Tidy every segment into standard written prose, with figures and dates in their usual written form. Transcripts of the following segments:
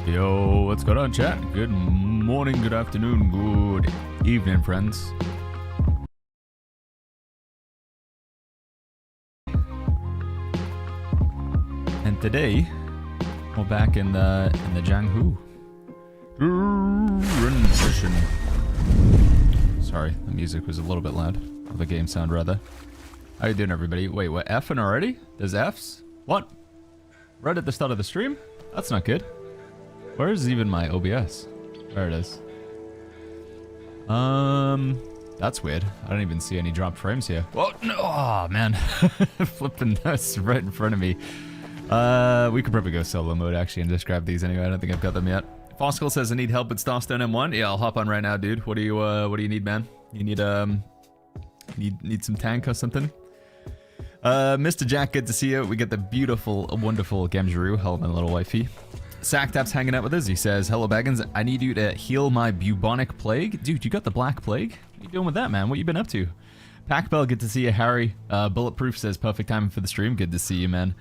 Yo, what's going on, chat? Good morning, good afternoon, good evening, friends. And today, we're back in the Jianghu rendition. Sorry, the music was a little bit loud. Or the game sound, rather. How you doing, everybody? Wait, what? F'ing already? There's F's? What? Right at the start of the stream? That's not good. Where is even my OBS? There it is. That's weird. I don't even see any dropped frames here. Whoa, no, oh, man. Flipping this right in front of me. We could probably go solo mode, actually, and just grab these anyway. I don't think I've got them yet. Foskel says, I need help with Starstone M1. Yeah, I'll hop on right now, dude. What do you need, man? You need some tank or something? Mr. Jack, good to see you. We get the beautiful, wonderful Gemjuru. Hello, my little wifey. Sactap's hanging out with us. He says, hello, Baggins. I need you to heal my bubonic plague. Dude, you got the black plague? What are you doing with that, man? What you been up to? Packbell, good to see you. Harry, Bulletproof says, perfect timing for the stream. Good to see you, man.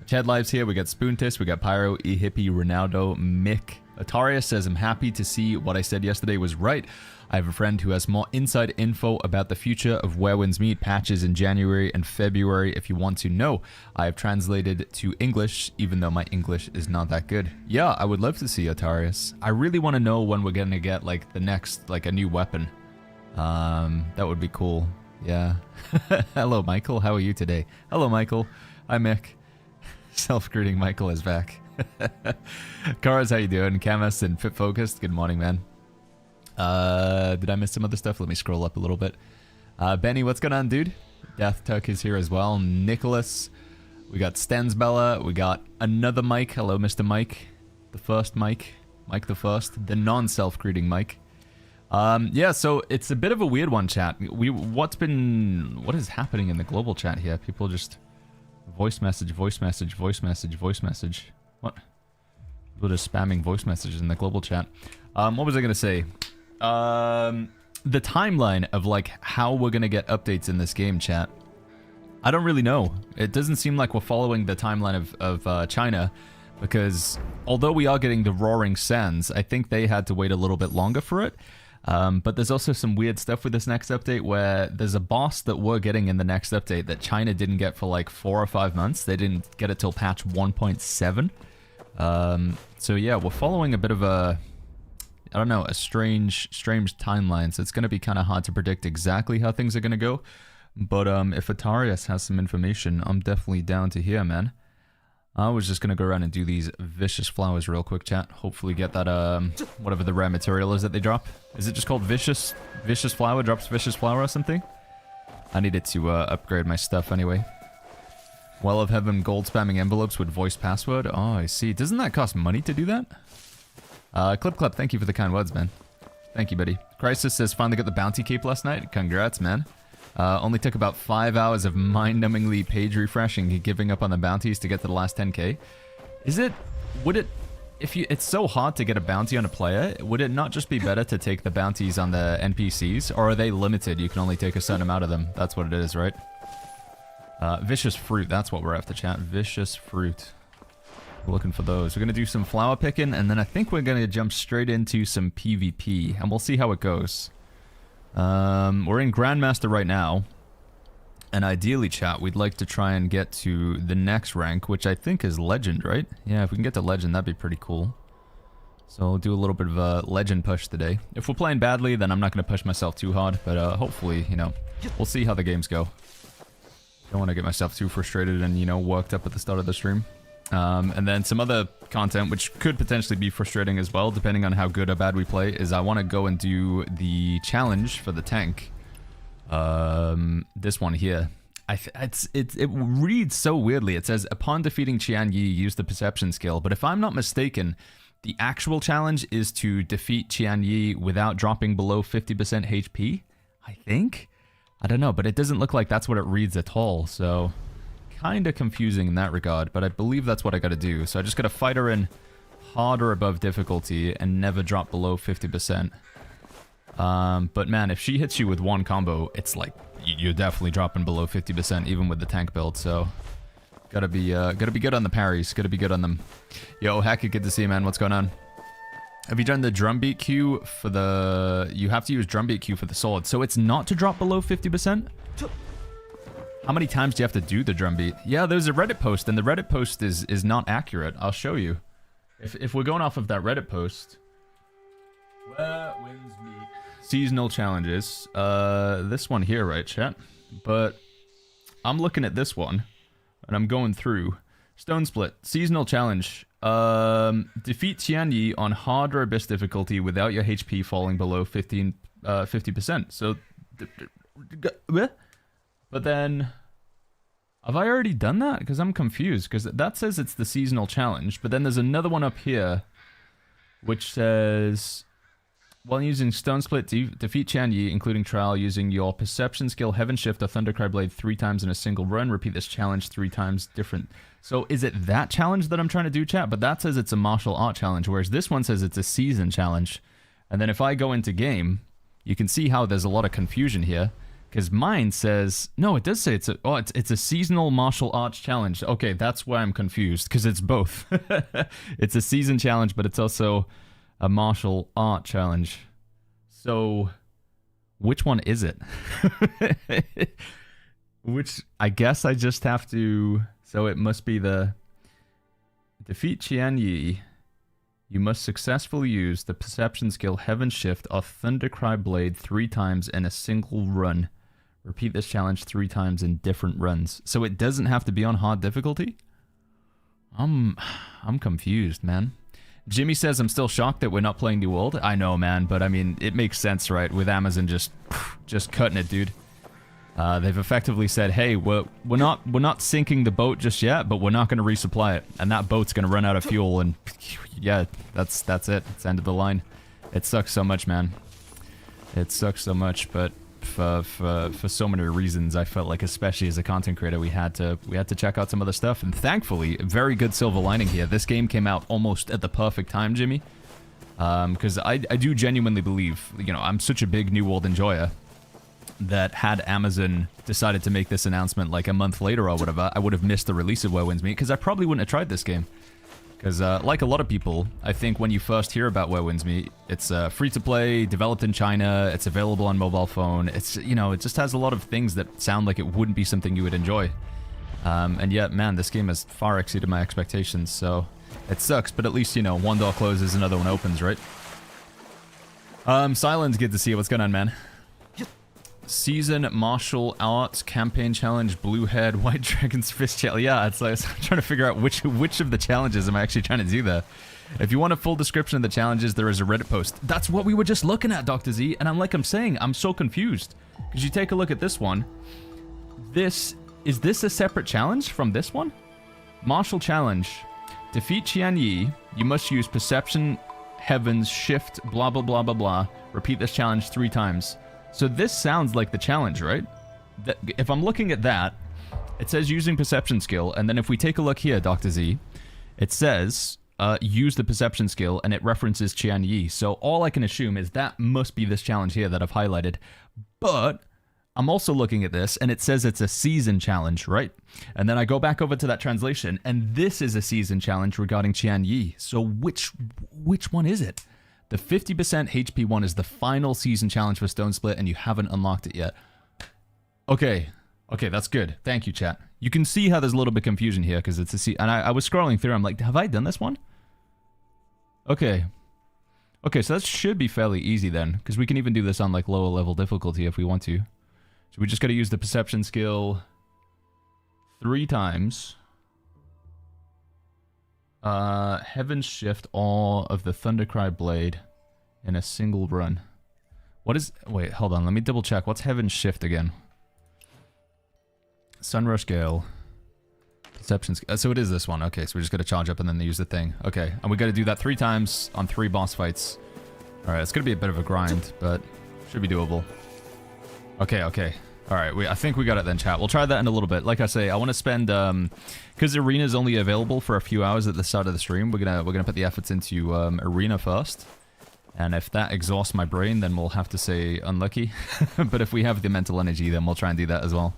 Chad Lives here. We got Spoontis. We got Pyro, E-Hippie, Ronaldo, Mick. Ataria says, I'm happy to see what I said yesterday was right. I have a friend who has more inside info about the future of Where Winds Meet patches in January and February if you want to know. I have translated to English, even though my English is not that good. Yeah, I would love to see Atarius. I really want to know when we're going to get, like, the next, like, a new weapon. That would be cool. Yeah. Hello, Michael. How are you today? Hello, Michael. Hi, Mick. Self-greeting Michael is back. Karas, how you doing? Camus and Fit Focused. Good morning, man. Did I miss some other stuff? Let me scroll up a little bit. Benny, what's going on, dude? Death Tuck is here as well. Nicholas. We got Stensbella. We got another Mike. Hello, Mr. Mike. The first Mike. Mike the first. The non-self-greeting Mike. Yeah, so it's a bit of a weird one, chat. What is happening in the global chat here? People just voice message, voice message, voice message, voice message. What? People just spamming voice messages in the global chat. What was I gonna say? The timeline of like how we're gonna get updates in this game, chat. I don't really know. It doesn't seem like we're following the timeline of China, because although we are getting the Roaring Sands, I think they had to wait a little bit longer for it. But there's also some weird stuff with this next update where there's a boss that we're getting in the next update that China didn't get for like 4 or 5 months. They didn't get it till patch 1.7. So yeah, we're following a bit of a, I don't know, a strange timeline. So it's going to be kind of hard to predict exactly how things are going to go. But if Atarius has some information, I'm definitely down to hear, man. I was just going to go around and do these vicious flowers real quick, chat. Hopefully get that, whatever the rare material is that they drop. Is it just called vicious flower? Drops vicious flower or something? I needed to upgrade my stuff anyway. Well of Heaven gold spamming envelopes with voice password. Oh, I see. Doesn't that cost money to do that? Clip Club, thank you for the kind words, man. Thank you, buddy. Crisis says, finally got the bounty cape last night. Congrats, man. Only took about 5 hours of mind-numbingly page refreshing and giving up on the bounties to get to the last 10k. It's so hard to get a bounty on a player, would it not just be better to take the bounties on the NPCs? Or are they limited? You can only take a certain amount of them. That's what it is, right? Vicious fruit, that's what we're after, chat. Vicious fruit. We're looking for those. We're going to do some flower picking, and then I think we're going to jump straight into some PvP, and we'll see how it goes. We're in Grandmaster right now, and ideally, chat, we'd like to try and get to the next rank, which I think is Legend, right? Yeah, if we can get to Legend, that'd be pretty cool. So I'll do a little bit of a Legend push today. If we're playing badly, then I'm not going to push myself too hard, but hopefully, you know, we'll see how the games go. Don't want to get myself too frustrated and, you know, worked up at the start of the stream. And then some other content, which could potentially be frustrating as well, depending on how good or bad we play, is I want to go and do the challenge for the tank. This one here. It reads so weirdly. It says, upon defeating Qian Yi, use the perception skill. But if I'm not mistaken, the actual challenge is to defeat Qian Yi without dropping below 50% HP, I think? I don't know, but it doesn't look like that's what it reads at all, so kind of confusing in that regard, but I believe that's what I gotta do. So I just gotta fight her in hard or above difficulty and never drop below 50%. But man, if she hits you with one combo, it's like you're definitely dropping below 50% even with the tank build, so gotta be good on the parries, gotta be good on them. Yo, Hackett, good to see you, man. What's going on? Have you done the drumbeat queue for the... You have to use drumbeat queue for the sword. So it's not to drop below 50%? How many times do you have to do the drumbeat? Yeah, there's a Reddit post, and the Reddit post is not accurate. I'll show you. If we're going off of that Reddit post... Where wins meet? Seasonal challenges. This one here, right, chat? But I'm looking at this one, and I'm going through. Stone Split. Seasonal challenge. Defeat Qian Yi on hard or abyss difficulty without your HP falling below 50%. So, but then, have I already done that? Because I'm confused. Because that says it's the seasonal challenge, but then there's another one up here, which says, while using Stone Split, defeat Qian Yi, including trial, using your perception skill, Heaven Shift, or Thundercry Blade 3 times in a single run. Repeat this challenge 3 times different. So is it that challenge that I'm trying to do, chat? But that says it's a martial art challenge, whereas this one says it's a season challenge. And then if I go into game, you can see how there's a lot of confusion here. Because mine says... No, it does say it's a seasonal martial arts challenge. Okay, that's why I'm confused, because it's both. It's a season challenge, but it's also a martial art challenge. So, which one is it? Which, I guess I just have to... So it must be the... Defeat Qian Yi. You must successfully use the perception skill Heaven Shift or Thundercry Blade 3 times in a single run. Repeat this challenge 3 times in different runs. So it doesn't have to be on hard difficulty? I'm confused, man. Jimmy says I'm still shocked that we're not playing New World. I know, man, but I mean, it makes sense, right? With Amazon just cutting it, dude. They've effectively said, hey, we're not sinking the boat just yet, but we're not going to resupply it. And that boat's going to run out of fuel, and yeah, that's it. It's the end of the line. It sucks so much, man. It sucks so much, but for so many reasons, I felt like, especially as a content creator, we had to check out some other stuff. And thankfully, very good silver lining here. This game came out almost at the perfect time, Jimmy. Because I do genuinely believe, you know, I'm such a big New World enjoyer, that had Amazon decided to make this announcement like a month later or whatever, I would have missed the release of Where Winds Meet, because I probably wouldn't have tried this game. Because like a lot of people, I think when you first hear about Where Winds Meet, it's free-to-play, developed in China, it's available on mobile phone, it's, you know, it just has a lot of things that sound like it wouldn't be something you would enjoy. And yet, man, this game has far exceeded my expectations, so it sucks, but at least, you know, one door closes, another one opens, right? Silence, good to see you. What's going on, man? Season Martial Arts Campaign Challenge, Blue Head, White Dragon's Fist Challenge. Yeah, it's like, I'm trying to figure out which of the challenges am I actually trying to do there. If you want a full description of the challenges, there is a Reddit post. That's what we were just looking at, Dr. Z, and I'm saying, I'm so confused. Because you take a look at this one. Is this a separate challenge from this one? Martial Challenge. Defeat Qian Yi. You must use Perception, Heavens, Shift, blah, blah, blah, blah, blah. Repeat this challenge 3 times. So this sounds like the challenge, right? If I'm looking at that, it says using perception skill, and then if we take a look here, Dr. Z, it says use the perception skill, and it references Qian Yi. So all I can assume is that must be this challenge here that I've highlighted. But I'm also looking at this, and it says it's a season challenge, right? And then I go back over to that translation, and this is a season challenge regarding Qian Yi. So which one is it? The 50% HP one is the final season challenge for Stone Split, and you haven't unlocked it yet. Okay, that's good. Thank you, chat. You can see how there's a little bit of confusion here, because it's a and I was scrolling through, I'm like, have I done this one? Okay, so that should be fairly easy then, because we can even do this on like lower level difficulty if we want to. So we just got to use the perception skill 3 times. Heaven Shift all of the Thundercry Blade in a single run. What is... Wait, hold on. Let me double check. What's Heaven Shift again? Sunrush Gale. Perception... So it is this one. Okay, so we just got to charge up and then use the thing. Okay, and we got to do that 3 times on 3 boss fights. Alright, it's going to be a bit of a grind, but should be doable. Okay. Alright, I think we got it then, chat. We'll try that in a little bit. Like I say, I want to spend, because Arena is only available for a few hours at the start of the stream, we're gonna put the efforts into Arena first. And if that exhausts my brain, then we'll have to say unlucky. But if we have the mental energy, then we'll try and do that as well.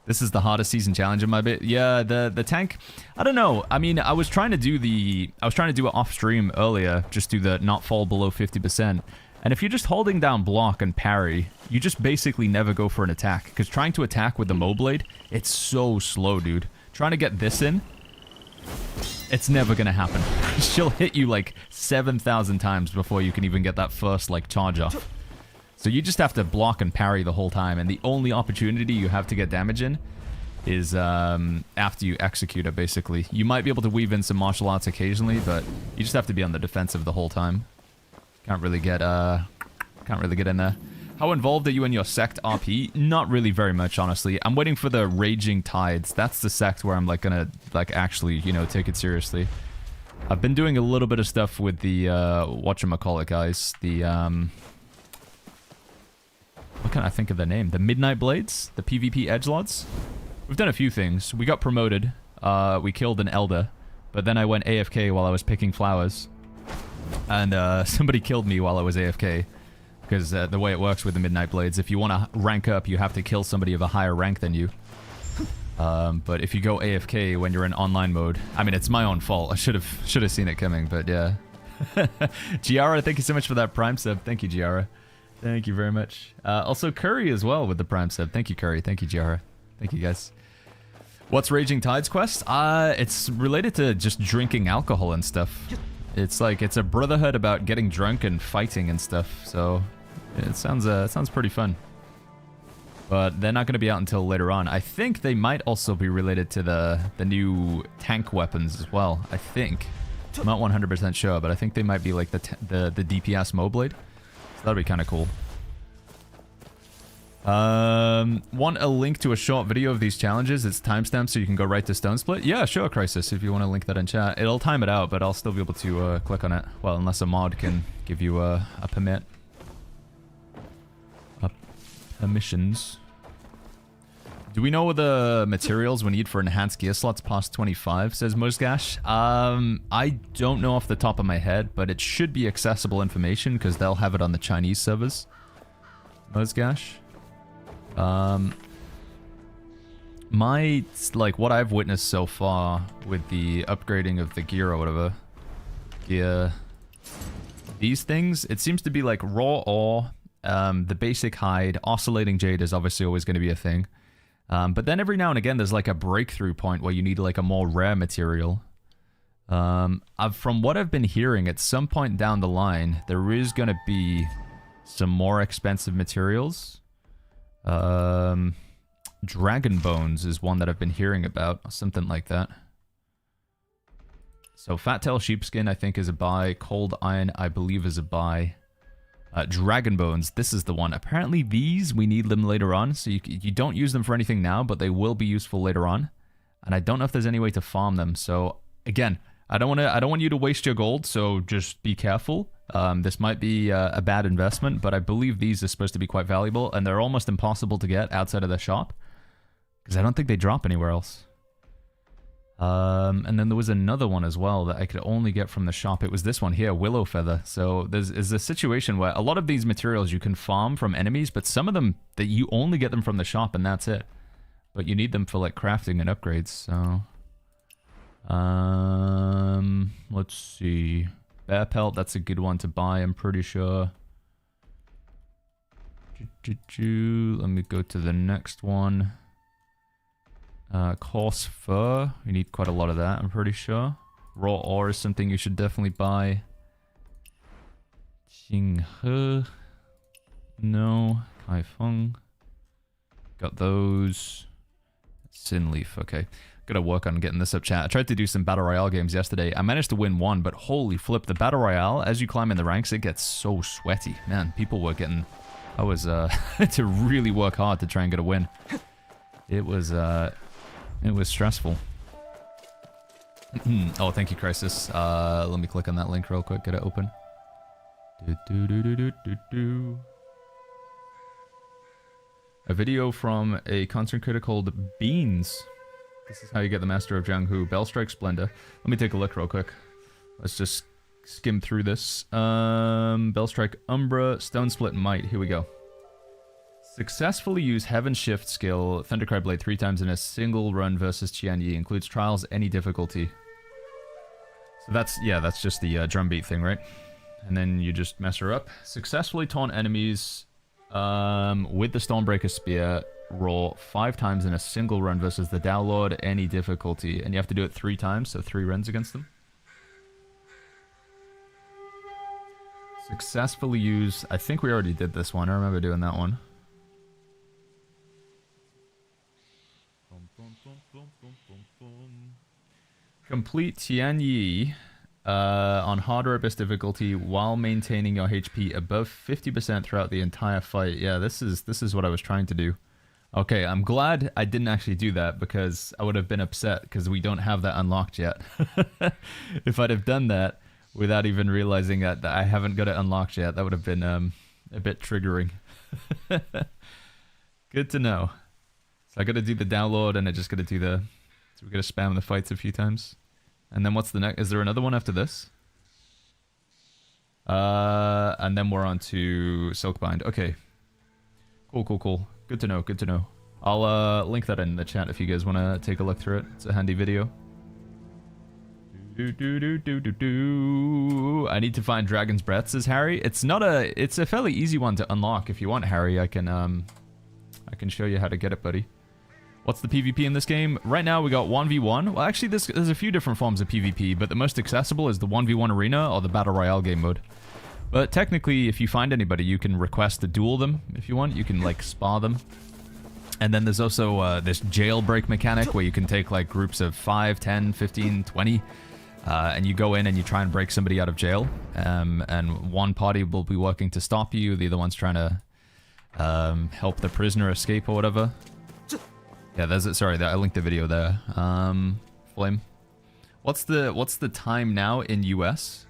This is the hardest season challenge in my bit. Yeah, the tank, I don't know. I mean, I was trying to do it off stream earlier, just do the not fall below 50%. And if you're just holding down block and parry, you just basically never go for an attack. Because trying to attack with the Mo Blade, it's so slow, dude. Trying to get this in, it's never going to happen. She'll hit you like 7,000 times before you can even get that first like charge off. So you just have to block and parry the whole time. And the only opportunity you have to get damage in is after you execute it, basically. You might be able to weave in some martial arts occasionally, but you just have to be on the defensive the whole time. Can't really get in there. How involved are you in your Sect RP? Not really very much, honestly. I'm waiting for the Raging Tides. That's the Sect where I'm like gonna like actually, you know, take it seriously. I've been doing a little bit of stuff with the whatchamacallit guys. The what can I think of their name? The Midnight Blades? The PvP edgelords? We've done a few things. We got promoted. We killed an Elder, but then I went AFK while I was picking flowers. And somebody killed me while I was AFK. Because the way it works with the Midnight Blades, if you want to rank up, you have to kill somebody of a higher rank than you. But if you go AFK when you're in online mode, I mean, it's my own fault. I should have seen it coming, but yeah. Giara, thank you so much for that Prime sub. Thank you, Giara. Thank you very much. Also, Curry as well with the Prime sub. Thank you, Curry. Thank you, Giara. Thank you, guys. What's Raging Tides quest? It's related to just drinking alcohol and stuff. It's like, it's a brotherhood about getting drunk and fighting and stuff, so it sounds pretty fun. But they're not going to be out until later on. I think they might also be related to the new tank weapons as well, I think. I'm not 100% sure, but I think they might be like the DPS Mo Blade. So that'll be kind of cool. Want a link to a short video of these challenges? It's timestamped so you can go right to Stone Split? Yeah, sure, Crisis, if you want to link that in chat. It'll time it out, but I'll still be able to click on it. Well, unless a mod can give you a permit. Permissions. Do we know the materials we need for enhanced gear slots past 25, says Mosgash? I don't know off the top of my head, but it should be accessible information because they'll have it on the Chinese servers. Mosgash. What I've witnessed so far with the upgrading of the gear or whatever, these things, it seems to be like raw ore, the basic hide, oscillating jade is obviously always going to be a thing. But then every now and again, there's like a breakthrough point where you need like a more rare material. From what I've been hearing, at some point down the line, there is going to be some more expensive materials. Dragon bones is one that I've been hearing about, or something like that. So fat tail sheepskin, I think, is a buy. Cold iron, I believe, is a buy. Dragon bones, this is the one. Apparently these, we need them later on, so you don't use them for anything now, but they will be useful later on. And I don't know if there's any way to farm them. So again, I don't want you to waste your gold, so just be careful. This might be a bad investment, but I believe these are supposed to be quite valuable, and they're almost impossible to get outside of the shop, because I don't think they drop anywhere else. And then there was another one as well that I could only get from the shop. It was this one here, Willow Feather. So there's a situation where a lot of these materials you can farm from enemies, but some of them that you only get them from the shop and that's it. But you need them for like crafting and upgrades, so... let's see. Bear pelt, that's a good one to buy, I'm pretty sure. Let me go to the next one. Coarse fur, we need quite a lot of that, I'm pretty sure. Raw ore is something you should definitely buy. Qinghe. No. Kaifeng. Got those. Sin leaf, okay. Gotta work on getting this up, chat. I tried to do some Battle Royale games yesterday. I managed to win one, but holy flip, the Battle Royale, as you climb in the ranks, it gets so sweaty. Man, people were getting... I was, had to really work hard to try and get a win. It was stressful. Oh, thank you, Crisis. Let me click on that link real quick, get it open. A video from a content creator called Beans. This is how you get the Master of Jianghu. Bellstrike Splendor. Let me take a look real quick. Let's just skim through this. Bellstrike Umbra, Stone Split Might. Here we go. Successfully use Heaven Shift skill, Thundercry Blade 3 times in a single run versus Qian Yi. Includes trials, any difficulty. So that's, yeah, that's just the drumbeat thing, right? And then you just mess her up. Successfully taunt enemies with the Stormbreaker Spear. Roll 5 times in a single run versus the Dao Lord, any difficulty. And you have to do it 3 times, so 3 runs against them. Successfully use... I think we already did this one. I remember doing that one. Complete Tian Yi on hard or abyss difficulty while maintaining your HP above 50% throughout the entire fight. Yeah, this is what I was trying to do. Okay, I'm glad I didn't actually do that because I would have been upset because we don't have that unlocked yet. If I'd have done that without even realizing that I haven't got it unlocked yet, that would have been a bit triggering. Good to know. So I gotta do the download and I just gotta do the... So we gotta spam the fights a few times. And then what's the next? Is there another one after this? And then we're on to Silkbind. Okay. Cool. Good to know, good to know. I'll link that in the chat if you guys want to take a look through it. It's a handy video. I need to find Dragon's Breath, says Harry. It's a fairly easy one to unlock. If you want, Harry, I can show you how to get it, buddy. What's the PvP in this game? Right now we got 1v1. Well, actually there's a few different forms of PvP, but the most accessible is the 1v1 arena or the Battle Royale game mode. But technically, if you find anybody, you can request to duel them if you want. You can, like, spar them. And then there's also this jailbreak mechanic where you can take, like, groups of 5, 10, 15, 20. And you go in and you try and break somebody out of jail. And one party will be working to stop you. The other one's trying to help the prisoner escape or whatever. Yeah, there's it. Sorry, I linked the video there. Flame. What's the time now in US?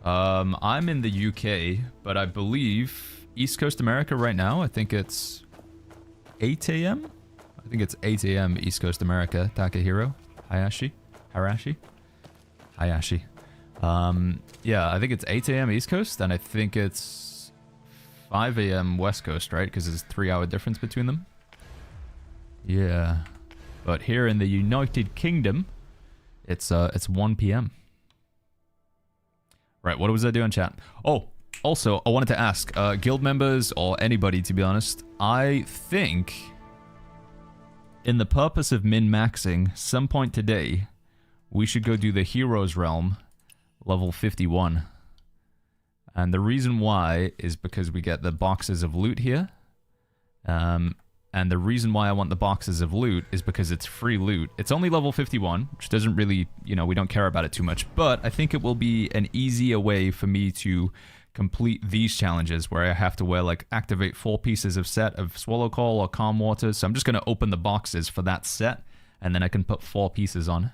I'm in the UK, but I believe East Coast America right now, I think it's 8 a.m.? I think it's 8 a.m. East Coast America. Takahiro? Hayashi? Hayashi. Yeah, I think it's 8 a.m. East Coast, and I think it's 5 a.m. West Coast, right? Because there's a 3-hour difference between them. Yeah. But here in the United Kingdom, it's 1 p.m. Right, what was I doing, chat? Oh, also, I wanted to ask, guild members, or anybody, to be honest, I think, in the purpose of min-maxing, some point today, we should go do the Heroes Realm, level 51. And the reason why is because we get the boxes of loot here. And the reason why I want the boxes of loot is because it's free loot. It's only level 51, which doesn't really, you know, we don't care about it too much. But I think it will be an easier way for me to complete these challenges where I have to like activate 4 pieces of set of Swallow Call or Calm Water. So I'm just going to open the boxes for that set, and then I can put 4 pieces on.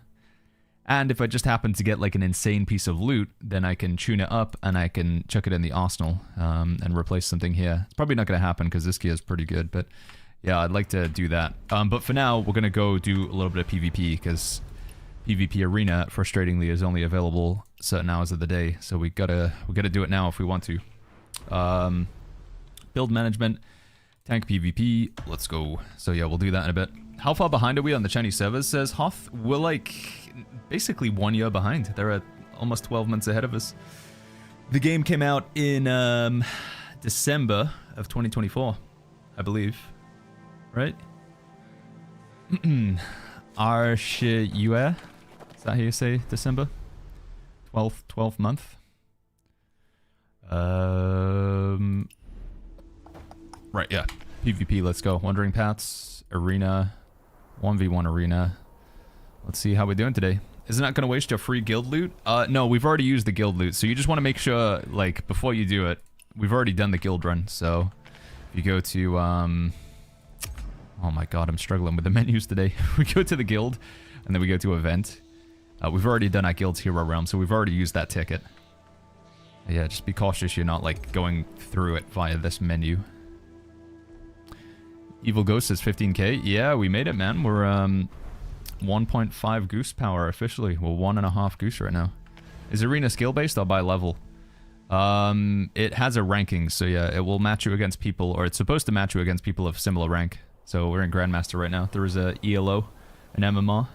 And if I just happen to get like an insane piece of loot, then I can tune it up and I can chuck it in the arsenal and replace something here. It's probably not going to happen because this gear is pretty good, but yeah, I'd like to do that. But for now, we're going to go do a little bit of PvP because PvP Arena, frustratingly, is only available certain hours of the day. So we gotta do it now if we want to. Build management, tank PvP, let's go. So yeah, we'll do that in a bit. How far behind are we on the Chinese servers, says Hoth? We're like basically 1 year behind. They're at almost 12 months ahead of us. The game came out in December of 2024, I believe. Right? Arshiyue? Is that how you say December? 12th month? Right, yeah. PvP, let's go. Wandering Paths, Arena, 1v1 Arena. Let's see how we're doing today. Isn't that going to waste your free guild loot? No, we've already used the guild loot, so you just want to make sure, like, before you do it, we've already done the guild run, so if you go to, oh my god, I'm struggling with the menus today. We go to the guild, and then we go to event. We've already done our guild's hero realm, so we've already used that ticket. Yeah, just be cautious you're not, like, going through it via this menu. Evil Ghost is 15k. Yeah, we made it, man. We're, 1.5 goose power officially. We're 1.5 goose right now. Is Arena skill-based or by level? It has a ranking, so yeah, it will match you against people, or it's supposed to match you against people of similar rank. So we're in Grandmaster right now. There is a ELO, an MMR.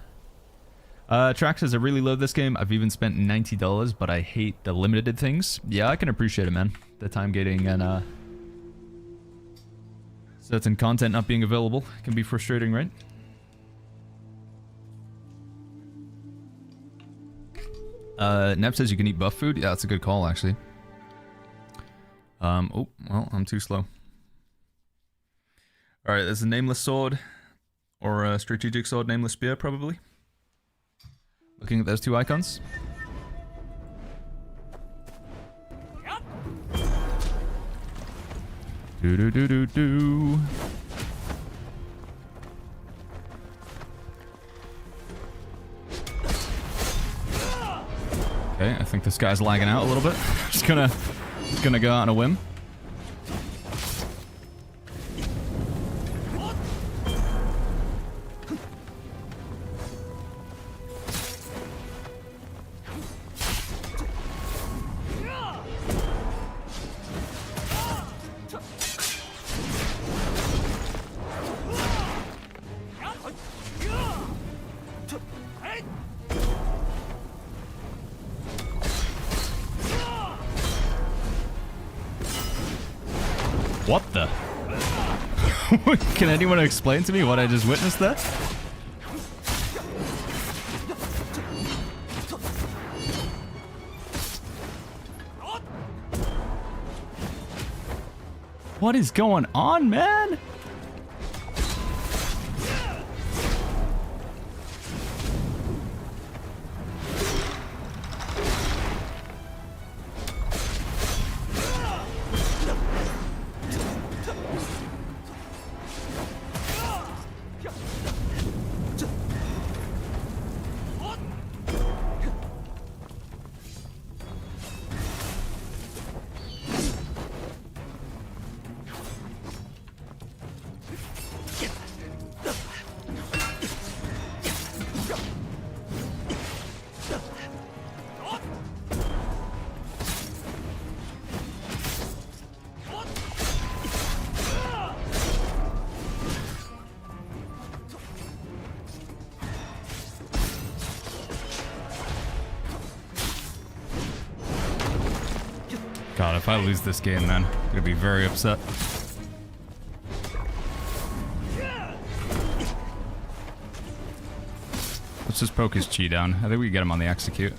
Track says, I really love this game. I've even spent $90, but I hate the limited things. Yeah, I can appreciate it, man. The time gating and certain content not being available can be frustrating, right? Neb says you can eat buff food. Yeah, that's a good call, actually. Oh, well, I'm too slow. Alright, there's a nameless sword. Or a strategic sword, nameless spear, probably. Looking at those two icons. Do-do-do-do-do. Okay, I think this guy's lagging out a little bit. Just gonna go out on a whim. What the? Can anyone explain to me what I just witnessed there? What is going on, man? God, if I lose this game, man, I'm gonna be very upset. Let's just poke his chi down. I think we can get him on the execute.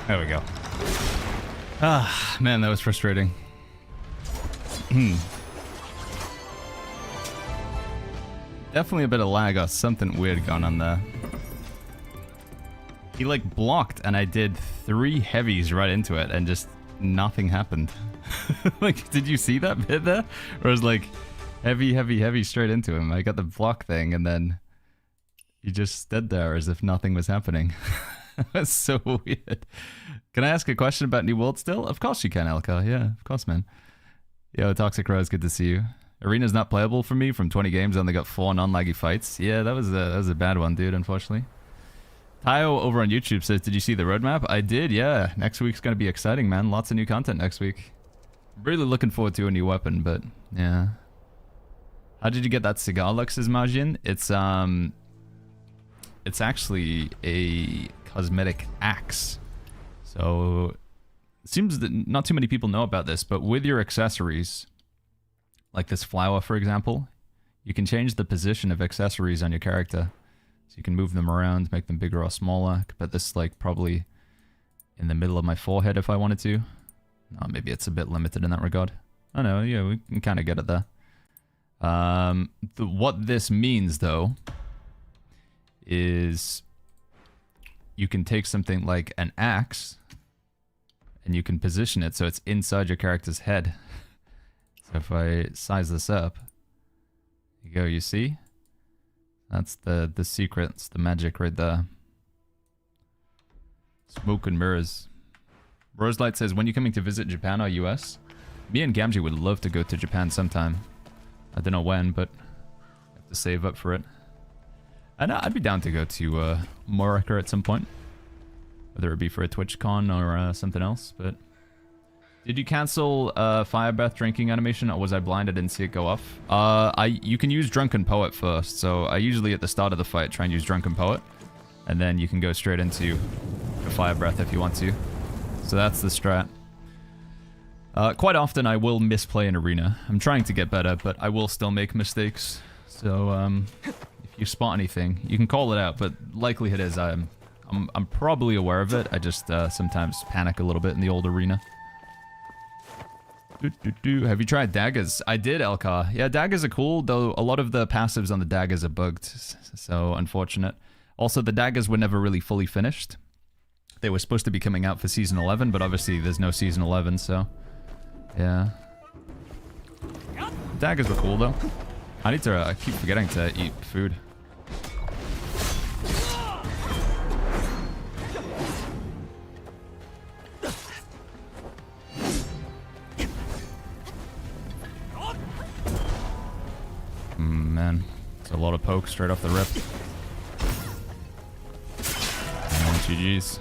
There we go. Ah, man, that was frustrating. Definitely a bit of lag or something weird going on there. He like blocked and I did 3 heavies right into it and just nothing happened. Like, did you see that bit there? Or it was like heavy, heavy, heavy straight into him. I got the block thing and then he just stood there as if nothing was happening. That's so weird. Can I ask a question about New World still? Of course you can, Elka. Yeah, of course, man. Yo, Toxic Rose, good to see you. Arena's not playable for me from 20 games. I only got 4 non-laggy fights. Yeah, that was a bad one, dude, unfortunately. Tayo over on YouTube says, did you see the roadmap? I did, yeah. Next week's going to be exciting, man. Lots of new content next week. Really looking forward to a new weapon, but yeah. How did you get that cigar, Lux's Majin? It's actually a cosmetic axe. So it seems that not too many people know about this, but with your accessories, like this flower, for example, you can change the position of accessories on your character. So you can move them around, make them bigger or smaller. I could put this like probably in the middle of my forehead if I wanted to. No, maybe it's a bit limited in that regard. Oh no, yeah, we can kind of get it there. What this means though is you can take something like an axe and you can position it so it's inside your character's head. So if I size this up, you go, you see? That's the secret, it's the magic right there. Smoke and mirrors. Roselight says, when you coming to visit Japan or US? Me and Gamgee would love to go to Japan sometime. I don't know when, but I have to save up for it. And I'd be down to go to Morocco at some point. Whether it be for a TwitchCon or something else, but... Did you cancel Fire Breath drinking animation, or was I blind? I didn't see it go off. You can use Drunken Poet first, so I usually at the start of the fight try and use Drunken Poet, and then you can go straight into the Fire Breath if you want to. So that's the strat. Quite often I will misplay an arena. I'm trying to get better, but I will still make mistakes. So if you spot anything, you can call it out, but likelihood is I'm probably aware of it. I just sometimes panic a little bit in the old arena. Have you tried daggers? I did, Elkar. Yeah, daggers are cool, though a lot of the passives on the daggers are bugged, so unfortunate. Also, the daggers were never really fully finished. They were supposed to be coming out for Season 11, but obviously there's no Season 11, so... Yeah. Daggers were cool, though. I need to... I keep forgetting to eat food. Man, it's a lot of pokes straight off the rip. And GG's.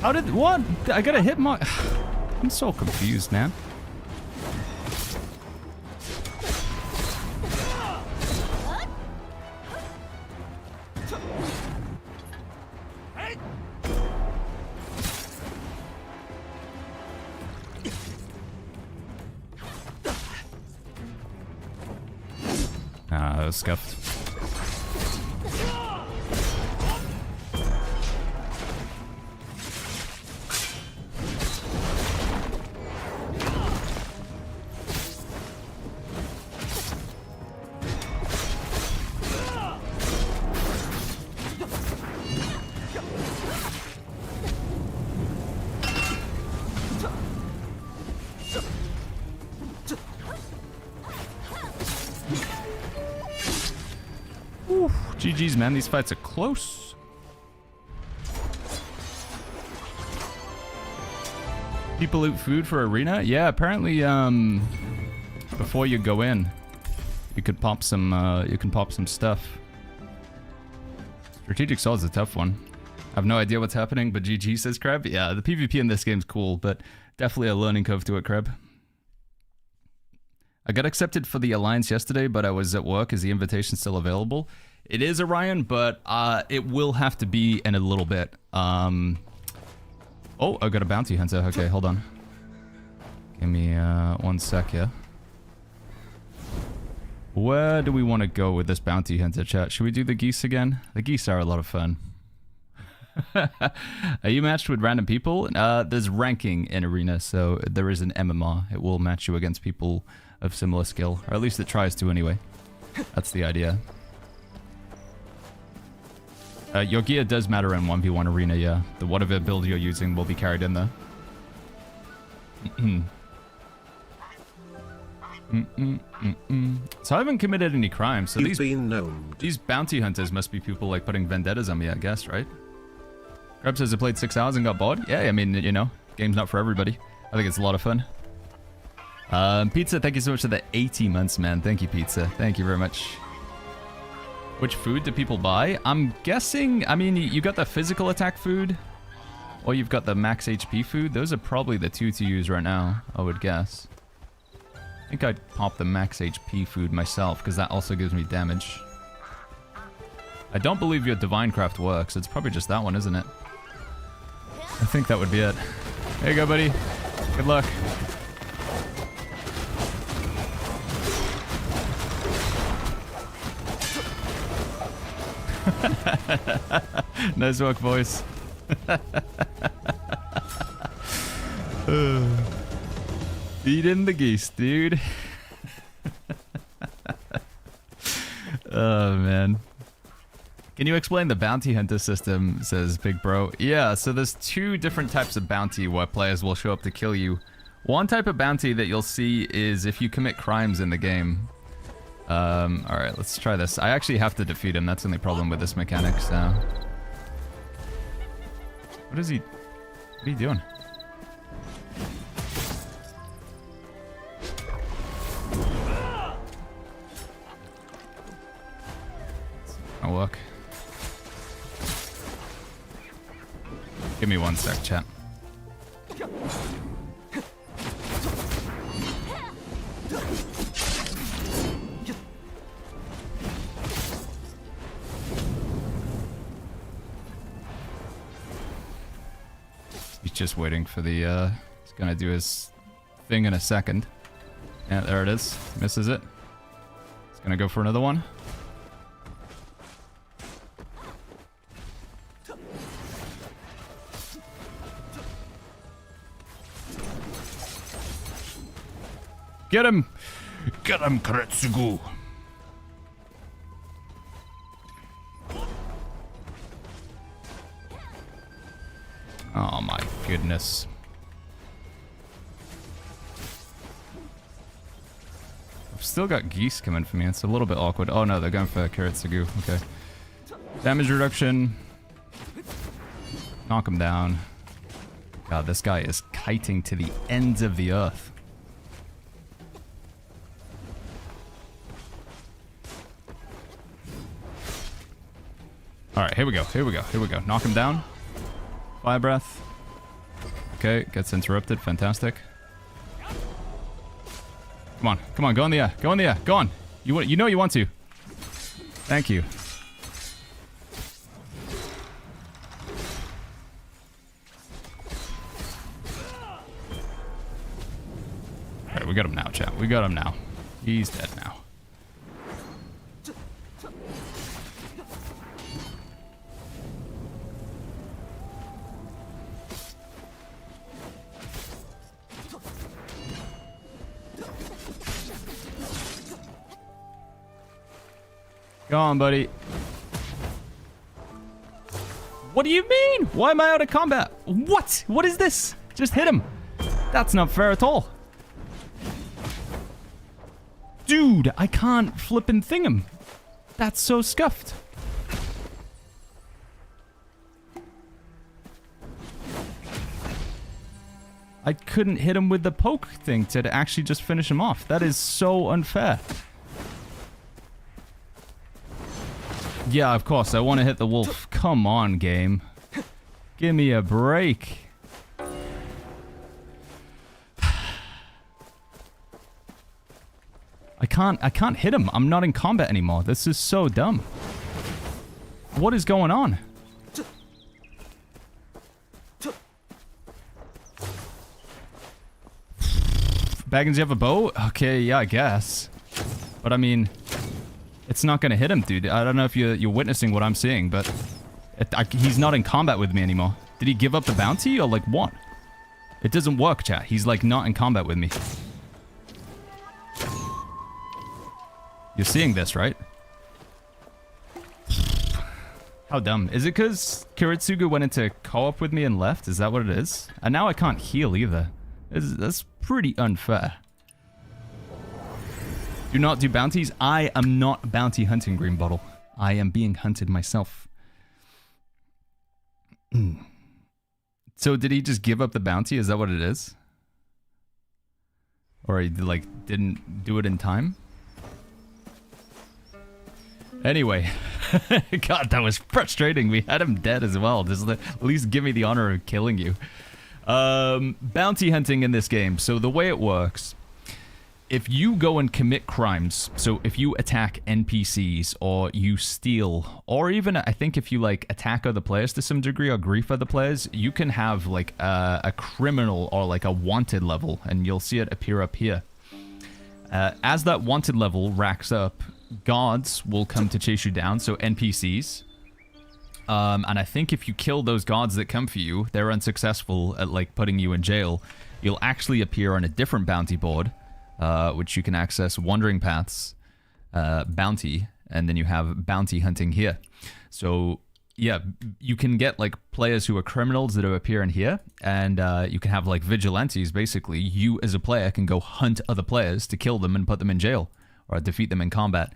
How did... What? I got a hit mark... I'm so confused, man. Ah, that was scuffed. GG's, man. These fights are close. People loot food for arena? Yeah, apparently, before you go in, you can pop some stuff. Strategic Sword's a tough one. I have no idea what's happening, but GG, says Crab. Yeah, the PvP in this game's cool, but definitely a learning curve to it, Crab. I got accepted for the Alliance yesterday, but I was at work. Is the invitation still available? It is, Orion, but it will have to be in a little bit. Oh, I got a bounty hunter. Okay, hold on. Give me 1 sec here. Where do we want to go with this bounty hunter, chat? Should we do the geese again? The geese are a lot of fun. Are you matched with random people? There's ranking in Arena, so there is an MMR. It will match you against people of similar skill, or at least it tries to anyway. That's the idea. Your gear does matter in 1v1 Arena, yeah. The whatever build you're using will be carried in there. So I haven't committed any crimes, so these bounty hunters must be people like putting vendettas on me, I guess, right? Grub says I played 6 hours and got bored. Yeah, I mean, you know, game's not for everybody. I think it's a lot of fun. Pizza, thank you so much for the 80 months, man. Thank you, Pizza. Thank you very much. Which food do people buy? I'm guessing, I mean, you got the physical attack food, or you've got the max HP food. Those are probably the two to use right now, I would guess. I think I'd pop the max HP food myself, because that also gives me damage. I don't believe your Divine Craft works. It's probably just that one, isn't it? I think that would be it. There you go, buddy. Good luck. Nice work, boys. Feed in the geese, dude. Oh, man. Can you explain the bounty hunter system, says Big Bro? Yeah, so there's 2 different types of bounty where players will show up to kill you. One type of bounty that you'll see is if you commit crimes in the game. Alright, let's try this. I actually have to defeat him. That's the only problem with this mechanic, so... What is he... What are you doing? Oh, look. Give me 1 sec, chat. He's just waiting for the, he's gonna do his thing in a second. Yeah, there it is. Misses it. He's gonna go for another one. Get him! Get him, Karetsugu! Oh my goodness. I've still got geese coming for me. It's a little bit awkward. Oh no, they're going for Karetsugu. Okay. Damage reduction. Knock him down. God, this guy is kiting to the ends of the earth. Alright, here we go, here we go, here we go. Knock him down. Fire breath. Okay, gets interrupted. Fantastic. Come on, come on, go in the air. Go in the air. Go on. You know you want to. Thank you. Alright, we got him now, chat. We got him now. He's dead now. Go on, buddy. What do you mean? Why am I out of combat? What? What is this? Just hit him. That's not fair at all. Dude, I can't flip and thing him. That's so scuffed. I couldn't hit him with the poke thing to actually just finish him off. That is so unfair. Yeah, of course, I want to hit the wolf. Come on, game. Give me a break. I can't hit him. I'm not in combat anymore. This is so dumb. What is going on? Baggins, you have a bow? Okay, yeah, I guess. But I mean, it's not gonna hit him, dude. I don't know if you're witnessing what I'm seeing, but he's not in combat with me anymore. Did he give up the bounty or like what? It doesn't work, chat. He's like not in combat with me. You're seeing this, right? How dumb. Is it because Kiritsugu went into co-op with me and left? Is that what it is? And now I can't heal either. That's pretty unfair. Do not do bounties. I am not bounty hunting, Green Bottle. I am being hunted myself. So did he just give up the bounty? Is that what it is? Or he like didn't do it in time? Anyway, God, that was frustrating. We had him dead as well. Just at least give me the honor of killing you. Bounty hunting in this game. So the way it works, if you go and commit crimes, so if you attack NPCs or you steal, or even I think if you like attack other players to some degree or grief other players, you can have like a criminal or like a wanted level, and you'll see it appear up here. As that wanted level racks up, guards will come to chase you down, so NPCs. And I think if you kill those guards that come for you, they're unsuccessful at like putting you in jail, you'll actually appear on a different bounty board, which you can access Wandering Paths, bounty, and then you have bounty hunting here. So yeah, you can get like players who are criminals that appear in here, and you can have like vigilantes. Basically, you as a player can go hunt other players to kill them and put them in jail, or defeat them in combat.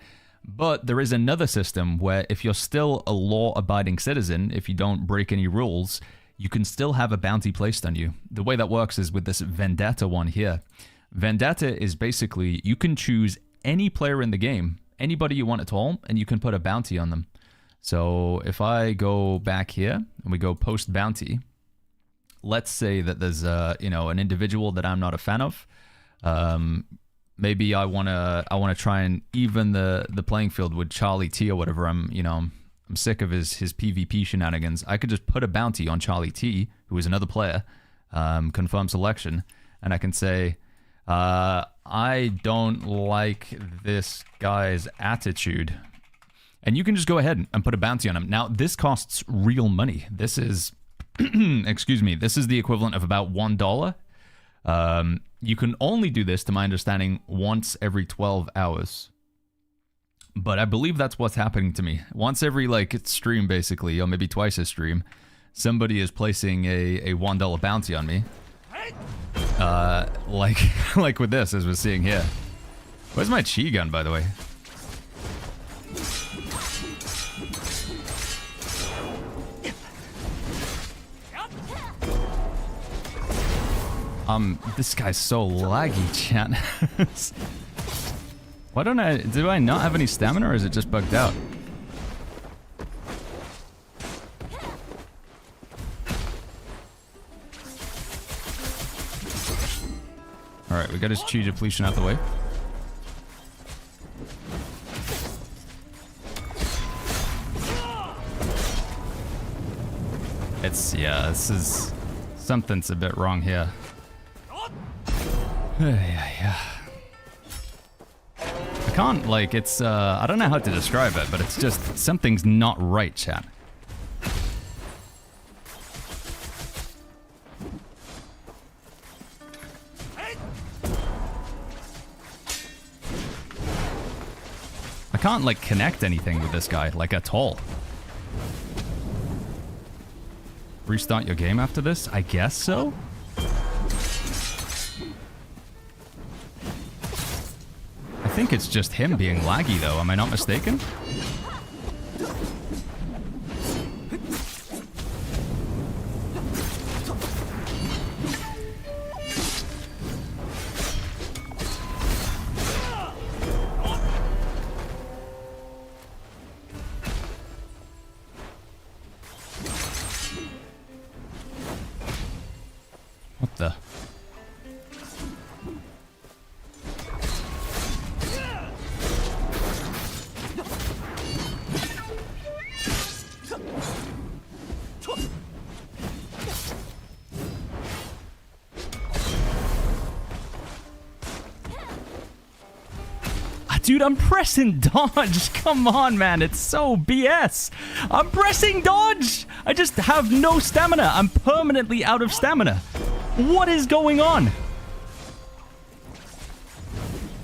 But there is another system where if you're still a law-abiding citizen, if you don't break any rules, you can still have a bounty placed on you. The way that works is with this Vendetta one here. Vendetta is basically, you can choose any player in the game, anybody you want at all, and you can put a bounty on them. So if I go back here, and we go post bounty, let's say that there's an individual that I'm not a fan of. Maybe I wanna try and even the playing field with Charlie T or whatever. I'm sick of his PvP shenanigans. I could just put a bounty on Charlie T, who is another player, confirm selection, and I can say, I don't like this guy's attitude. And you can just go ahead and put a bounty on him. Now, this costs real money. This is, excuse me, this is the equivalent of about $1. You can only do this, to my understanding, once every 12 hours. But I believe that's what's happening to me. Once every, like, stream, basically, or maybe twice a stream, somebody is placing a $1 bounty on me. Like with this, as we're seeing here. Where's my chi gun, by the way? This guy's so laggy, chat. Why don't do I not have any stamina, or is it just bugged out? Alright, we got his chi depletion out the way. This is... something's a bit wrong here. Yeah. I can't, like, it's, I don't know how to describe it, but it's just, something's not right, chat. I can't, like, connect anything with this guy, like, at all. Restart your game after this? I guess so? I think it's just him being laggy, though. Am I not mistaken? dude, I'm pressing dodge. Come on, man. It's so BS. I'm pressing dodge. I just have no stamina. I'm permanently out of stamina. What is going on?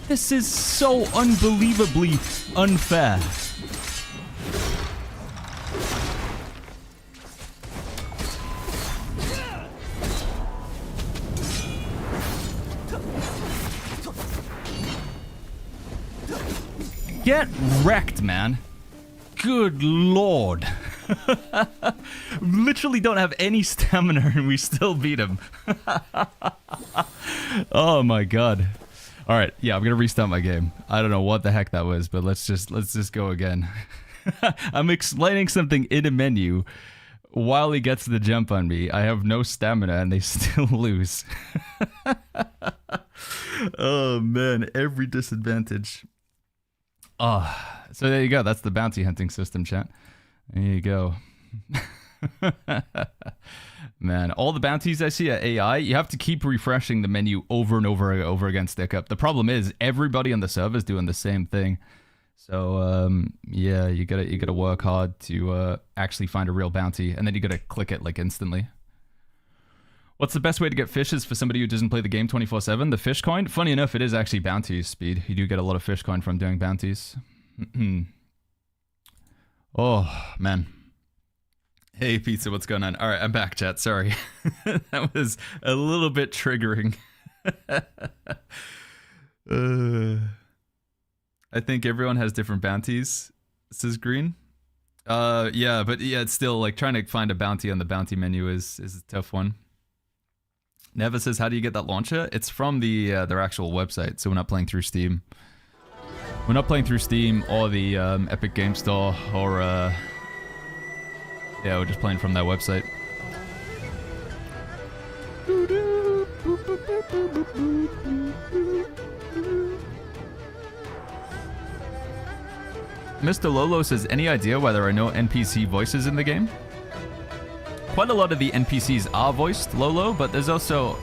This is so unbelievably unfair. Get wrecked, man. Good lord. Literally don't have any stamina and we still beat him. Oh my god. Alright, yeah, I'm gonna restart my game. I don't know what the heck that was, but let's just go again. I'm explaining something in a menu while he gets the jump on me. I have no stamina and they still lose. Oh man, every disadvantage. Oh, so there you go. That's the bounty hunting system, chat. There you go. Man, all the bounties I see at AI, you have to keep refreshing the menu over and over again, stick up. The problem is everybody on the server is doing the same thing. So yeah, you gotta work hard to actually find a real bounty, and then you gotta click it like instantly. What's the best way to get fishes for somebody who doesn't play the game 24/7? The fish coin? Funny enough, it is actually bounties, Speed. You do get a lot of fish coin from doing bounties. Oh, man. Hey, Pizza, what's going on? All right, I'm back, chat. Sorry. That was a little bit triggering. I think everyone has different bounties, says Green. Yeah, but yeah, it's still like trying to find a bounty on the bounty menu is a tough one. Neva says, how do you get that launcher? It's from their actual website, so we're not playing through Steam. We're not playing through Steam or the Epic Game Store or, yeah, we're just playing from their website. Mr. Lolo says, any idea why there are no NPC voices in the game? Quite a lot of the NPCs are voiced, Lolo, but there's also,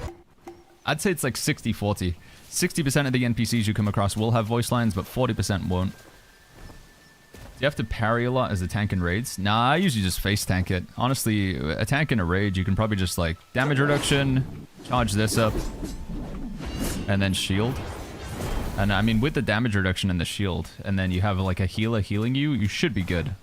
I'd say it's like 60-40. 60% of the NPCs you come across will have voice lines, but 40% won't. Do you have to parry a lot as a tank in raids? Nah, I usually just face tank it. Honestly, a tank in a raid, you can probably just like damage reduction, charge this up, and then shield. And I mean, with the damage reduction and the shield, and then you have like a healer healing you, you should be good.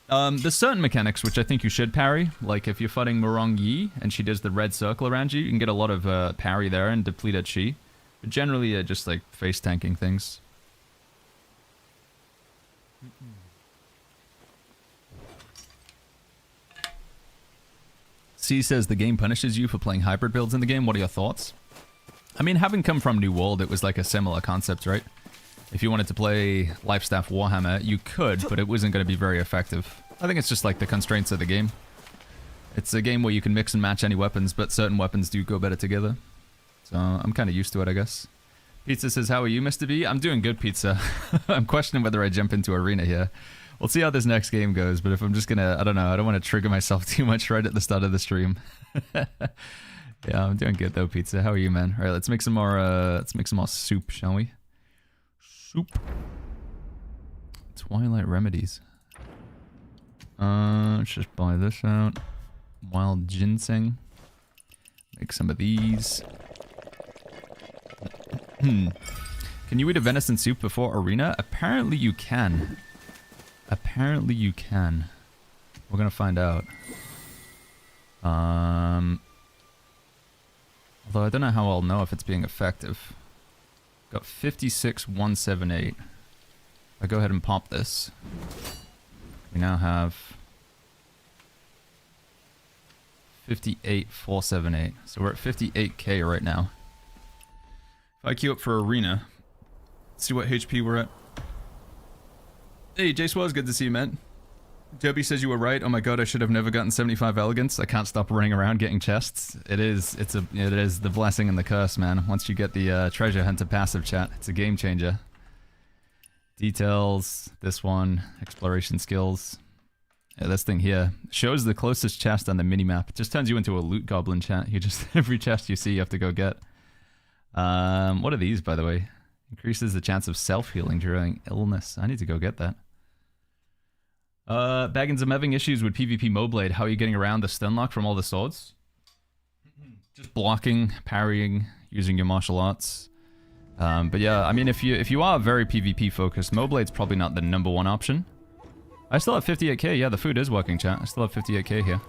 There's certain mechanics which I think you should parry, like if you're fighting Morong Yi and she does the red circle around you, you can get a lot of parry there and depleted chi. But generally, just like face tanking things. C says the game punishes you for playing hybrid builds in the game. What are your thoughts? I mean, having come from New World, it was like a similar concept, right? If you wanted to play Lifestaff Warhammer, you could, but it wasn't going to be very effective. I think it's just like the constraints of the game. It's a game where you can mix and match any weapons, but certain weapons do go better together. So I'm kind of used to it, I guess. Pizza says, how are you, Mr. B? I'm doing good, Pizza. I'm questioning whether I jump into Arena here. We'll see how this next game goes, but if I'm just going to, I don't know, I don't want to trigger myself too much right at the start of the stream. Yeah, I'm doing good though, Pizza. How are you, man? All right, let's make some more soup, shall we? Soup. Twilight Remedies. Let's just buy this out. Wild ginseng. Make some of these. Can you eat a venison soup before Arena? Apparently you can. Apparently you can. We're gonna find out. Although I don't know how I'll know if it's being effective. Got 56,178. I go ahead and pop this. We now have 58,478. So we're at 58k right now. If I queue up for Arena, see what HP we're at. Hey, J Swell, good to see you, man. Joby says you were right. Oh my god, I should have never gotten 75 elegance. I can't stop running around getting chests. It is the blessing and the curse, man. Once you get the treasure hunter passive, chat, it's a game changer. Details, this one, exploration skills. Yeah, this thing here shows the closest chest on the minimap. It just turns you into a loot goblin, chat. You just every chest you see, you have to go get. What are these, by the way? Increases the chance of self-healing during illness. I need to go get that. Baggins, I'm having issues with PvP Moblade. How are you getting around the stun lock from all the swords? Just blocking, parrying, using your martial arts. But yeah, I mean, if you are very PvP focused, Moblade's probably not the #1 option. I still have 58k. Yeah, the food is working, chat. I still have 58k here.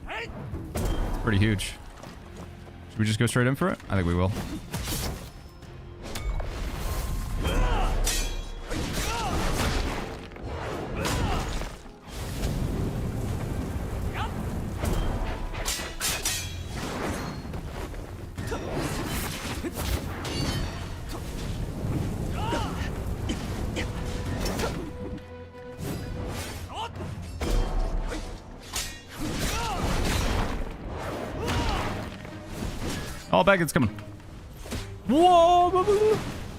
It's pretty huge. Should we just go straight in for it? I think we will. Oh, Baggett's coming. Whoa!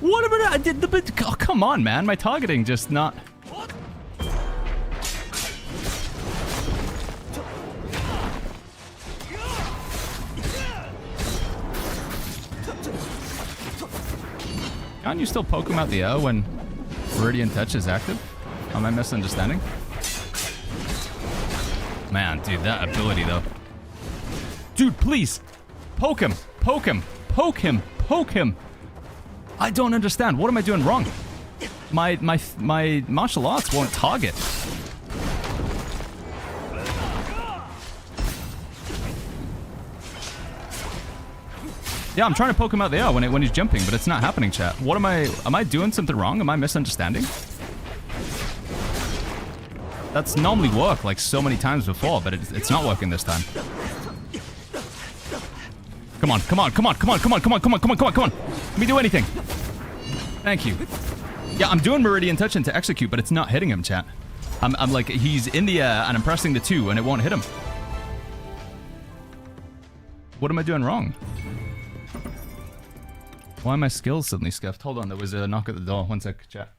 What about I did the? Oh, come on, man! My targeting just not. Can't you still poke him out the air when Meridian Touch is active? Am I misunderstanding? Man, dude, that ability though. Dude, please! Poke him! Poke him! Poke him! Poke him! I don't understand. What am I doing wrong? My martial arts won't target. Yeah, I'm trying to poke him out the air when he's jumping, but it's not happening, chat. What am I doing something wrong? Am I misunderstanding? That's normally worked like so many times before, but it's not working this time. Come on, come on, come on, come on, come on, come on, come on, come on, come on, come on. Let me do anything. Thank you. Yeah, I'm doing Meridian Touch into execute, but it's not hitting him, chat. I'm like, he's in the air and I'm pressing the 2 and it won't hit him. What am I doing wrong? Why are my skills suddenly scuffed? Hold on, there was a knock at the door. One sec, chat.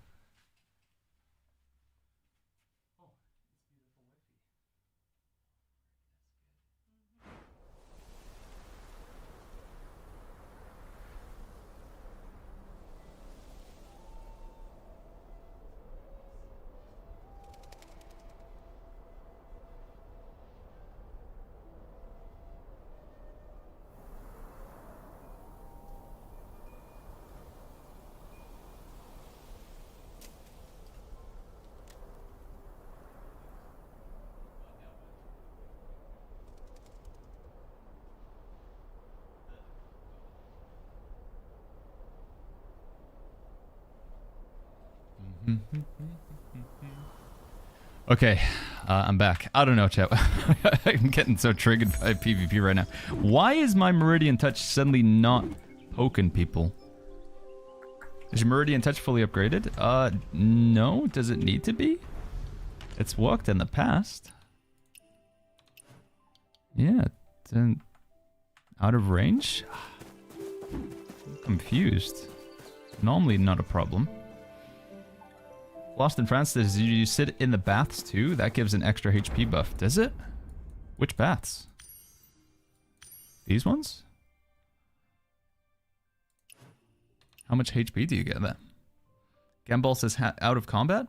Okay, I'm back. I don't know, chat. I'm getting so triggered by PvP right now. Why is my Meridian Touch suddenly not poking people? Is your Meridian Touch fully upgraded? No. Does it need to be? It's worked in the past. Yeah, it's out of range? I'm confused. Normally not a problem. Lost in France, does you sit in the baths too? That gives an extra HP buff. Does it? Which baths? These ones? How much HP do you get there? Gambol says out of combat?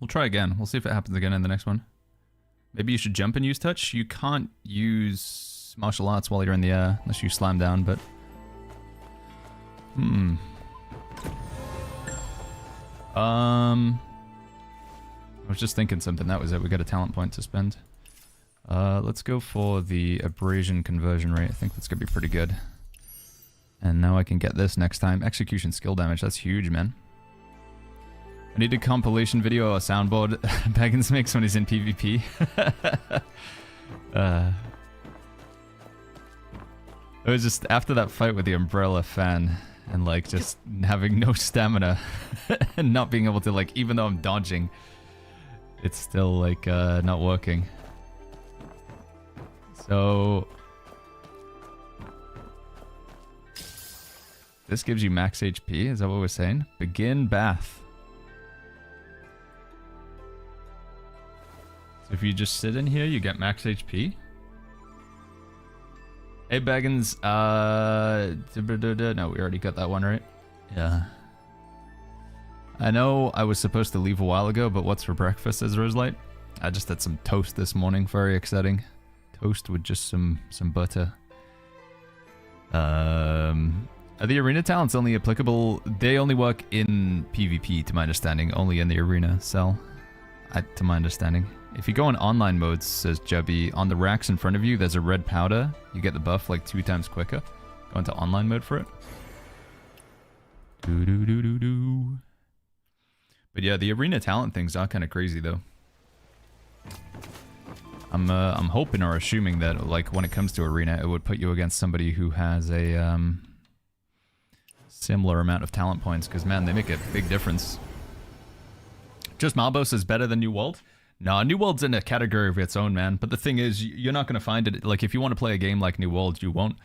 We'll try again. We'll see if it happens again in the next one. Maybe you should jump and use touch. You can't use martial arts while you're in the air unless you slam down, but... I was just thinking something. That was it. We got a talent point to spend. Let's go for the abrasion conversion rate. I think that's gonna be pretty good. And now I can get this next time. Execution skill damage. That's huge, man. I need a compilation video or a soundboard Baggins makes when he's in PvP. It was just after that fight with the umbrella fan. And like just having no stamina and not being able to like, even though I'm dodging, it's still like not working. So this gives you max HP, is that what we're saying? Begin bath. So if you just sit in here, you get max HP. Hey Baggins, no, we already got that one, right? Yeah. I know I was supposed to leave a while ago, but what's for breakfast, says Roselight? I just had some toast this morning, very exciting. Toast with just some butter. Are the arena talents only applicable? They only work in PvP, to my understanding, only in the arena cell, to my understanding. If you go on online modes, says Jubby, on the racks in front of you, there's a red powder. You get the buff like 2 times quicker. Go into online mode for it. Do-do-do-do-do. But yeah, the arena talent things are kind of crazy though. I'm hoping or assuming that like when it comes to arena, it would put you against somebody who has a similar amount of talent points, because man, they make a big difference. Just Malbos is better than New World? No, New World's in a category of its own, man. But the thing is, you're not going to find it. Like, if you want to play a game like New World, you won't.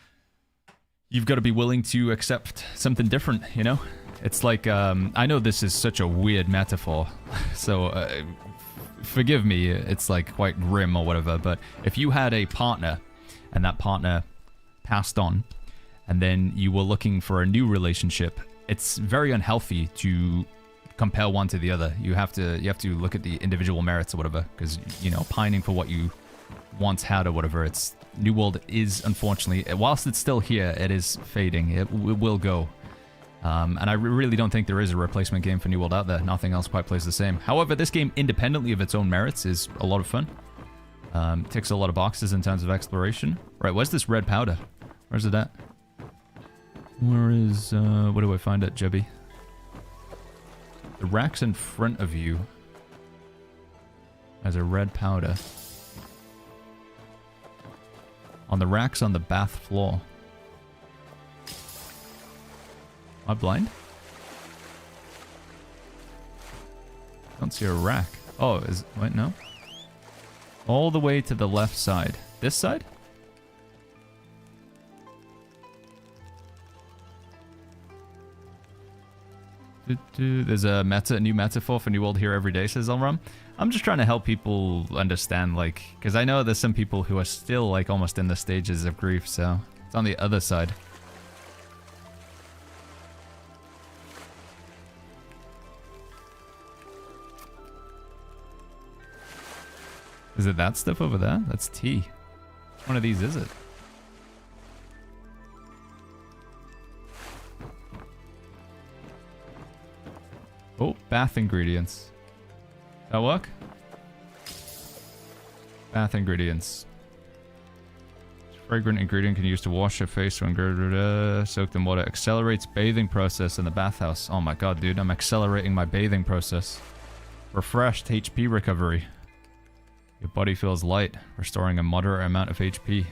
You've got to be willing to accept something different, you know? It's like, I know this is such a weird metaphor, so forgive me, it's like quite grim or whatever, but if you had a partner, and that partner passed on, and then you were looking for a new relationship, it's very unhealthy to compare one to the other. You have to look at the individual merits or whatever, because, you know, pining for what you once had or whatever, it's... New World is, unfortunately, whilst it's still here, it is fading. It will go. And I really don't think there is a replacement game for New World out there. Nothing else quite plays the same. However, this game, independently of its own merits, is a lot of fun. Ticks a lot of boxes in terms of exploration. Right, where's this red powder? Where's it at? Where is... where do I find it, Jebby? The racks in front of you has a red powder. On the racks on the bath floor. Am I blind? Don't see a rack. Oh, wait, no. All the way to the left side. This side? There's a new metaphor for New World here every day, says Elram. I'm just trying to help people understand, like, because I know there's some people who are still, like, almost in the stages of grief, so it's on the other side. Is it that stuff over there? That's tea. Which one of these is it? Oh, bath ingredients. That work? Bath ingredients. Fragrant ingredient can use to wash your face when soaked in water. Accelerates bathing process in the bathhouse. Oh my god, dude, I'm accelerating my bathing process. Refreshed HP recovery. Your body feels light, restoring a moderate amount of HP.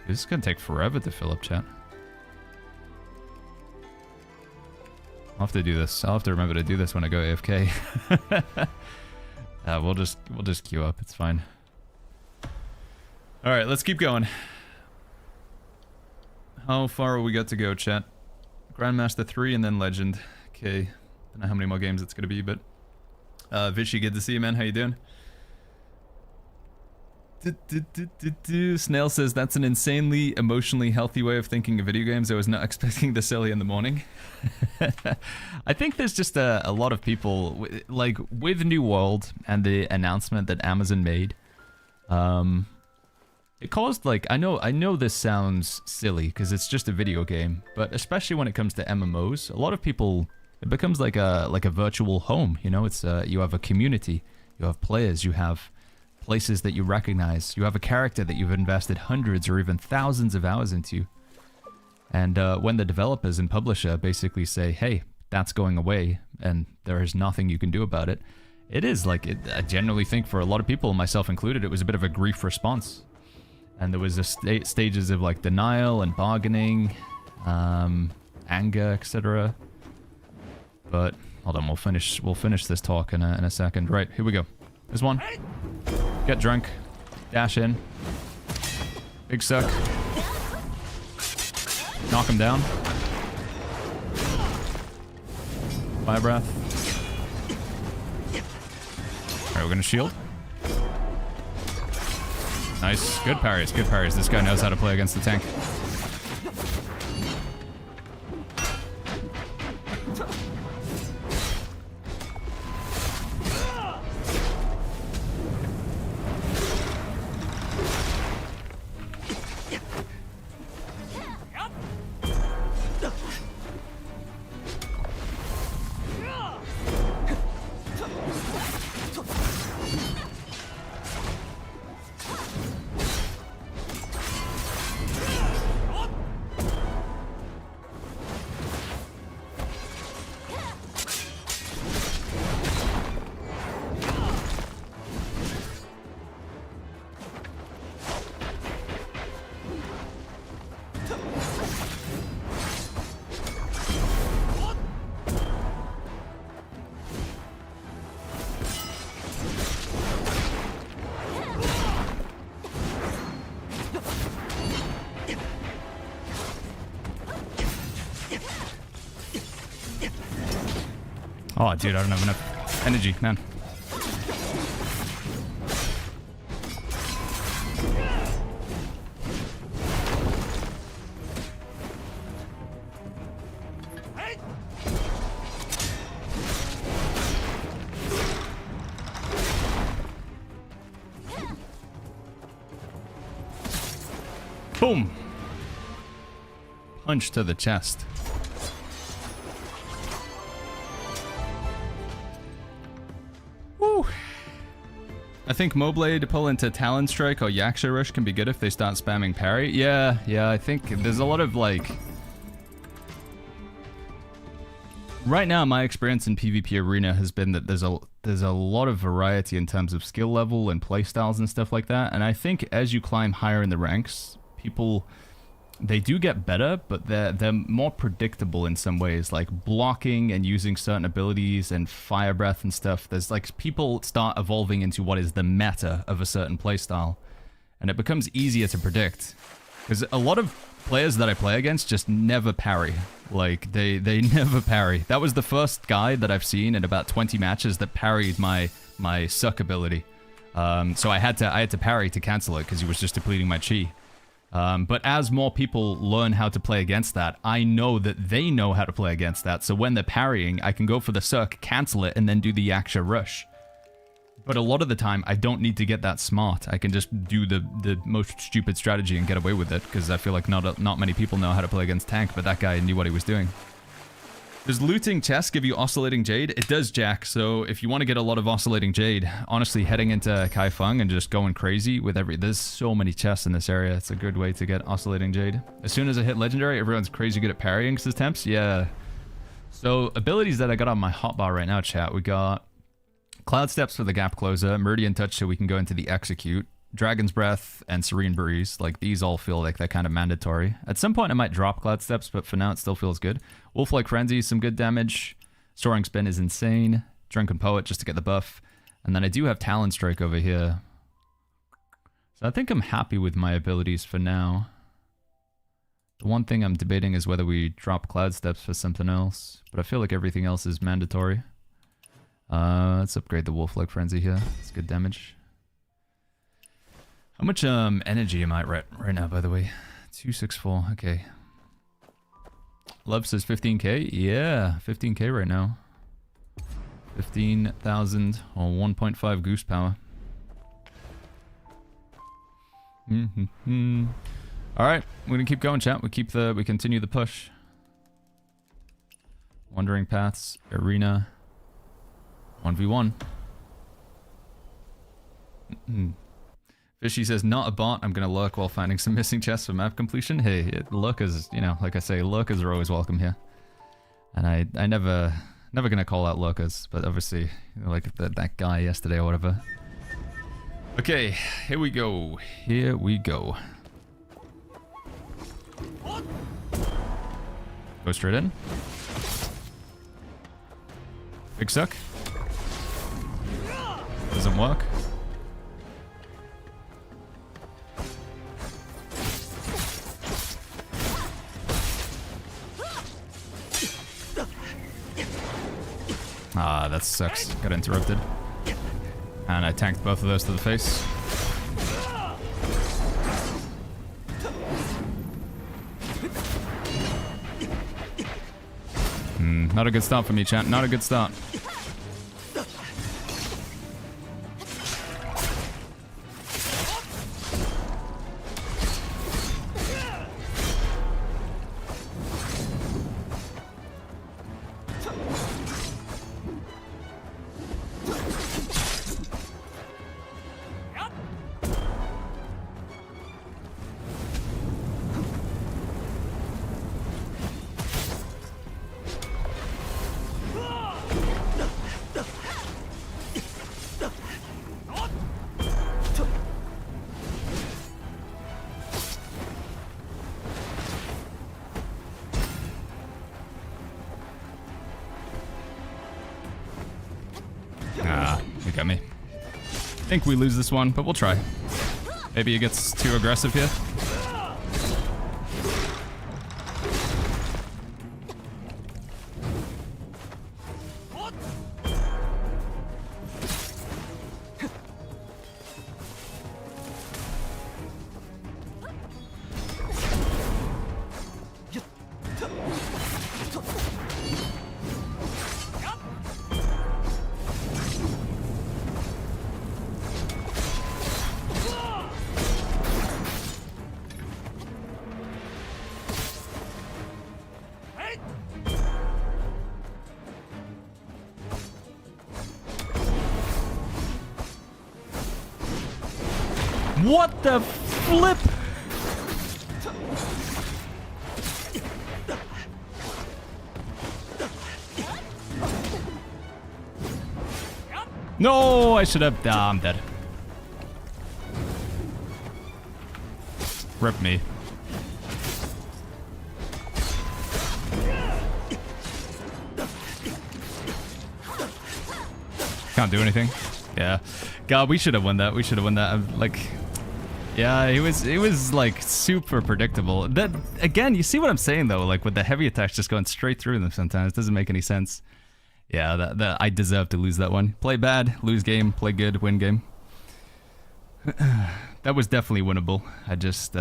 This is gonna take forever to fill up, chat. I'll have to do this. I'll have to remember to do this when I go AFK. We'll just queue up. It's fine. All right, let's keep going. How far we got to go, chat? Grandmaster 3 and then Legend. Okay. Don't know how many more games it's gonna be, but Vishy, good to see you, man. How you doing? Snail says that's an insanely emotionally healthy way of thinking of video games. I was not expecting this early in the morning. I think there's just a lot of people, like with New World and the announcement that Amazon made, it caused, like, I know this sounds silly because it's just a video game, but especially when it comes to MMOs, a lot of people, it becomes like a virtual home, you know. It's you have a community, you have players, you have places that you recognize, you have a character that you've invested hundreds or even thousands of hours into. And when the developers and publisher basically say, hey, that's going away and there is nothing you can do about it, it is like, I generally think for a lot of people, myself included, it was a bit of a grief response. And there was stages of like denial and bargaining, anger, etc. But hold on, we'll finish this talk in a second. Right, here we go. There's one. Get drunk. Dash in. Big suck. Knock him down. Fire breath. Alright, we're gonna shield. Nice. Good parries. Good parries. This guy knows how to play against the tank. Oh, dude, I don't have enough energy, man. Boom! Punch to the chest. Woo! I think Moblade to pull into Talon Strike or Yaksha Rush can be good if they start spamming parry. Yeah, I think there's a lot of like... Right now, my experience in PvP Arena has been that there's a lot of variety in terms of skill level and playstyles and stuff like that. And I think as you climb higher in the ranks, people, they do get better, but they're more predictable in some ways, like blocking and using certain abilities and fire breath and stuff. There's like, people start evolving into what is the meta of a certain playstyle, and it becomes easier to predict. Because a lot of players that I play against just never parry. Like, they never parry. That was the first guy that I've seen in about 20 matches that parried my suck ability. So I had to parry to cancel it because he was just depleting my chi. But as more people learn how to play against that, I know that they know how to play against that. So when they're parrying, I can go for the suck, cancel it, and then do the Yaksha Rush. But a lot of the time, I don't need to get that smart. I can just do the most stupid strategy and get away with it, because I feel like not many people know how to play against tank, but that guy knew what he was doing. Does looting chests give you oscillating jade? It does, Jack. So if you want to get a lot of oscillating jade, honestly, heading into Kaifeng and just going crazy with there's so many chests in this area. It's a good way to get oscillating jade. As soon as I hit legendary, everyone's crazy good at parrying attempts. Yeah. So abilities that I got on my hotbar right now, chat. We got Cloud Steps for the gap closer, Meridian Touch so we can go into the execute, Dragon's Breath, and Serene Breeze. Like, these all feel like they're kind of mandatory. At some point, I might drop Cloud Steps, but for now, it still feels good. Wolf-like Frenzy, some good damage. Soaring Spin is insane. Drunken Poet, just to get the buff. And then I do have Talon Strike over here. So I think I'm happy with my abilities for now. The one thing I'm debating is whether we drop Cloud Steps for something else. But I feel like everything else is mandatory. Let's upgrade the Wolf-like Frenzy here. It's good damage. How much energy am I right now, by the way? 264, okay. Love says 15k? Yeah, 15k right now. 15,000 or 1.5 goose power. Alright, we're gonna keep going, chat. We continue the push. Wandering Paths, Arena. 1v1. Fishy says, not a bot, I'm gonna lurk while finding some missing chests for map completion. Hey, lurkers, you know, like I say, lurkers are always welcome here. And I never gonna call out lurkers, but obviously, you know, like that guy yesterday or whatever. Okay, here we go. Here we go. Go straight in. Big suck. Doesn't work. Ah, that sucks. Got interrupted. And I tanked both of those to the face. Not a good start for me, chat. Not a good start. You got me. I think we lose this one, but we'll try. Maybe it gets too aggressive here. What the flip? No, I should have. Ah, I'm dead. Rip me. Can't do anything. Yeah. God, we should have won that. We should have won that. I'm like. Yeah, it was like super predictable. That again, you see what I'm saying though, like with the heavy attacks just going straight through them sometimes. Doesn't make any sense. Yeah, that I deserve to lose that one. Play bad, lose game, play good, win game. That was definitely winnable. I just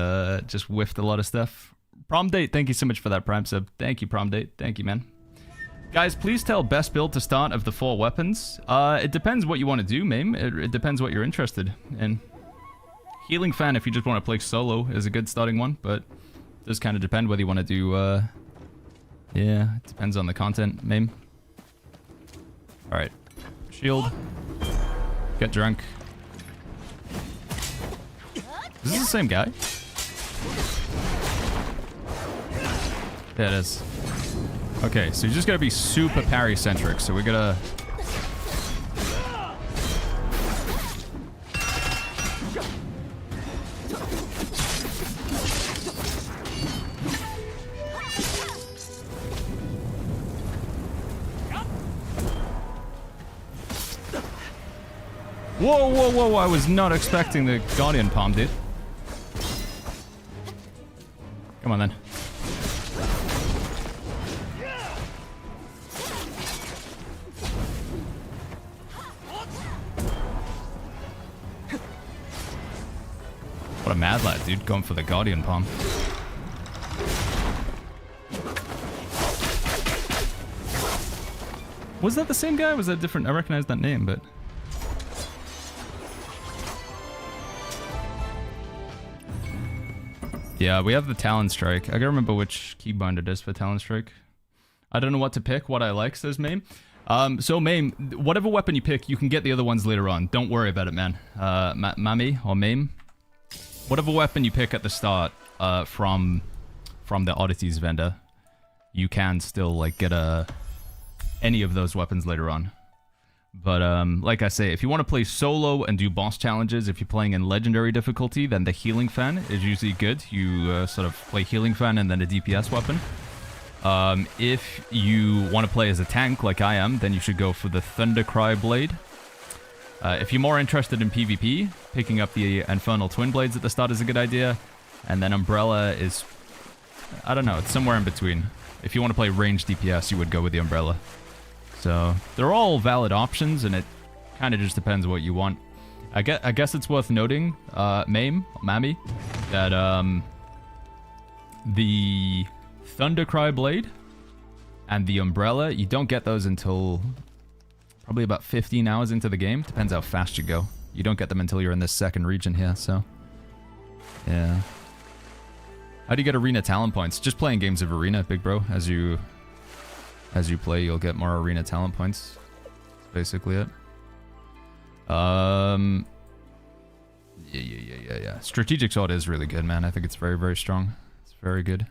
whiffed a lot of stuff. Prom Date, thank you so much for that Prime sub. Thank you, Prom Date. Thank you, man. Guys, please tell best build to start of the 4 weapons. It depends what you want to do, Mame. It depends what you're interested in. Healing Fan, if you just want to play solo, is a good starting one, but it does kind of depend whether you want to do, yeah, it depends on the content, Mame. Alright. Shield. Get drunk. Is this the same guy? Yeah, it is. Okay, so you just gotta be super parry-centric, so we gotta... Whoa, whoa, whoa, I was not expecting the Guardian Palm, dude. Come on, then. What a mad lad, dude, going for the Guardian Palm. Was that the same guy? Was that different? I recognize that name, but... Yeah, we have the Talon Strike. I gotta remember which keybind it is for Talon Strike. I don't know what to pick, what I like, says Mame. So Mame, whatever weapon you pick, you can get the other ones later on. Don't worry about it, man. Mami or Mame. Whatever weapon you pick at the start from the Oddities vendor, you can still like get any of those weapons later on. But like I say, if you want to play solo and do boss challenges, if you're playing in legendary difficulty, then the Healing Fan is usually good. You sort of play Healing Fan and then a DPS weapon. If you want to play as a tank like I am, then you should go for the Thundercry Blade. If you're more interested in PvP, picking up the Infernal Twin Blades at the start is a good idea. And then Umbrella is... I don't know, it's somewhere in between. If you want to play ranged DPS, you would go with the Umbrella. So, they're all valid options, and it kind of just depends what you want. I guess it's worth noting, Mame, Mami, that the Thundercry Blade and the Umbrella, you don't get those until probably about 15 hours into the game. Depends how fast you go. You don't get them until you're in this second region here, so... yeah. How do you get arena talent points? Just playing games of arena, big bro. As you play, you'll get more arena talent points. That's basically it. Yeah. Strategic Sword is really good, man. I think it's very, very strong. It's very good.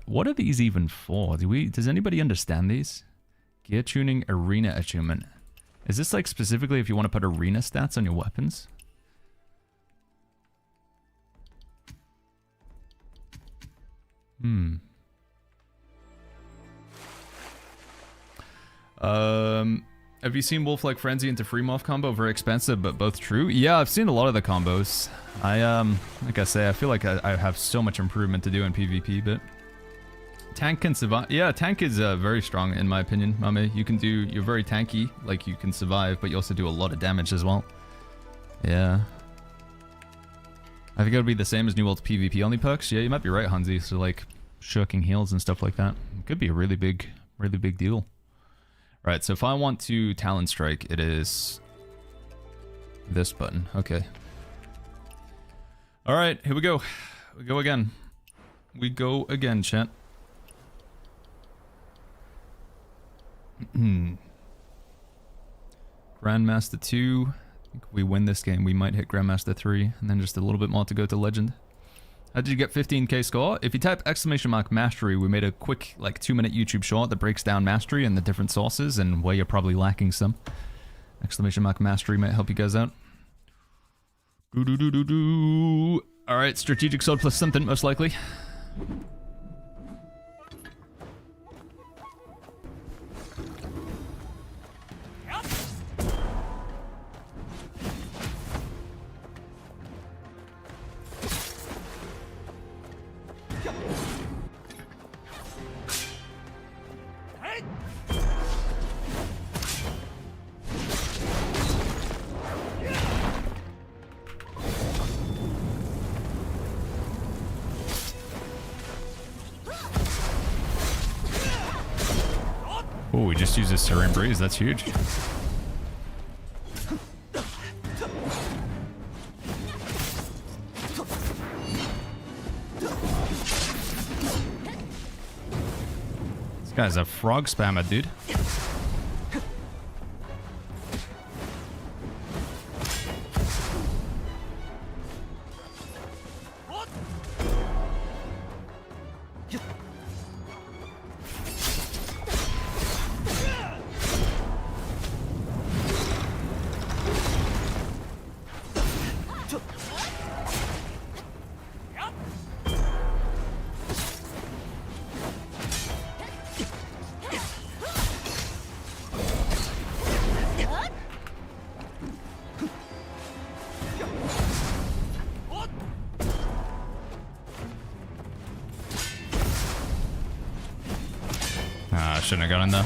What are these even for? Does anybody understand these? Gear tuning arena achievement. Is this like specifically if you want to put arena stats on your weapons? Have you seen Wolf like Frenzy into Free Morph combo? Very expensive, but both true. Yeah, I've seen a lot of the combos. Like I say, I feel like I have so much improvement to do in PvP, but tank can survive. Yeah, tank is very strong in my opinion, Mame. You're very tanky, like you can survive, but you also do a lot of damage as well. Yeah. I think it would be the same as New World's PvP only perks. Yeah, you might be right, Hansi. So like shirking heals and stuff like that. It could be a really big deal. Right, so if I want to Talon Strike, it is this button. Okay. Alright, here we go. We go again. We go again, chat. Grandmaster 2. I think if we win this game, we might hit Grandmaster 3, and then just a little bit more to go to Legend. How did you get 15k score? If you type !mastery, we made a quick, like, 2-minute YouTube short that breaks down mastery and the different sources and where you're probably lacking some. !mastery might help you guys out. Alright, strategic sword plus something, most likely. Oh, we just used a Serene Breeze, that's huge. This guy's a frog spammer, dude. Shouldn't have got in there.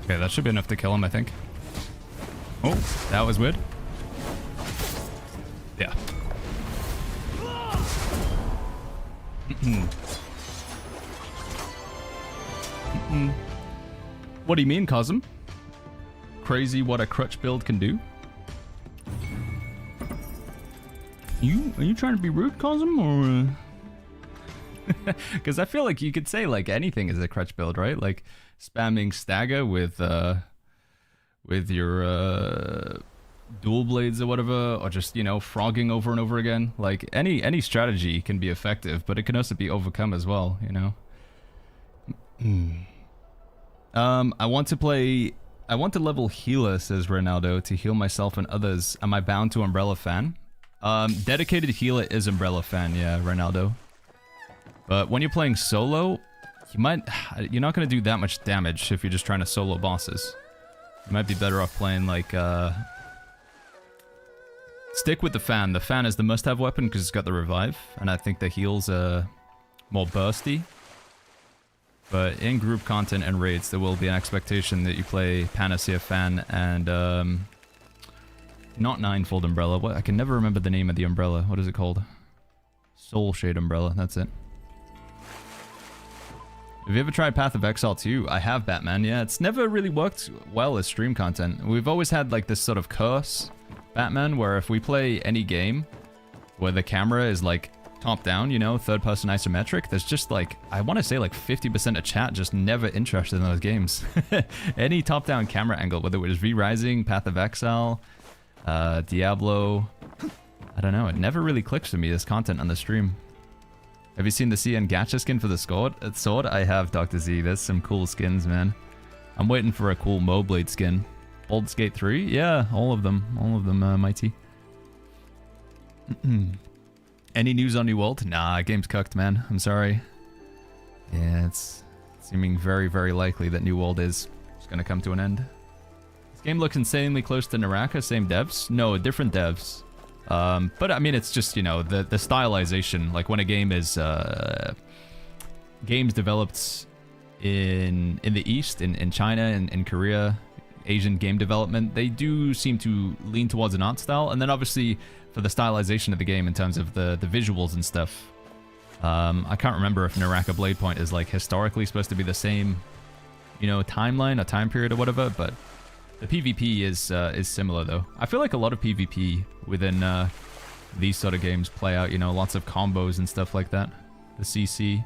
Okay, that should be enough to kill him, I think. Oh, that was weird. Yeah. What do you mean, Cosm? Crazy what a crutch build can do? Are you trying to be rude, Cosm, or? Because I feel like you could say like anything is a crutch build, right? Like spamming stagger with your dual blades or whatever, or just, you know, frogging over and over again. Like any strategy can be effective, but it can also be overcome as well, you know. I want to level healer, says Ronaldo, to heal myself and others. Am I bound to Umbrella Fan? Dedicated healer is Umbrella Fan, yeah, Ronaldo. But when you're playing solo, you're not going to do that much damage if you're just trying to solo bosses. You might be better off playing like, stick with the fan. The fan is the must-have weapon because it's got the revive, and I think the heals are more bursty. But in group content and raids, there will be an expectation that you play Panacea Fan and, not Ninefold Umbrella. What? I can never remember the name of the umbrella. What is it called? Soul Shade Umbrella. That's it. Have you ever tried Path of Exile 2? I have, Batman. Yeah, it's never really worked well as stream content. We've always had like this sort of curse, Batman, where if we play any game where the camera is like top down, you know, third person isometric, there's just like, I want to say like 50% of chat just never interested in those games. Any top down camera angle, whether it was V-Rising, Path of Exile, Diablo, I don't know, it never really clicks for me as content on the stream. Have you seen the CN gacha skin for the sword? I have, Dr. Z. There's some cool skins, man. I'm waiting for a cool Moblade skin. Baldur's Gate 3? Yeah, all of them. All of them, Mighty. Any news on New World? Nah, game's cooked, man. I'm sorry. Yeah, it's seeming very, very likely that New World is just gonna come to an end. This game looks insanely close to Naraka. Same devs? No, different devs. But I mean, it's just, you know, the stylization, like when a game is, games developed in the East, in China, in Korea, Asian game development, they do seem to lean towards an art style, and then obviously for the stylization of the game in terms of the visuals and stuff, I can't remember if Naraka Blade Point is like historically supposed to be the same, you know, timeline or time period or whatever, but the PvP is similar though. I feel like a lot of PvP within these sort of games play out, you know, lots of combos and stuff like that. The CC.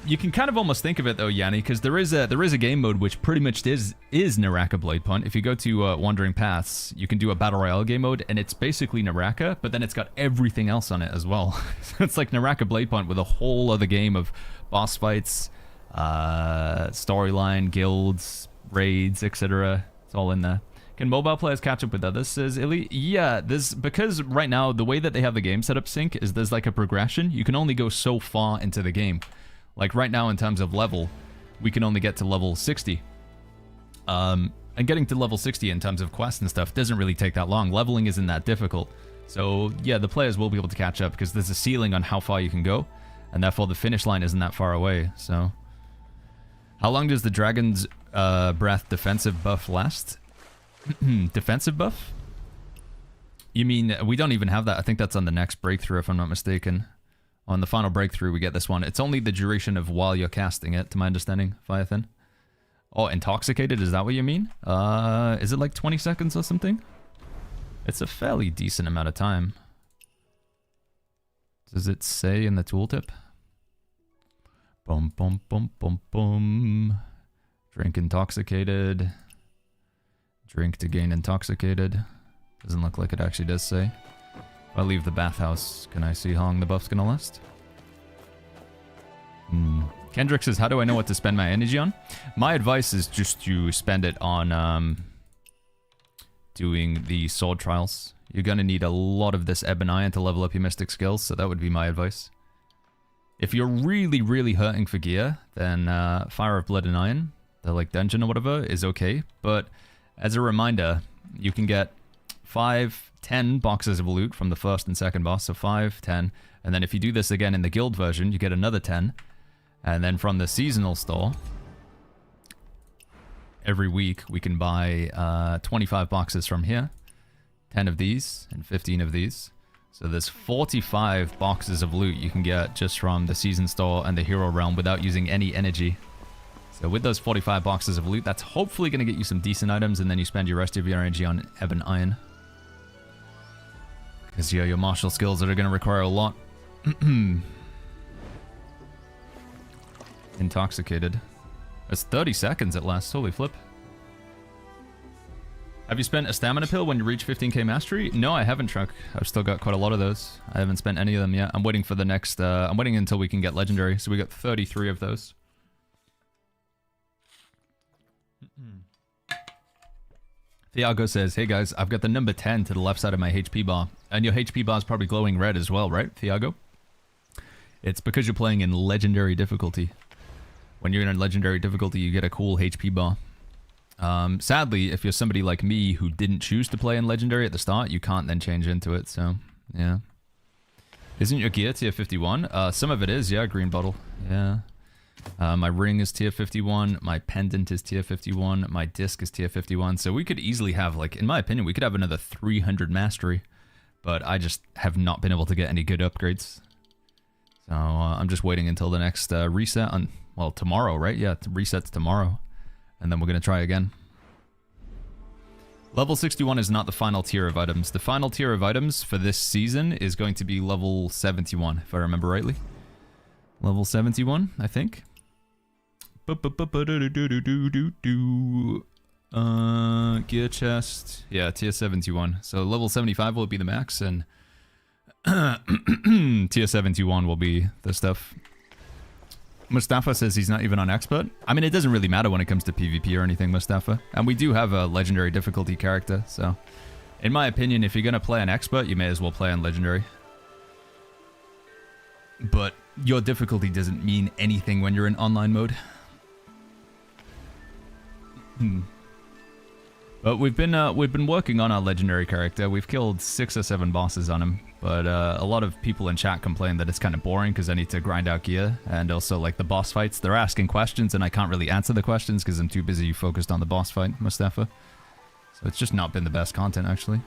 You can kind of almost think of it though, Yanni, because there is a game mode which pretty much is Naraka Blade Point. If you go to Wandering Paths, you can do a Battle Royale game mode, and it's basically Naraka, but then it's got everything else on it as well. So it's like Naraka Blade Point with a whole other game of boss fights, storyline, guilds, raids, etc. It's all in there. Can mobile players catch up with others, says Elite? Yeah, because right now the way that they have the game set up sync is there's like a progression. You can only go so far into the game. Like right now in terms of level, we can only get to level 60. And getting to level 60 in terms of quests and stuff doesn't really take that long. Leveling isn't that difficult. So yeah, the players will be able to catch up because there's a ceiling on how far you can go, and therefore the finish line isn't that far away. So how long does the Dragon's Breath defensive buff last? Defensive buff? You mean, we don't even have that. I think that's on the next breakthrough, if I'm not mistaken. On the final breakthrough, we get this one. It's only the duration of while you're casting it, to my understanding, Fiathan. Oh, intoxicated, is that what you mean? Is it like 20 seconds or something? It's a fairly decent amount of time. Does it say in the tooltip? Bum, bum, bum, bum, bum. Drink intoxicated. Drink to gain intoxicated. Doesn't look like it actually does say. If I leave the bathhouse, can I see how long the buff's gonna last? Kendrick says, how do I know what to spend my energy on? My advice is just to spend it on doing the sword trials. You're gonna need a lot of this Ebb and Iron to level up your mystic skills, so that would be my advice. If you're really, really hurting for gear, then Fire of Blood and Iron, the like dungeon or whatever, is okay. But as a reminder, you can get 5, 10 boxes of loot from the first and second boss, so 5, 10, and then if you do this again in the guild version, you get another 10, and then from the seasonal store, every week we can buy 25 boxes from here, 10 of these, and 15 of these. So there's 45 boxes of loot you can get just from the season store and the hero realm without using any energy. So with those 45 boxes of loot, that's hopefully going to get you some decent items, and then you spend your rest of your energy on Ebb and Iron. Because yeah, your martial skills that are going to require a lot. Intoxicated. That's 30 seconds at last. Holy flip. Have you spent a stamina pill when you reach 15k mastery? No, I haven't, Truck. I've still got quite a lot of those. I haven't spent any of them yet. I'm waiting for the next... I'm waiting until we can get legendary. So we got 33 of those. Thiago says, hey guys, I've got the number 10 to the left side of my HP bar. And your HP bar is probably glowing red as well, right, Thiago? It's because you're playing in legendary difficulty. When you're in legendary difficulty, you get a cool HP bar. Sadly, if you're somebody like me who didn't choose to play in legendary at the start, you can't then change into it, so, yeah. Isn't your gear tier 51? Some of it is, yeah, green bottle, yeah. My ring is tier 51, my pendant is tier 51, my disc is tier 51, so we could easily have, like, in my opinion, we could have another 300 mastery, but I just have not been able to get any good upgrades. So, I'm just waiting until the next reset on, well, tomorrow, right? Yeah, resets tomorrow. And then we're going to try again. Level 61 is not the final tier of items. The final tier of items for this season is going to be level 71, if I remember rightly. Level 71, I think. Gear chest. Yeah, tier 71. So level 75 will be the max, and tier 71 will be the stuff. Mustafa says he's not even on expert. I mean, it doesn't really matter when it comes to PvP or anything, Mustafa. And we do have a legendary difficulty character, so... In my opinion, if you're gonna play on expert, you may as well play on legendary. But your difficulty doesn't mean anything when you're in online mode. But we've been working on our legendary character. We've killed 6 or 7 bosses on him. But a lot of people in chat complain that it's kind of boring because I need to grind out gear. And also, like, the boss fights, they're asking questions and I can't really answer the questions because I'm too busy focused on the boss fight, Mustafa. So it's just not been the best content, actually.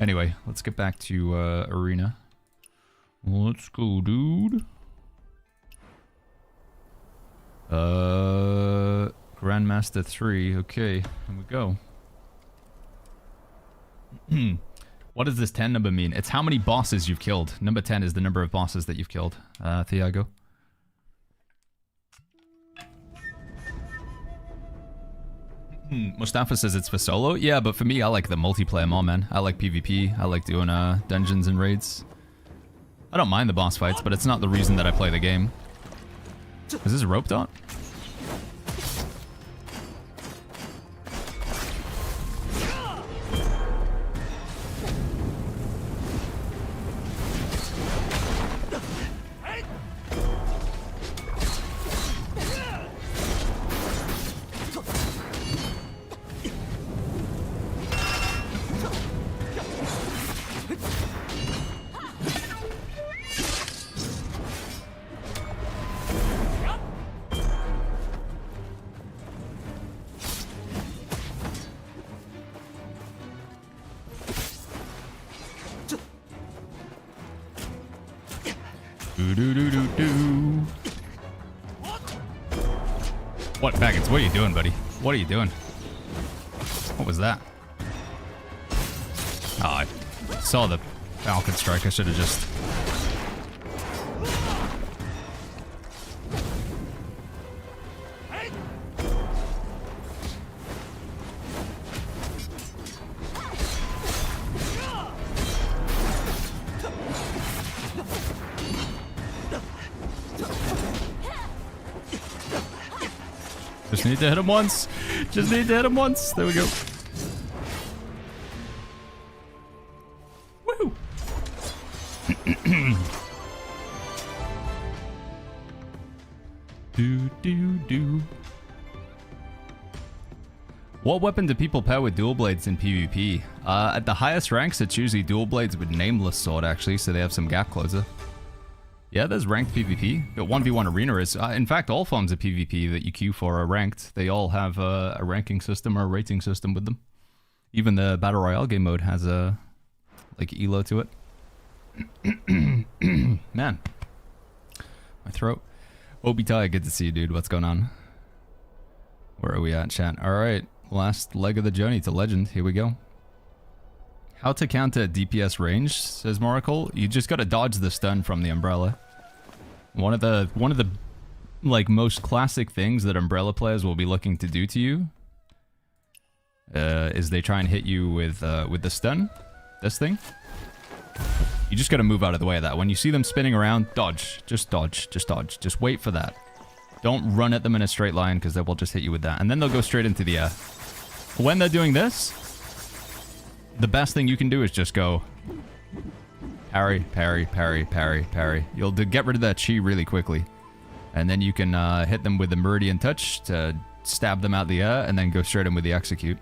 Anyway, let's get back to Arena. Let's go, dude. Grandmaster 3. Okay, here we go. What does this 10 number mean? It's how many bosses you've killed. Number 10 is the number of bosses that you've killed. Thiago. Mustafa says it's for solo. Yeah, but for me, I like the multiplayer more, man. I like PvP. I like doing dungeons and raids. I don't mind the boss fights, but it's not the reason that I play the game. Is this a rope dot? What, faggots? What are you doing, buddy? What are you doing? What was that? Oh, I saw the Falcon strike. I should have just... Just need to hit him once. Just need to hit him once. There we go. Woo! Do. What weapon do people pair with dual blades in PvP? At the highest ranks, it's usually dual blades with nameless sword, actually, so they have some gap closer. Yeah, there's ranked PvP. But 1v1 arena is... in fact, all forms of PvP that you queue for are ranked. They all have a ranking system or a rating system with them. Even the Battle Royale game mode has a... like, elo to it. Man. My throat. Obitai, good to see you, dude. What's going on? Where are we at, chat? Alright, last leg of the journey to Legend. Here we go. How to counter DPS range, says Moracle. You just gotta dodge the stun from the umbrella. One of the like most classic things that umbrella players will be looking to do to you is they try and hit you with the stun. This thing. You just gotta move out of the way of that. When you see them spinning around, dodge. Just dodge. Just dodge. Just wait for that. Don't run at them in a straight line because they will just hit you with that. And then they'll go straight into the air. When they're doing this, the best thing you can do is just go Parry, parry, parry, parry, parry. You'll get rid of that chi really quickly. And then you can hit them with the Meridian Touch to stab them out the air, and then go straight in with the Execute.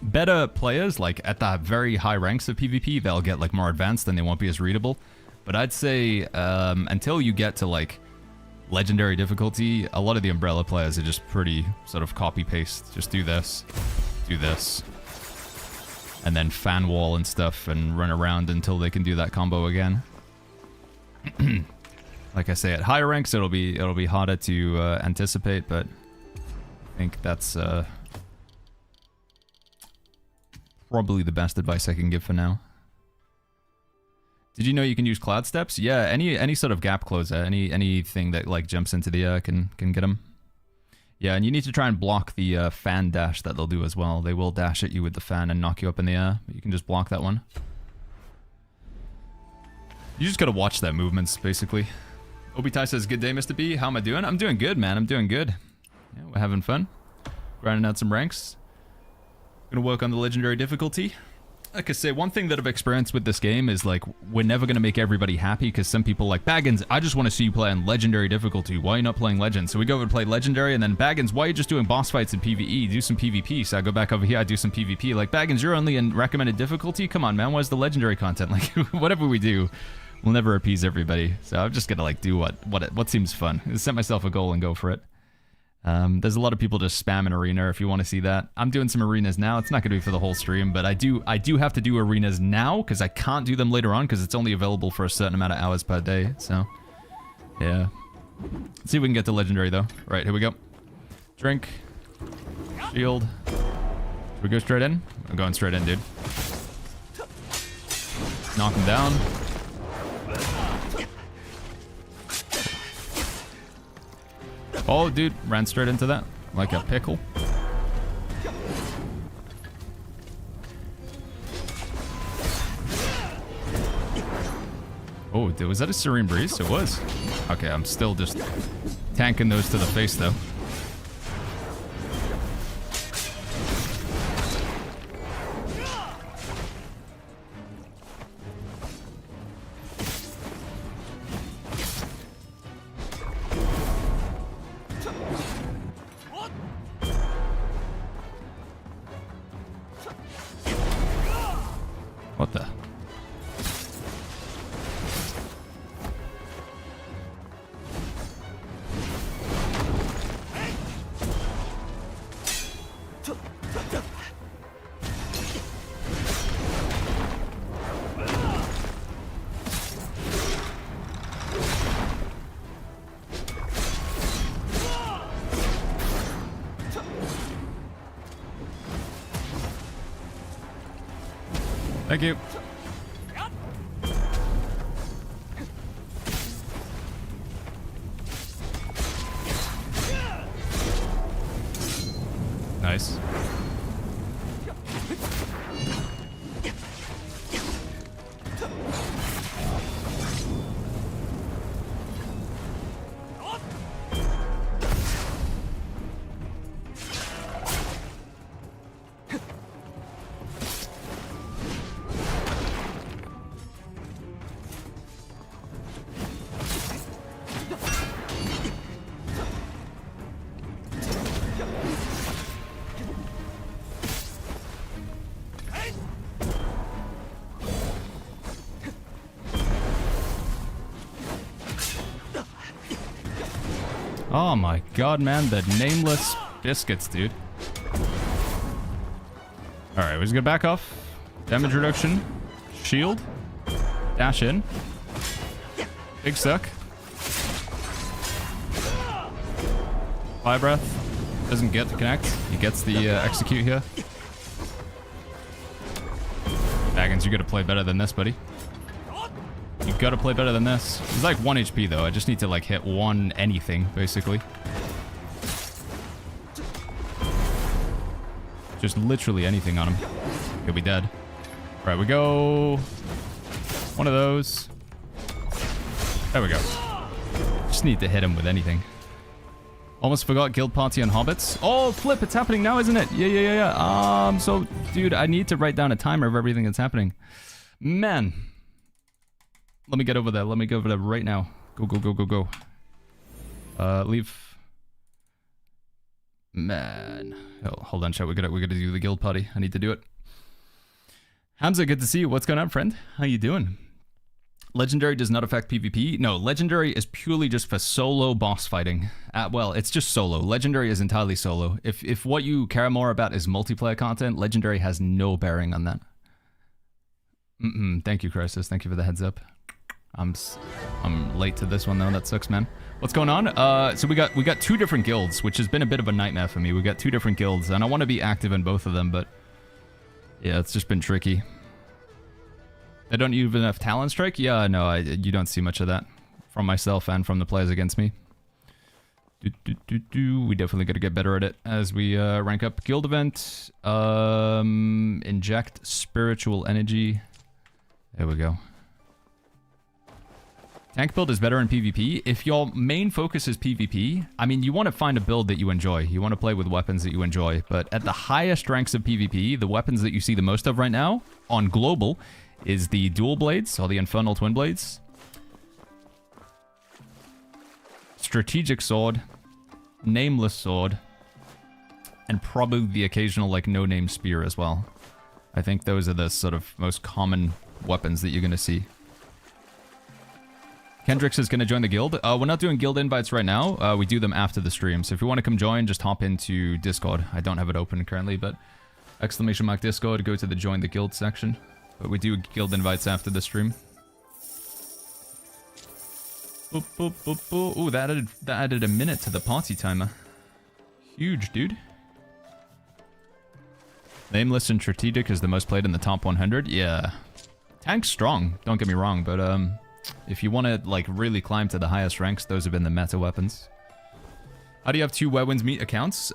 Better players, like at the very high ranks of PvP, they'll get like more advanced and they won't be as readable. But I'd say until you get to like legendary difficulty, a lot of the Umbrella players are just pretty sort of copy-paste. Just do this, and then fan wall and stuff and run around until they can do that combo again. Like I say, at higher ranks it'll be harder to anticipate, but I think that's probably the best advice I can give for now. Did you know you can use cloud steps? Yeah, any sort of gap closer, anything that like jumps into the air can get them. Yeah, and you need to try and block the fan dash that they'll do as well. They will dash at you with the fan and knock you up in the air. But you can just block that one. You just gotta watch their movements, basically. Obitai says, good day, Mr. B. How am I doing? I'm doing good, man. I'm doing good. Yeah, we're having fun. Grinding out some ranks. Gonna work on the legendary difficulty. Like I say, one thing that I've experienced with this game is like, we're never gonna make everybody happy, because some people like, Baggins, I just want to see you play on legendary difficulty. Why are you not playing legend? So we go over to play legendary, and then Baggins, why are you just doing boss fights in PvE? Do some PvP. So I go back over here, I do some PvP. Like, Baggins, you're only in recommended difficulty? Come on, man, where's the legendary content? Like, whatever we do, we'll never appease everybody. So I'm just gonna like do what seems fun. Set myself a goal and go for it. There's a lot of people just spamming arena if you want to see that. I'm doing some arenas now. It's not going to be for the whole stream, but I do have to do arenas now because I can't do them later on because it's only available for a certain amount of hours per day. So, yeah. Let's see if we can get to legendary though. Right, here we go. Drink. Shield. Should we go straight in? I'm going straight in, dude. Knock him down. Oh, dude, ran straight into that like a pickle. Oh, dude, was that a Serene Breeze? It was. Okay, I'm still just tanking those to the face, though. What the? Thank you. Nice. Oh my god, man, the nameless biscuits, dude. Alright, we're just gonna back off. Damage reduction. Shield. Dash in. Big suck. Fire breath. Doesn't get to connect. He gets the execute here. Baggins, you gotta play better than this, buddy. You gotta play better than this. He's like 1 HP though. I just need to like hit one anything, basically. Just literally anything on him. He'll be dead. Alright, we go... one of those. There we go. Just need to hit him with anything. Almost forgot Guild Party on Hobbits. Oh, flip, it's happening now, isn't it? Yeah. So, dude, I need to write down a timer of everything that's happening. Man. Let me get over there. Let me go over there right now. Go, go, go, go, go. Leave. Man. Hold on, chat. We gotta do the guild party. I need to do it. Hamza, good to see you. What's going on, friend? How you doing? Legendary does not affect PvP. No, Legendary is purely just for solo boss fighting. Well, it's just solo. Legendary is entirely solo. If what you care more about is multiplayer content, Legendary has no bearing on that. Thank you, Crisis. Thank you for the heads up. I'm late to this one though. That sucks, man. What's going on? So we got 2 different guilds, which has been a bit of a nightmare for me. We got 2 different guilds, and I want to be active in both of them, but yeah, it's just been tricky. I don't even have talent strike. Yeah, no, you don't see much of that from myself and from the players against me. We definitely got to get better at it as we rank up. Guild event. Inject spiritual energy. There we go. Tank build is better in PvP. If your main focus is PvP, I mean, you want to find a build that you enjoy. You want to play with weapons that you enjoy. But at the highest ranks of PvP, the weapons that you see the most of right now on global is the dual blades, or the infernal twin blades, strategic sword, nameless sword, and probably the occasional, like, no-name spear as well. I think those are the sort of most common weapons that you're going to see. Kendrix is going to join the guild. We're not doing guild invites right now. We do them after the stream. So if you want to come join, just hop into Discord. I don't have it open currently, but !Discord, go to the join the guild section. But we do guild invites after the stream. Boop, boop, boop, boop. Ooh, that added a minute to the party timer. Huge, dude. Nameless and Strategic is the most played in the top 100. Yeah. Tank's strong, don't get me wrong, but if you want to, like, really climb to the highest ranks, those have been the meta weapons. How do you have 2 Where Winds Meet accounts?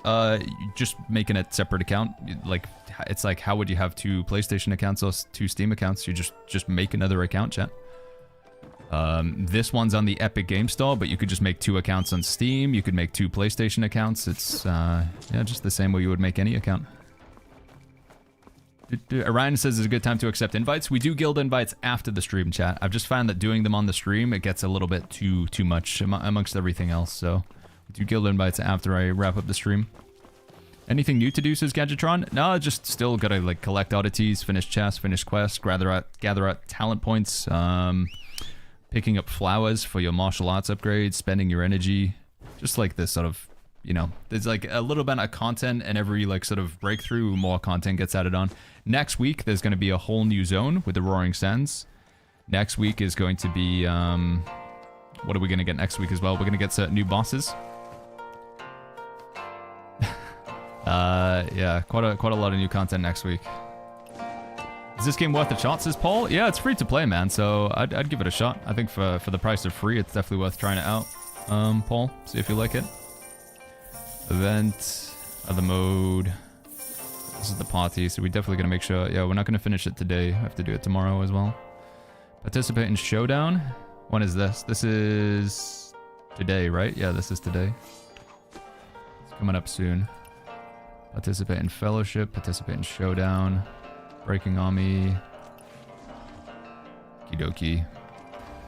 Just making a separate account. Like, it's like, how would you have 2 PlayStation accounts or 2 Steam accounts? You just make another account, chat. This one's on the Epic Game Store, but you could just make 2 accounts on Steam. You could make 2 PlayStation accounts. It's, yeah, just the same way you would make any account. Orion says it's a good time to accept invites. We do guild invites after the stream, chat. I've just found that doing them on the stream, it gets a little bit too much amongst everything else, so we do guild invites after I wrap up the stream. Anything new to do, says Gadgetron? No, just still gotta, like, collect oddities, finish chests, finish quests, gather out talent points, picking up flowers for your martial arts upgrades, spending your energy, just like this sort of, you know, there's like a little bit of content, and every, like, sort of breakthrough, more content gets added on. Next week, there's going to be a whole new zone with the Roaring Sands. Next week is going to be, what are we going to get next week as well? We're going to get some new bosses. Yeah, quite a lot of new content next week. Is this game worth a shot, says Paul? Yeah, it's free to play, man, so I'd give it a shot. I think for the price of free, it's definitely worth trying it out. Paul, see if you like it. Event, other mode. This is the party, so we're definitely going to make sure... Yeah, we're not going to finish it today. I have to do it tomorrow as well. Participate in Showdown. When is this? This is... today, right? Yeah, this is today. It's coming up soon. Participate in Fellowship. Participate in Showdown. Breaking Army. Kidoki.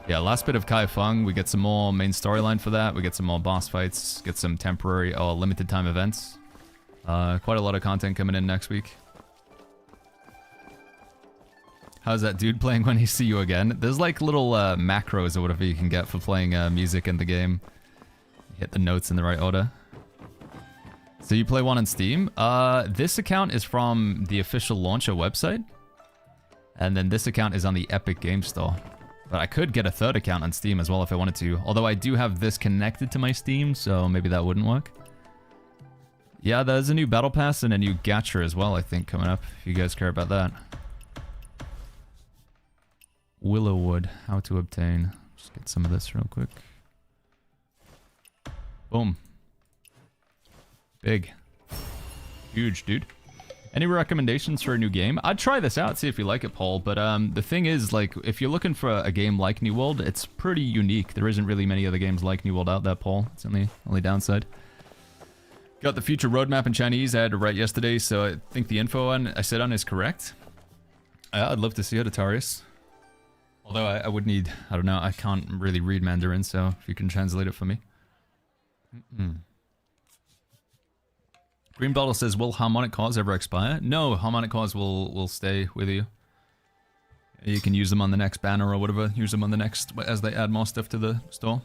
Yeah, last bit of Kai Feng. We get some more main storyline for that. We get some more boss fights. Get some temporary or limited time events. Quite a lot of content coming in next week. How's that dude playing when he see you again? There's like little macros or whatever you can get for playing music in the game. Hit the notes in the right order. So you play one on Steam. This account is from the official launcher website. And then this account is on the Epic Game Store. But I could get a third account on Steam as well if I wanted to. Although I do have this connected to my Steam, so maybe that wouldn't work. Yeah, there's a new Battle Pass and a new Gacha as well, I think, coming up, if you guys care about that. Willowwood, how to obtain. Just get some of this real quick. Boom. Big. Huge, dude. Any recommendations for a new game? I'd try this out, see if you like it, Paul. But the thing is, like, if you're looking for a game like New World, it's pretty unique. There isn't really many other games like New World out there, Paul. It's only downside. Got the future roadmap in Chinese. I had to write yesterday, so I think the info I said on is correct. I'd love to see it, Atarius. Although I would need, I don't know, I can't really read Mandarin, so if you can translate it for me. Green Bottle says, will harmonic cores ever expire? No, harmonic cores will stay with you. You can use them on the next banner or whatever. Use them on the next, as they add more stuff to the store.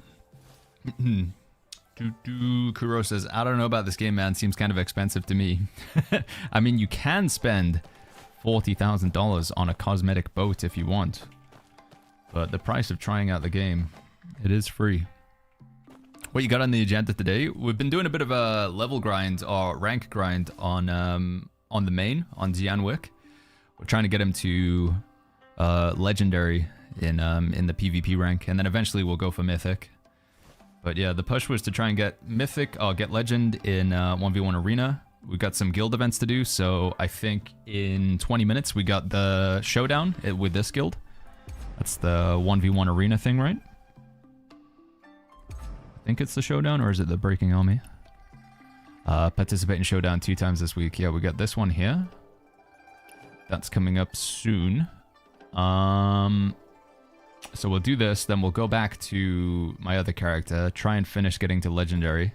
Kuro says, I don't know about this game, man. Seems kind of expensive to me. I mean, you can spend $40,000 on a cosmetic boat if you want. But the price of trying out the game, it is free. What you got on the agenda today? We've been doing a bit of a level grind or rank grind on the main, on Jianwick. We're trying to get him to legendary in the PvP rank, and then eventually we'll go for mythic. But yeah, the push was to try and get mythic or get legend in 1v1 arena. We've got some guild events to do, so I think in 20 minutes we got the showdown with this guild. That's the 1v1 arena thing, right? I think it's the showdown, or is it the breaking army? Participate in showdown 2 times this week. Yeah, we got this one here. That's coming up soon. So we'll do this, then we'll go back to my other character, try and finish getting to legendary.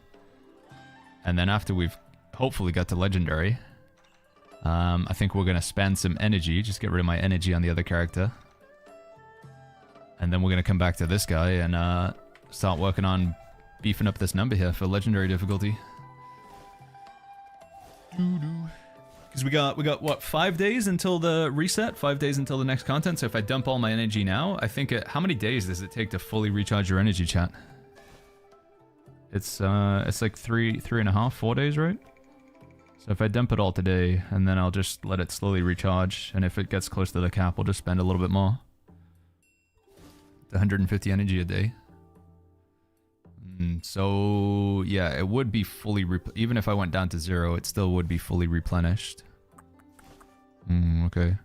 And then after we've hopefully got to legendary, I think we're going to spend some energy, just get rid of my energy on the other character. And then we're going to come back to this guy and start working on beefing up this number here for legendary difficulty. Because we got what, 5 days until the reset, 5 days until the next content. So if I dump all my energy now, I think how many days does it take to fully recharge your energy, chat? It's like 3.5, 4 days, right? So if I dump it all today, and then I'll just let it slowly recharge, and if it gets close to the cap, we'll just spend a little bit more. It's 150 energy a day. So yeah, it would be fully even if I went down to 0, it still would be fully replenished. Okay.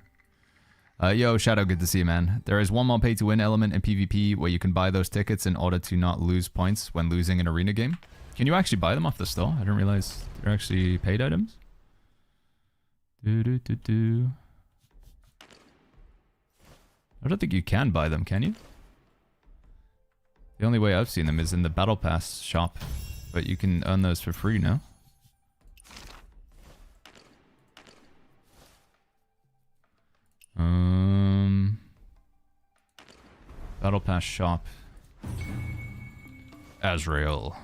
Yo, Shadow, good to see you, man. There is one more pay-to-win element in PvP where you can buy those tickets in order to not lose points when losing an arena game. Can you actually buy them off the store? I didn't realize they're actually paid items. I don't think you can buy them, can you? The only way I've seen them is in the Battle Pass shop, but you can earn those for free now. Battle Pass shop. Azrael.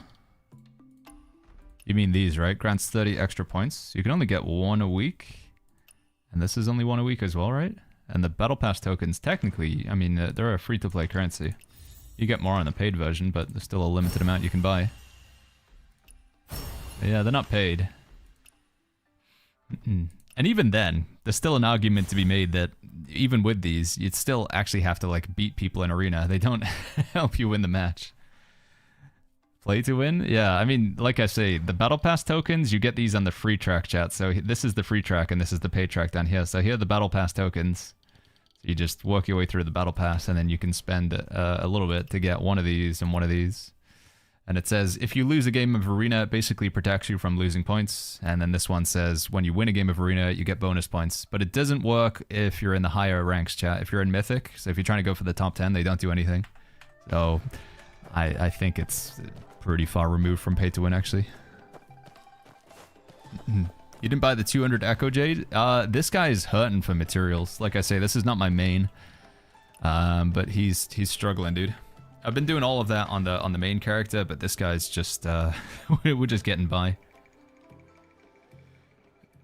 You mean these, right? Grants 30 extra points. You can only get 1 a week. And this is only 1 a week as well, right? And the Battle Pass tokens, technically, I mean, they're a free-to-play currency. You get more on the paid version, but there's still a limited amount you can buy. Yeah, they're not paid. And even then, there's still an argument to be made that even with these, you'd still actually have to like beat people in arena. They don't help you win the match. Play to win? Yeah, I mean, like I say, the Battle Pass tokens, you get these on the free track, chat. So this is the free track and this is the paid track down here. So here are the Battle Pass tokens. You just work your way through the Battle Pass, and then you can spend a little bit to get one of these and one of these. And it says, if you lose a game of Arena, it basically protects you from losing points. And then this one says, when you win a game of Arena, you get bonus points. But it doesn't work if you're in the higher ranks, chat. If you're in Mythic, so if you're trying to go for the top 10, they don't do anything. So I think it's pretty far removed from pay to win, actually. You didn't buy the 200 Echo Jade? This guy is hurting for materials. Like I say, this is not my main. But he's struggling, dude. I've been doing all of that on the main character, but this guy's just we're just getting by.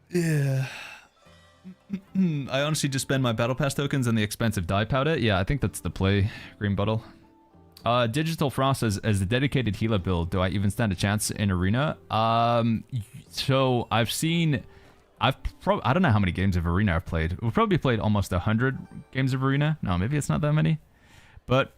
Yeah. I honestly just spend my Battle Pass tokens on the expensive dye powder. Yeah, I think that's the play, Green Bottle. Digital Frost as a dedicated healer build. Do I even stand a chance in Arena? So I've seen... I don't know how many games of Arena I've played. We've probably played almost 100 games of Arena. No, maybe it's not that many. But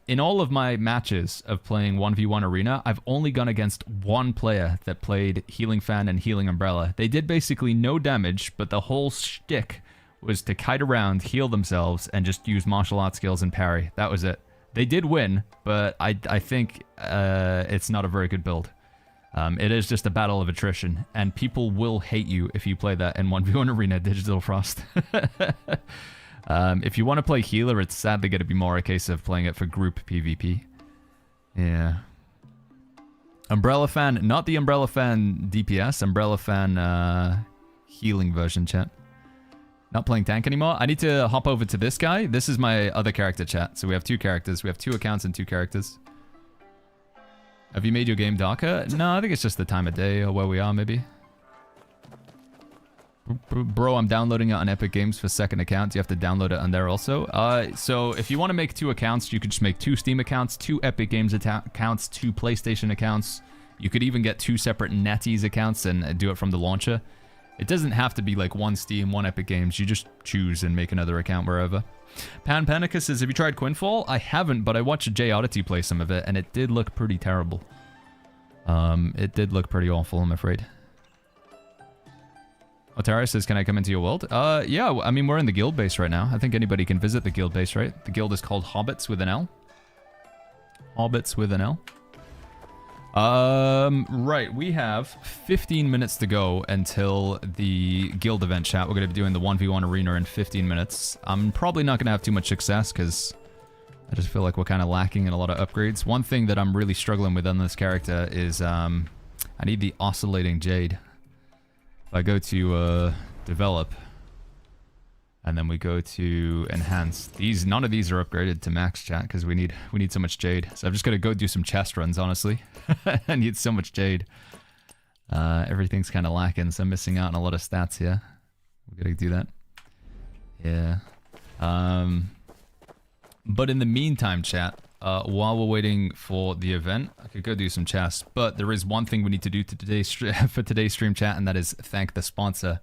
in all of my matches of playing 1v1 Arena, I've only gone against one player that played Healing Fan and Healing Umbrella. They did basically no damage, but the whole shtick was to kite around, heal themselves, and just use martial arts skills and parry. That was it. They did win, but I think it's not a very good build. It is just a battle of attrition, and people will hate you if you play that in 1v1 Arena, Digital Frost. If you want to play healer, it's sadly going to be more a case of playing it for group PvP. Yeah. Umbrella Fan, not the Umbrella Fan DPS, Umbrella Fan healing version, chat. Not playing tank anymore. I need to hop over to this guy. This is my other character, chat. So we have 2 characters. We have 2 accounts and 2 characters. Have you made your game darker? No, I think it's just the time of day or where we are, maybe. Bro, I'm downloading it on Epic Games for second account. You have to download it on there also. So if you want to make 2 accounts, you could just make 2 Steam accounts, 2 Epic Games accounts, 2 PlayStation accounts. You could even get 2 separate NetEase accounts and do it from the launcher. It doesn't have to be like 1 Steam, 1 Epic Games. You just choose and make another account wherever. Pan Panica says, have you tried Quinfall? I haven't, but I watched Jay Oddity play some of it, and it did look pretty terrible. It did look pretty awful, I'm afraid. Otara says, can I come into your world? Yeah, I mean, we're in the guild base right now. I think anybody can visit the guild base, right? The guild is called Hobbits with an L. Hobbits with an L. Right, we have 15 minutes to go until the guild event, chat. We're going to be doing the 1v1 arena in 15 minutes. I'm probably not going to have too much success because I just feel like we're kind of lacking in a lot of upgrades. One thing that I'm really struggling with on this character is I need the oscillating jade. If I go to develop, and then we go to enhance, none of these are upgraded to max, chat, because we need so much jade. So I'm just gonna go do some chest runs, honestly. I need so much jade. Everything's kind of lacking, so I'm missing out on a lot of stats here. We gotta do that. Yeah. But in the meantime, chat, while we're waiting for the event, I could go do some chests. But there is one thing we need to do for today's stream, chat, and that is thank the sponsor.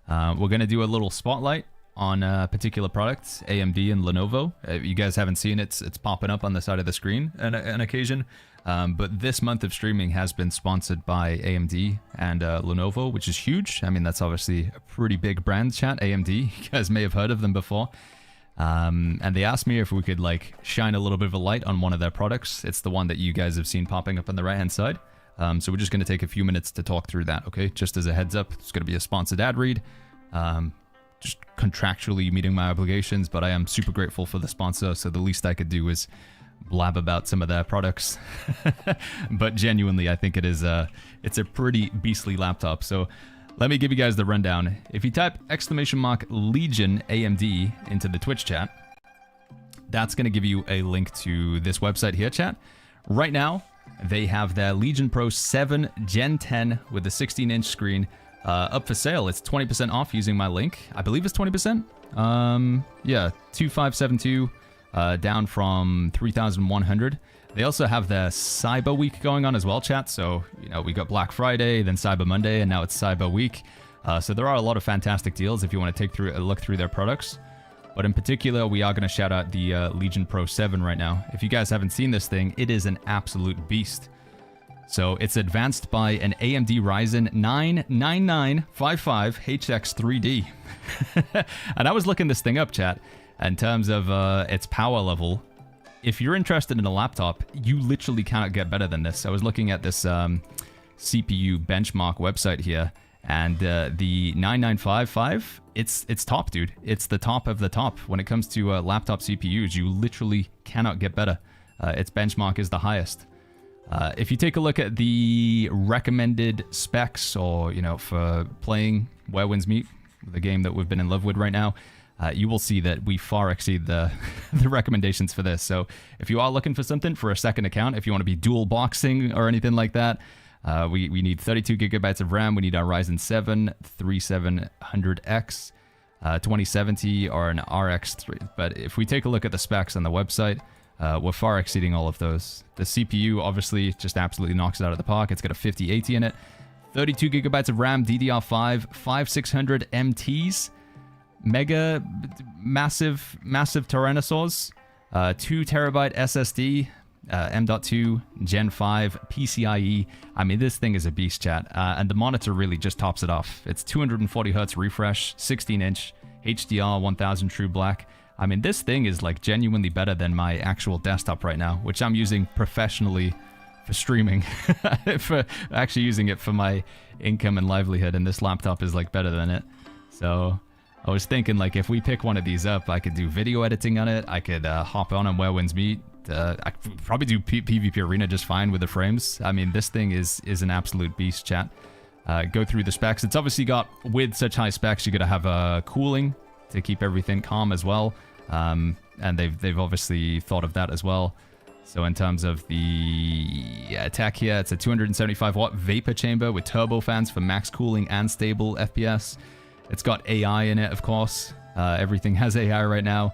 We're going to do a little spotlight on particular products, AMD and Lenovo. You guys haven't seen it, it's popping up on the side of the screen on occasion. But this month of streaming has been sponsored by AMD and Lenovo, which is huge. I mean, that's obviously a pretty big brand, chat, AMD. You guys may have heard of them before. And they asked me if we could like shine a little bit of a light on one of their products. It's the one that you guys have seen popping up on the right hand side. So we're just going to take a few minutes to talk through that, okay? Just as a heads up, it's going to be a sponsored ad read. Just contractually meeting my obligations, but I am super grateful for the sponsor, so the least I could do is blab about some of their products. But genuinely, I think it's a pretty beastly laptop. So let me give you guys the rundown. If you type !Legion AMD into the Twitch chat, that's going to give you a link to this website here, chat. Right now, they have their Legion Pro 7 Gen 10 with a 16-inch screen up for sale. It's 20% off using my link. I believe it's 20%. Yeah, 2572 down from 3100. They also have their Cyber Week going on as well, chat. So, you know, we got Black Friday, then Cyber Monday, and now it's Cyber Week. So there are a lot of fantastic deals if you want to take a look through their products. But in particular, we are going to shout out the Legion Pro 7 right now. If you guys haven't seen this thing, it is an absolute beast. So it's advanced by an AMD Ryzen 9 9955 HX3D. And I was looking this thing up, chat, in terms of its power level. If you're interested in a laptop, you literally cannot get better than this. I was looking at this CPU benchmark website here, and the 9955, it's top, dude. It's the top of the top. When it comes to laptop CPUs, you literally cannot get better. Its benchmark is the highest. If you take a look at the recommended specs, or, you know, for playing Where Winds Meet, the game that we've been in love with right now, you will see that we far exceed the recommendations for this. So if you are looking for something for a second account, if you want to be dual boxing or anything like that, we need 32 gigabytes of RAM. We need our Ryzen 7 3700X, 2070 or an RX3. But if we take a look at the specs on the website, we're far exceeding all of those. The CPU obviously just absolutely knocks it out of the park. It's got a 5080 in it, 32 gigabytes of RAM, DDR5, 5600 MTs, massive Tyrannosaurs, 2 terabyte SSD, M.2 Gen 5 PCIe. I mean, this thing is a beast, chat. And the monitor really just tops it off. It's 240 hertz refresh, 16-inch HDR 1000 True Black. I mean, this thing is like genuinely better than my actual desktop right now, which I'm using professionally for streaming. For actually using it for my income and livelihood, and this laptop is like better than it. So I was thinking, like, if we pick one of these up, I could do video editing on it. I could hop on Where Winds Meet. I could probably do PvP Arena just fine with the frames. I mean, this thing is an absolute beast, chat. Go through the specs. It's obviously got, with such high specs, you got to have cooling to keep everything calm as well. And they've obviously thought of that as well. So in terms of the attack here, it's a 275 watt vapor chamber with turbo fans for max cooling and stable FPS. It's got AI in it, of course. Everything has AI right now.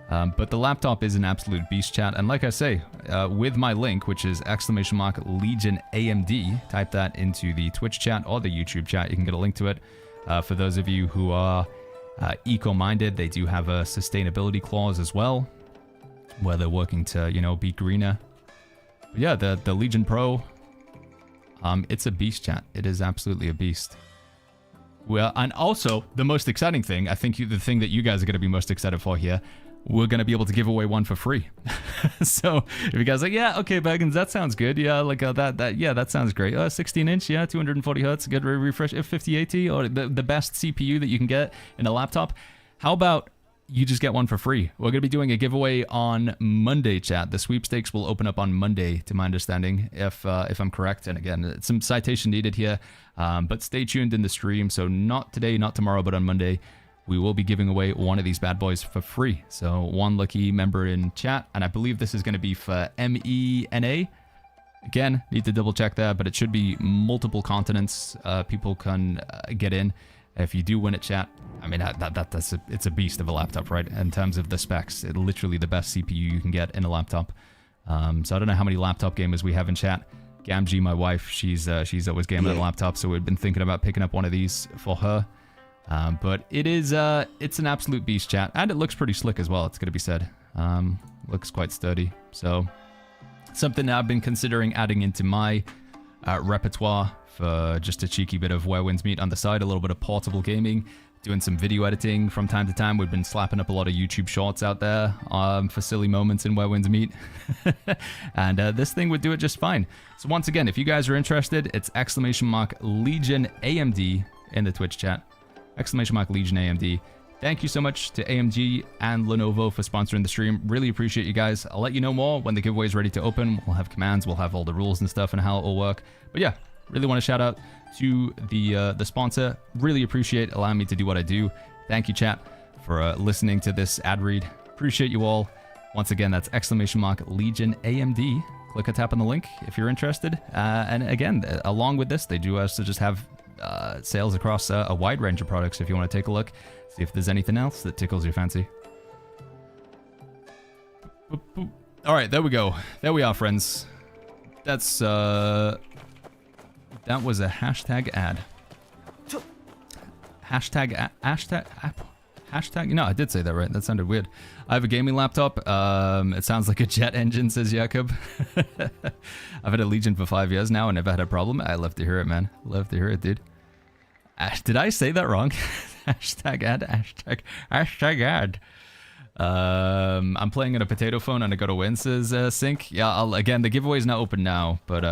But the laptop is an absolute beast, chat. And like I say, with my link, which is !Legion AMD, type that into the Twitch chat or the YouTube chat. You can get a link to it. For those of you who are eco-minded, they do have a sustainability clause as well, where they're working to, you know, be greener. But yeah, the Legion Pro, it's a beast, chat. It is absolutely a beast. Well, and also, the most exciting thing, I think the thing that you guys are going to be most excited for here, we're going to be able to give away one for free. So, if you guys are like, yeah, okay, Baggins, that sounds good. Yeah, like that sounds great. 16-inch, yeah, 240 hertz, good refresh, 5080, or the best CPU that you can get in a laptop. How about you just get one for free? We're going to be doing a giveaway on Monday, chat. The sweepstakes will open up on Monday, to my understanding, if I'm correct. And again, some citation needed here, but stay tuned in the stream. So not today, not tomorrow, but on Monday, we will be giving away one of these bad boys for free. So one lucky member in chat, and I believe this is going to be for MENA. Again, need to double check that, but it should be multiple continents. People can get in. If you do win it, chat, I mean, it's a beast of a laptop, right? In terms of the specs, it's literally the best CPU you can get in a laptop. So I don't know how many laptop gamers we have in chat. Gamgee, my wife, she's always gaming on a laptop, so we've been thinking about picking up one of these for her. But it's an absolute beast, chat, and it looks pretty slick as well. It's gonna be said. Looks quite sturdy. So something I've been considering adding into my repertoire for just a cheeky bit of Where Winds Meet on the side, a little bit of portable gaming, doing some video editing from time to time. We've been slapping up a lot of YouTube shorts out there for silly moments in Where Winds Meet. And this thing would do it just fine. So once again, if you guys are interested, it's !Legion AMD in the Twitch chat. !Legion AMD. Thank you so much to AMG and Lenovo for sponsoring the stream. Really appreciate you guys. I'll let you know more when the giveaway is ready to open. We'll have commands, we'll have all the rules and stuff and how it will work. But yeah, really want to shout out to the sponsor. Really appreciate allowing me to do what I do. Thank you, chat, for listening to this ad read. Appreciate you all. Once again, that's !Legion AMD. Click or tap on the link if you're interested. And again, along with this, they do also just have sales across a wide range of products if you want to take a look, see if there's anything else that tickles your fancy. Boop, boop. All right, there we go. There we are, friends. That's that was a hashtag ad. Hashtag. No, I did say that right. That sounded weird. I have a gaming laptop. It sounds like a jet engine, says Jakob. I've had a Legion for 5 years now and never had a problem. I love to hear it, man. Love to hear it, dude. Did I say that wrong? Hashtag ad. I'm playing on a potato phone and I got a win, says Sync. Yeah, again, the giveaway is not open now, but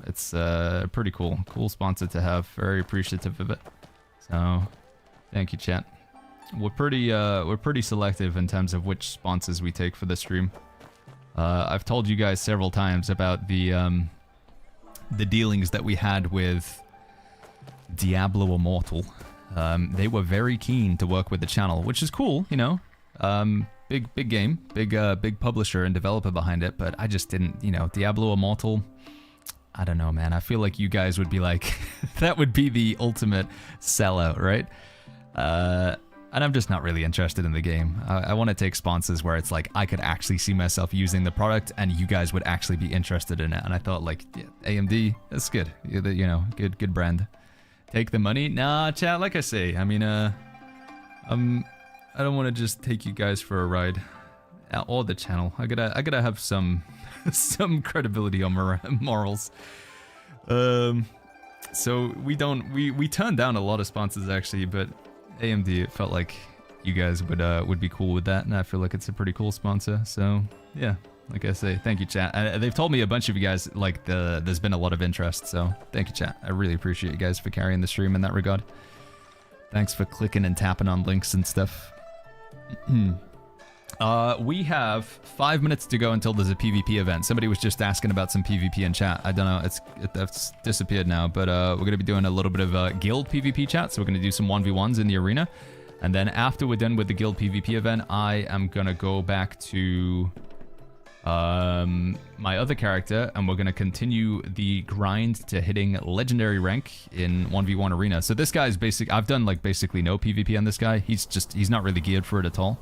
it's pretty cool. Cool sponsor to have. Very appreciative of it. So, thank you, chat. We're pretty selective in terms of which sponsors we take for the stream. I've told you guys several times about the dealings that we had with Diablo Immortal. They were very keen to work with the channel, which is cool, you know. Big game, big publisher and developer behind it, but I just didn't, you know, Diablo Immortal. I don't know, man. I feel like you guys would be like, that would be the ultimate sellout, right? And I'm just not really interested in the game. I want to take sponsors where it's like, I could actually see myself using the product and you guys would actually be interested in it. And I thought, like, yeah, AMD, that's good. You know, good brand. Take the money? Nah, chat, like I say, I mean, I don't want to just take you guys for a ride. Or the channel. I gotta have some credibility on morals. So we turned down a lot of sponsors actually, but AMD, it felt like you guys would be cool with that, and I feel like it's a pretty cool sponsor. So yeah, like I say, thank you, chat. They've told me a bunch of you guys like there's been a lot of interest, so thank you, chat. I really appreciate you guys for carrying the stream in that regard. Thanks for clicking and tapping on links and stuff. We have 5 minutes to go until there's a PvP event. Somebody was just asking about some PvP in chat. I don't know, it's disappeared now, but we're going to be doing a little bit of a guild PvP chat, so we're going to do some 1v1s in the arena. And then after we're done with the guild PvP event, I am going to go back to my other character, and we're going to continue the grind to hitting legendary rank in 1v1 arena. So this guy's I've done like basically no PvP on this guy. He's not really geared for it at all.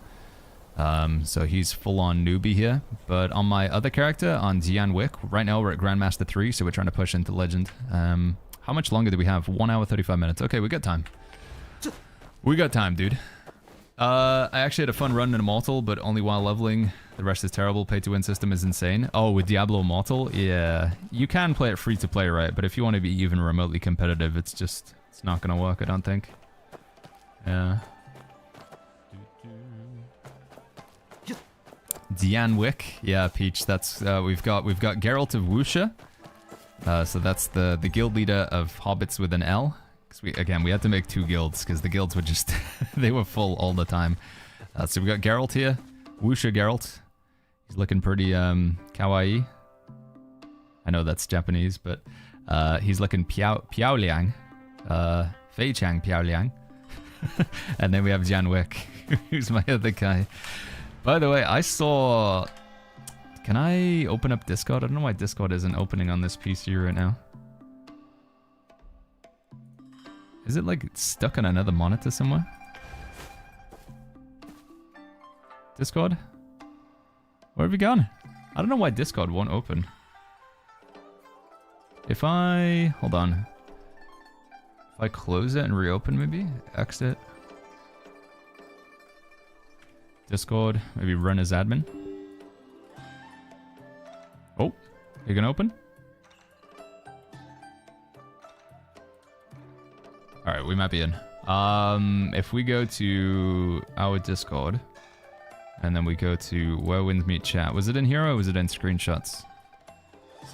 So he's full-on newbie here. But on my other character, on Dian Wick, right now we're at Grandmaster 3, so we're trying to push into Legend. How much longer do we have? 1 hour, 35 minutes. Okay, we got time. We got time, dude. I actually had a fun run in Immortal, but only while leveling. The rest is terrible. Pay-to-win system is insane. Oh, with Diablo Immortal? Yeah. You can play it free-to-play, right? But if you want to be even remotely competitive, it's not going to work, I don't think. Yeah. Dian Wick, yeah, Peach. That's we've got Geralt of Wusha. So that's the guild leader of hobbits with an L. Cause we had to make 2 guilds because the guilds were just they were full all the time. So we got Geralt here, Wusha Geralt. He's looking pretty kawaii. I know that's Japanese, but he's looking Piao Liang, Fei Chang Piao Liang. And then we have Dian Wick, who's my other guy. By the way, I saw... Can I open up Discord? I don't know why Discord isn't opening on this PC right now. Is it like stuck on another monitor somewhere? Discord? Where have you gone? I don't know why Discord won't open. If I... Hold on. If I close it and reopen maybe? Exit. Discord, maybe run as admin. Oh, you gonna open? Alright, we might be in. If we go to our Discord, and then we go to Where Winds Meet Chat. Was it in here or was it in screenshots?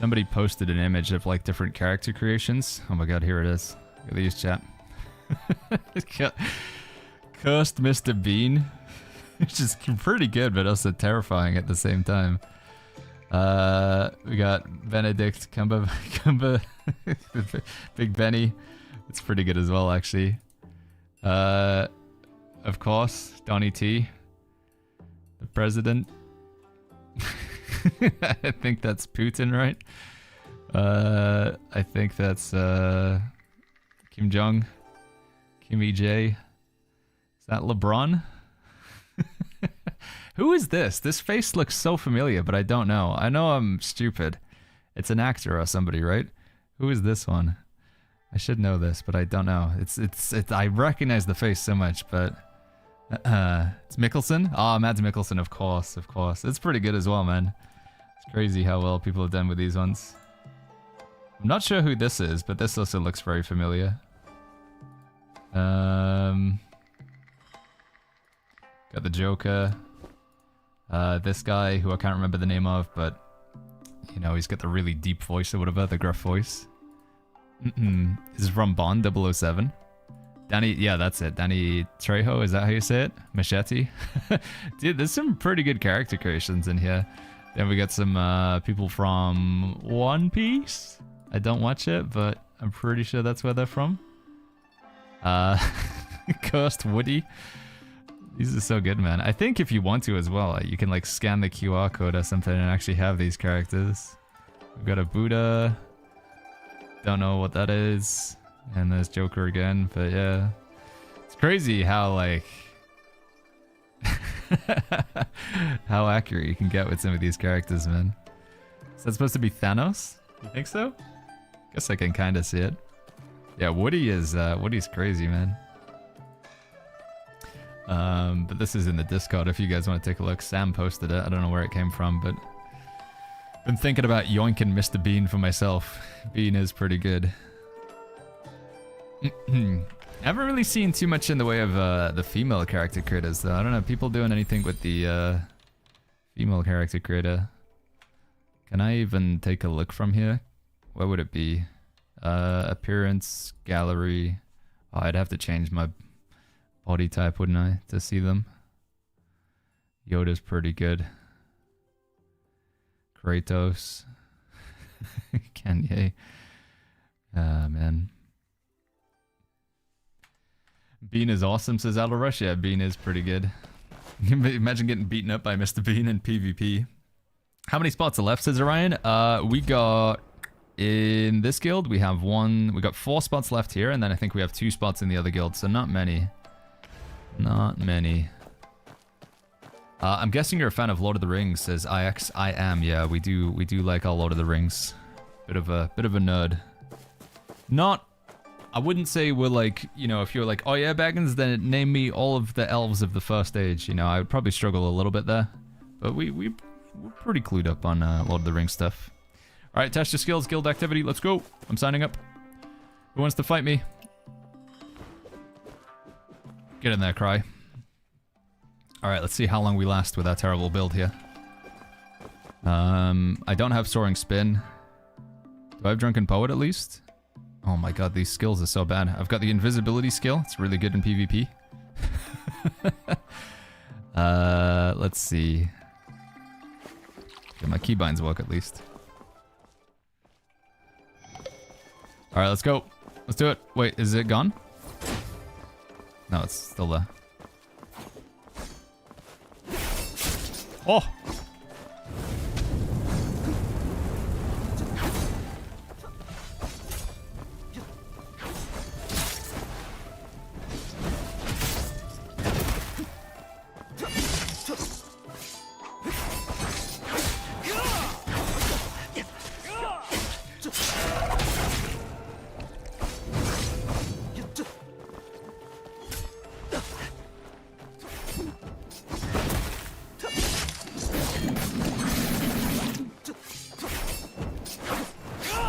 Somebody posted an image of like different character creations. Oh my god, here it is. Look at these, chat. Cursed Mr. Bean. Which is pretty good, but also terrifying at the same time. We got Benedict Cumber Big Benny. It's pretty good as well, actually. Of course, Donnie T. The president. I think that's Putin, right? I think that's Kim Jong. Kimmy J. Is that LeBron? Who is this? This face looks so familiar, but I don't know. I know I'm stupid. It's an actor or somebody, right? Who is this one? I should know this, but I don't know. I recognize the face so much, but it's Mikkelsen. Oh, Mads Mikkelsen, of course. It's pretty good as well, man. It's crazy how well people have done with these ones. I'm not sure who this is, but this also looks very familiar. Got the Joker. This guy, who I can't remember the name of, but, you know, he's got the really deep voice or whatever, the gruff voice. This is from Bond 007. Danny, yeah, that's it. Danny Trejo, is that how you say it? Machete? Dude, there's some pretty good character creations in here. Then we got some people from One Piece. I don't watch it, but I'm pretty sure that's where they're from. Cursed Woody. These are so good, man. I think if you want to as well, you can like scan the QR code or something and actually have these characters. We've got a Buddha. Don't know what that is. And there's Joker again, but yeah. It's crazy how like... how accurate you can get with some of these characters, man. Is that supposed to be Thanos? You think so? Guess I can kind of see it. Yeah, Woody's crazy, man. But this is in the Discord if you guys want to take a look. Sam posted it. I don't know where it came from, but been thinking about yoinking Mr. Bean for myself. Bean is pretty good. I haven't really seen too much in the way of the female character creators, though. I don't know, people doing anything with the female character creator. Can I even take a look from here? What would it be? Appearance, gallery. Oh, I'd have to change my body type, wouldn't I, to see them? Yoda's pretty good. Kratos. Kanye. Ah, man. Bean is awesome, says Aldorush. Yeah, Bean is pretty good. Imagine getting beaten up by Mr. Bean in PvP. How many spots are left, says Orion? We got... In this guild, we have we got 4 spots left here, and then I think we have 2 spots in the other guild, so not many. Not many. I'm guessing you're a fan of Lord of the Rings, says IX. I am, yeah, we do like our Lord of the Rings. Bit of a nerd. Not, I wouldn't say we're like, you know, if you're like, oh yeah, Baggins, then name me all of the elves of the First Age, you know, I would probably struggle a little bit there. But we're pretty clued up on Lord of the Rings stuff. Alright, test your skills, guild activity, let's go. I'm signing up. Who wants to fight me? Get in there, Cry. Alright, let's see how long we last with our terrible build here. I don't have Soaring Spin. Do I have Drunken Poet at least? Oh my god, these skills are so bad. I've got the Invisibility skill, it's really good in PvP. Let's see. Get my keybinds work at least. Alright, let's go. Let's do it. Wait, is it gone? No, it's still there. Oh!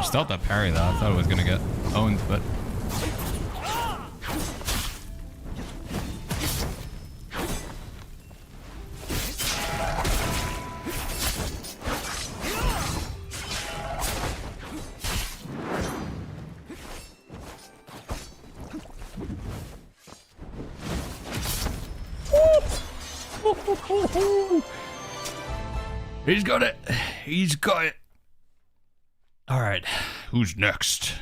Stop that parry though. I thought it was gonna get owned, but he's got it. He's got it. Alright, who's next?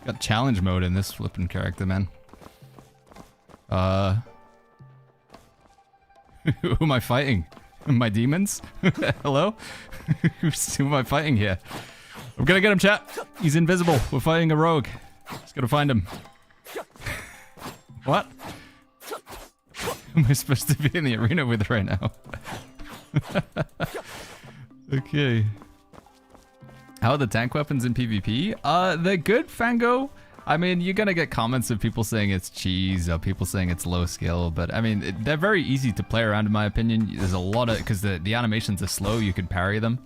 Got challenge mode in this flippin' character, man. Who am I fighting? My demons? Hello? Who am I fighting here? I'm gonna get him, chat. He's invisible. We're fighting a rogue. Just gotta find him. What? Who am I supposed to be in the arena with right now? Okay. How are the tank weapons in PvP? They're good, Fango. I mean, you're gonna get comments of people saying it's cheese or people saying it's low skill, but I mean, they're very easy to play around in my opinion. There's a lot of, because the animations are slow, you can parry them.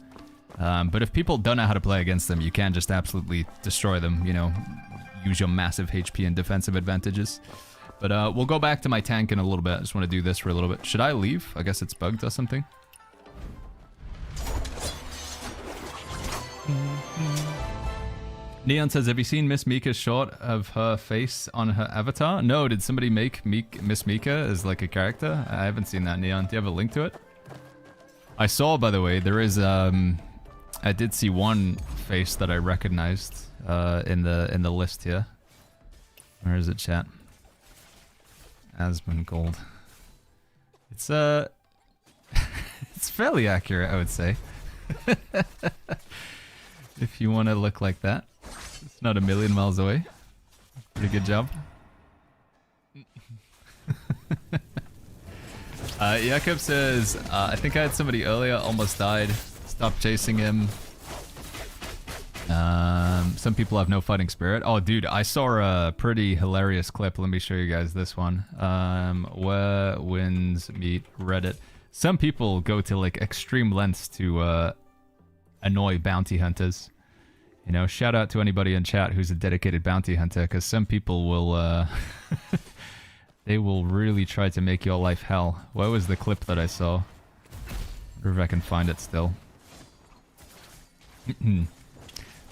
But if people don't know how to play against them, you can just absolutely destroy them, you know, use your massive HP and defensive advantages. But we'll go back to my tank in a little bit. I just want to do this for a little bit. Should I leave? I guess it's bugged or something. Neon says, have you seen Miss Mika's shot of her face on her avatar? No, did somebody make Miss Mika as like a character? I haven't seen that, Neon. Do you have a link to it? I saw, by the way, there is, I did see one face that I recognized in the list here. Where is it, chat? Asmongold. It's, it's fairly accurate, I would say. If you want to look like that. It's not a million miles away. Pretty good job. Jakob says, I think I had somebody earlier, almost died. Stop chasing him. Some people have no fighting spirit. Oh, dude, I saw a pretty hilarious clip. Let me show you guys this one. Where winds meet Reddit. Some people go to like extreme lengths to annoy bounty hunters. You know, shout out to anybody in chat who's a dedicated bounty hunter, because some people will, they will really try to make your life hell. Where was the clip that I saw? I wonder if I can find it still.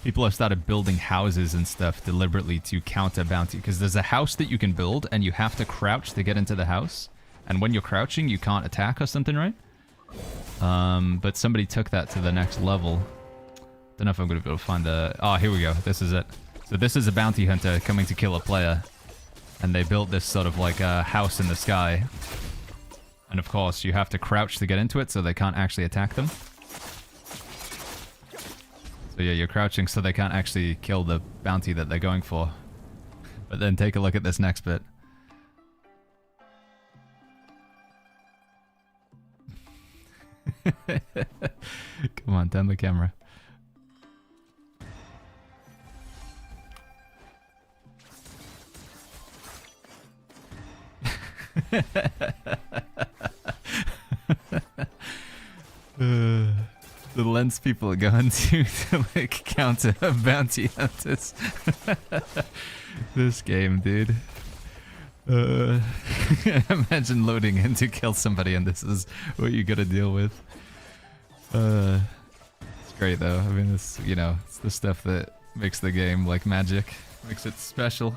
People have started building houses and stuff deliberately to counter bounty, because there's a house that you can build and you have to crouch to get into the house, and when you're crouching you can't attack or something, right? But somebody took that to the next level. Don't know if I'm gonna be able to find the... Oh, here we go. This is it. So this is a bounty hunter coming to kill a player, and they built this sort of like a house in the sky, and of course you have to crouch to get into it so they can't actually attack them. So yeah, you're crouching so they can't actually kill the bounty that they're going for. But then take a look at this next bit. Come on, turn the camera. The lens people are going to like counter bounty hunters. This game, dude. Imagine loading in to kill somebody and this is what you gotta deal with. It's great though. I mean, this, you know, it's the stuff that makes the game like magic, makes it special.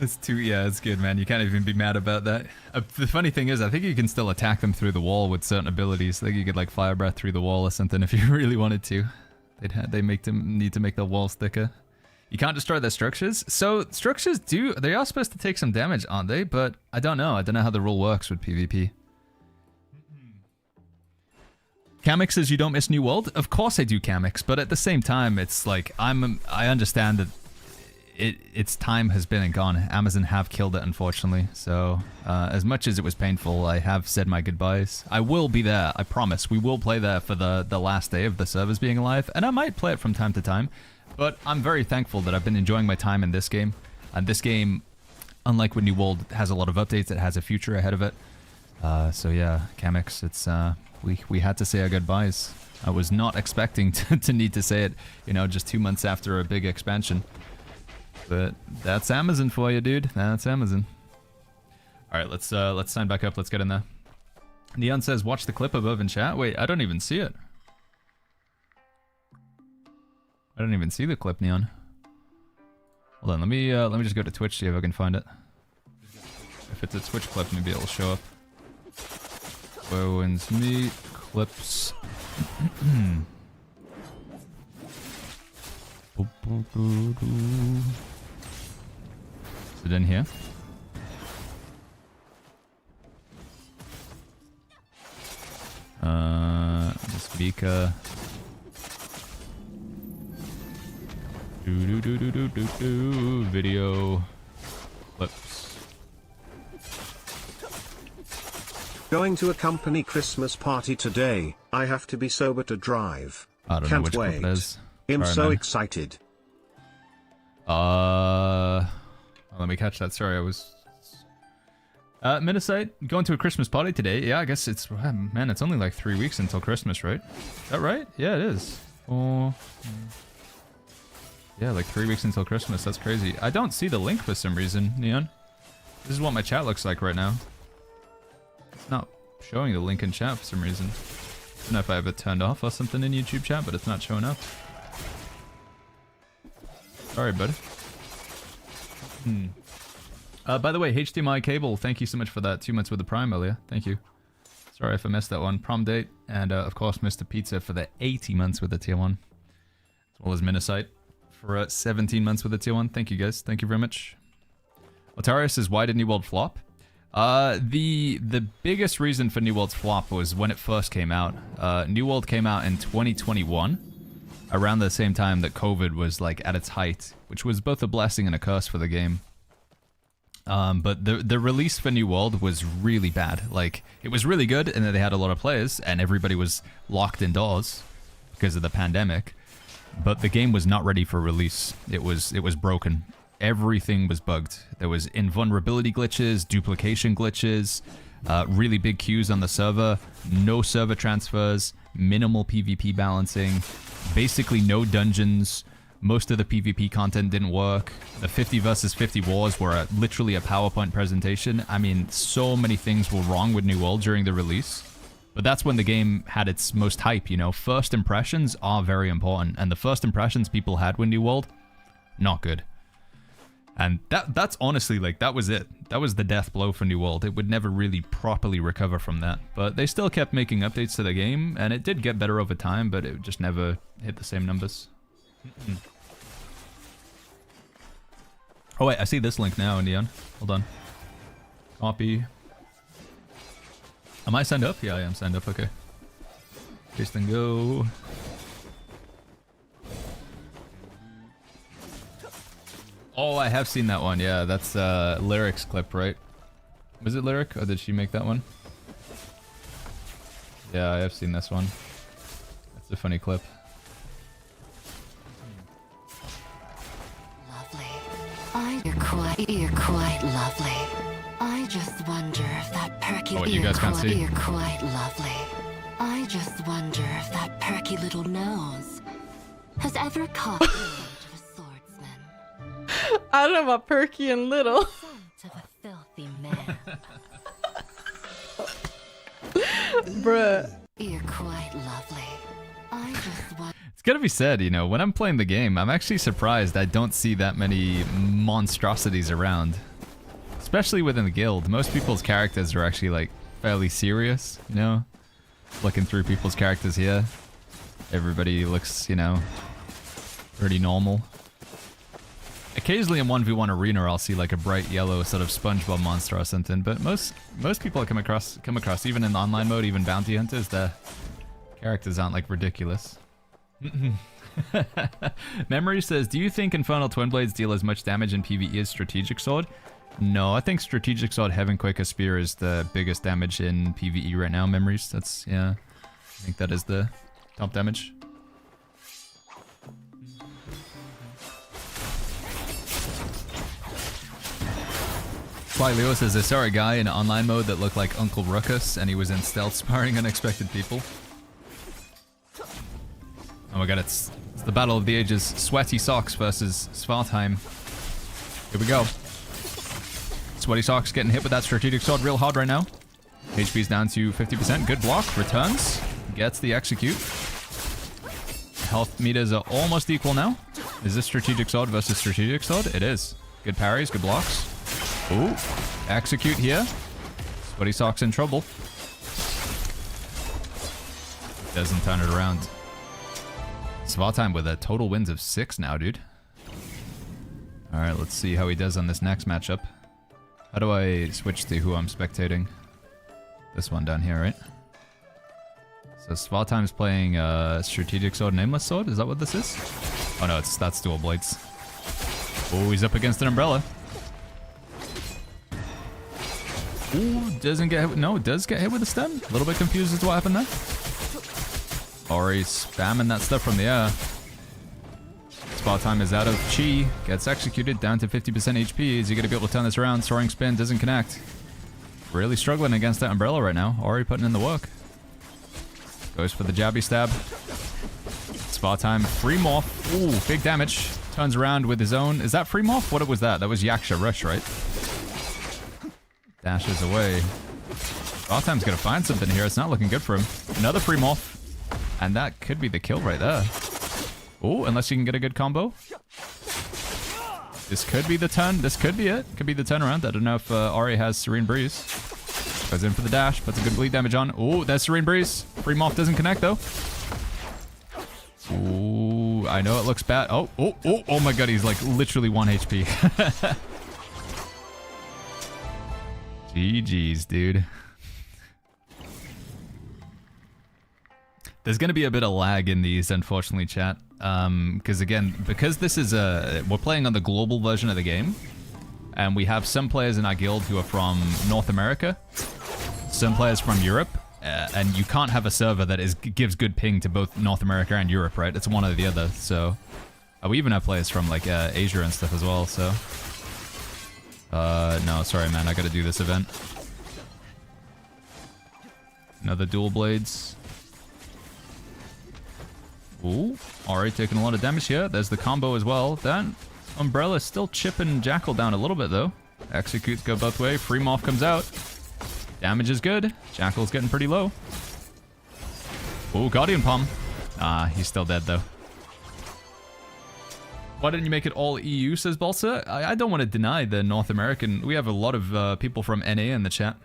It's too, yeah, it's good, man. You can't even be mad about that. The funny thing is, I think you can still attack them through the wall with certain abilities. I think you could like fire breath through the wall or something if you really wanted to. They make them need to make the walls thicker. You can't destroy their structures. So structures they are supposed to take some damage, aren't they? But I don't know. I don't know how the rule works with PvP. Kamix says you don't miss New World. Of course I do, Kamix, but at the same time, it's like I understand that its time has been and gone. Amazon have killed it, unfortunately. So as much as it was painful, I have said my goodbyes. I will be there. I promise. We will play there for the last day of the servers being alive, and I might play it from time to time. But I'm very thankful that I've been enjoying my time in this game. And this game, unlike when New World has a lot of updates, it has a future ahead of it. So yeah, Kamix, it's we had to say our goodbyes. I was not expecting to need to say it, you know, just 2 months after a big expansion. But that's Amazon for you, dude. That's Amazon. All right, let's sign back up. Let's get in there. Neon says, "Watch the clip above in chat." Wait, I don't even see it. I don't even see the clip, Neon. Hold on, let me just go to Twitch, see if I can find it. If it's a Twitch clip, maybe it'll show up. Bowen's Meat clips. Is it in here? The speaker. Video clips. Going to a company Christmas party today. I have to be sober to drive. I don't know which clip it is. I'm so excited. Let me catch that. Sorry, I was... Minnesite, going to a Christmas party today. Yeah, I guess it's... Man, it's only like 3 weeks until Christmas, right? Is that right? Yeah, it is. Oh... Yeah, like 3 weeks until Christmas. That's crazy. I don't see the link for some reason, Neon. This is what my chat looks like right now. It's not showing the link in chat for some reason. I don't know if I have it turned off or something in YouTube chat, but it's not showing up. Sorry, buddy. By the way, HDMI cable, thank you so much for that. 2 months with the Prime earlier. Thank you. Sorry if I missed that one. Prom date. And, of course, Mr. Pizza for the 80 months with the Tier 1. As well as Minnesite for 17 months with the Tier 1. Thank you, guys. Thank you very much. Otario says, why did New World flop? The biggest reason for New World's flop was when it first came out. New World came out in 2021, around the same time that COVID was like at its height, which was both a blessing and a curse for the game. But the release for New World was really bad. Like, it was really good, and then they had a lot of players, and everybody was locked indoors because of the pandemic. But the game was not ready for release. It was broken. Everything was bugged. There was invulnerability glitches, duplication glitches, really big queues on the server, no server transfers, minimal PvP balancing, basically no dungeons. Most of the PvP content didn't work. The 50 versus 50 wars were literally a PowerPoint presentation. I mean, so many things were wrong with New World during the release. But that's when the game had its most hype, you know? First impressions are very important. And the first impressions people had with New World, not good. And that's honestly, like, that was it. That was the death blow for New World. It would never really properly recover from that. But they still kept making updates to the game, and it did get better over time, but it just never hit the same numbers. Oh wait, I see this link now, Neon. Hold on. Copy. Am I signed up? Yeah, I am signed up, okay. Paste and go. Oh, I have seen that one. Yeah, that's Lyric's clip, right? Was it Lyric, or did she make that one? Yeah, I have seen this one. That's a funny clip. Lovely. You're quite lovely. I just wonder if that perky... Oh, you guys can't see. You're quite lovely. I just wonder if that perky little nose has ever caught the scent of a swordsman. I don't know about perky and little. Scent of a filthy man. Bruh. You're quite lovely. I just wonder... It's gotta be said, you know, when I'm playing the game, I'm actually surprised I don't see that many monstrosities around. Especially within the guild. Most people's characters are actually, like, fairly serious, you know? Looking through people's characters here. Everybody looks, you know, pretty normal. Occasionally in 1v1 arena, I'll see, like, a bright yellow sort of SpongeBob monster or something, but most people I come across, even in online mode, even bounty hunters, their characters aren't, like, ridiculous. Memory says, do you think Infernal Twin Blades deal as much damage in PvE as Strategic Sword? No, I think Strategic Sword Heaven Quaker Spear is the biggest damage in PvE right now, Memories. That's, yeah, I think that is the top damage. Fly Leo says, I saw a guy in online mode that looked like Uncle Ruckus, and he was in stealth sparring unexpected people. Oh my god, it's the battle of the ages. Sweaty Socks versus Svartheim. Here we go. Sweaty Socks getting hit with that Strategic Sword real hard right now. HP's down to 50%. Good block. Returns. Gets the execute. Health meters are almost equal now. Is this Strategic Sword versus Strategic Sword? It is. Good parries. Good blocks. Ooh. Execute here. Sweaty Socks in trouble. Doesn't turn it around. Svartheim with a total wins of 6 now, dude. Alright, let's see how he does on this next matchup. How do I switch to who I'm spectating? This one down here, right? So Svartheim's playing Strategic Sword, Nameless Sword? Is that what this is? Oh no, that's Dual Blades. Oh, he's up against an umbrella. Ooh, doesn't get hit. No, does get hit with a stun. A little bit confused as to what happened there. Ori spamming that stuff from the air. Svartheim is out of chi, gets executed, down to 50% HP. Is he going to be able to turn this around? Soaring Spin doesn't connect. Really struggling against that umbrella right now. Ori putting in the work. Goes for the jabby stab. Svartheim, free morph. Ooh, big damage. Turns around with his own. Is that free morph? What was that? That was Yaksha Rush, right? Dashes away. Svartheim's going to find something here. It's not looking good for him. Another free morph. And that could be the kill right there. Oh, unless you can get a good combo. This could be the turn. This could be it. Could be the turnaround. I don't know if Ori has Serene Breeze. Goes in for the dash. Puts a good bleed damage on. Oh, there's Serene Breeze. Free Morph doesn't connect, though. Ooh, I know it looks bad. Oh my god. He's like literally 1 HP. GG's, dude. There's going to be a bit of lag in these, unfortunately, chat. Because this is we're playing on the global version of the game, and we have some players in our guild who are from North America, some players from Europe, and you can't have a server that gives good ping to both North America and Europe, right? It's one or the other, so... we even have players from, like, Asia and stuff as well, so... no, sorry, man, I gotta do this event. Another Dual Blades. Ooh, Ori taking a lot of damage here. There's the combo as well. That umbrella is still chipping Jackal down a little bit, though. Executes go both ways. Free Morph comes out. Damage is good. Jackal's getting pretty low. Oh, Guardian Palm. Ah, he's still dead though. Why didn't you make it all EU, says Balsa? I don't want to deny the North American. We have a lot of people from NA in the chat.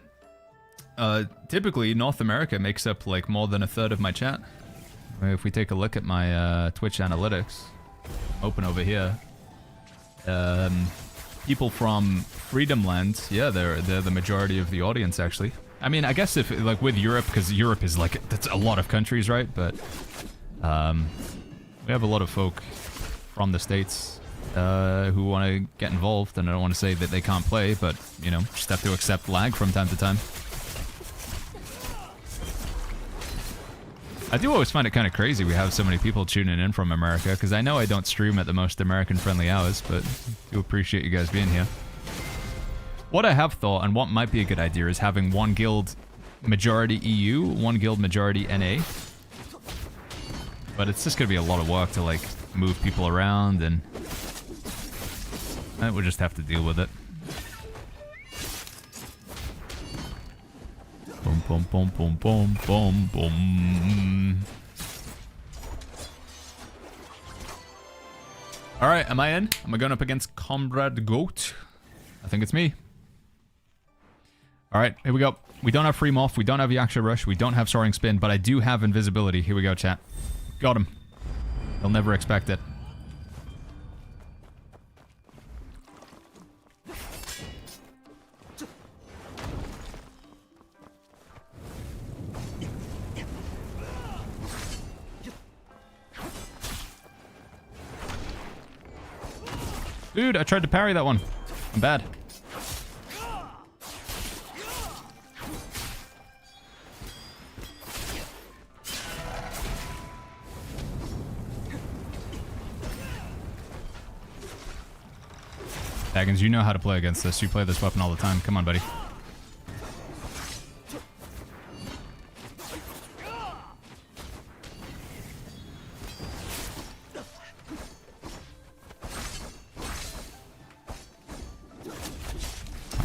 Typically, North America makes up like more than a third of my chat. If we take a look at my Twitch analytics, open over here. People from Freedom Land, yeah, they're the majority of the audience actually. I mean, I guess if like with Europe, because Europe is like that's a lot of countries, right? But we have a lot of folk from the States who want to get involved, and I don't want to say that they can't play, but you know, just have to accept lag from time to time. I do always find it kind of crazy we have so many people tuning in from America, because I know I don't stream at the most American-friendly hours, but I do appreciate you guys being here. What I have thought, and what might be a good idea, is having one guild majority EU, one guild majority NA. But it's just going to be a lot of work to, like, move people around, and we'll just have to deal with it. Boom, boom, boom, boom, boom, boom, boom. Alright, am I in? Am I going up against Comrade Goat? I think it's me. Alright, here we go. We don't have Free Morph, we don't have Yaksha Rush, we don't have Soaring Spin, but I do have Invisibility. Here we go, chat. Got him. They'll never expect it. Dude, I tried to parry that one. I'm bad. Daggins, you know how to play against this. You play this weapon all the time. Come on, buddy.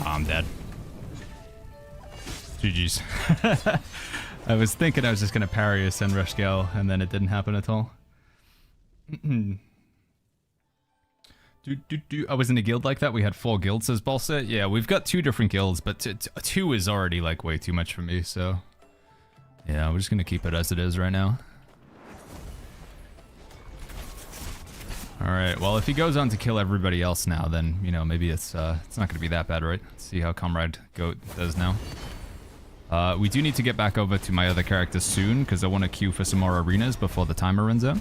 I'm dead. GG's. I was thinking I was just going to parry a Senrush Gale, and then it didn't happen at all. I was in a guild like that. We had 4 guilds, says Balsa. Yeah, we've got 2 different guilds, but 2 is already like way too much for me, so... Yeah, we're just going to keep it as it is right now. Alright, well, if he goes on to kill everybody else now, then, you know, maybe it's not going to be that bad, right? Let's see how Comrade Goat does now. We do need to get back over to my other characters soon, because I want to queue for some more arenas before the timer runs out.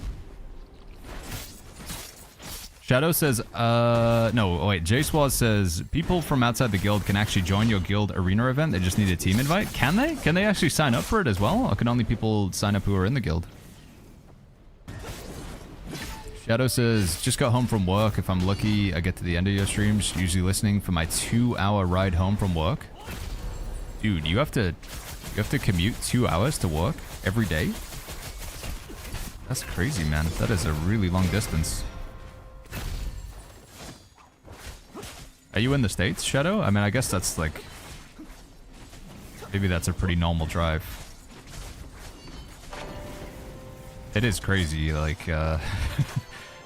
Shadow says, no, wait, J-Swaz says, people from outside the guild can actually join your guild arena event, they just need a team invite. Can they? Can they actually sign up for it as well? Or can only people sign up who are in the guild? Shadow says, just got home from work. If I'm lucky, I get to the end of your streams, usually listening for my 2-hour ride home from work. Dude, you have to commute 2 hours to work every day? That's crazy, man. That is a really long distance. Are you in the States, Shadow? I mean, I guess that's like... Maybe that's a pretty normal drive. It is crazy, like,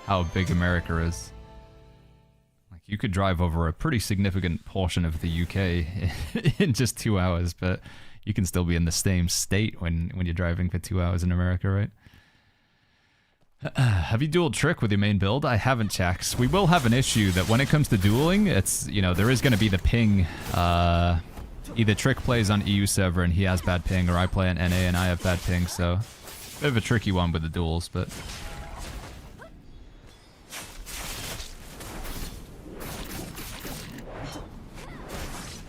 how big America is. Like, you could drive over a pretty significant portion of the UK in just 2 hours, but you can still be in the same state when you're driving for 2 hours in America, right? Have you dueled Trick with your main build? I haven't, Chax. We will have an issue that when it comes to dueling, it's, you know, there is going to be the ping. Either Trick plays on EU server and he has bad ping, or I play on NA and I have bad ping, so... Bit of a tricky one with the duels, but...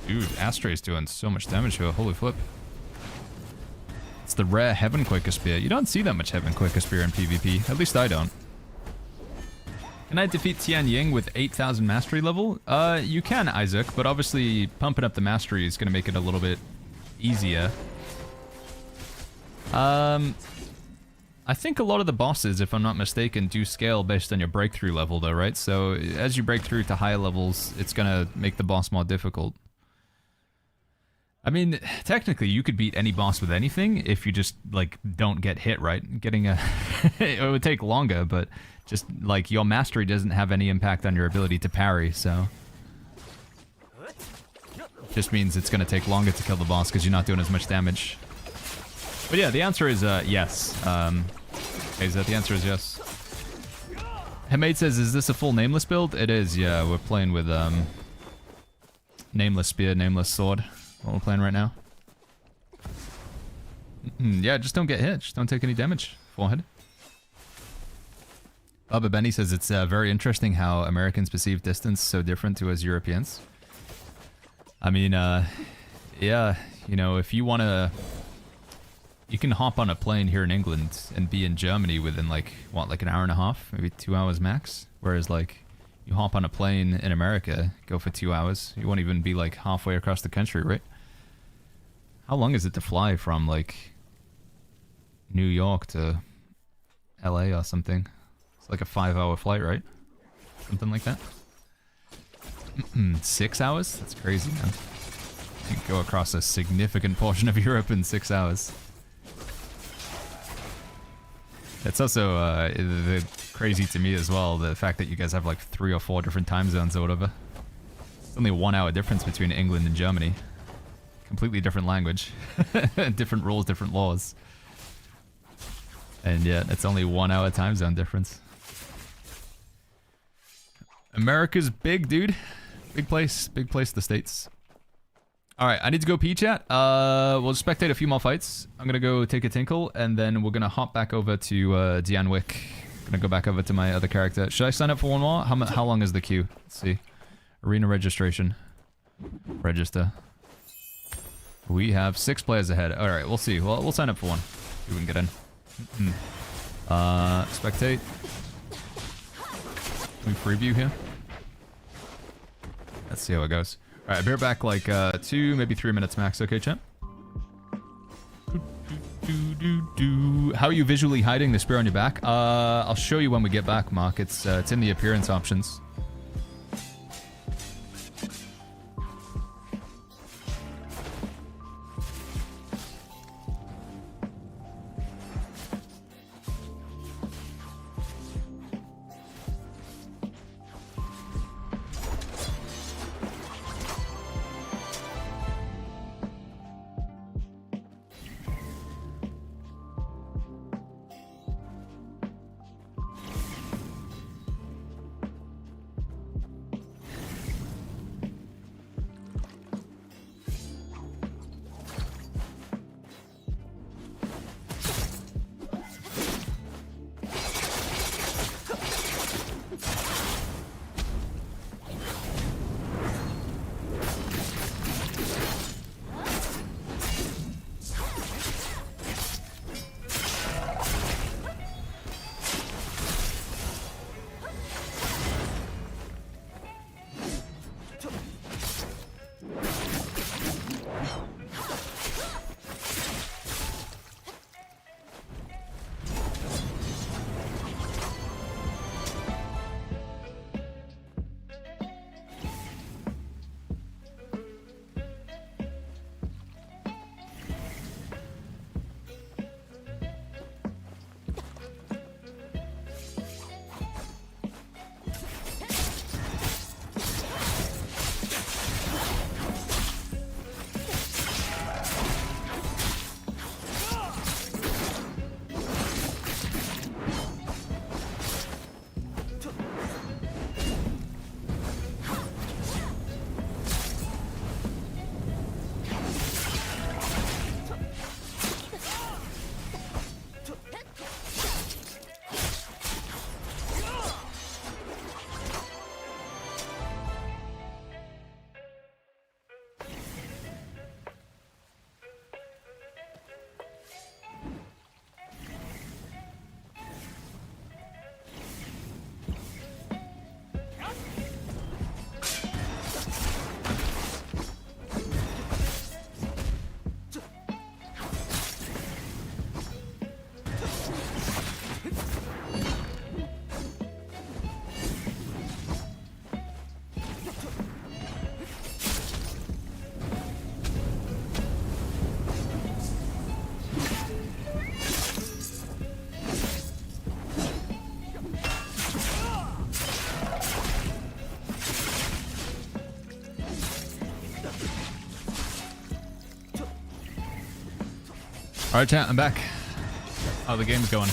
Dude, Astray's doing so much damage here, holy flip. It's the rare Heaven Quaker Spear. You don't see that much Heaven Quaker Spear in PvP, at least I don't. Can I defeat Tian Ying with 8,000 mastery level? You can, Isaac, but obviously pumping up the mastery is going to make it a little bit easier. I think a lot of the bosses, if I'm not mistaken, do scale based on your breakthrough level though, right? So as you break through to higher levels, it's gonna make the boss more difficult. I mean, technically, you could beat any boss with anything if you just, like, don't get hit, right? Getting a... it would take longer, but just, like, your mastery doesn't have any impact on your ability to parry, so... Just means it's going to take longer to kill the boss because you're not doing as much damage. But yeah, the answer is yes. Is that the answer is yes. Hamid says, is this a full Nameless build? It is, yeah. We're playing with Nameless Spear, Nameless Sword. What we're playing right now. Yeah, just don't get hit. Just don't take any damage. Forehead. Baba Benny says it's very interesting how Americans perceive distance so different to us Europeans. I mean, yeah, you know, if you want to... You can hop on a plane here in England and be in Germany within, like, what, like an hour and a half? Maybe 2 hours max? Whereas, like, you hop on a plane in America, go for 2 hours. You won't even be, like, halfway across the country, right? How long is it to fly from, like, New York to LA or something? It's like a 5-hour flight, right? Something like that. 6 hours? That's crazy, man. You can go across a significant portion of Europe in 6 hours. It's also crazy to me as well, the fact that you guys have like 3 or 4 different time zones or whatever. It's only a 1 hour difference between England and Germany. Completely different language. Different rules, different laws. And yet, it's only 1 hour time zone difference. America's big, dude. Big place, the States. Alright, I need to go pee, chat. We'll spectate a few more fights. I'm gonna go take a tinkle, and then we're gonna hop back over to Dian Wick. Gonna go back over to my other character. Should I sign up for one more? How long is the queue? Let's see. Arena registration. Register. We have 6 players ahead. Alright, we'll see. We'll sign up for one. See if we can get in. Spectate. Can we preview here? Let's see how it goes. Alright, I'll be right back like 2, maybe 3 minutes max. Okay, champ? How are you visually hiding the spear on your back? I'll show you when we get back, Mark. It's in the appearance options. Alright, chat, I'm back. How the game's going?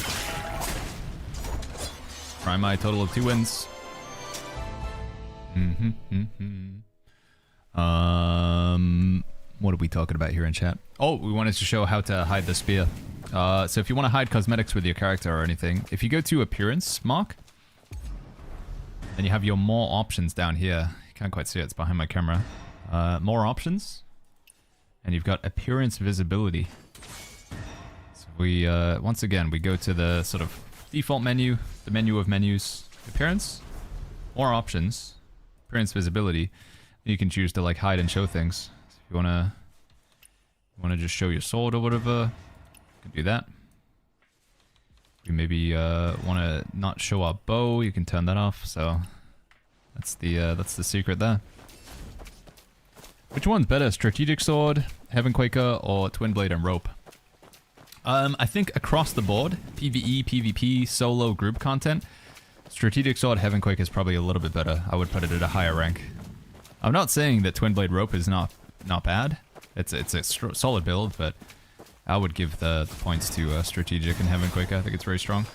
Try my total of 2 wins. What are we talking about here in chat? Oh, we wanted to show how to hide the spear. So if you want to hide cosmetics with your character or anything, if you go to appearance mark, and you have your more options down here. You can't quite see it, it's behind my camera. More options, and you've got appearance visibility. So we, once again, we go to the sort of default menu, the menu of menus, appearance, more options, appearance visibility. You can choose to like hide and show things. So if you wanna just show your sword or whatever, you can do that. You maybe wanna not show our bow, you can turn that off. So that's the secret there. Which one's better, strategic sword, Heaven Quaker, or twin blade and rope? I think across the board, PvE, PvP, solo, group content, strategic sword, Heaven Quake is probably a little bit better. I would put it at a higher rank. I'm not saying that twin blade rope is not bad. It's a solid build, but I would give the points to strategic and Heaven Quake. I think it's very strong.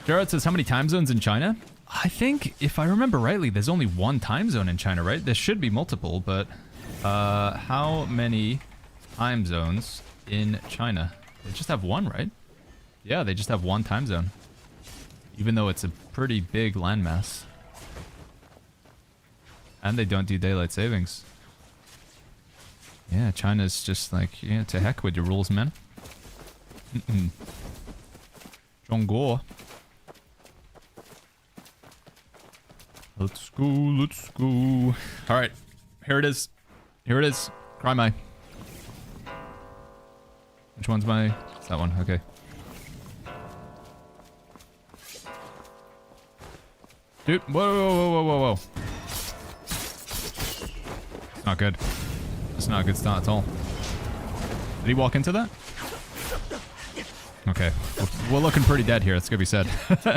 Jared says, how many time zones in China? I think, if I remember rightly, there's only one time zone in China, right? There should be multiple, but how many time zones in China? They just have one, right? Yeah, they just have one time zone. Even though it's a pretty big landmass. And they don't do daylight savings. Yeah, China's just like, yeah, to heck with your rules, man. Zhongguo. Let's go, let's go. Alright, here it is. Here it is. Cry my. Which one's my... It's that one, okay. Dude, whoa. It's not good. It's not a good start at all. Did he walk into that? Okay, we're looking pretty dead here, it's gonna be said.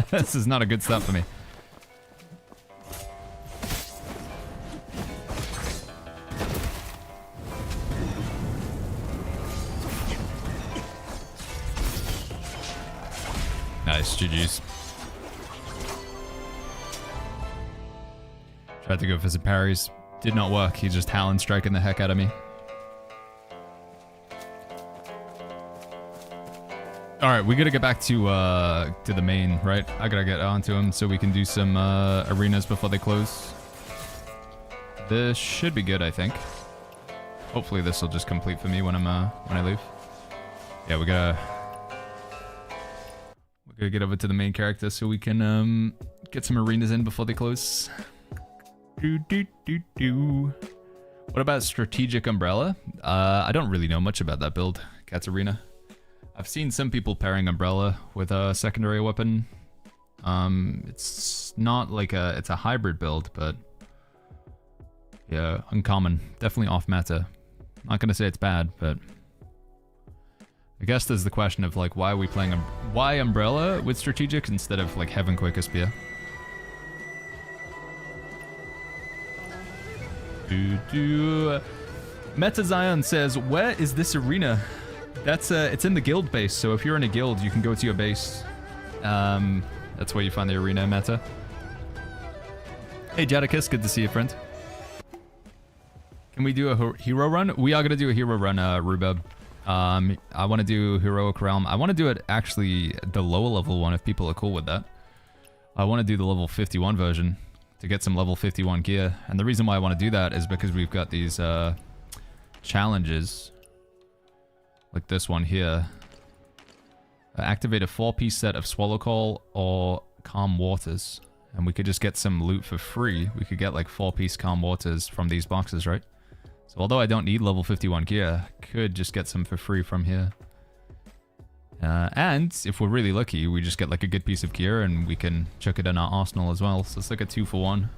This is not a good start for me. Nice, GG's. Tried to go for some parries. Did not work. He's just Talon striking the heck out of me. Alright, we gotta get back to the main, right? I gotta get onto him so we can do some arenas before they close. This should be good, I think. Hopefully this will just complete for me when I leave. Yeah, we gotta get over to the main character so we can get some arenas in before they close. What about strategic umbrella? I don't really know much about that build, Cat's Arena. I've seen some people pairing umbrella with a secondary weapon. It's not like it's a hybrid build, but yeah, uncommon. Definitely off meta. Not gonna say it's bad, but I guess there's the question of like, why are we playing why umbrella with strategic instead of like Heaven Quake Spear? Meta Zion says, where is this arena? That's it's in the guild base, so if you're in a guild, you can go to your base. That's where you find the arena, Meta. Hey Jadakiss, good to see you, friend. Can we do a hero run? We are gonna do a hero run, Rubab. I want to do Heroic Realm. I want to do it actually the lower level one if people are cool with that. I want to do the level 51 version to get some level 51 gear. And the reason why I want to do that is because we've got these challenges. Like this one here. Activate a 4-piece set of Swallow Call or Calm Waters. And we could just get some loot for free. We could get like 4-piece Calm Waters from these boxes, right? So although I don't need level 51 gear, I could just get some for free from here. And if we're really lucky, we just get like a good piece of gear and we can chuck it in our arsenal as well. So it's like a 2-for-1.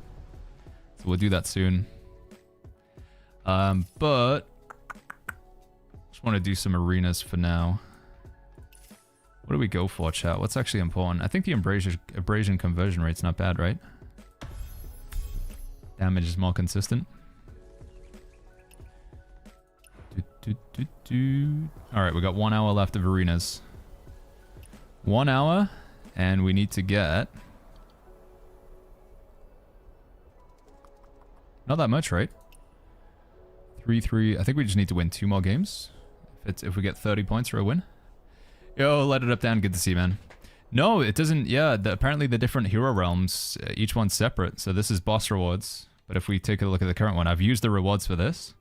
So we'll do that soon. But just want to do some arenas for now. What do we go for, chat? What's actually important? I think the abrasion conversion rate's not bad, right? Damage is more consistent. Alright, we got 1 hour left of arenas. 1 hour, and we need to get... Not that much, right? 3-3. I think we just need to win 2 more games. If we get 30 points for a win. Yo, let it up down. Good to see, man. No, it doesn't. Yeah, apparently the different hero realms, each one's separate. So this is boss rewards. But if we take a look at the current one, I've used the rewards for this.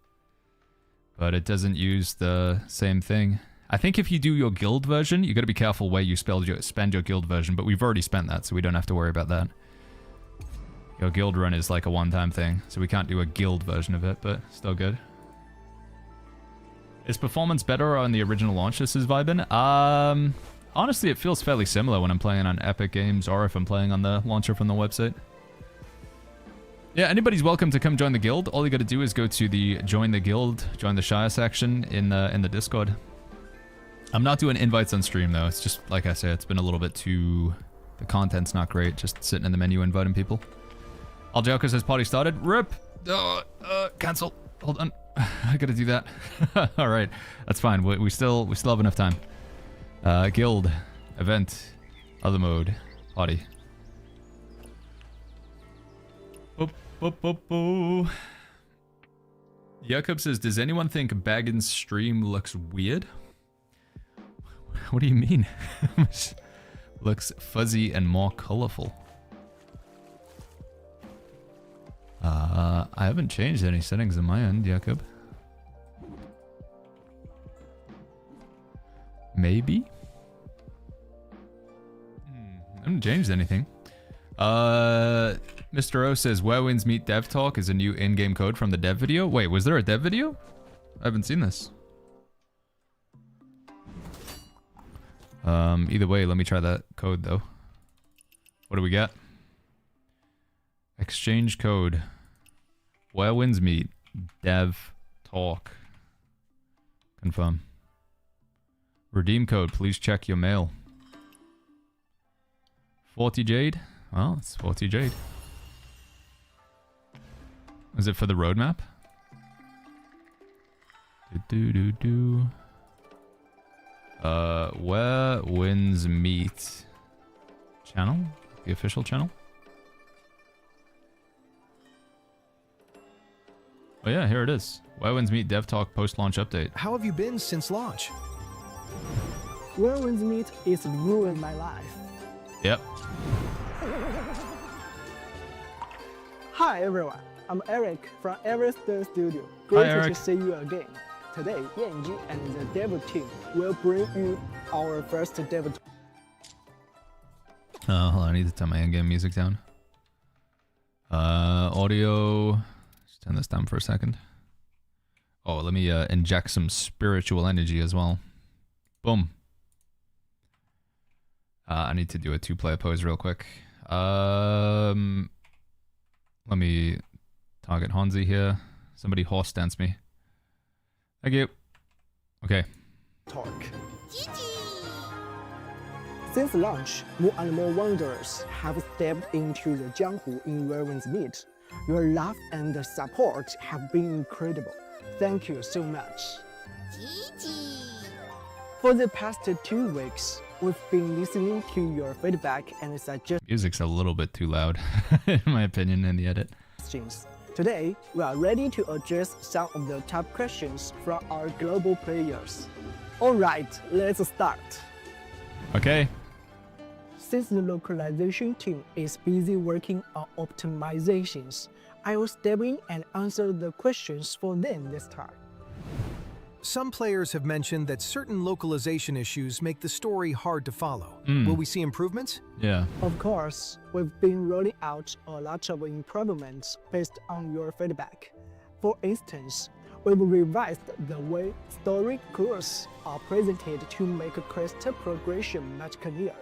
But it doesn't use the same thing. I think if you do your guild version, you got to be careful where you spend your guild version. But we've already spent that, so we don't have to worry about that. Your guild run is like a one-time thing. So we can't do a guild version of it, but still good. Is performance better on the original launch this is vibing? Honestly, it feels fairly similar when I'm playing on Epic Games or if I'm playing on the launcher from the website. Yeah, anybody's welcome to come join the guild. All you gotta do is go to the join the guild, join the Shire section in the Discord. I'm not doing invites on stream though. It's just, like I said, it's been a little bit too... The content's not great, just sitting in the menu inviting people. Aljalka says party started. RIP! Cancel. Hold on. I gotta do that. Alright, that's fine. We still have enough time. Guild, event, other mode, party. Boop, boop, boop, boop. Jakob says, does anyone think Baggin's stream looks weird? What do you mean? Looks fuzzy and more colorful. I haven't changed any settings on my end, Jakob. Maybe? I haven't changed anything. Mr. O says, Where Winds Meet Dev Talk is a new in-game code from the dev video. Wait, was there a dev video? I haven't seen this. Either way, let me try that code though. What do we got? Exchange code. Where Winds Meet Dev Talk. Confirm. Redeem code. Please check your mail. 40 Jade? Well, it's 40 Jade. Is it for the roadmap? Where Winds Meet channel? The official channel? Oh yeah, here it is. Where Winds Meet Dev Talk post-launch update. How have you been since launch? Where Winds Meet is ruined my life. Yep. Hi everyone, I'm Eric from Everstar Studio. Great Eric. to see you again. Today, Yanji and the dev team will bring you our first dev. Hold on, I need to turn my in-game music down. Audio. Just turn this down for a second. Oh, let me inject some spiritual energy as well. Boom. I need to do a 2-player pose real quick. Let me target Hanzi here. Somebody horse dance me. Thank you. Okay. Talk. Since launch, more and more wanderers have stepped into the Jianghu in Where Winds Meet. Your love and support have been incredible. Thank you so much. For the past 2 weeks, we've been listening to your feedback and suggestions. Music's a little bit too loud, in my opinion, in the edit. Today, we are ready to address some of the top questions from our global players. Alright, let's start. Okay. Since the localization team is busy working on optimizations, I will step in and answer the questions for them this time. Some players have mentioned that certain localization issues make the story hard to follow. Will we see improvements? Yeah. Of course, we've been rolling out a lot of improvements based on your feedback. For instance, we've revised the way story clues are presented to make quest progression much clearer.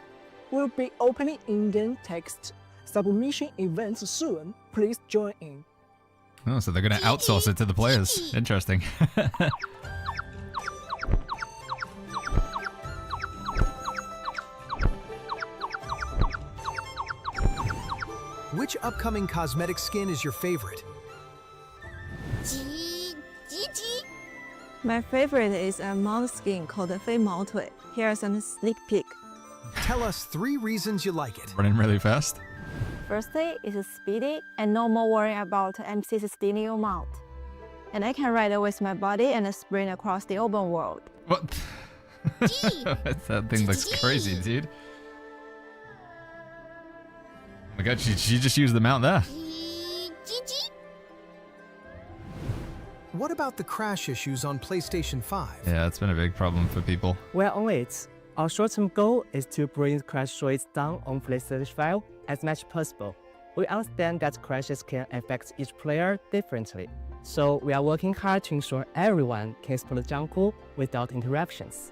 We'll be opening in-game text submission events soon. Please join in. Oh, so they're gonna outsource it to the players. Interesting. Which upcoming cosmetic skin is your favorite? My favorite is a mount skin called Pve. Here's a sneak peek. Tell us 3 reasons you like it. Running really fast. Firstly, it's speedy and no more worry about MC16 mount. And I can ride with my body and sprint across the open world. What? That thing looks crazy, dude. Oh my god, she just used the mount there. What about the crash issues on PlayStation 5? Yeah, it's been a big problem for people. Well, on it, our short-term goal is to bring crash rates down on PlayStation 5 as much as possible. We understand that crashes can affect each player differently, so we are working hard to ensure everyone can explore the jungle without interruptions.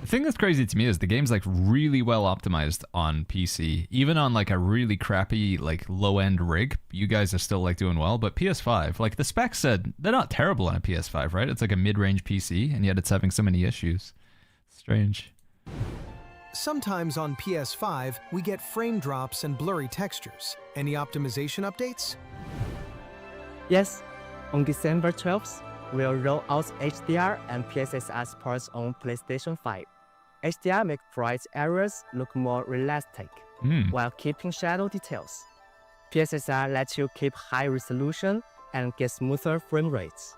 The thing that's crazy to me is the game's like really well optimized on PC. Even on like a really crappy like low-end rig, you guys are still like doing well. But PS5, like the specs said, they're not terrible on a PS5, right? It's like a mid-range PC, and yet it's having so many issues. Strange. Sometimes on PS5, we get frame drops and blurry textures. Any optimization updates? Yes, on December 12th, we'll roll out HDR and PSSR supports on PlayStation 5. HDR makes bright areas look more realistic, while keeping shadow details. PSSR lets you keep high resolution and get smoother frame rates.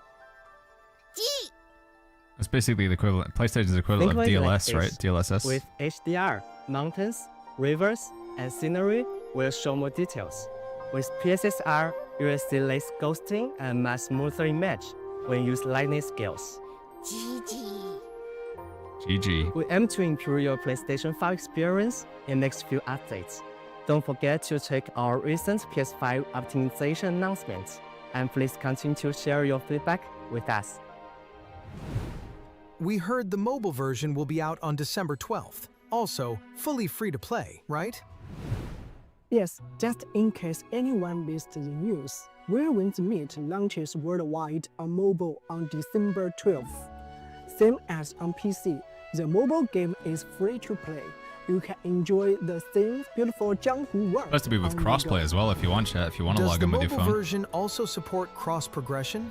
It's basically the equivalent, PlayStation's equivalent of DLS, right? DLSS. With HDR, mountains, rivers, and scenery will show more details. With PSSR, you will see less ghosting and much smoother image when you use lighting scales. GG. We aim to improve your PlayStation 5 experience in next few updates. Don't forget to check our recent PS5 optimization announcements, and please continue to share your feedback with us. We heard the mobile version will be out on December 12th. Also, fully free to play, right? Yes, just in case anyone missed the news, Whirlwind Meat launches worldwide on mobile on December 12th. Same as on PC, the mobile game is free to play. You can enjoy the same beautiful Jianghu world. Has to be with crossplay as well if you want chat, if you want to log in with your Does the phone. mobile version also support cross-progression?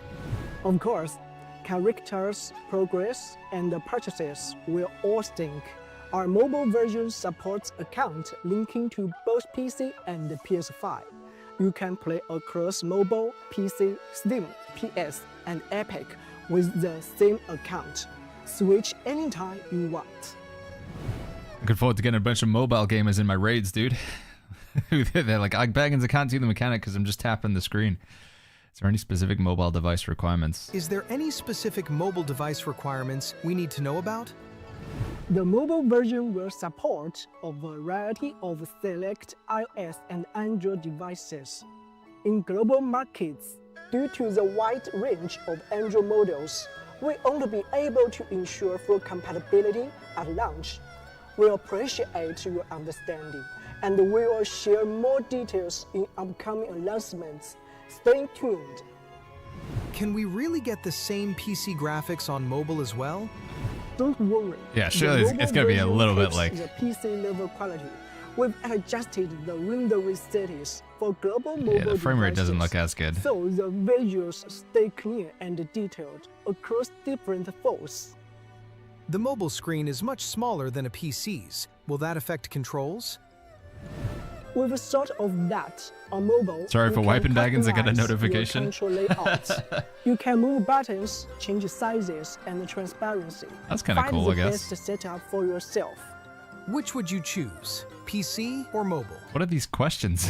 Of course, characters, progress, and purchases will all sync. Our mobile version supports account linking to both PC and PS5. You can play across mobile, PC, Steam, PS, and Epic with the same account. Switch anytime you want. Looking forward to getting a bunch of mobile gamers in my raids, dude. They're like, Baggins, I can't do the mechanic because I'm just tapping the screen. Is there any specific mobile device requirements? Is there any specific mobile device requirements we need to know about? The mobile version will support a variety of select iOS and Android devices. In global markets, due to the wide range of Android models, we only be able to ensure full compatibility at launch. We appreciate your understanding, and we will share more details in upcoming announcements. Stay tuned. Can we really get the same PC graphics on mobile as well? Don't worry. Yeah, sure, it's gonna be a little bit like the PC level quality. We've adjusted the rendering settings for global mobile yeah, the frame rate doesn't look devices, as good. so the visuals stay clean and detailed across different phones. The mobile screen is much smaller than a PC's. Will that affect controls? We've thought of that on mobile. Sorry you for can wiping Baggins, I got a customize your notification. control layout. You can move buttons, change sizes and transparency. That's kinda Find cool, the I guess. best setup for yourself. Which would you choose, PC or mobile? What are these questions?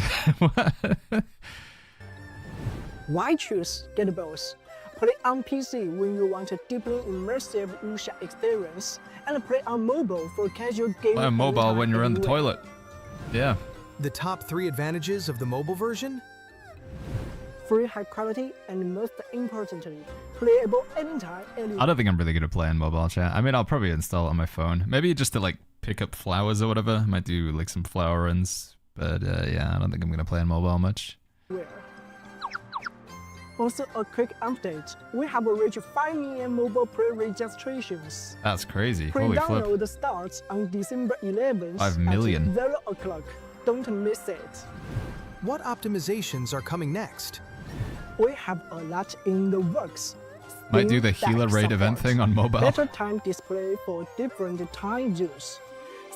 Why choose Get both? Play on PC when you want a deeply immersive user experience, and play on mobile for casual gaming. Play on mobile anytime, when you're in the anywhere. toilet. Yeah. The top 3 advantages of the mobile version? Free high quality and most importantly, playable anytime, anywhere. I don't think I'm really good at playing mobile chat. I mean, I'll probably install it on my phone. Maybe just to like pick up flowers or whatever. I might do like some flower runs. But yeah, I don't think I'm gonna play on mobile much. Also, a quick update. We have reached 5 million mobile pre-registrations. That's crazy. Holy flip. Pre-download starts on December 11th 5 million. at 0 o'clock. Don't miss it. What optimizations are coming next? We have a lot in the works. Might do the in-back healer raid event support, thing on mobile. better time display for different time zones,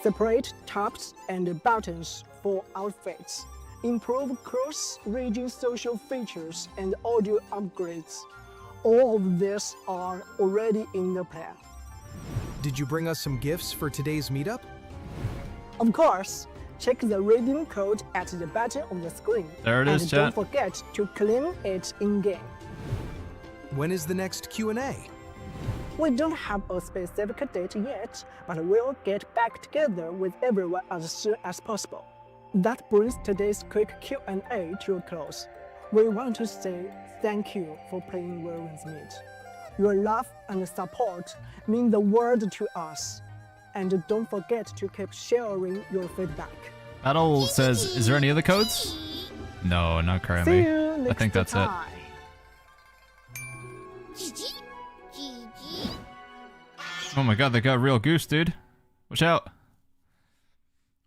separate tabs and buttons for outfits, improve cross-region social features and audio upgrades. All of this are already in the plan. Did you bring us some gifts for today's meetup? Of course, check the redeem code at the bottom of the screen. There it is, and chat. don't forget to claim it in-game. When is the next Q&A? We don't have a specific date yet, but we'll get back together with everyone as soon as possible. That brings today's quick Q&A to a close. We want to say thank you for playing Whirlwind's Meet. Your love and support mean the world to us. And don't forget to keep sharing your feedback. Battle says, is there any other codes? No, not See currently. you next I think that's it. time. Oh my god, they got a real goose, dude. Watch out.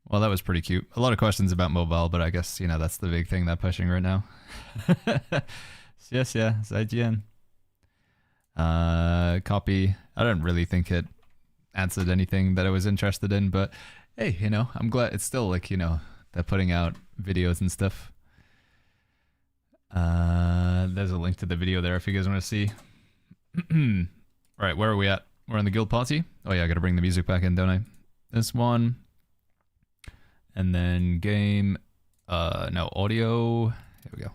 Well, that was pretty cute. A lot of questions about mobile, but I guess, you know, that's the big thing they're pushing right now. Yes, yeah, Zaijian. Copy. I don't really think it answered anything that I was interested in, but hey, you know, I'm glad it's still like, you know, they're putting out videos and stuff. There's a link to the video there if you guys want to see. Right, where are we at? We're on the guild party. Oh yeah, I gotta bring the music back in, don't I? This one. And then game. No, audio. Here we go.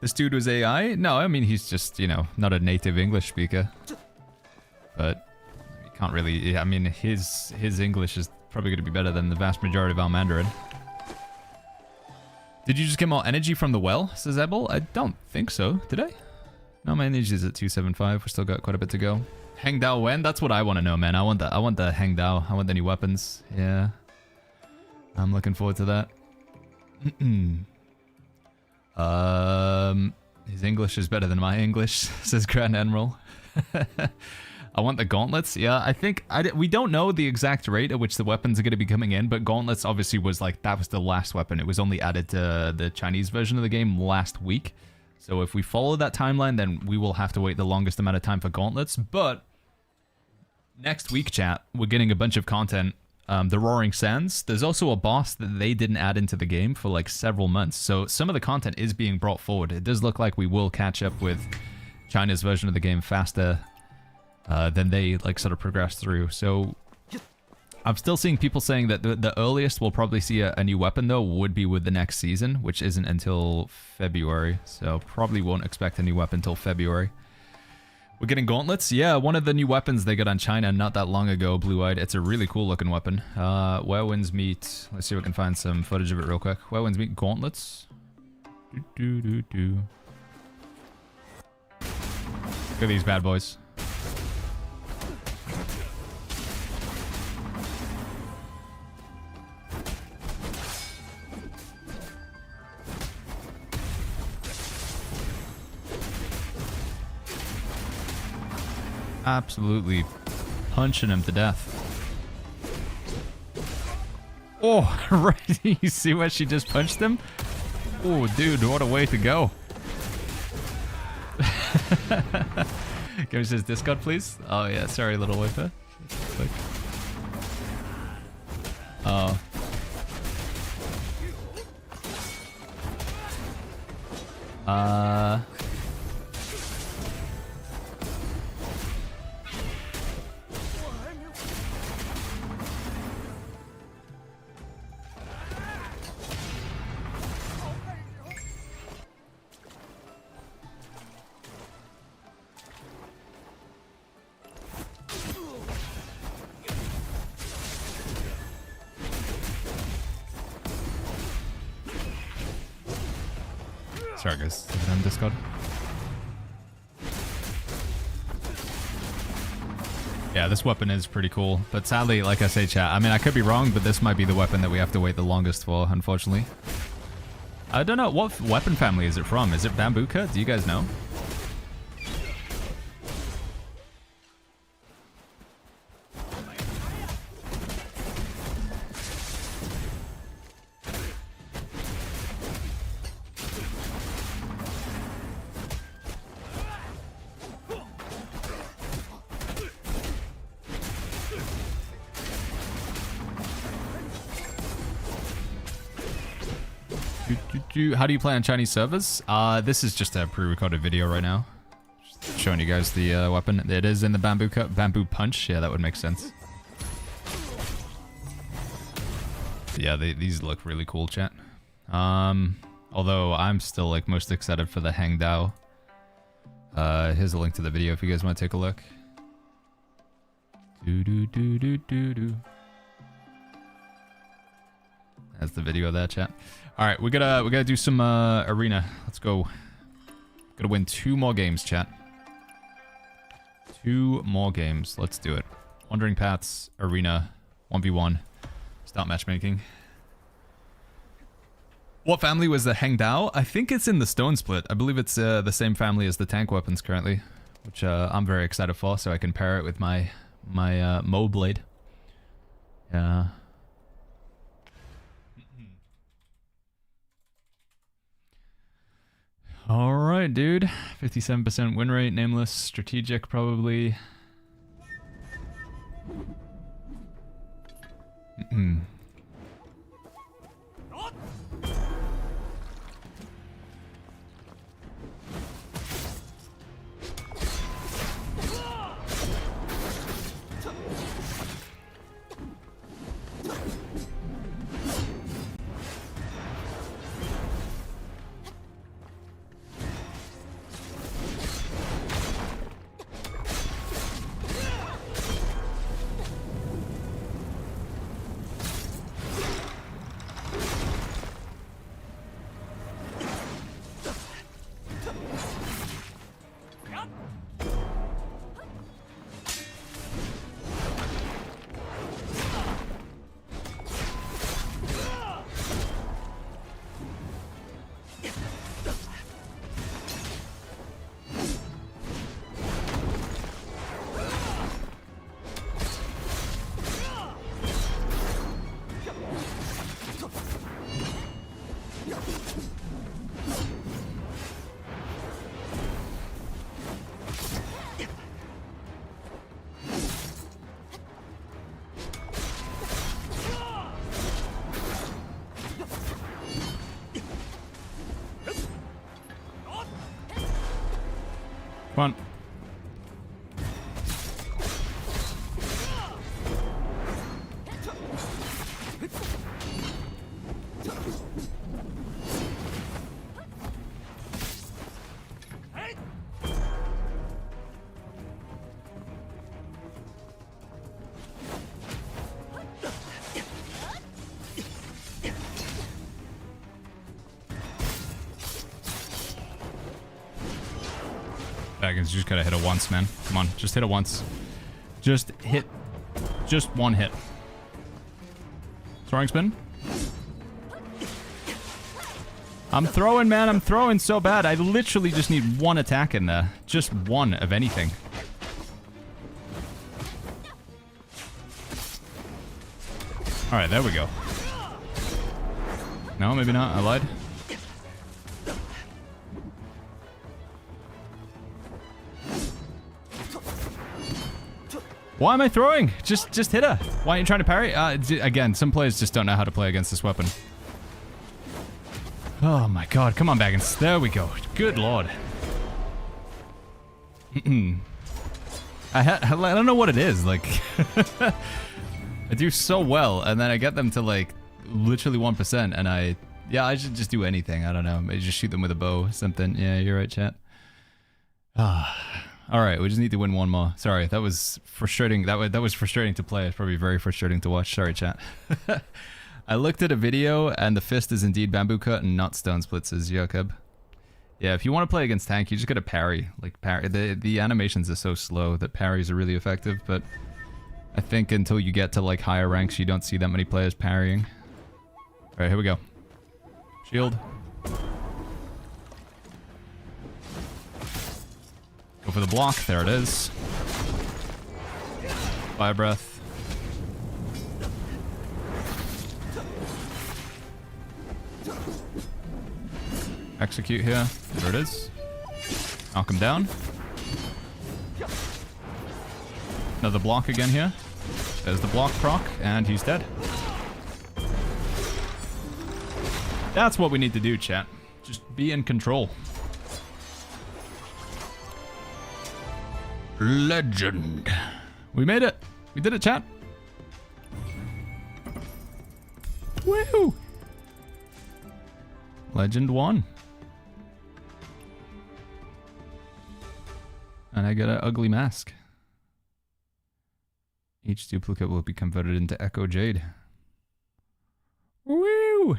This dude was AI? No, I mean, he's just, you know, not a native English speaker. But you can't really, I mean, his English is probably going to be better than the vast majority of our Mandarin. Did you just get more energy from the well, says Ebel? I don't think so. Did I? No, my energy is at 275. We still got quite a bit to go. Hang Dao when? That's what I want to know, man. I want the Hang Dao. I want the new weapons. Yeah. I'm looking forward to that. His English is better than my English, says Grand Admiral. I want the gauntlets. Yeah, I think we don't know the exact rate at which the weapons are going to be coming in, but gauntlets obviously was like, that was the last weapon. It was only added to the Chinese version of the game last week. So if we follow that timeline, then we will have to wait the longest amount of time for gauntlets. But next week, chat, we're getting a bunch of content. The Roaring Sands. There's also a boss that they didn't add into the game for like several months. So some of the content is being brought forward. It does look like we will catch up with China's version of the game faster than they like sort of progress through. So I'm still seeing people saying that the earliest we'll probably see a new weapon though would be with the next season, which isn't until February. So probably won't expect a new weapon until February. We're getting gauntlets? Yeah, one of the new weapons they got on China not that long ago, Blue-Eyed. It's a really cool looking weapon. Where Winds Meet. Let's see if we can find some footage of it real quick. Where Winds Meet gauntlets. Look at these bad boys. Absolutely punching him to death. Oh, right. You see where she just punched him? Oh, dude, what a way to go. Give us his Discord, please. Oh, yeah. Sorry, little wafer. Oh. Sorry, guys. Is it on Discord? Yeah, this weapon is pretty cool. But sadly, like I say, chat, I mean, I could be wrong, but this might be the weapon that we have to wait the longest for, unfortunately. I don't know. What weapon family is it from? Is it Bambuka? Do you guys know? How do you play on Chinese servers? This is just a pre-recorded video right now. Just showing you guys the weapon. It is in the bamboo cut, bamboo punch. Yeah, that would make sense. Yeah, these look really cool, chat. Although I'm still like most excited for the Hang Dao. Here's a link to the video if you guys want to take a look. That's the video of that, chat. All right, we gotta do some arena. Let's go. Gotta win 2 more games, chat. 2 more games. Let's do it. Wandering Paths, arena, 1v1. Start matchmaking. What family was the Hang Dao? I think it's in the Stone Split. I believe it's the same family as the tank weapons currently, which I'm very excited for, so I can pair it with my Mo Blade. Yeah. Alright, dude. 57% win rate, nameless, strategic probably. Come on. Baggins, you just gotta hit it once, man. Come on, just hit it once. Just hit. Just one hit. Throwing spin. I'm throwing, man. I'm throwing so bad. I literally just need one attack in there. Just one of anything. Alright, there we go. No, maybe not. I lied. Why am I throwing? Just hit her. Why are you trying to parry? Again, some players just don't know how to play against this weapon. Oh my god. Come on, Baggins. There we go. Good lord. I don't know what it is. Like, I do so well, and then I get them to, like, literally 1%, and I should just do anything. I don't know. Maybe just shoot them with a bow or something. Yeah, you're right, chat. Alright, we just need to win 1 more. Sorry, that was frustrating. That was frustrating to play. It's probably very frustrating to watch. Sorry, chat. I looked at a video, and the fist is indeed bamboo cut and not stone splits, says Jakob. Yeah, if you want to play against tank, you just gotta parry. Like, parry. The animations are so slow that parries are really effective, but I think until you get to, like, higher ranks, you don't see that many players parrying. Alright, here we go. Shield. Go for the block. There it is. Fire breath. Execute here. There it is. Knock him down. Another block again here. There's the block proc, and he's dead. That's what we need to do, chat. Just be in control. Legend. We made it. We did it, chat. Woo! Legend 1. And I get an ugly mask. Each duplicate will be converted into Echo Jade. Woo!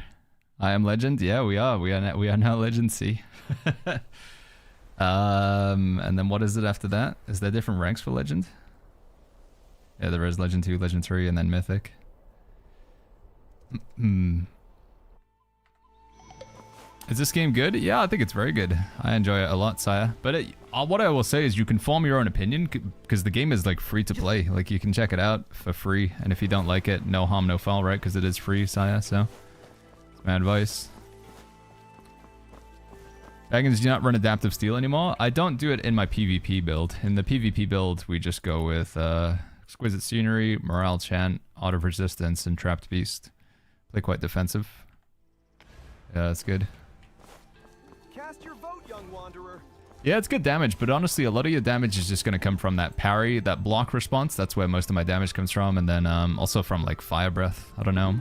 I am Legend. Yeah, we are. We are now Legend C. And then what is it after that? Is there different ranks for Legend? Yeah, there is Legend 2, Legend 3, and then Mythic. Is this game good? Yeah, I think it's very good. I enjoy it a lot, sire. But what I will say is you can form your own opinion because the game is like free to play. Like you can check it out for free. And if you don't like it, no harm, no foul, right? Because it is free, sire. So that's my advice. Dragons do not run adaptive steel anymore. I don't do it in my PvP build. In the PvP build, we just go with exquisite scenery, morale chant, auto resistance, and trapped beast. Play quite defensive. Yeah, that's good. Cast your vote, young wanderer. Yeah, it's good damage, but honestly, a lot of your damage is just going to come from that parry, that block response. That's where most of my damage comes from, and then also from like fire breath. I don't know.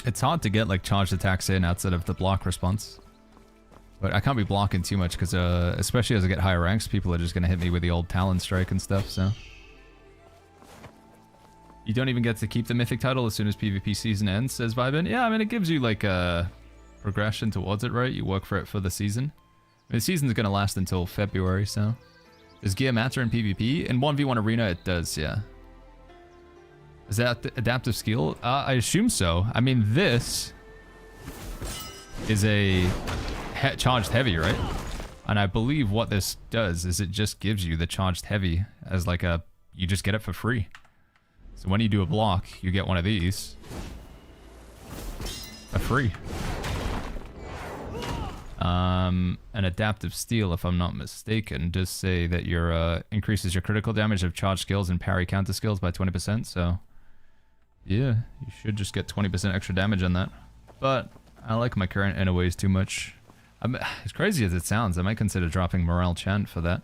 It's hard to get like charged attacks in outside of the block response. But I can't be blocking too much because, especially as I get higher ranks, people are just going to hit me with the old Talon Strike and stuff, so. You don't even get to keep the Mythic title as soon as PvP season ends, says Vibin. Yeah, I mean, it gives you like a progression towards it, right? You work for it for the season. I mean, the season's going to last until February, so. Does gear matter in PvP? In 1v1 arena, it does, yeah. Is that adaptive skill? I assume so. I mean, this is a charged heavy, right? And I believe what this does is it just gives you the charged heavy as like a... You just get it for free. So when you do a block, you get one of these. For free. An adaptive steel, if I'm not mistaken, does say that your increases your critical damage of charged skills and parry counter skills by 20%, so... Yeah, you should just get 20% extra damage on that. But I like my current NOAs too much. As crazy as it sounds, I might consider dropping Morale Chant for that.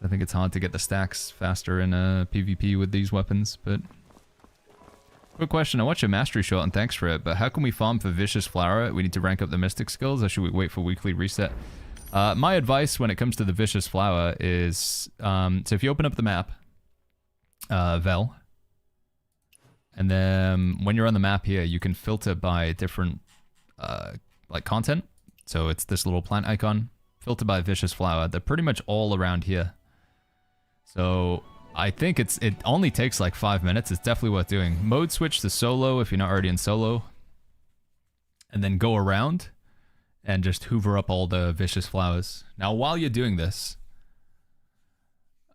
I think it's hard to get the stacks faster in PvP with these weapons, but... Quick question, I watched your mastery shot and thanks for it, but how can we farm for Vicious Flower? We need to rank up the Mystic skills, or should we wait for weekly reset? My advice when it comes to the Vicious Flower is... so if you open up the map, Vel, and then when you're on the map here, you can filter by different, like, content. So it's this little plant icon, filter by Vicious Flower. They're pretty much all around here. So I think it only takes like 5 minutes. It's definitely worth doing. Mode switch to solo if you're not already in solo. And then go around and just hoover up all the Vicious Flowers. Now while you're doing this,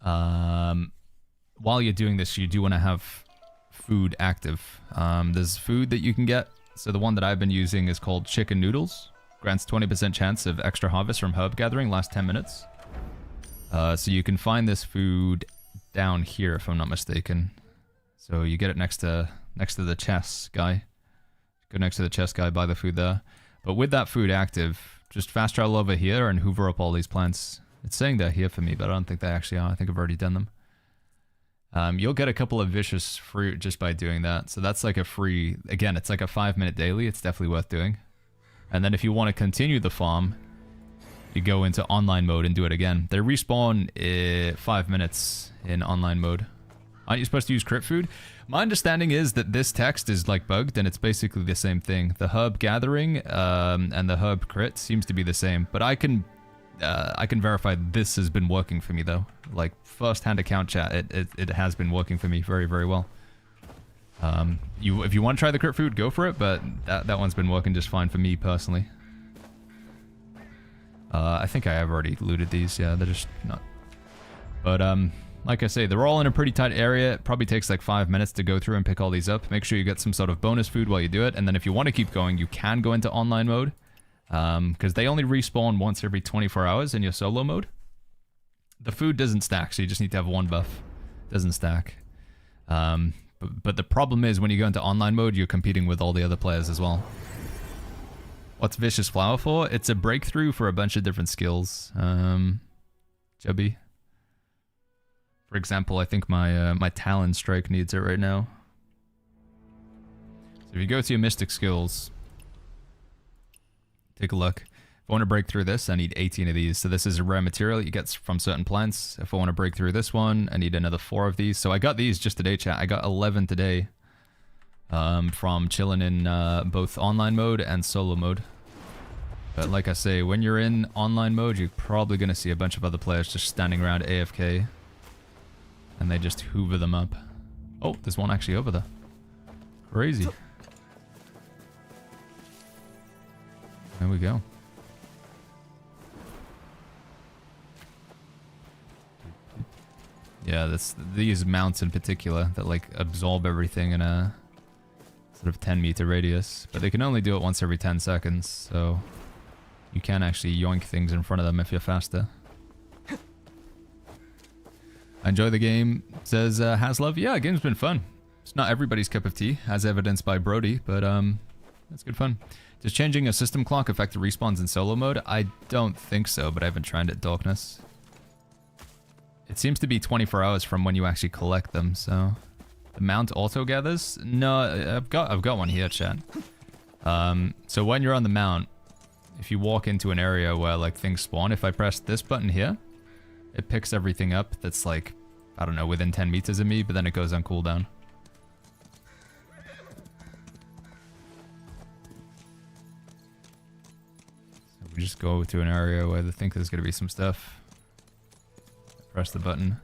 you do want to have food active. There's food that you can get. So the one that I've been using is called Chicken Noodles. Grants 20% chance of extra harvest from herb gathering, last 10 minutes. So you can find this food down here, if I'm not mistaken. So you get it next to the chest guy. Go next to the chest guy, buy the food there. But with that food active, just fast travel over here and hoover up all these plants. It's saying they're here for me, but I don't think they actually are. I think I've already done them. You'll get a couple of vicious fruit just by doing that. So that's like a free... Again, it's like a 5-minute daily. It's definitely worth doing. And then if you want to continue the farm, you go into online mode and do it again. They respawn 5 minutes in online mode. Aren't you supposed to use crit food? My understanding is that this text is like bugged and it's basically the same thing. The herb gathering and the herb crit seems to be the same. But I can verify this has been working for me though. Like first-hand account chat, it has been working for me very, very well. If you want to try the crit food, go for it, but that one's been working just fine for me personally. I think I have already looted these, yeah, they're just not... But, like I say, they're all in a pretty tight area. It probably takes like 5 minutes to go through and pick all these up. Make sure you get some sort of bonus food while you do it, and then if you want to keep going, you can go into online mode. Because they only respawn once every 24 hours in your solo mode. The food doesn't stack, so you just need to have one buff. Doesn't stack. But the problem is when you go into online mode, you're competing with all the other players as well. What's Vicious Flower for? It's a breakthrough for a bunch of different skills. Jubby. For example, I think my my Talon Strike needs it right now. So if you go to your Mystic skills, take a look. If I want to break through this, I need 18 of these. So this is a rare material you get from certain plants. If I want to break through this one, I need another 4 of these. So I got these just today, chat. I got 11 today from chilling in both online mode and solo mode. But like I say, when you're in online mode, you're probably going to see a bunch of other players just standing around AFK. And they just hoover them up. Oh, there's one actually over there. Crazy. There we go. Yeah, these mounts in particular that like absorb everything in a sort of 10-meter radius. But they can only do it once every 10 seconds, so you can actually yoink things in front of them if you're faster. I enjoy the game, says Haslov. Yeah, the game's been fun. It's not everybody's cup of tea, as evidenced by Brody, but it's good fun. Does changing a system clock affect the respawns in solo mode? I don't think so, but I haven't tried it, Darkness. It seems to be 24 hours from when you actually collect them, so... The mount auto gathers? No, I've got one here, chat. So when you're on the mount, if you walk into an area where like things spawn, if I press this button here, it picks everything up that's like, I don't know, within 10 meters of me, but then it goes on cooldown. So we just go to an area where they think there's going to be some stuff. Press the button.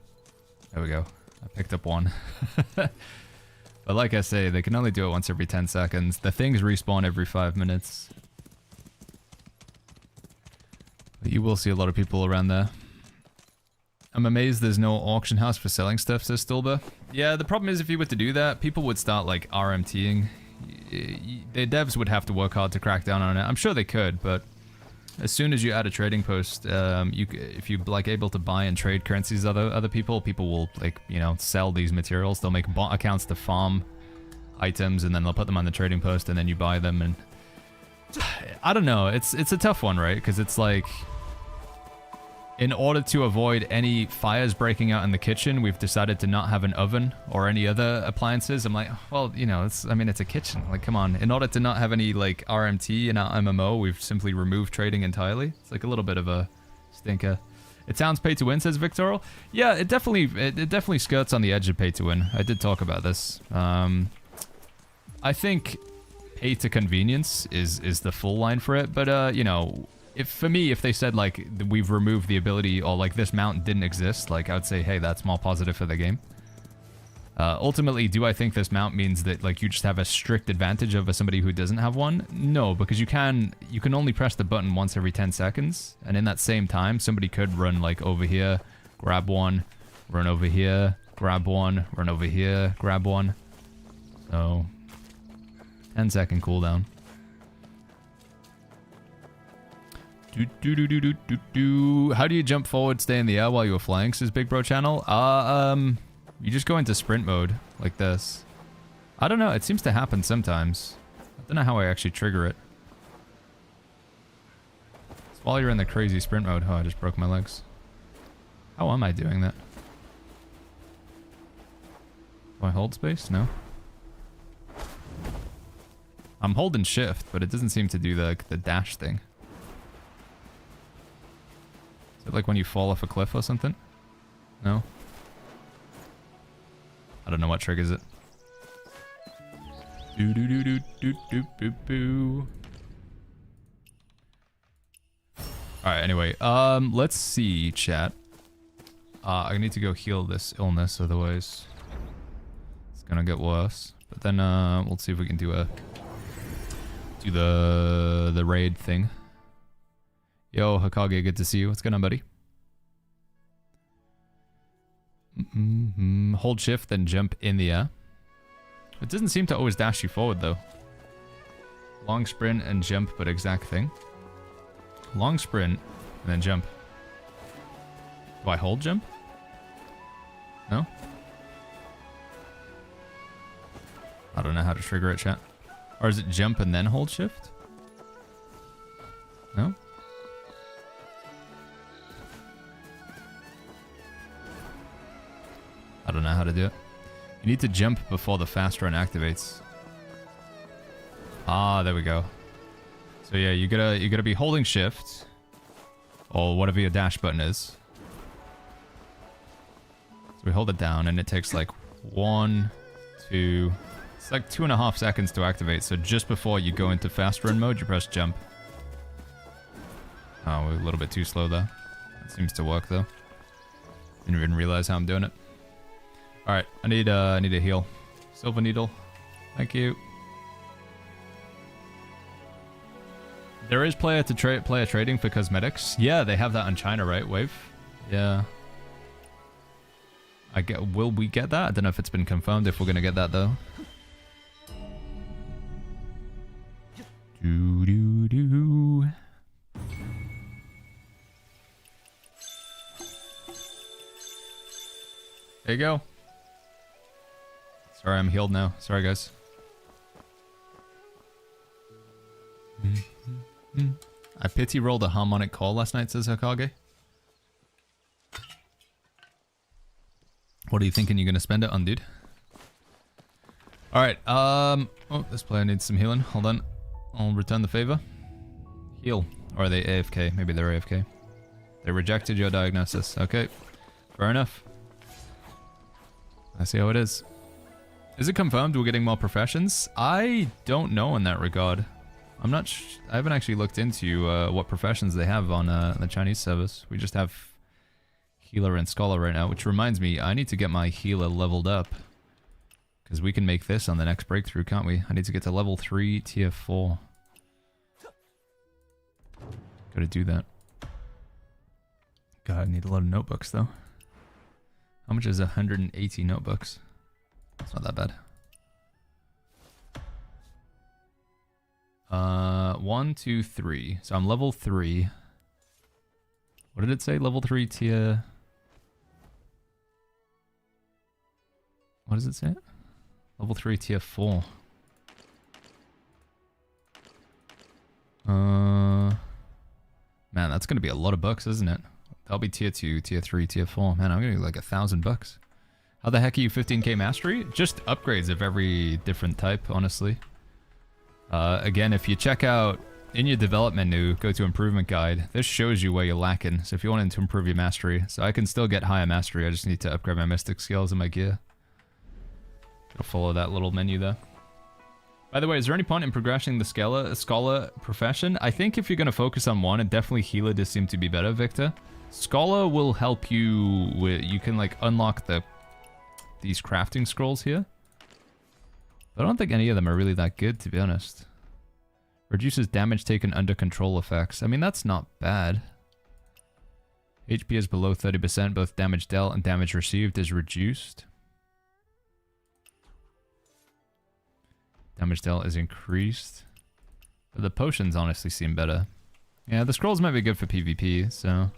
There we go. I picked up one. But like I say, they can only do it once every 10 seconds. The things respawn every 5 minutes. But you will see a lot of people around there. I'm amazed there's no auction house for selling stuff, says Stulba. Yeah, the problem is if you were to do that, people would start like RMTing. The devs would have to work hard to crack down on it. I'm sure they could, but as soon as you add a trading post, if you're like able to buy and trade currencies with other people will like, you know, sell these materials. They'll make bot accounts to farm items and then they'll put them on the trading post and then you buy them. And I don't know, it's a tough one, right? Because it's like, in order to avoid any fires breaking out in the kitchen, we've decided to not have an oven or any other appliances. I'm like, well, you know, it's a kitchen. Like, come on. In order to not have any, like, RMT in our MMO, we've simply removed trading entirely. It's like a little bit of a stinker. It sounds pay to win, says Victoral. Yeah, it definitely skirts on the edge of pay to win. I did talk about this. I think pay to convenience is the full line for it, but, you know... If they said like we've removed the ability or like this mount didn't exist, like I would say, hey, that's more positive for the game. Ultimately, do I think this mount means that like you just have a strict advantage over somebody who doesn't have one? No, because you can only press the button once every 10 seconds, and in that same time, somebody could run like over here, grab one, run over here, grab one, run over here, grab one. So 10-second cooldown. How do you jump forward, stay in the air while you were flying, says Big Bro Channel? You just go into sprint mode, like this. I don't know, it seems to happen sometimes. I don't know how I actually trigger it. It's while you're in the crazy sprint mode. Oh, I just broke my legs. How am I doing that? Do I hold space? No. I'm holding shift, but it doesn't seem to do the dash thing. Like when you fall off a cliff or something? No? I don't know what triggers it. Alright, anyway. Let's see, chat. I need to go heal this illness, otherwise it's gonna get worse. But then we'll see if we can do the raid thing. Yo, Hokage, good to see you. What's going on, buddy? Hold shift, then jump in the air. It doesn't seem to always dash you forward, though. Long sprint and jump, but exact thing. Long sprint, and then jump. Do I hold jump? No? I don't know how to trigger it, chat. Or is it jump and then hold shift? No? I don't know how to do it. You need to jump before the fast run activates. Ah, there we go. So yeah, you gotta be holding shift or whatever your dash button is. So we hold it down and it takes like 1, 2, it's like 2.5 seconds to activate. So just before you go into fast run mode, you press jump. Oh, we're a little bit too slow there. That seems to work though. Didn't even realize how I'm doing it. All right, I need a heal. Silver needle, thank you. There is player trading for cosmetics. Yeah, they have that on China, right, Wave? Yeah. Will we get that? I don't know if it's been confirmed if we're gonna get that though. Do do do. There you go. Sorry, I'm healed now. Sorry, guys. I pity rolled a harmonic call last night, says Hokage. What are you thinking you're going to spend it on, dude? Alright, oh, this player needs some healing. Hold on. I'll return the favor. Heal. Or are they AFK? Maybe they're AFK. They rejected your diagnosis. Okay. Fair enough. I see how it is. Is it confirmed we're getting more professions? I don't know in that regard. I'm not I haven't actually looked into what professions they have on the Chinese service. We just have healer and scholar right now, which reminds me, I need to get my healer leveled up. Because we can make this on the next breakthrough, can't we? I need to get to level 3, tier 4. Gotta do that. God, I need a lot of notebooks though. How much is 180 notebooks? It's not that bad. 1, 2, 3. So I'm level 3. What did it say? Level 3 tier... What does it say? Level 3 tier 4. Man, that's gonna be a lot of bucks, isn't it? That'll be tier 2, tier 3, tier 4. Man, I'm gonna get like 1,000 bucks. How the heck are you 15k mastery? Just upgrades of every different type, honestly. Again, if you check out in your development menu, go to improvement guide, this shows you where you're lacking. So if you wanted to improve your mastery, so I can still get higher mastery, I just need to upgrade my mystic skills and my gear. I'll follow that little menu there. By the way, is there any point in progressing the scholar profession? I think if you're going to focus on one, and definitely healer does seem to be better, Victor. Scholar will help you with, you can like unlock these crafting scrolls here. But I don't think any of them are really that good, to be honest. Reduces damage taken under control effects. I mean, that's not bad. HP is below 30%, both damage dealt and damage received is reduced. Damage dealt is increased. But the potions honestly seem better. Yeah, the scrolls might be good for PvP, so...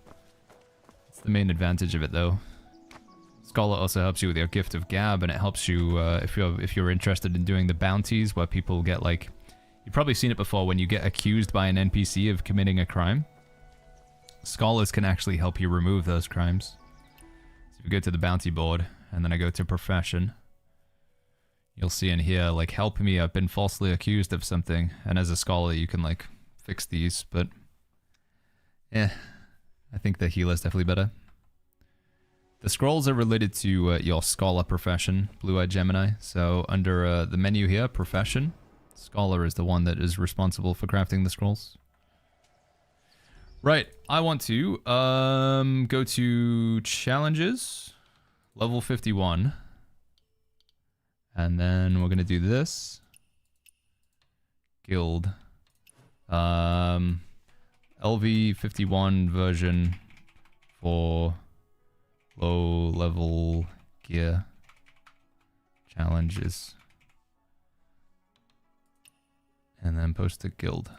That's the main advantage of it, though. Scholar also helps you with your gift of gab, and it helps you if you're interested in doing the bounties where people get like... You've probably seen it before when you get accused by an NPC of committing a crime. Scholars can actually help you remove those crimes. So if you go to the bounty board, and then I go to profession, you'll see in here, like, help me, I've been falsely accused of something. And as a scholar, you can, like, fix these, but... Yeah, I think the healer's definitely better. The scrolls are related to your scholar profession, Blue-Eyed Gemini. So under the menu here, profession, scholar is the one that is responsible for crafting the scrolls. Right, I want to go to challenges, level 51. And then we're going to do this. Guild. LV 51 version for low level gear challenges. And then post to guild.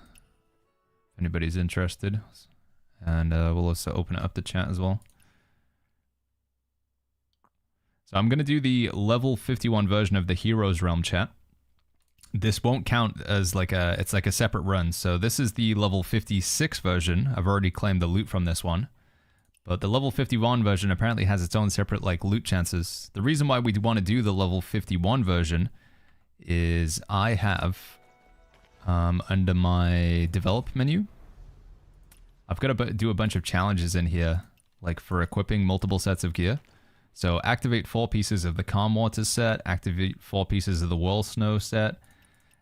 If anybody's interested. And we'll also open it up to chat as well. So I'm going to do the level 51 version of the Heroes Realm chat. this won't count as like it's like a separate run. So this is the level 56 version. I've already claimed the loot from this one. But the level 51 version apparently has its own separate like loot chances. The reason why we want to do the level 51 version is I have under my develop menu, I've got to do a bunch of challenges in here, like for equipping multiple sets of gear. So activate 4 pieces of the calm water set, activate 4 pieces of the whirl snow set,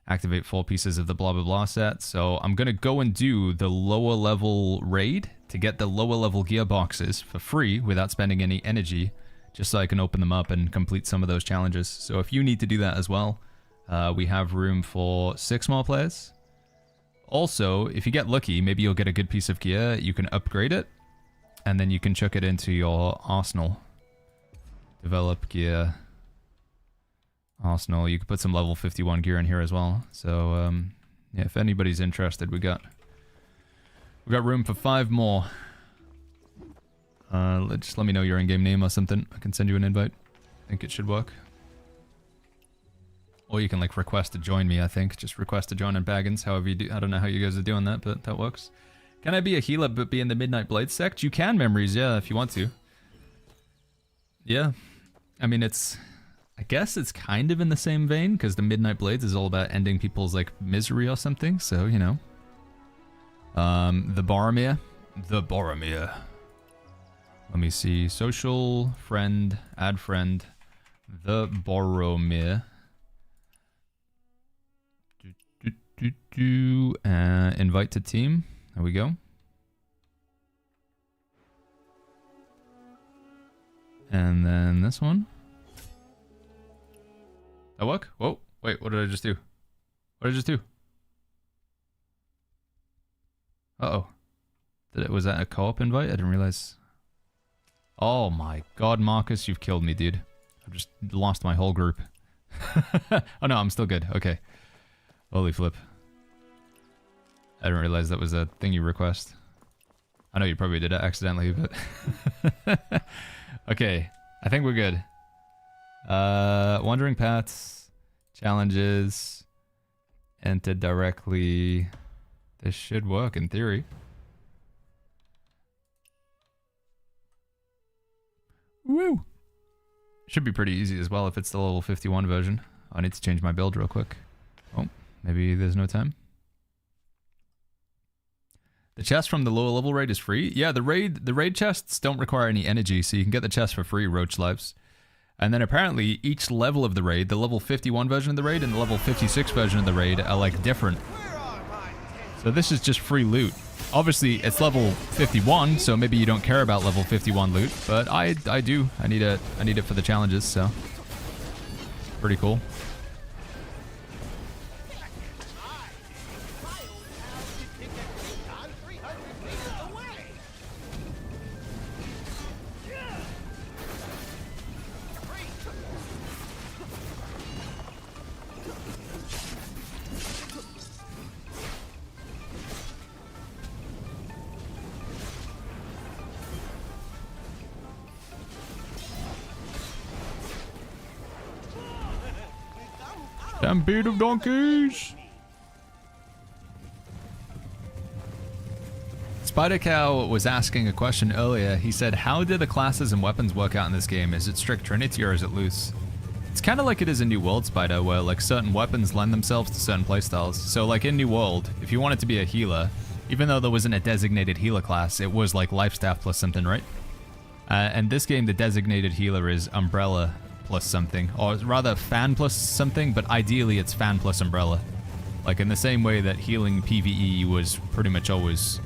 activate 4 pieces of the blah blah blah set. So I'm gonna go and do the lower level raid to get the lower level gearboxes for free without spending any energy, just so I can open them up and complete some of those challenges. So if you need to do that as well, we have room for 6 more players. Also, if you get lucky, maybe you'll get a good piece of gear, you can upgrade it, and then you can chuck it into your arsenal. Develop gear. Arsenal. You can put some level 51 gear in here as well. So, yeah, if anybody's interested, we got room for 5 more. Just let me know your in-game name or something. I can send you an invite. I think it should work. Or you can like request to join me, I think. Just request to join in Baggins, however you do. I don't know how you guys are doing that, but that works. Can I be a healer but be in the Midnight Blade sect? You can, Memories, yeah, if you want to. Yeah. I mean, I guess it's kind of in the same vein, because the Midnight Blades is all about ending people's, like, misery or something, so, you know. The Boromir. Let me see. Social, friend, add friend. The Boromir. Invite to team. There we go. And then this one. That work? Whoa. Wait, what did I just do? What did I just do? Uh-oh. Was that a co-op invite? I didn't realize. Oh my god, Marcus, you've killed me, dude. I've just lost my whole group. Oh no, I'm still good. Okay. Holy flip. I didn't realize that was a thing you request. I know you probably did it accidentally, but... Okay, I think we're good. Wandering paths, challenges, enter directly. This should work in theory. Woo! Should be pretty easy as well if it's the level 51 version. I need to change my build real quick. Oh, maybe there's no time. The chest from the lower level raid is free. Yeah, the raid chests don't require any energy, so you can get the chest for free, Roach Lives. And then apparently each level of the raid, the level 51 version of the raid and the level 56 version of the raid are like different. So this is just free loot. Obviously it's level 51, so maybe you don't care about level 51 loot, but I do. I need it for the challenges, so pretty cool. Stampede of donkeys! Spider Cow was asking a question earlier. He said, how do the classes and weapons work out in this game? Is it strict Trinity or is it loose? It's kind of like it is in New World, Spider, where like certain weapons lend themselves to certain playstyles. So like in New World, if you wanted to be a healer, even though there wasn't a designated healer class, it was like life staff plus something, right? And this game, the designated healer is Umbrella plus something, or rather fan plus something, but ideally it's fan plus Umbrella. Like in the same way that healing PvE was pretty much always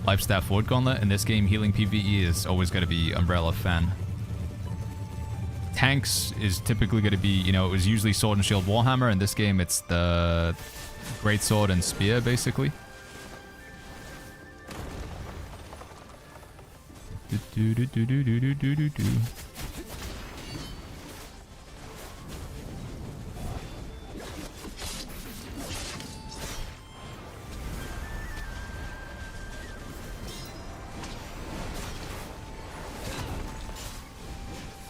life staff forward gauntlet, in this game healing PvE is always going to be Umbrella fan. Tanks is typically going to be, you know, it was usually sword and shield warhammer. In this game it's the great sword and spear basically.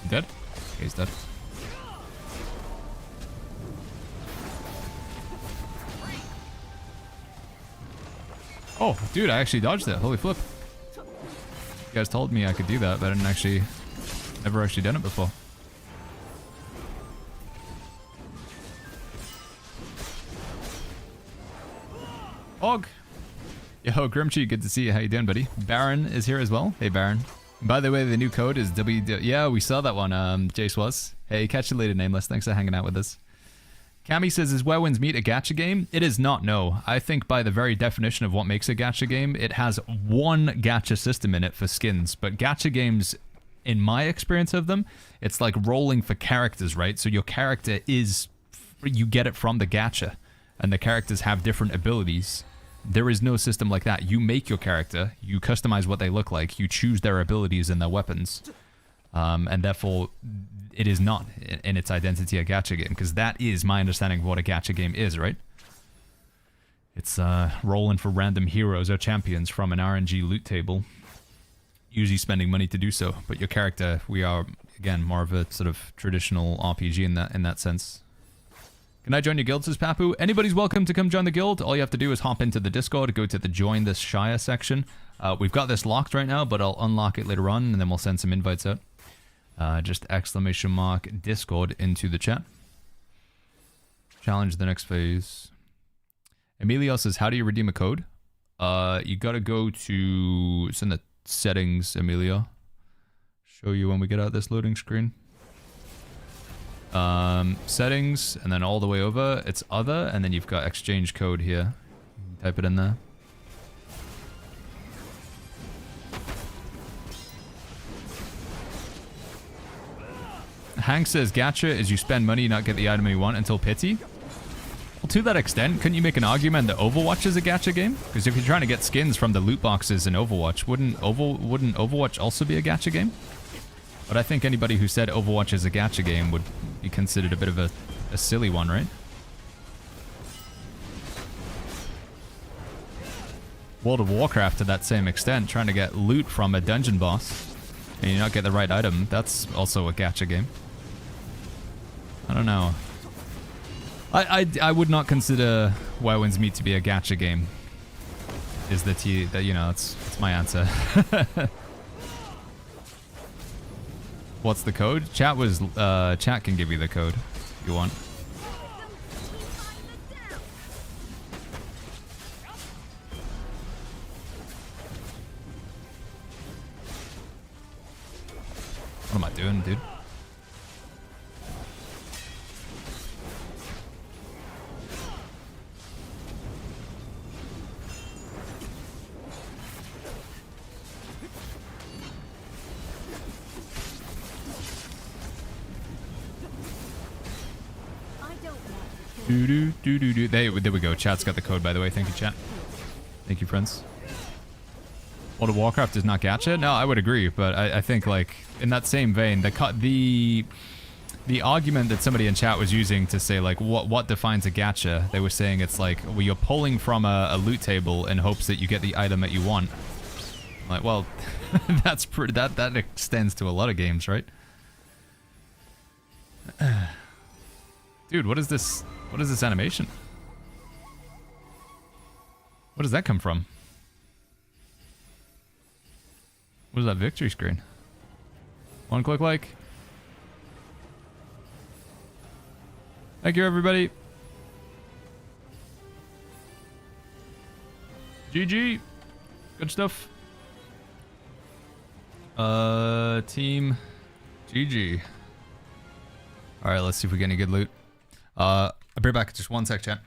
Dead? Okay, he's dead. Oh, dude, I actually dodged that. Holy flip. You guys told me I could do that, but I didn't actually... Never actually done it before. Og! Yo, Grimchi, good to see you. How you doing, buddy? Baron is here as well. Hey, Baron. By the way, the new code is Yeah, we saw that one, Jace was. Hey, catch you later, Nameless. Thanks for hanging out with us. Cammy says, is Where Winds Meet a gacha game? It is not, no. I think by the very definition of what makes a gacha game, it has one gacha system in it for skins. But gacha games, in my experience of them, it's like rolling for characters, right? So your character is... You get it from the gacha. And the characters have different abilities. There is no system like that. You make your character, you customize what they look like, you choose their abilities and their weapons. And therefore, it is not in its identity a gacha game, because that is my understanding of what a gacha game is, right? It's rolling for random heroes or champions from an RNG loot table, usually spending money to do so. But your character, we are, again, more of a sort of traditional RPG in that sense. Can I join your guild, says Papu? Anybody's welcome to come join the guild. All you have to do is hop into the Discord, go to the Join This Shire section. We've got this locked right now, but I'll unlock it later on, and then we'll send some invites out. Just exclamation mark Discord into the chat. Challenge the next phase. Emilio says, how do you redeem a code? You gotta go to... It's in the settings, Emilio. Show you when we get out this loading screen. Settings, and then all the way over, it's other, and then you've got exchange code here. Type it in there. Hank says, gacha is you spend money, not get the item you want until pity. Well, to that extent, couldn't you make an argument that Overwatch is a gacha game? Because if you're trying to get skins from the loot boxes in Overwatch, wouldn't Overwatch also be a gacha game? But I think anybody who said Overwatch is a gacha game would be considered a bit of a silly one, right? World of Warcraft to that same extent, trying to get loot from a dungeon boss and you not get the right item, that's also a gacha game. I don't know. I would not consider Where Winds Meet to be a gacha game. Is that you know, that's my answer. What's the code? Chat can give you the code if you want. What am I doing, dude? There we go. Chat's got the code, by the way. Thank you, chat. Thank you, friends. World of Warcraft is not gacha? No, I would agree, but I think, like, in that same vein, the argument that somebody in chat was using to say, like, what defines a gacha, they were saying it's like, well, you're pulling from a loot table in hopes that you get the item that you want. Like, well, that extends to a lot of games, right? Dude, what is this? What is this animation? What does that come from? What is that victory screen? One click like. Thank you, everybody. GG. Good stuff. Team GG. Alright, let's see if we get any good loot. I'll be right back. Just one sec, chat.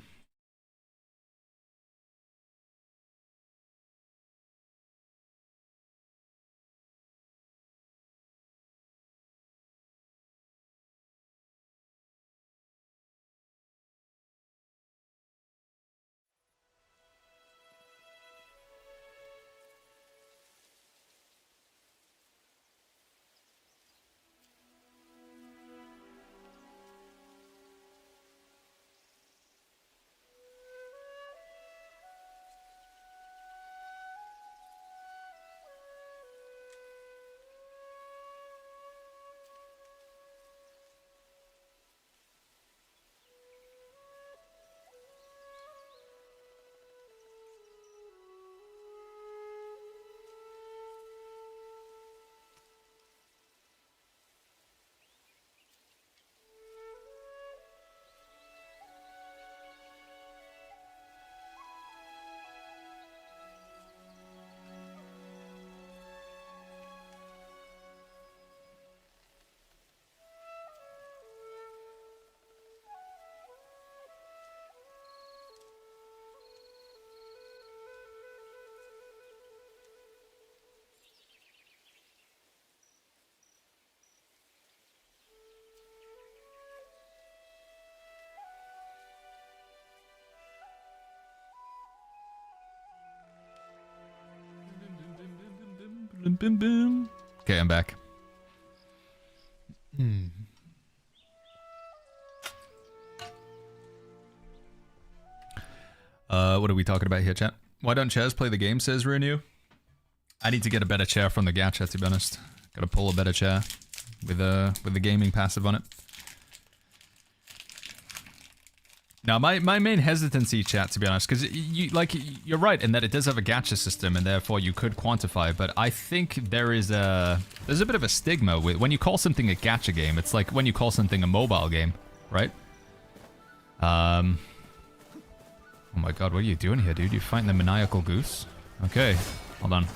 Boom, boom, boom. Okay, I'm back. What are we talking about here, chat? Why don't chairs play the game, says Renew? I need to get a better chair from the gacha, to be honest. Gotta pull a better chair with the gaming passive on it. Now, my main hesitancy, chat, to be honest, because you're right in that it does have a gacha system, and therefore you could quantify. But I think there's a bit of a stigma with when you call something a gacha game. It's like when you call something a mobile game, right? Oh my god, what are you doing here, dude? You're fighting the maniacal goose? Okay, hold on.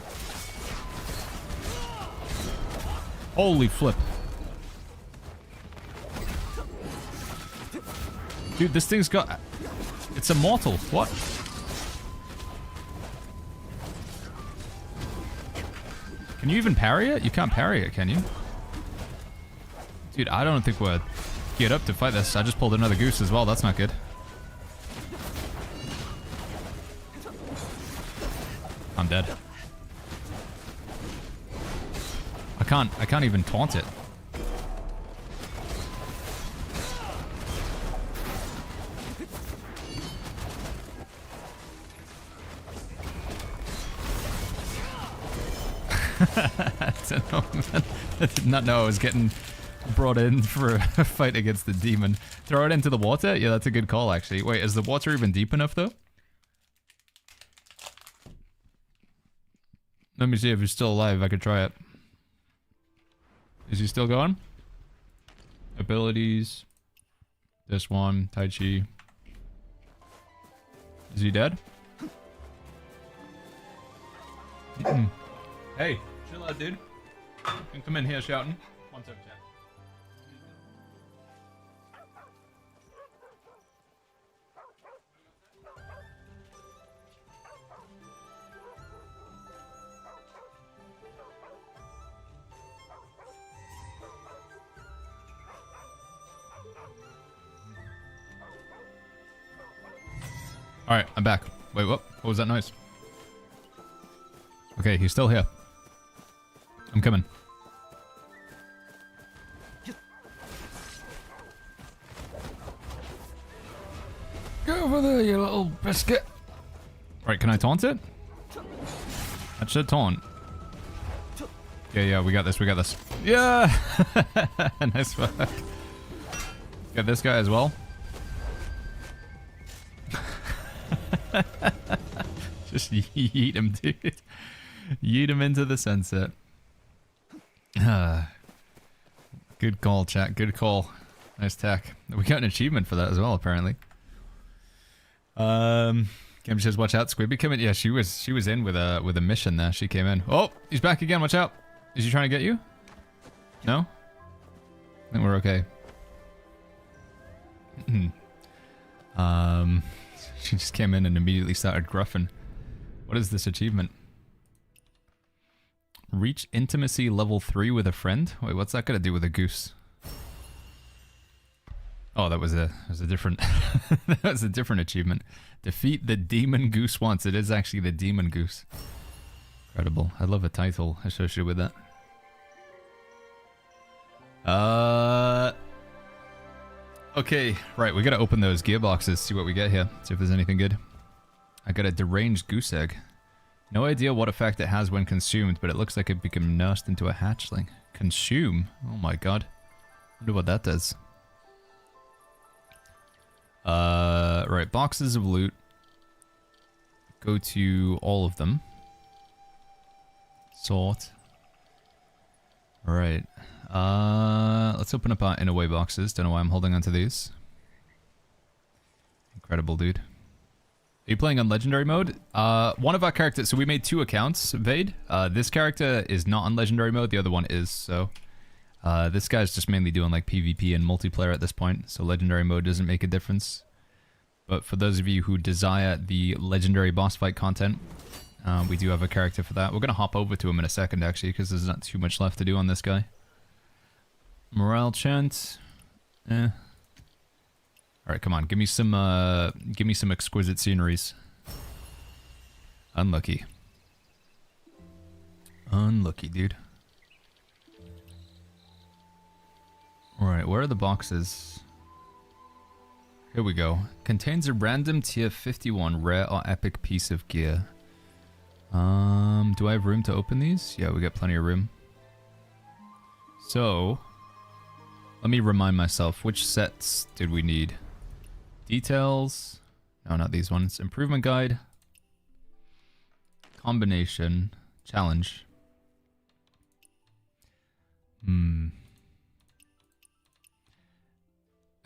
Holy flip. Dude, this thing's got... It's immortal. What? Can you even parry it? You can't parry it, can you? Dude, I don't think we're geared up to fight this. I just pulled another goose as well. That's not good. I'm dead. I can't even taunt it. I don't know, man. I did not know I was getting brought in for a fight against the demon. Throw it into the water? Yeah, that's a good call, actually. Wait, is the water even deep enough, though? Let me see if he's still alive. I could try it. Is he still going? Abilities. This one. Tai Chi. Is he dead? Hey, chill out, dude. You can come in here shouting. One second, chat. Alright, I'm back. Wait, what? What was that noise? Okay, he's still here. I'm coming. Go over there, you little biscuit. Alright, can I taunt it? That should taunt. Yeah, we got this, we got this. Yeah! Nice work. Got this guy as well. Just yeet him, dude. Yeet him into the sunset. Good call, chat. Good call. Nice tech. We got an achievement for that as well, apparently. Game says, "Watch out, Squibby coming." Yeah, she was in with a mission there. She came in. Oh, he's back again. Watch out. Is he trying to get you? No. I think we're okay. She just came in and immediately started gruffing. What is this achievement? Reach intimacy level 3 with a friend? Wait, what's that got to do with a goose? Oh, that was a different that was a different achievement. Defeat the demon goose once. It is actually the demon goose. Incredible. I love a title associated with that. Okay, right, we gotta open those gearboxes, see what we get here, see if there's anything good. I got a deranged goose egg. No idea what effect it has when consumed, but it looks like it became nursed into a hatchling. Consume? Oh my god. Wonder what that does. Right, boxes of loot. Go to all of them. Sort. Alright. Let's open up our in away boxes. Don't know why I'm holding onto these. Incredible, dude. Are you playing on legendary mode? One of our characters, so we made 2 accounts, Vade. This character is not on legendary mode, the other one is, so. This guy's just mainly doing like PvP and multiplayer at this point, so legendary mode doesn't make a difference. But for those of you who desire the legendary boss fight content, we do have a character for that. We're gonna hop over to him in a second, actually, because there's not too much left to do on this guy. Morale chant. Alright, come on, give me some exquisite sceneries. Unlucky. Unlucky, dude. Alright, where are the boxes? Here we go. Contains a random tier 51 rare or epic piece of gear. Do I have room to open these? Yeah, we got plenty of room. So, let me remind myself, which sets did we need? Details. No, not these ones. Improvement guide. Combination. Challenge.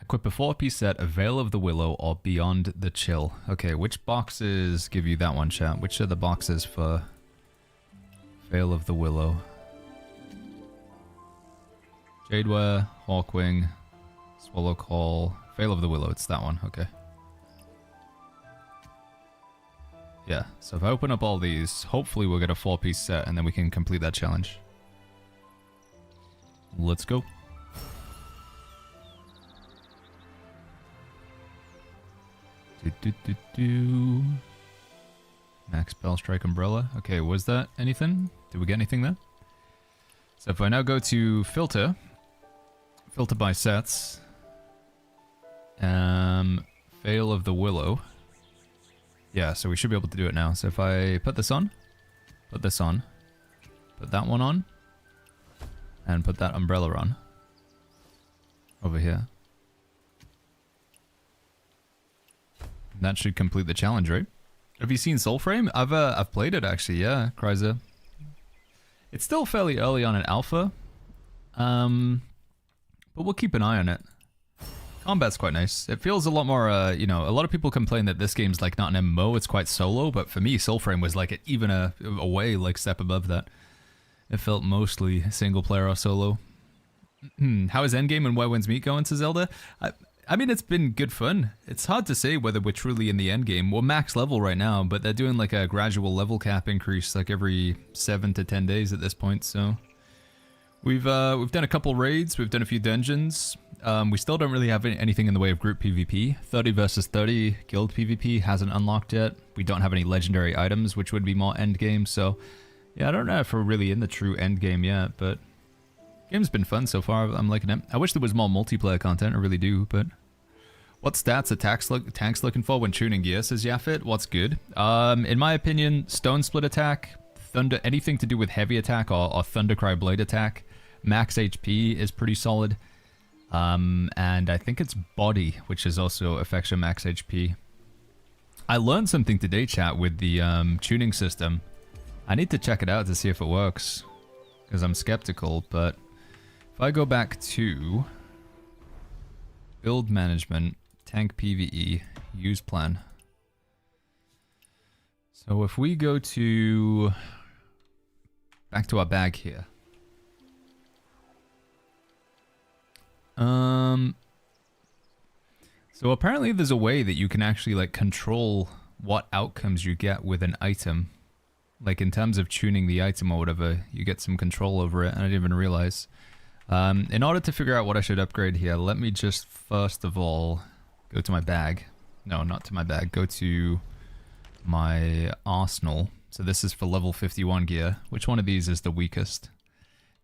Equip a 4-piece set of Veil of the Willow or Beyond the Chill. Okay, which boxes give you that one, chat? Which are the boxes for Veil of the Willow? Jadeware, Hawkwing, Swallow Call, Veil of the Willow. It's that one, okay. Yeah, so if I open up all these, hopefully we'll get a 4-piece set and then we can complete that challenge. Let's go. Max Spell Strike Umbrella. Okay, was that anything? Did we get anything there? So if I now go to filter by sets, Veil of the Willow. Yeah, so we should be able to do it now. So if I put this on, put that one on, and put that umbrella on over here. That should complete the challenge, right? Have you seen Soulframe? I've played it actually, yeah, Kryza. It's still fairly early on in alpha, but we'll keep an eye on it. Combat's quite nice. It feels a lot more, you know, a lot of people complain that this game's like not an MMO, it's quite solo, but for me, Soulframe was like even a way like step above that. It felt mostly single player or solo. How is Endgame and Where Winds Meet going, to Zelda? I mean, it's been good fun. It's hard to say whether we're truly in the end game. We're max level right now, but they're doing like a gradual level cap increase like every 7 to 10 days at this point, so... We've done a couple raids, we've done a few dungeons. We still don't really have anything in the way of group PvP. 30 versus 30 guild PvP hasn't unlocked yet. We don't have any legendary items, which would be more end game, so... Yeah, I don't know if we're really in the true end game yet, but... Game's been fun so far, I'm liking it. I wish there was more multiplayer content, I really do, but... What stats are tanks looking for when tuning gear, says Yafit? What's good? In my opinion, Stone Split attack, Thunder, anything to do with heavy attack or Thundercry Blade attack, max HP is pretty solid. And I think it's body, which is also affects your max HP. I learned something today, chat, with the tuning system. I need to check it out to see if it works, because I'm skeptical, but if I go back to build management, tank PvE, use plan. So if we go to back to our bag here. So apparently there's a way that you can actually like control what outcomes you get with an item. Like in terms of tuning the item or whatever, you get some control over it, and I didn't even realize. In order to figure out what I should upgrade here, let me just first of all go to my bag. No, not to my bag. Go to my arsenal. So this is for level 51 gear. Which one of these is the weakest?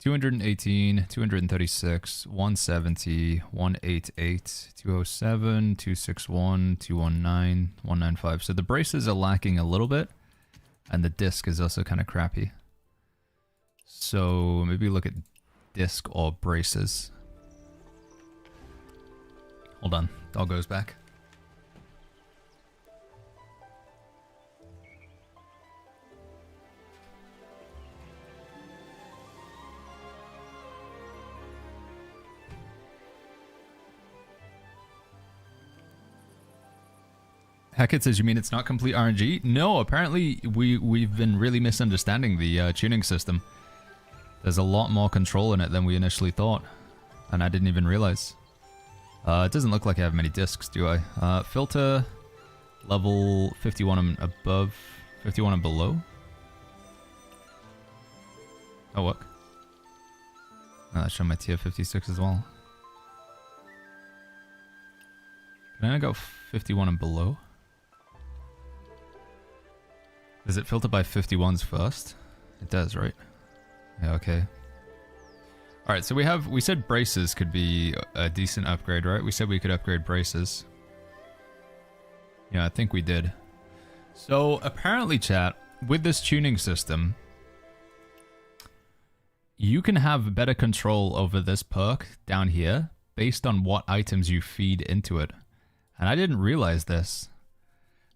218, 236, 170, 188, 207, 261, 219, 195. So the braces are lacking a little bit, and the disc is also kind of crappy. So maybe look at disc or braces. Hold on, dog goes back. Hackett says, you mean it's not complete RNG? No, apparently we've been really misunderstanding the tuning system. There's a lot more control in it than we initially thought, and I didn't even realize. It doesn't look like I have many discs, do I? Filter, level 51 and above, 51 and below. Oh, look. Oh, that's showing my tier 56 as well. Can I go 51 and below? Does it filter by 51s first? It does, right? Yeah, okay. Alright, so we said braces could be a decent upgrade, right? We said we could upgrade braces. Yeah, I think we did. So, apparently, chat, with this tuning system, you can have better control over this perk down here based on what items you feed into it. And I didn't realize this.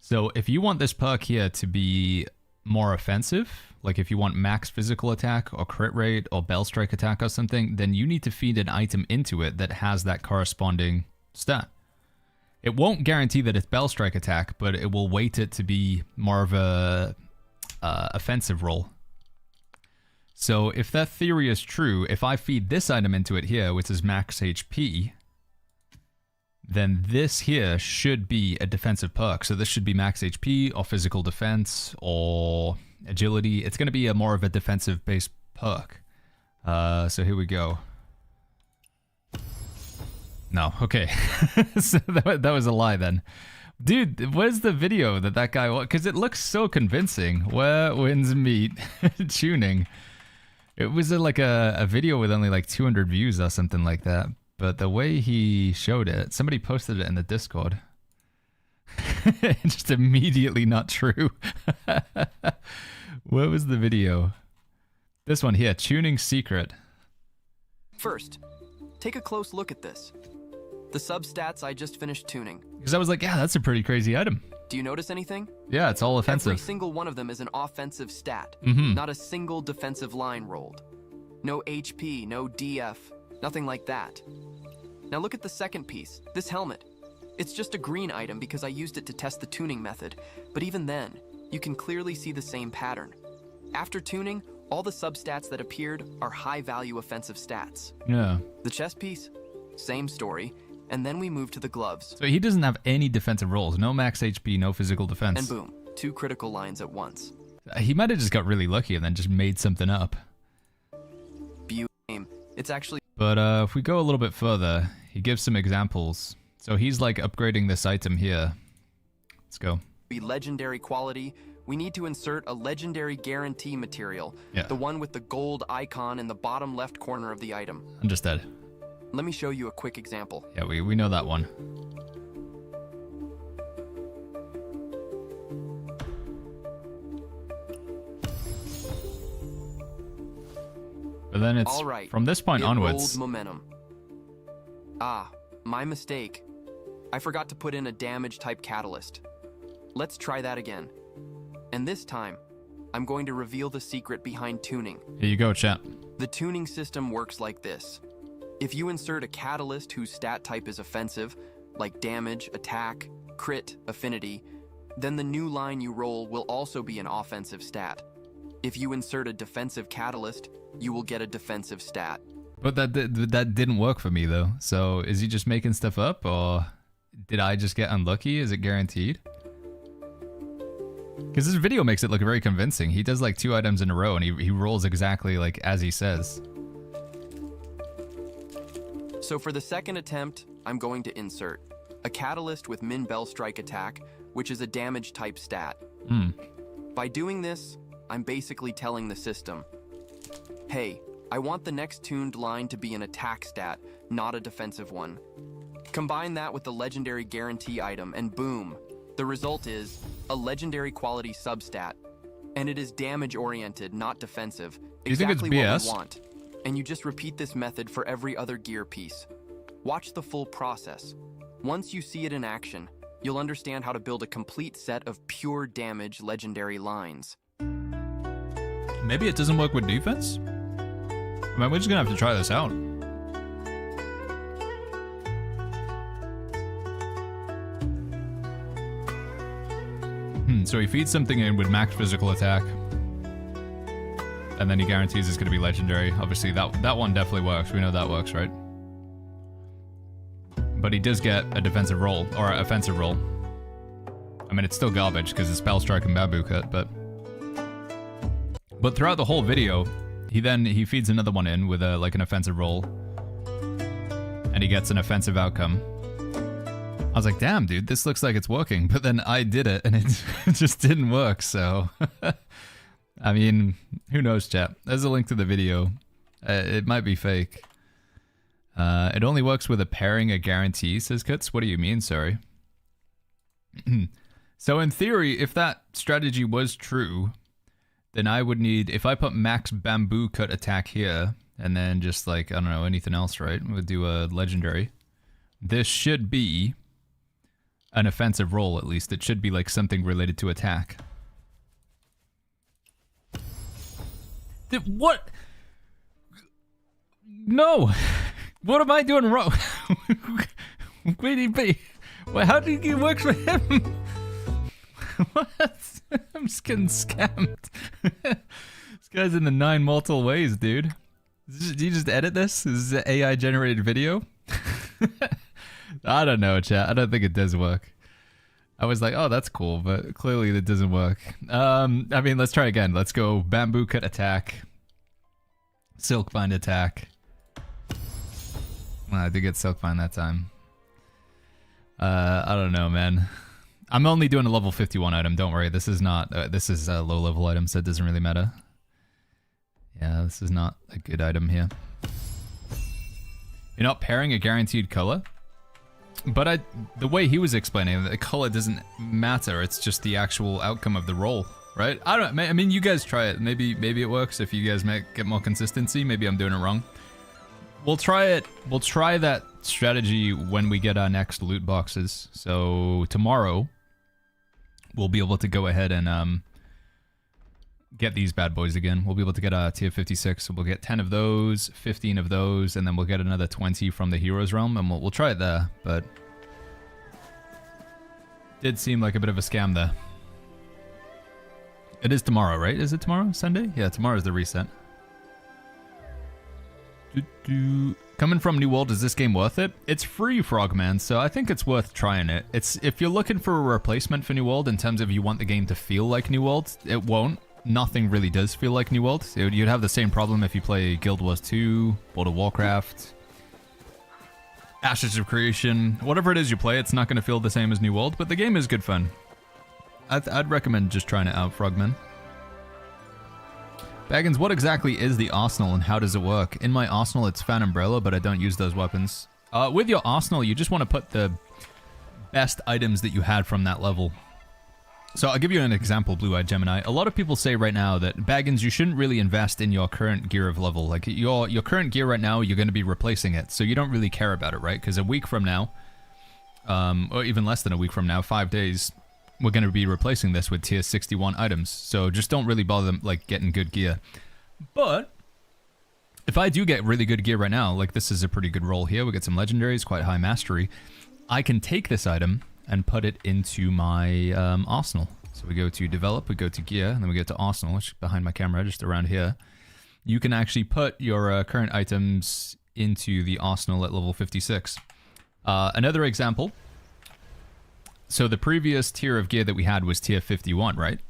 So if you want this perk here to be more offensive, like if you want max physical attack or crit rate or bell strike attack or something, then you need to feed an item into it that has that corresponding stat. It won't guarantee that it's bell strike attack, but it will weight it to be more of a offensive roll. So if that theory is true, if I feed this item into it here, which is max HP, then this here should be a defensive perk. So this should be max HP or physical defense or agility. It's going to be a more of a defensive based perk. So here we go. No, okay. So that was a lie then. Dude, where's the video that guy... Because it looks so convincing. Where winds meet. Tuning. It was like a video with only like 200 views or something like that. But the way he showed it, somebody posted it in the Discord. Just immediately not true. Where was the video? This one here, tuning secret. First, take a close look at this. The substats I just finished tuning. Because I was like, yeah, that's a pretty crazy item. Do you notice anything? Yeah, it's all offensive. Every single one of them is an offensive stat. Not a single defensive line rolled. No HP, no DF, nothing like that. Now look at the second piece, this helmet. It's just a green item because I used it to test the tuning method, but even then, you can clearly see the same pattern. After tuning, all the substats that appeared are high-value offensive stats. Yeah. The chest piece, same story, and then we move to the gloves. So he doesn't have any defensive rolls, no max HP, no physical defense. And boom, 2 critical lines at once. He might have just got really lucky and then just made something up. It's actually... But if we go a little bit further, he gives some examples. So he's like upgrading this item here. Let's go. Be legendary quality. We need to insert a legendary guarantee material. Yeah. The one with the gold icon in the bottom left corner of the item. Understood. Let me show you a quick example. Yeah, we know that one. But then it's all right. From this point onwards. Momentum. Ah, my mistake. I forgot to put in a damage type catalyst. Let's try that again. And this time, I'm going to reveal the secret behind tuning. Here you go, chat. The tuning system works like this. If you insert a catalyst whose stat type is offensive, like damage, attack, crit, affinity, then the new line you roll will also be an offensive stat. If you insert a defensive catalyst, you will get a defensive stat. But that didn't work for me though. So is he just making stuff up, or did I just get unlucky? Is it guaranteed? Because this video makes it look very convincing. He does like 2 items in a row and he rolls exactly like as he says. So for the second attempt, I'm going to insert a catalyst with min bell strike attack, which is a damage type stat. By doing this, I'm basically telling the system, hey, I want the next tuned line to be an attack stat, not a defensive one. Combine that with the legendary guarantee item and boom, the result is a legendary quality substat. And it is damage oriented, not defensive. Exactly what we want. And you just repeat this method for every other gear piece. Watch the full process. Once you see it in action, you'll understand how to build a complete set of pure damage legendary lines. Maybe it doesn't work with defense? I mean, we're just gonna have to try this out. So he feeds something in with max physical attack. And then he guarantees it's gonna be legendary. Obviously that one definitely works. We know that works, right? But he does get a defensive roll, or an offensive roll. I mean, it's still garbage because it's Spell Strike and Bamboo Cut, but throughout the whole video, he feeds another one in with like an offensive roll, and he gets an offensive outcome. I was like, damn, dude, this looks like it's working. But then I did it, and it just didn't work. So I mean, who knows, chat? There's a link to the video. It might be fake. It only works with a pairing a guarantee, says Kuts. What do you mean, sorry? So in theory, if that strategy was true, then I would need, if I put max bamboo cut attack here, and then just like, I don't know, anything else, right? We'll do a legendary. This should be an offensive roll, at least. It should be like something related to attack. What? No! What am I doing wrong? Where'd he be? Well, how did it work for him? What? I'm just getting scammed. This guy's in the 9 multiple ways, dude. Did you just edit this? Is this an AI generated video? I don't know, chat. I don't think it does work. I was like, oh, that's cool, but clearly that doesn't work. I mean, let's try again. Let's go bamboo cut attack. Silk bind attack. Well, I did get silk bind that time. I don't know, man. I'm only doing a level 51 item. Don't worry. This is not. This is a low level item, so it doesn't really matter. Yeah, this is not a good item here. You're not pairing a guaranteed color, but the way he was explaining it, the color doesn't matter. It's just the actual outcome of the roll, right? I mean, you guys try it. Maybe it works if you guys get more consistency. Maybe I'm doing it wrong. We'll try it. We'll try that strategy when we get our next loot boxes. So tomorrow, we'll be able to go ahead and get these bad boys again. We'll be able to get a tier 56. So we'll get 10 of those, 15 of those, and then we'll get another 20 from the Heroes Realm, and we'll try it there. But did seem like a bit of a scam there. It is tomorrow, right? Is it tomorrow? Sunday? Yeah, tomorrow's the reset. Coming from New World, is this game worth it? It's free, Frogman, so I think it's worth trying it. It's if you're looking for a replacement for New World in terms of you want the game to feel like New World, it won't. Nothing really does feel like New World. You'd have the same problem if you play Guild Wars 2, World of Warcraft, Ashes of Creation. Whatever it is you play, it's not going to feel the same as New World, but the game is good fun. I'd recommend just trying it out, Frogman. Baggins, what exactly is the arsenal and how does it work? In my arsenal, it's Fan Umbrella, but I don't use those weapons. With your arsenal, you just want to put the best items that you had from that level. So I'll give you an example, Blue-Eyed Gemini. A lot of people say right now that, Baggins, you shouldn't really invest in your current gear of level. Like, your current gear right now, you're going to be replacing it, so you don't really care about it, right? Because a week from now, or even less than a week from now, 5 days, we're going to be replacing this with tier 61 items. So just don't really bother them, like, getting good gear. But if I do get really good gear right now, like this is a pretty good roll here, we get some legendaries, quite high mastery, I can take this item and put it into my arsenal. So we go to develop, we go to gear, and then we get to arsenal, which is behind my camera, just around here. You can actually put your current items into the arsenal at level 56. Another example. So the previous tier of gear that we had was tier 51, right?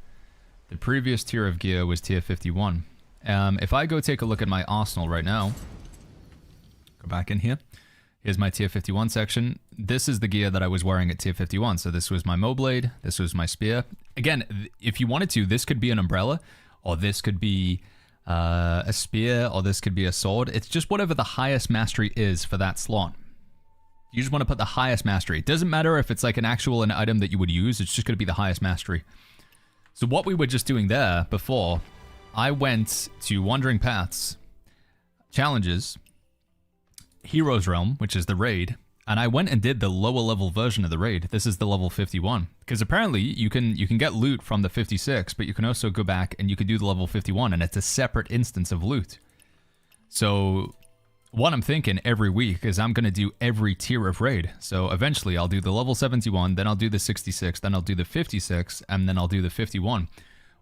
The previous tier of gear was tier 51. If I go take a look at my arsenal right now, go back in here. Here's my tier 51 section. This is the gear that I was wearing at tier 51. So this was my Moblade, this was my spear. Again, if you wanted to, this could be an umbrella, or this could be a spear, or this could be a sword. It's just whatever the highest mastery is for that slot. You just want to put the highest mastery. It doesn't matter if it's like an item that you would use. It's just going to be the highest mastery. So what we were just doing there before, I went to Wandering Paths, Challenges, Heroes Realm, which is the raid, and I went and did the lower level version of the raid. This is the level 51. Because apparently you can get loot from the 56, but you can also go back and you can do the level 51, and it's a separate instance of loot. So what I'm thinking every week is I'm going to do every tier of raid. So eventually I'll do the level 71, then I'll do the 66, then I'll do the 56, and then I'll do the 51.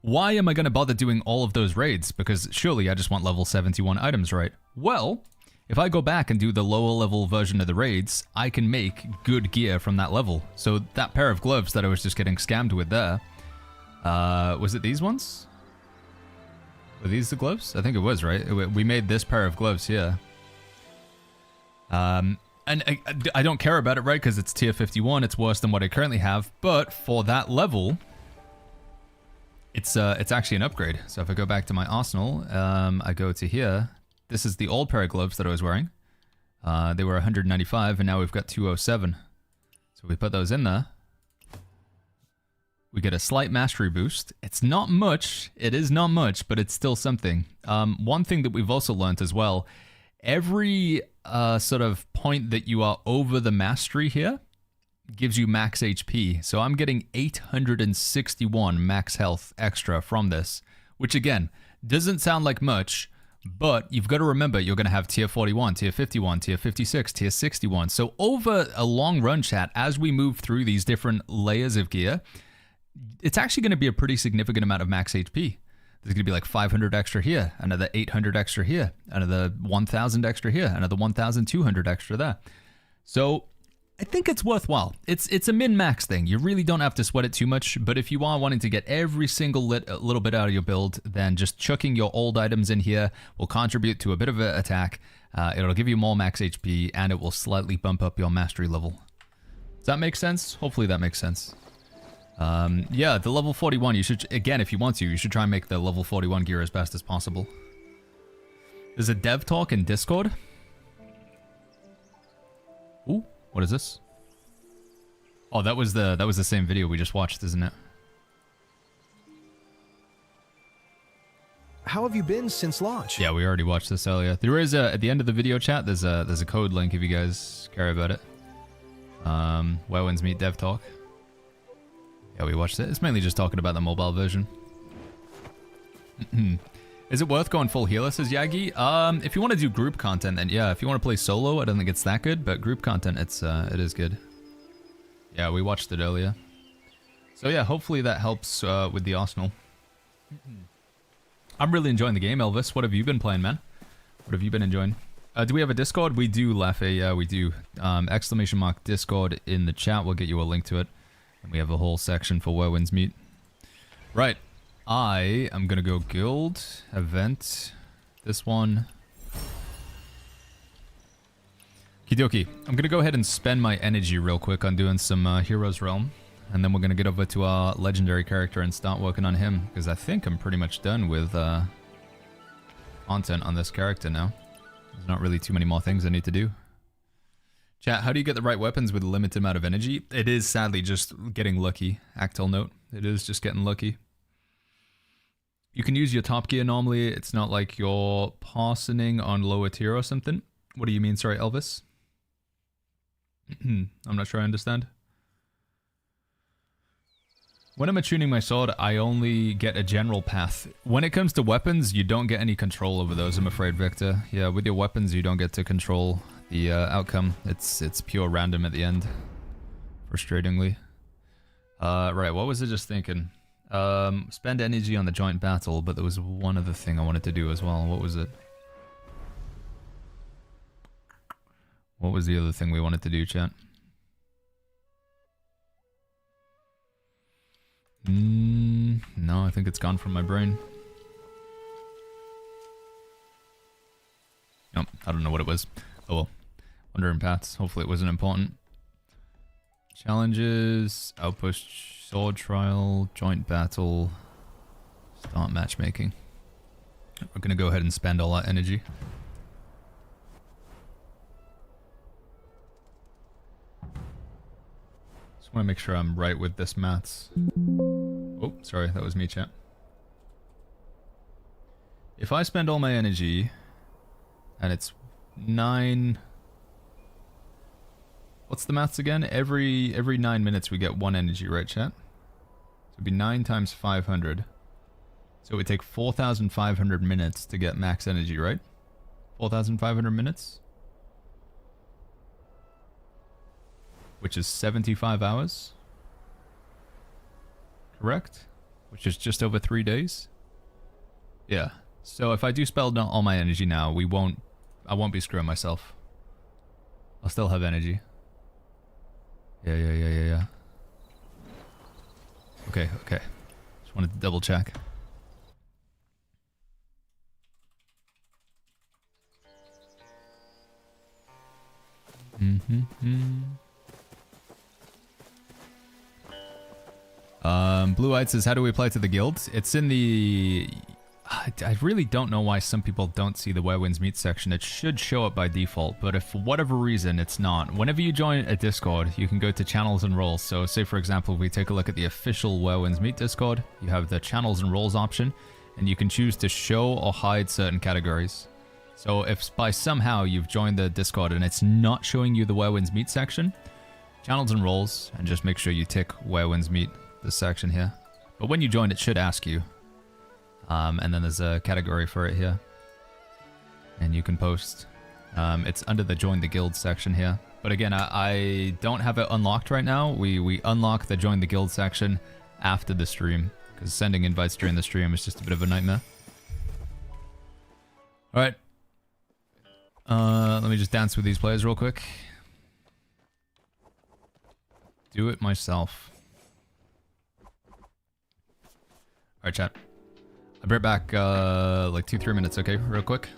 Why am I going to bother doing all of those raids? Because surely I just want level 71 items, right? Well, if I go back and do the lower level version of the raids, I can make good gear from that level. So that pair of gloves that I was just getting scammed with there, was it these ones? Were these the gloves? I think it was, right? We made this pair of gloves here. And I don't care about it, right? Because it's tier 51, it's worse than what I currently have. But for that level, It's actually an upgrade. So if I go back to my arsenal, I go to here. This is the old pair of gloves that I was wearing. They were 195, and now we've got 207. So we put those in there. We get a slight mastery boost. It's not much. It is not much, but it's still something. One thing that we've also learned as well, every sort of point that you are over the mastery here gives you max HP. So I'm getting 861 max health extra from this, which again, doesn't sound like much, but you've got to remember you're going to have tier 41, tier 51, tier 56, tier 61. So over a long run, chat, as we move through these different layers of gear, it's actually going to be a pretty significant amount of max HP. There's going to be like 500 extra here, another 800 extra here, another 1,000 extra here, another 1,200 extra there. So I think it's worthwhile. It's a min-max thing. You really don't have to sweat it too much, but if you are wanting to get every single little bit out of your build, then just chucking your old items in here will contribute to a bit of an attack. It'll give you more max HP, and it will slightly bump up your mastery level. Does that make sense? Hopefully that makes sense. Yeah, the level 41, you should, again, if you want to, you should try and make the level 41 gear as best as possible. There's a dev talk in Discord. Ooh, what is this? Oh, that was the same video we just watched, isn't it? How have you been since launch? Yeah, we already watched this earlier. There is at the end of the video chat, there's a code link if you guys care about it. Wowens Meet Dev Talk. Yeah, we watched it. It's mainly just talking about the mobile version. Is it worth going full healer, says Yagi? If you want to do group content, then yeah. If you want to play solo, I don't think it's that good, but group content, it is good. Yeah, we watched it earlier. So yeah, hopefully that helps with the arsenal. I'm really enjoying the game, Elvis. What have you been playing, man? What have you been enjoying? Do we have a Discord? We do, Laffy. Yeah, we do. Exclamation mark Discord in the chat. We'll get you a link to it. And we have a whole section for where winds meet. Right. I am going to go guild, event, this one. Kidoki. I'm going to go ahead and spend my energy real quick on doing some Heroes Realm. And then we're going to get over to our legendary character and start working on him. Because I think I'm pretty much done with content on this character now. There's not really too many more things I need to do. Chat, how do you get the right weapons with a limited amount of energy? It is sadly just getting lucky. Actel note. It is just getting lucky. You can use your top gear normally. It's not like you're parsoning on lower tier or something. What do you mean? Sorry, Elvis? I'm not sure I understand. When I'm attuning my sword, I only get a general path. When it comes to weapons, you don't get any control over those, I'm afraid, Victor. Yeah, with your weapons, you don't get to control the outcome. It's pure random at the end. Frustratingly. Right, what was I just thinking? Spend energy on the joint battle, but there was one other thing I wanted to do as well. What was it? What was the other thing we wanted to do, chat? No, I think it's gone from my brain. Nope, I don't know what it was. Oh well. Wandering Paths. Hopefully it wasn't important. Challenges, outpost, sword trial, joint battle, start matchmaking. We're gonna go ahead and spend all that energy. Just want to make sure I'm right with this maths. Oh, sorry, that was me, chat. If I spend all my energy, and it's 9... What's the maths again? Every 9 minutes we get 1 energy, right, chat? So it'd be 9 times 500. So it would take 4,500 minutes to get max energy, right? 4,500 minutes? Which is 75 hours? Correct? Which is just over 3 days? Yeah. So if I do spend all my energy now, I won't be screwing myself. I'll still have energy. Yeah. Okay. Just wanted to double check. Blue Eyed says, how do we apply to the guild? It's in the... I really don't know why some people don't see the Where Winds Meet section. It should show up by default, but if for whatever reason it's not, whenever you join a Discord, you can go to channels and roles. So say for example, if we take a look at the official Where Winds Meet Discord, you have the channels and roles option, and you can choose to show or hide certain categories. So if by somehow you've joined the Discord and it's not showing you the Where Winds Meet section, channels and roles, and just make sure you tick Where Winds Meet, this section here. But when you join, it should ask you. And then there's a category for it here. And you can post. It's under the Join the Guild section here. But again, I don't have it unlocked right now. We unlock the Join the Guild section after the stream, because sending invites during the stream is just a bit of a nightmare. Alright. Let me just dance with these players real quick. Do it myself. Alright, chat. I'll be right back, like 2-3 minutes, okay? Real quick.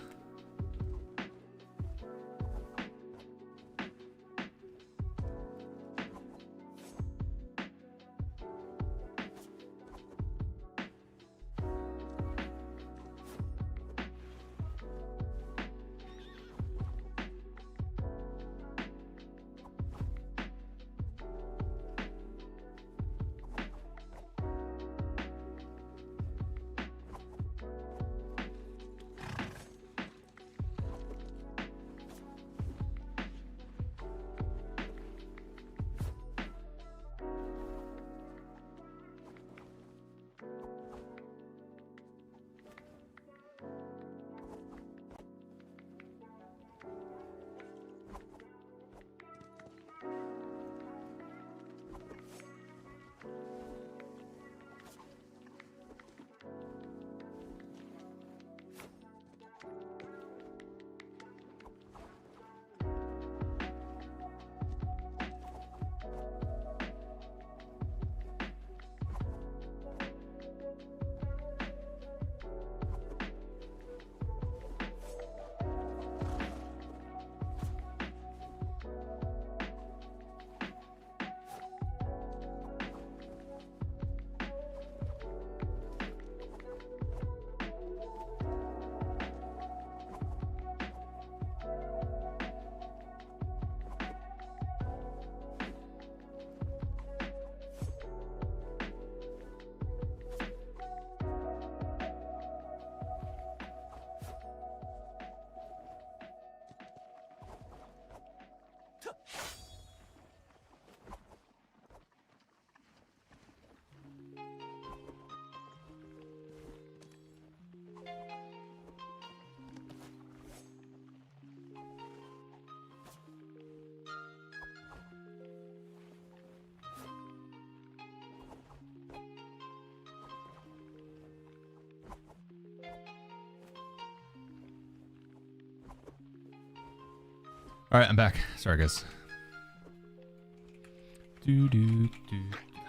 All right, I'm back. Sorry, guys.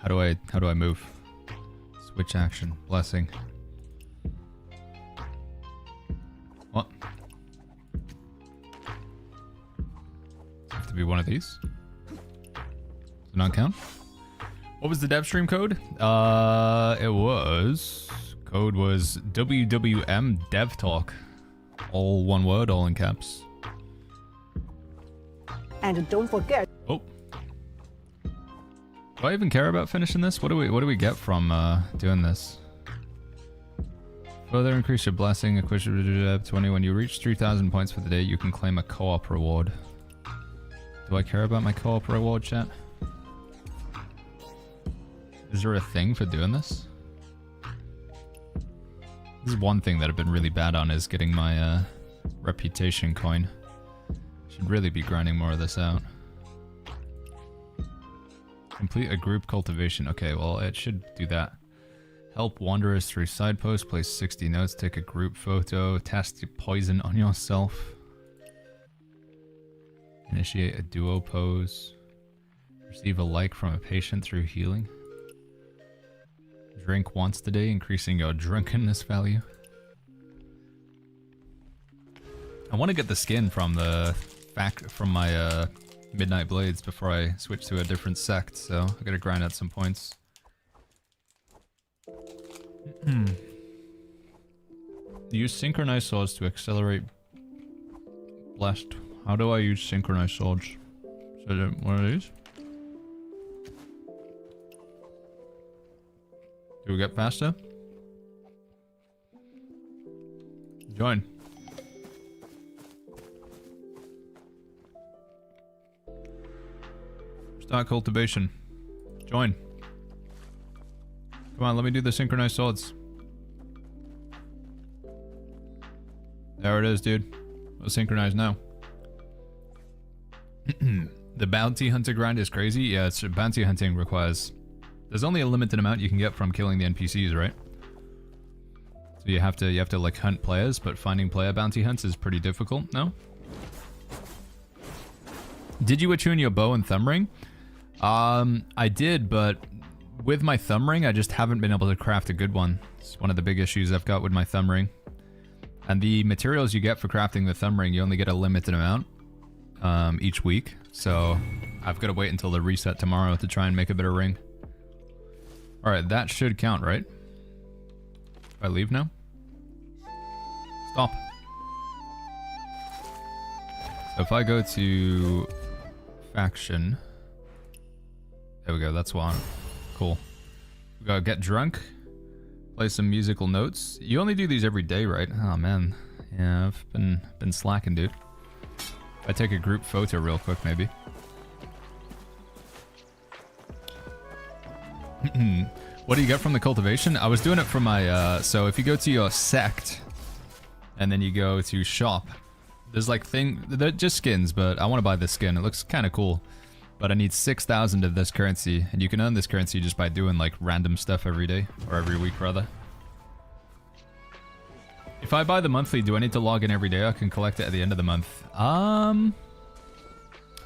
How do I move? Switch action. Blessing. What? Have to be one of these? Does it not count? What was the dev stream code? Code was WWM Dev Talk. All one word, all in caps. And don't forget. Oh. Do I even care about finishing this? What do we get from doing this? Further increase your blessing, acquisition 20. When you reach 3,000 points for the day, you can claim a co-op reward. Do I care about my co-op reward, chat? Is there a thing for doing this? This is one thing that I've been really bad on, is getting my reputation coin. Should really be grinding more of this out. Complete a group cultivation. Okay, well, it should do that. Help wanderers through side posts, place 60 notes, take a group photo, test poison on yourself. Initiate a duo pose. Receive a like from a patient through healing. Drink once today, increasing your drunkenness value. I want to get the skin from the from my Midnight Blades before I switch to a different sect, so I gotta grind out some points. Use synchronized swords to accelerate blast. How do I use synchronized swords? Is it one of these? Do we get faster? Join. Start cultivation. Join. Come on, let me do the synchronized swords. There it is, dude. We'll synchronize now. The bounty hunter grind is crazy. Yeah, it's bounty hunting requires... There's only a limited amount you can get from killing the NPCs, right? So you have to like hunt players, but finding player bounty hunts is pretty difficult, no? Did you attune your bow and thumb ring? I did, but with my thumb ring, I just haven't been able to craft a good one. It's one of the big issues I've got with my thumb ring. And the materials you get for crafting the thumb ring, you only get a limited amount each week. So I've got to wait until the reset tomorrow to try and make a better ring. Alright, that should count, right? If I leave now? Stop. So if I go to faction... There we go, that's one. Cool. We gotta get drunk. Play some musical notes. You only do these every day, right? Oh man. Yeah, I've been slacking, dude. I take a group photo real quick, maybe. What do you get from the cultivation? I was doing it from my, so if you go to your Sect, and then you go to shop, there's like they're just skins, but I want to buy this skin. It looks kind of cool. But I need 6,000 of this currency, and you can earn this currency just by doing like random stuff every day, or every week rather. If I buy the monthly, do I need to log in every day? I can collect it at the end of the month.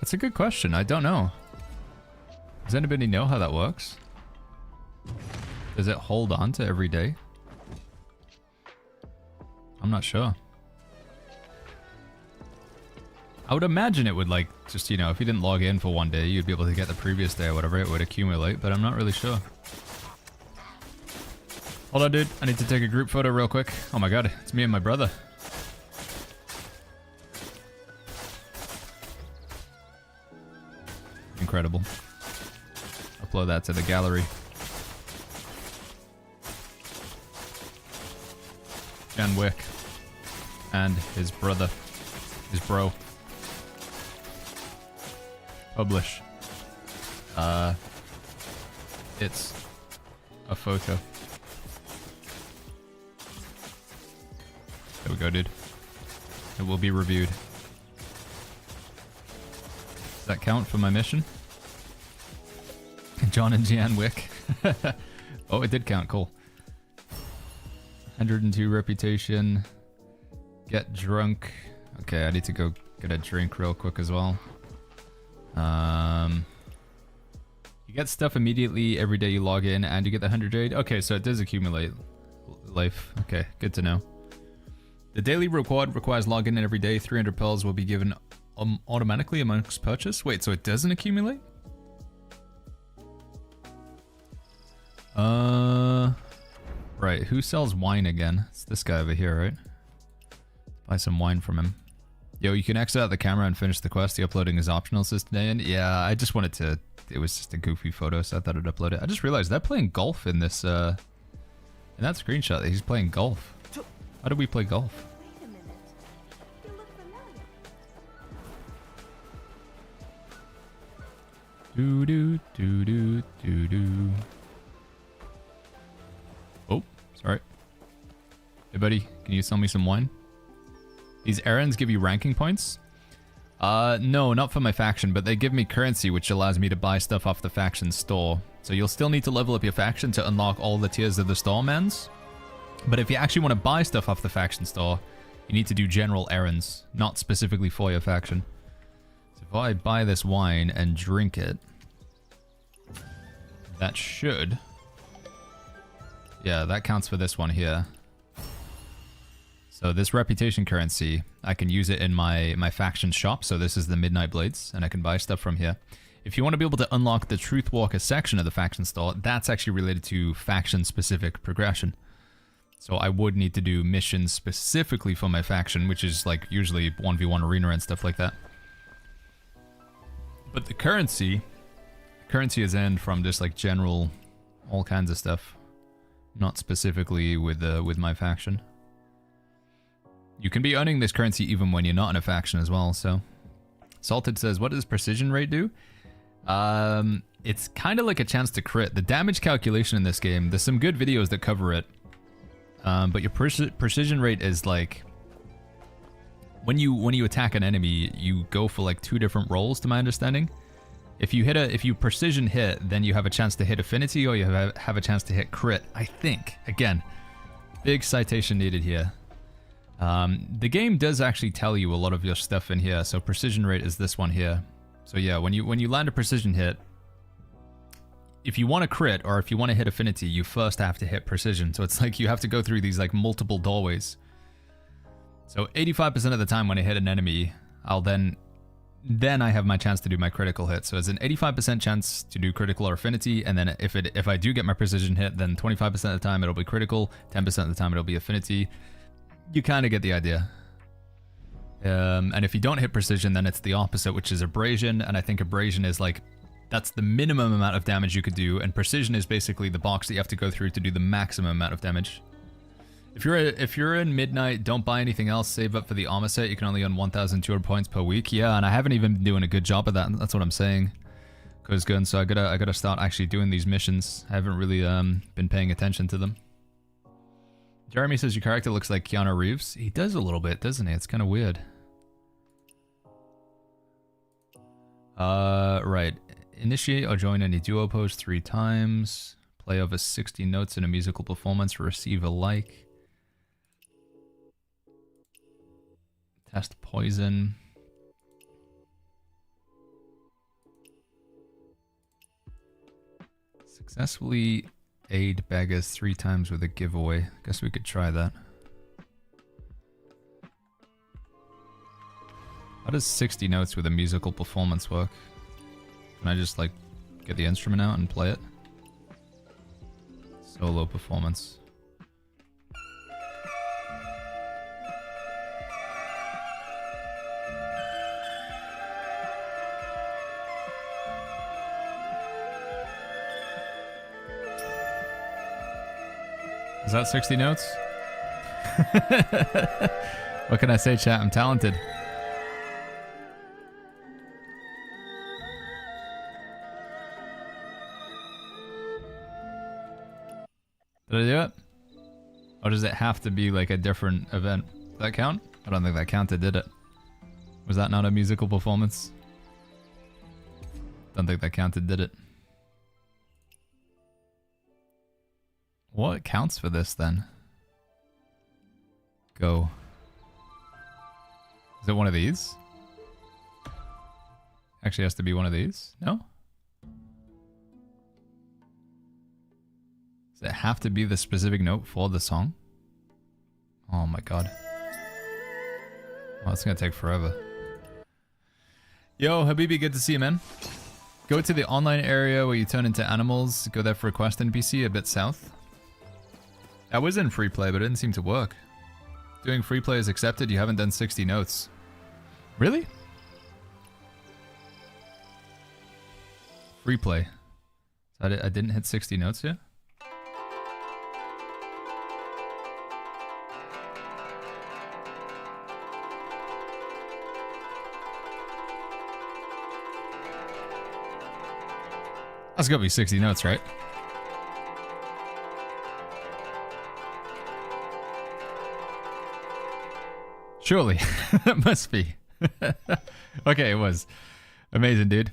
That's a good question. I don't know. Does anybody know how that works? Does it hold on to every day? I'm not sure. I would imagine it would like, just, you know, if you didn't log in for one day, you'd be able to get the previous day or whatever, it would accumulate, but I'm not really sure. Hold on, dude. I need to take a group photo real quick. Oh my god, it's me and my brother. Incredible. Upload that to the gallery. John Wick. And his brother. His bro. Publish. It's a photo. There we go, dude. It will be reviewed. Does that count for my mission? John and Jan Wick. Oh, it did count. Cool. 102 reputation. Get drunk. Okay, I need to go get a drink real quick as well. You get stuff immediately every day you log in, and you get the 100 jade. Okay, so it does accumulate life. Okay, good to know. The daily reward requires login every day. 300 pearls will be given automatically amongst purchase. Wait, so it doesn't accumulate? Right, who sells wine again? It's this guy over here, right? Buy some wine from him. Yo, you can exit out the camera and finish the quest. The uploading is optional, says today. And yeah, I just wanted to... It was just a goofy photo, so I thought I'd upload it. I just realized they're playing golf in this, in that screenshot. He's playing golf. How do we play golf? Wait a minute. You look familiar. Do-do-do-do-do-do. Oh, sorry. Hey, buddy, can you sell me some wine? These errands give you ranking points? No, not for my faction, but they give me currency, which allows me to buy stuff off the faction store. So you'll still need to level up your faction to unlock all the tiers of the store, mans. But if you actually want to buy stuff off the faction store, you need to do general errands, not specifically for your faction. So if I buy this wine and drink it, that should... Yeah, that counts for this one here. So this reputation currency, I can use it in my faction shop. So this is the Midnight Blades, and I can buy stuff from here. If you want to be able to unlock the Truthwalker section of the faction store, that's actually related to faction-specific progression. So I would need to do missions specifically for my faction, which is like usually 1v1 arena and stuff like that. But the currency is earned from just like general, all kinds of stuff. Not specifically with my faction. You can be earning this currency even when you're not in a faction as well, so. Salted says, what does precision rate do? It's kind of like a chance to crit. The damage calculation in this game, there's some good videos that cover it. But your precision rate is like... When you attack an enemy, you go for like 2 different rolls, to my understanding. If you precision hit, then you have a chance to hit affinity, or you have a chance to hit crit, I think. Again, big citation needed here. The game does actually tell you a lot of your stuff in here, so precision rate is this one here. So yeah, when you land a precision hit, if you want to crit or if you want to hit affinity, you first have to hit precision. So it's like you have to go through these like multiple doorways. So 85% of the time when I hit an enemy, I'll then I have my chance to do my critical hit. So it's an 85% chance to do critical or affinity, and then if I do get my precision hit, then 25% of the time it'll be critical, 10% of the time it'll be affinity. You kind of get the idea. And if you don't hit precision, then it's the opposite, which is abrasion, and I think abrasion is like, that's the minimum amount of damage you could do, and precision is basically the box that you have to go through to do the maximum amount of damage. If you're in Midnight, don't buy anything else, save up for the armor set. You can only earn 1,200 points per week. Yeah, and I haven't even been doing a good job of that, that's what I'm saying. Goes good, so I gotta start actually doing these missions. I haven't really been paying attention to them. Jeremy says your character looks like Keanu Reeves. He does a little bit, doesn't he? It's kind of weird. Right. Initiate or join any duo pose 3 times. Play over 60 notes in a musical performance. Receive a like. Test poison. Successfully aid beggars 3 times with a giveaway. Guess we could try that. How does 60 notes with a musical performance work? Can I just like get the instrument out and play it? Solo performance. Is that 60 notes? What can I say, chat? I'm talented. Did I do it? Or does it have to be like a different event? Did that count? I don't think that counted, did it? Was that not a musical performance? Don't think that counted, did it? What counts for this then? Go. Is it one of these? Actually has to be one of these? No? Does it have to be the specific note for the song? Oh my god. Oh, it's gonna take forever. Yo, Habibi, good to see you, man. Go to the online area where you turn into animals. Go there for a quest NPC a bit south. I was in free play, but it didn't seem to work. Doing free play is accepted. You haven't done 60 notes. Really? Free play. So I didn't hit 60 notes yet? That's gotta be 60 notes, right? Surely. That must be. Okay, it was. Amazing, dude.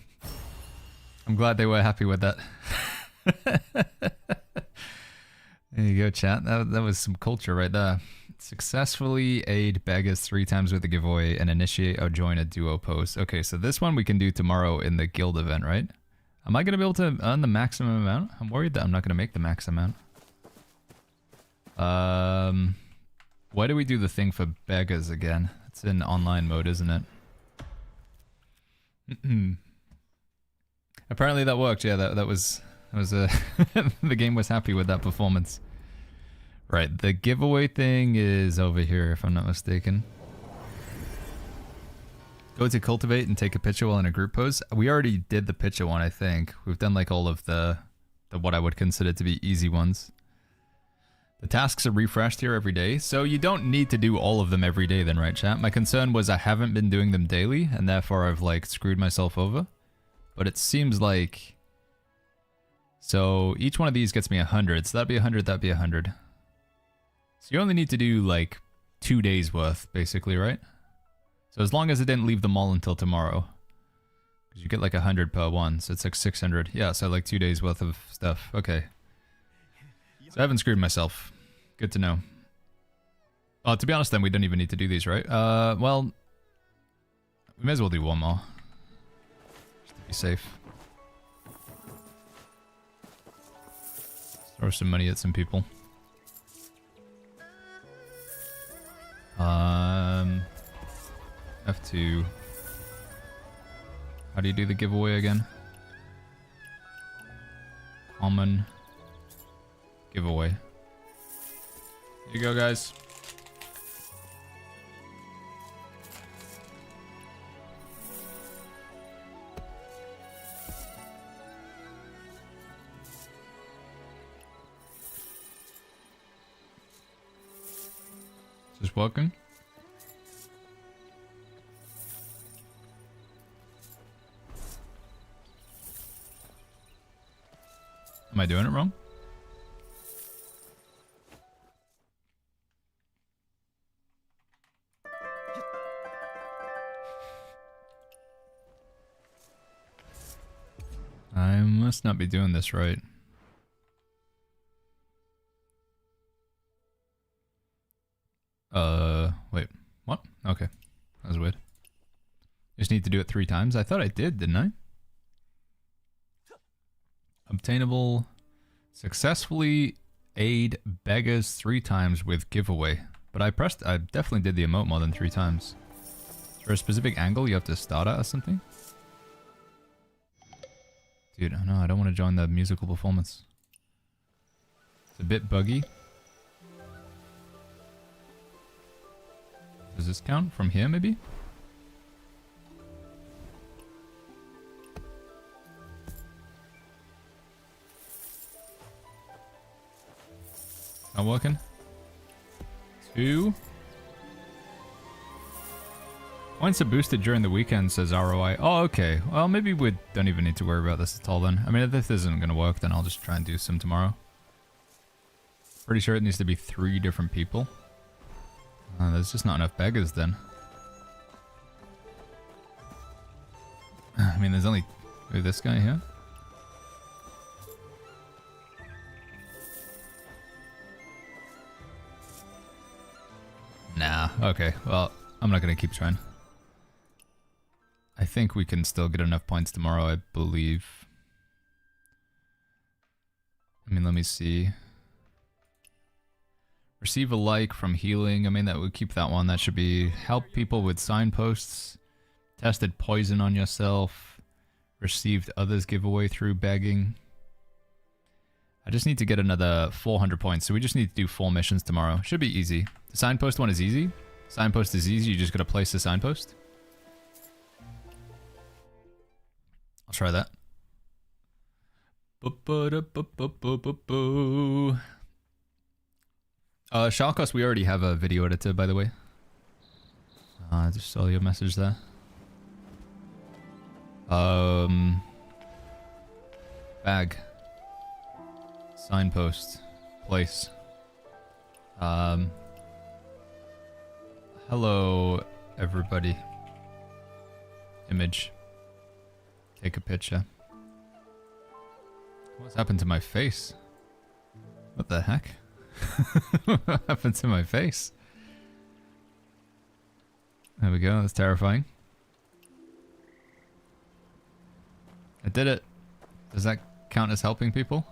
I'm glad they were happy with that. There you go, chat. That was some culture right there. Successfully aid beggars 3 times with a giveaway and initiate or join a duo post. Okay, so this one we can do tomorrow in the guild event, right? Am I going to be able to earn the maximum amount? I'm worried that I'm not going to make the max amount. Why do we do the thing for beggars again? It's in online mode, isn't it? Apparently that worked. Yeah, that was the game was happy with that performance. Right, the giveaway thing is over here, if I'm not mistaken. Go to cultivate and take a picture while in a group pose. We already did the picture one, I think. We've done like all of the what I would consider to be easy ones. The tasks are refreshed here every day, so you don't need to do all of them every day then, right, chat? My concern was I haven't been doing them daily, and therefore I've like screwed myself over. But it seems like... So each one of these gets me 100, so that'd be 100, that'd be 100. So you only need to do like 2 days worth, basically, right? So as long as I didn't leave them all until tomorrow. Because you get like 100 per one, so it's like 600. Yeah, so like 2 days worth of stuff. Okay. So I haven't screwed myself. Good to know. Oh, to be honest then, we don't even need to do these, right? Well... We may as well do one more. Just to be safe. Throw some money at some people. F2. How do you do the giveaway again? Common. Giveaway. Here you go, guys. Is this working? Am I doing it wrong? I must not be doing this right. Wait, what? Okay. That was weird. Just need to do it 3 times? I thought I did, didn't I? Obtainable. Successfully aid beggars 3 times with giveaway. But I definitely did the emote more than 3 times. Is there a specific angle you have to start at or something? Dude, no, I don't want to join the musical performance. It's a bit buggy. Does this count from here, maybe? Not working? 2. Points are boosted during the weekend, says ROI. Oh, okay. Well, maybe we don't even need to worry about this at all then. I mean, if this isn't going to work, then I'll just try and do some tomorrow. Pretty sure it needs to be 3 different people. There's just not enough beggars then. I mean, there's only this guy here. Nah, okay. Well, I'm not going to keep trying. I think we can still get enough points tomorrow, I believe. I mean, let me see. Receive a like from healing. I mean, that would keep that one. That should be help people with signposts. Tested poison on yourself. Received others giveaway through begging. I just need to get another 400 points. So we just need to do 4 missions tomorrow. Should be easy. The signpost one is easy. Signpost is easy. You just got to place the signpost. I'll try that. Sharkos, we already have a video editor, by the way. I just saw your message there. Bag. Signpost. Place. Hello, everybody. Image. Take a picture. What's happened to my face? What the heck? What happened to my face? There we go, that's terrifying. I did it. Does that count as helping people?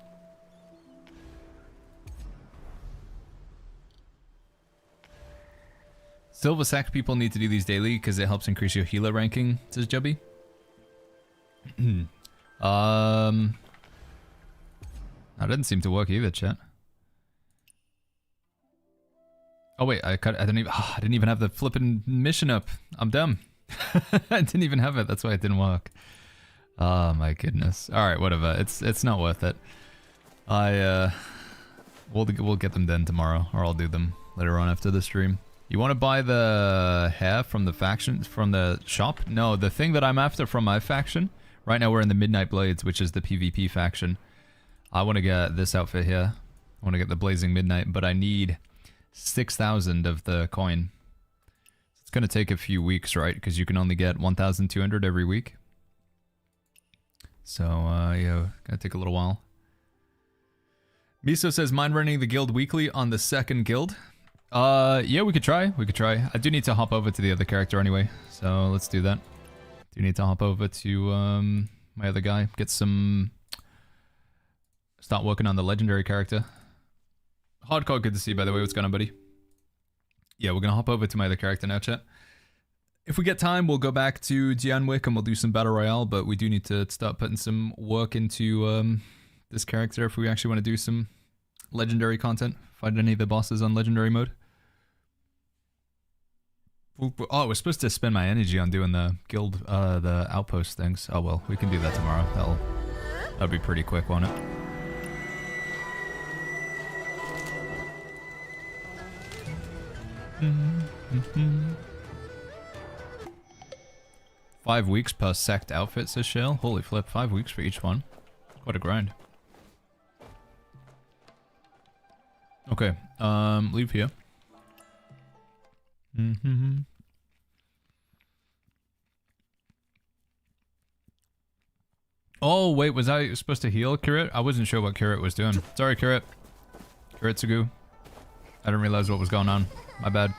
Silver Sect people need to do these daily because it helps increase your healer ranking, says Jubby. That didn't seem to work either, chat. Oh wait, I didn't even have the flipping mission up. I'm dumb. I didn't even have it. That's why it didn't work. Oh my goodness. All right, whatever. It's not worth it. We'll get them done tomorrow, or I'll do them later on after the stream. You want to buy the hair from the faction, from the shop? No, the thing that I'm after from my faction. Right now we're in the Midnight Blades, which is the PvP faction. I want to get this outfit here. I want to get the Blazing Midnight, but I need 6,000 of the coin. It's going to take a few weeks, right? Because you can only get 1,200 every week. So, yeah, gonna take a little while. Miso says, mind running the guild weekly on the second guild? Yeah, we could try. We could try. I do need to hop over to the other character anyway, so let's do that. Do need to hop over to my other guy, get some... Start working on the legendary character. Hardcore, good to see you, by the way. What's going on, buddy? Yeah, we're gonna hop over to my other character now, chat. If we get time, we'll go back to Jianwick and we'll do some Battle Royale, but we do need to start putting some work into this character if we actually want to do some legendary content. Fight any of the bosses on legendary mode. Oh, we're supposed to spend my energy on doing the guild, the outpost things. Oh well, we can do that tomorrow. That'll be pretty quick, won't it? Mm-hmm. 5 weeks per Sect outfit, says Shale. Holy flip, 5 weeks for each one. What a grind. Okay, leave here. Mm-hmm. Oh, wait, was I supposed to heal Kirit? I wasn't sure what Kirit was doing. Sorry, Kirit. Kiritsugu. I didn't realize what was going on. My bad.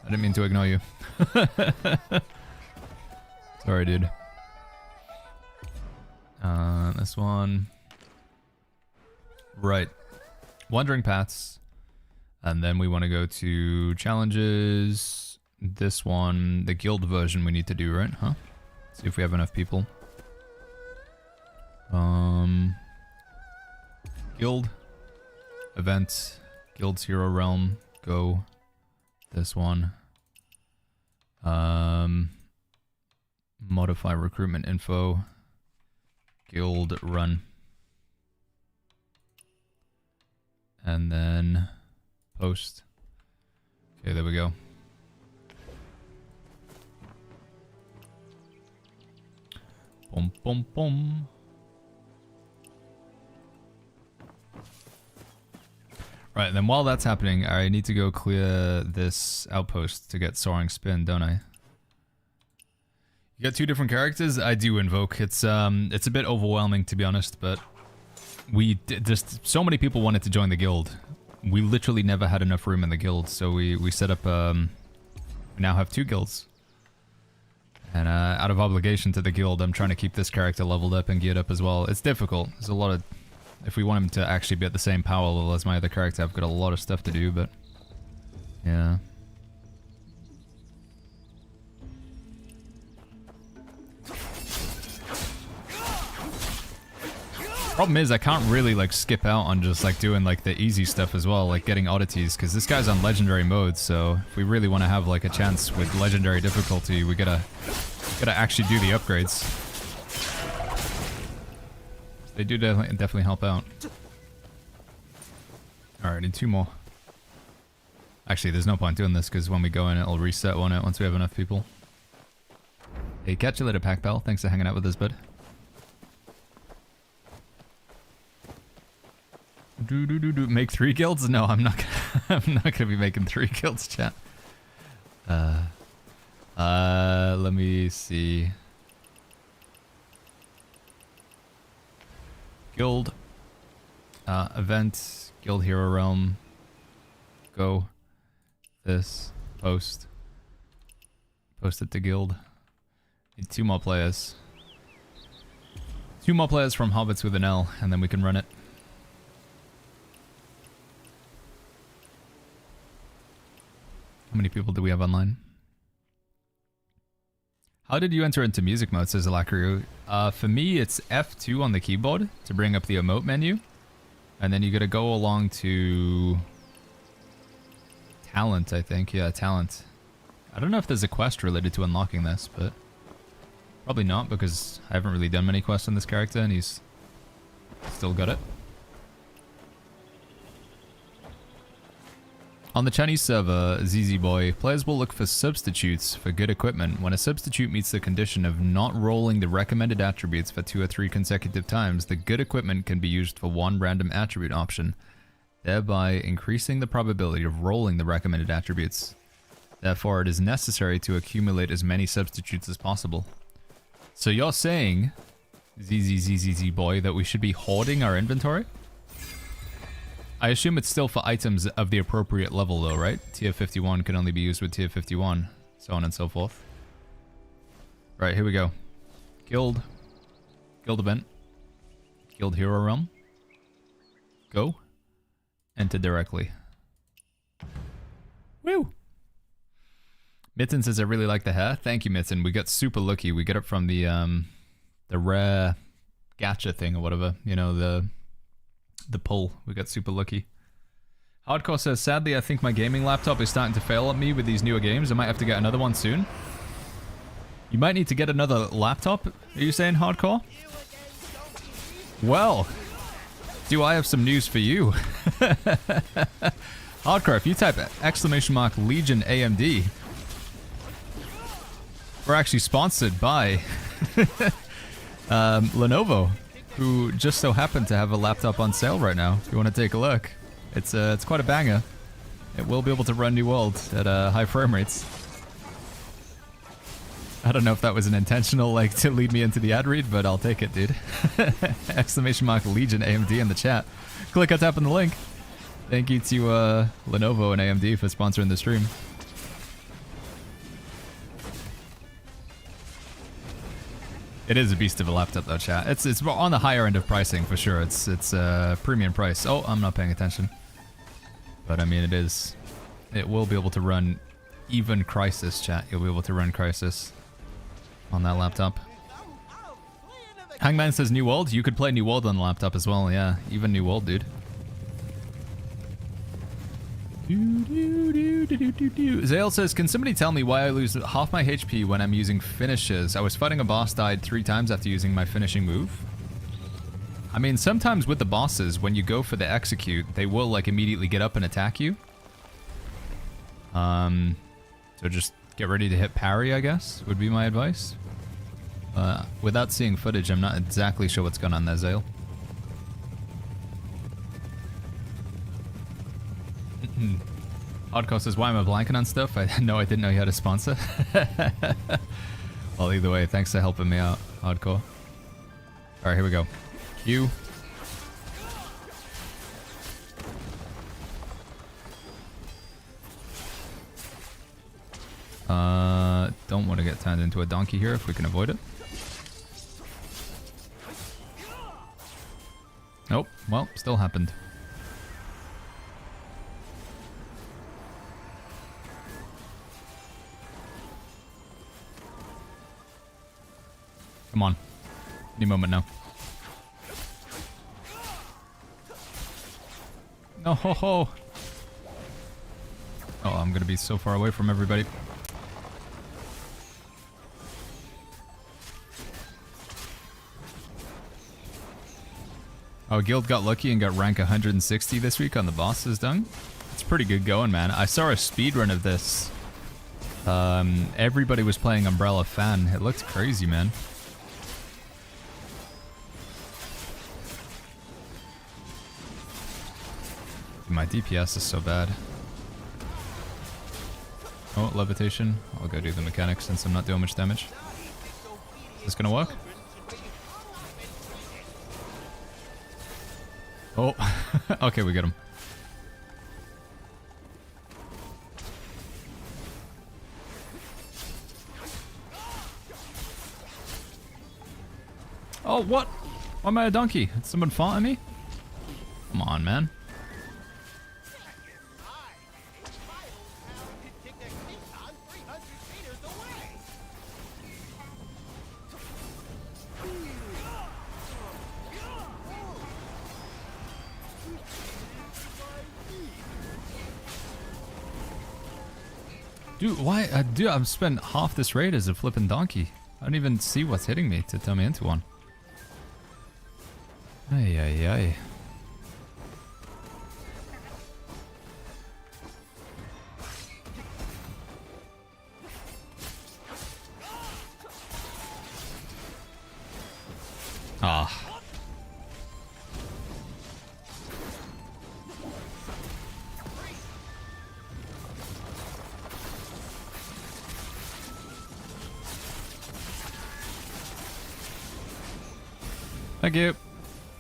I didn't mean to ignore you. Sorry, dude. This one. Right. Wandering Paths. And then we want to go to challenges. This one, the guild version we need to do, right? Huh? See if we have enough people. Guild. Event. Guild's Hero Realm. Go. This one. Modify recruitment info. Guild run. And then post. Okay, there we go. Boom, boom, boom. Right, and then while that's happening, I need to go clear this outpost to get Soaring Spin, don't I? You got 2 different characters? I do invoke. It's a bit overwhelming, to be honest, but just so many people wanted to join the guild. We literally never had enough room in the guild, so we set up, we now have 2 guilds. And out of obligation to the guild, I'm trying to keep this character leveled up and geared up as well. It's difficult. There's a lot of... If we want him to actually be at the same power level as my other character, I've got a lot of stuff to do, but... Yeah. Problem is, I can't really, like, skip out on just, like, doing, like, the easy stuff as well, like getting oddities, because this guy's on legendary mode, so if we really want to have, like, a chance with legendary difficulty, we gotta actually do the upgrades. They do definitely help out. Alright, need 2 more. Actually, there's no point doing this, because when we go in, it'll reset, won't it, once we have enough people. Hey, catch you later, Pack Pal. Thanks for hanging out with us, bud. Make 3 guilds? No, I'm not gonna, I'm not gonna be making 3 guilds, chat. Let me see. Guild. Event. Guild Hero Realm. Go. This. Post. Post it to guild. Need 2 more players. 2 more players from Hobbits with an L, and then we can run it. How many people do we have online? How did you enter into music mode, says Alacriu? For me, it's F2 on the keyboard to bring up the emote menu. And then you gotta go along to Talent, I think. Yeah, talent. I don't know if there's a quest related to unlocking this, but probably not, because I haven't really done many quests on this character, and he's still got it. On the Chinese server, ZZ Boy, players will look for substitutes for good equipment. When a substitute meets the condition of not rolling the recommended attributes for 2 or 3 consecutive times, the good equipment can be used for one random attribute option, thereby increasing the probability of rolling the recommended attributes. Therefore, it is necessary to accumulate as many substitutes as possible. So you're saying, ZZ Boy, that we should be hoarding our inventory? I assume it's still for items of the appropriate level though, right? Tier 51 can only be used with tier 51, so on and so forth. Right, here we go. Guild. Guild event. Guild Hero Realm. Go. Enter directly. Woo! Mitten says, I really like the hair. Thank you, Mitten. We got super lucky. We got it from the rare gacha thing or whatever. You know, the pull. We got super lucky. Hardcore says, sadly, I think my gaming laptop is starting to fail at me with these newer games. I might have to get another one soon. You might need to get another laptop? Are you saying, Hardcore? Well, do I have some news for you? Hardcore, if you type !Legion AMD, we're actually sponsored by Lenovo, who just so happened to have a laptop on sale right now. If you want to take a look, it's quite a banger. It will be able to run New World at high frame rates. I don't know if that was an intentional, like, to lead me into the ad read, but I'll take it, dude. !Legion AMD in the chat. Click or tap on the link. Thank you to Lenovo and AMD for sponsoring the stream. It is a beast of a laptop though, chat. It's on the higher end of pricing for sure. It's premium price. Oh, I'm not paying attention. But I mean, it will be able to run even Crisis, chat. You'll be able to run Crisis on that laptop. Hangman says New World. You could play New World on the laptop as well. Yeah, even New World, dude. Zale says, can somebody tell me why I lose half my HP when I'm using finishes? I was fighting a boss, died 3 times after using my finishing move. I mean, sometimes with the bosses, when you go for the execute, they will like immediately get up and attack you. So just get ready to hit parry, I guess, would be my advice. Without seeing footage, I'm not exactly sure what's going on there, Zale. Hardcore says, why am I blanking on stuff? I didn't know you had a sponsor. Well, either way, thanks for helping me out, Hardcore. Alright, here we go. Q. Don't want to get turned into a donkey here if we can avoid it. Nope, well, still happened. Come on. Any moment now. No ho ho! Oh, I'm gonna be so far away from everybody. Oh, Guild got lucky and got rank 160 this week on the bosses done. It's pretty good going, man. I saw a speedrun of this. Everybody was playing Umbrella Fan. It looked crazy, man. My DPS is so bad. Oh, levitation. I'll go do the mechanics since I'm not doing much damage. Is this gonna work? Oh, okay, we get him. Oh, what? Why am I a donkey? Did someone fall at me? Come on, man. Dude, why? Dude, I'm spent half this raid as a flipping donkey. I don't even see what's hitting me to turn me into one. Ay, ay, ay. Ah. Thank you.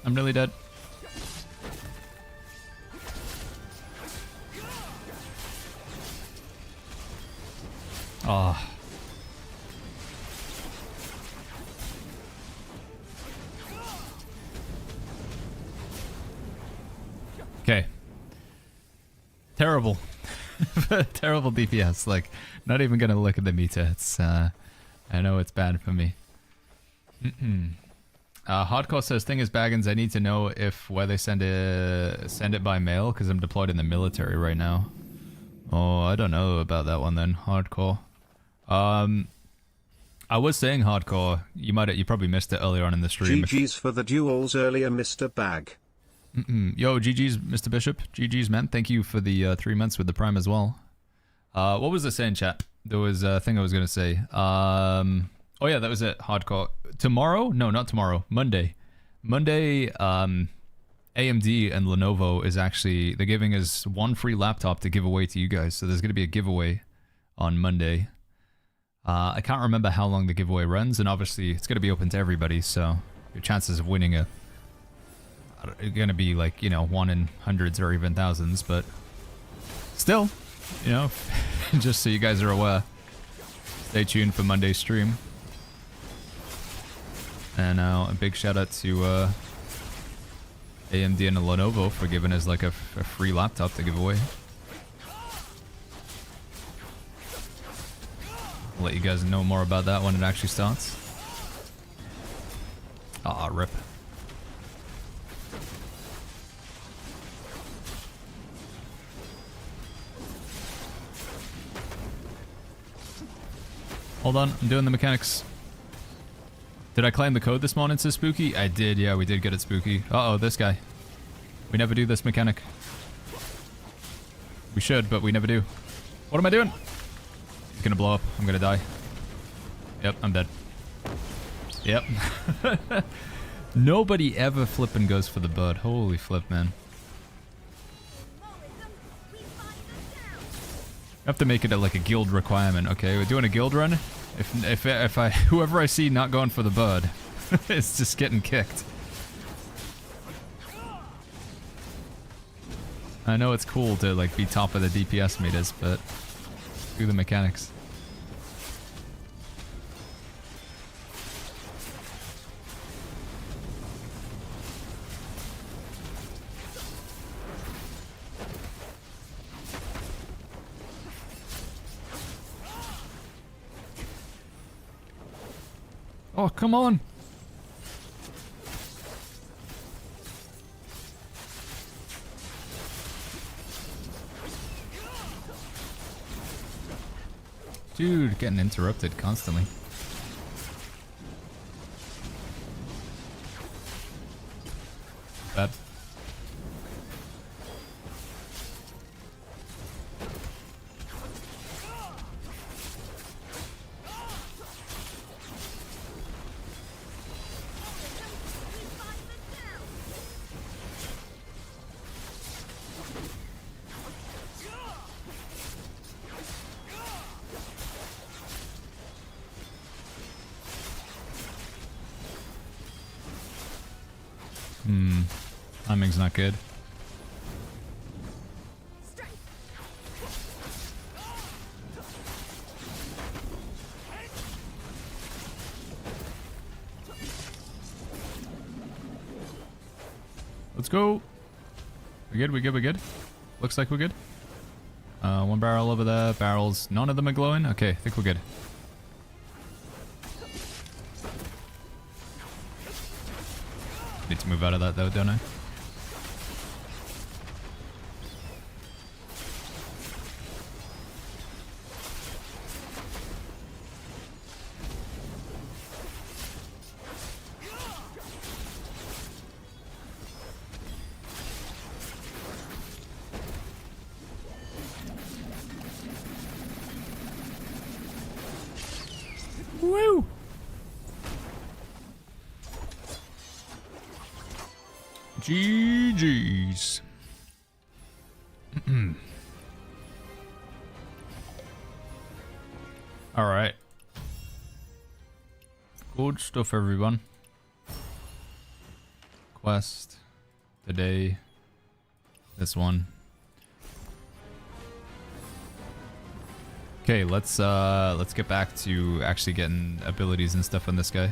I'm nearly dead. Ah. Okay. Terrible. Terrible DPS. Like, not even gonna look at the meter. It's, I know it's bad for me. Hardcore says, thing is, Baggins, I need to know if where they send it by mail, because I'm deployed in the military right now. Oh, I don't know about that one then. Hardcore. I was saying hardcore. You probably missed it earlier on in the stream. GG's for the duels earlier, Mr. Bag. Yo, GG's, Mr. Bishop. GG's, man. Thank you for the 3 months with the Prime as well. What was I saying, chat? There was a thing I was going to say. Oh yeah, that was it. Hardcore. Tomorrow? No, not tomorrow. Monday. Monday, AMD and Lenovo is actually... They're giving us one free laptop to give away to you guys. So there's going to be a giveaway on Monday. I can't remember how long the giveaway runs. And obviously, it's going to be open to everybody. So your chances of winning are going to be like, you know, 1 in hundreds or even thousands. But still, you know, just so you guys are aware. Stay tuned for Monday's stream. And a big shout out to AMD and Lenovo for giving us like a free laptop to give away. I'll let you guys know more about that when it actually starts. Ah, rip. Hold on, I'm doing the mechanics. Did I claim the code this morning, says Spooky? I did, yeah, we did get it, Spooky. Uh-oh, this guy. We never do this mechanic. We should, but we never do. What am I doing? He's gonna blow up. I'm gonna die. Yep, I'm dead. Yep. Nobody ever flipping goes for the bird. Holy flip, man. I have to make it like a guild requirement. Okay, we're doing a guild run. If I whoever I see not going for the bird, it's just getting kicked. I know it's cool to like be top of the DPS meters, but do the mechanics. Oh, come on. Dude, getting interrupted constantly. Bad. Timing's not good. Let's go. We good? We good? We good? Looks like we're good. One barrel over there. Barrels. None of them are glowing. Okay, I think we're good. Need to move out of that though, don't I? GG's. All right. Good stuff, everyone. Quest today. This one. Okay, let's get back to actually getting abilities and stuff on this guy.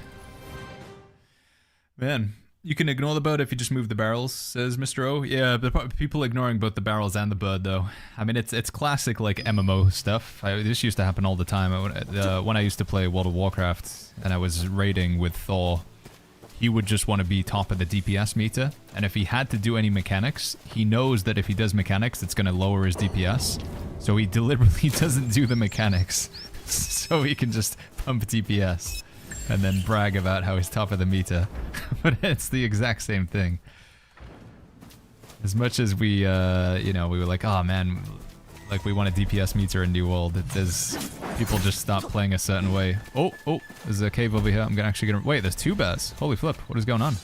Man, you can ignore the bird if you just move the barrels, says Mr. O. Yeah, but people ignoring both the barrels and the bird, though. I mean, it's classic, like, MMO stuff. This used to happen all the time. When I used to play World of Warcraft and I was raiding with Thor, he would just want to be top of the DPS meter. And if he had to do any mechanics, he knows that if he does mechanics, it's going to lower his DPS. So he deliberately doesn't do the mechanics. So he can just pump DPS. And then brag about how he's top of the meter. But it's the exact same thing. As much as we, you know, we were like, oh man, like we want a DPS meter in New World. There's people just stop playing a certain way. Oh, there's a cave over here. I'm actually gonna, wait, there's 2 bears. Holy flip, what is going on?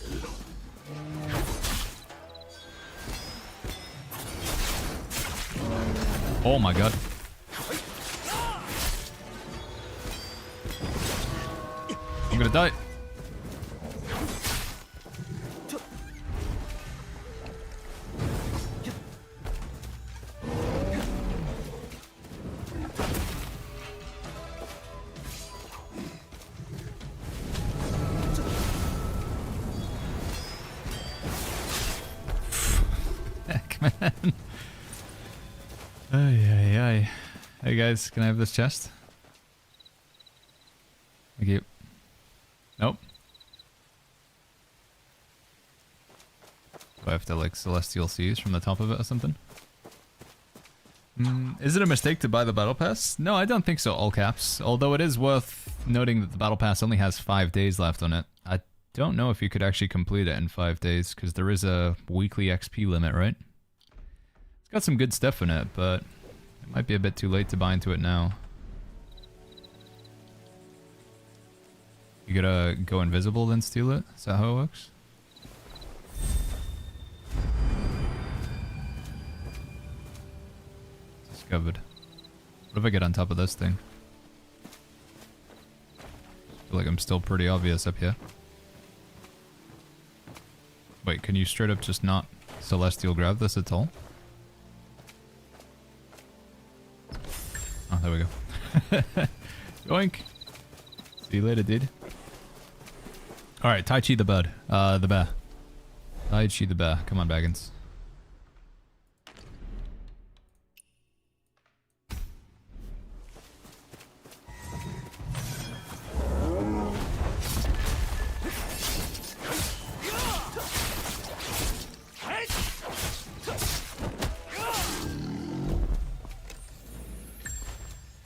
Oh my god. I'm gonna die. Heck, man. Ay. Hey guys, can I have this chest? Thank you. Nope. Do I have to like celestial seas from the top of it or something? Is it a mistake to buy the battle pass? No, I don't think so, all caps. Although it is worth noting that the battle pass only has 5 days left on it. I don't know if you could actually complete it in 5 days, because there is a weekly XP limit, right? It's got some good stuff in it, but it might be a bit too late to buy into it now. You gotta go invisible then steal it? Is that how it works? Discovered. What if I get on top of this thing? I feel like I'm still pretty obvious up here. Wait, can you straight up just not celestial grab this at all? Oh, there we go. Yoink! See you later, dude. Alright, Tai Chi the bird. The bear. Tai Chi the bear. Come on, Baggins.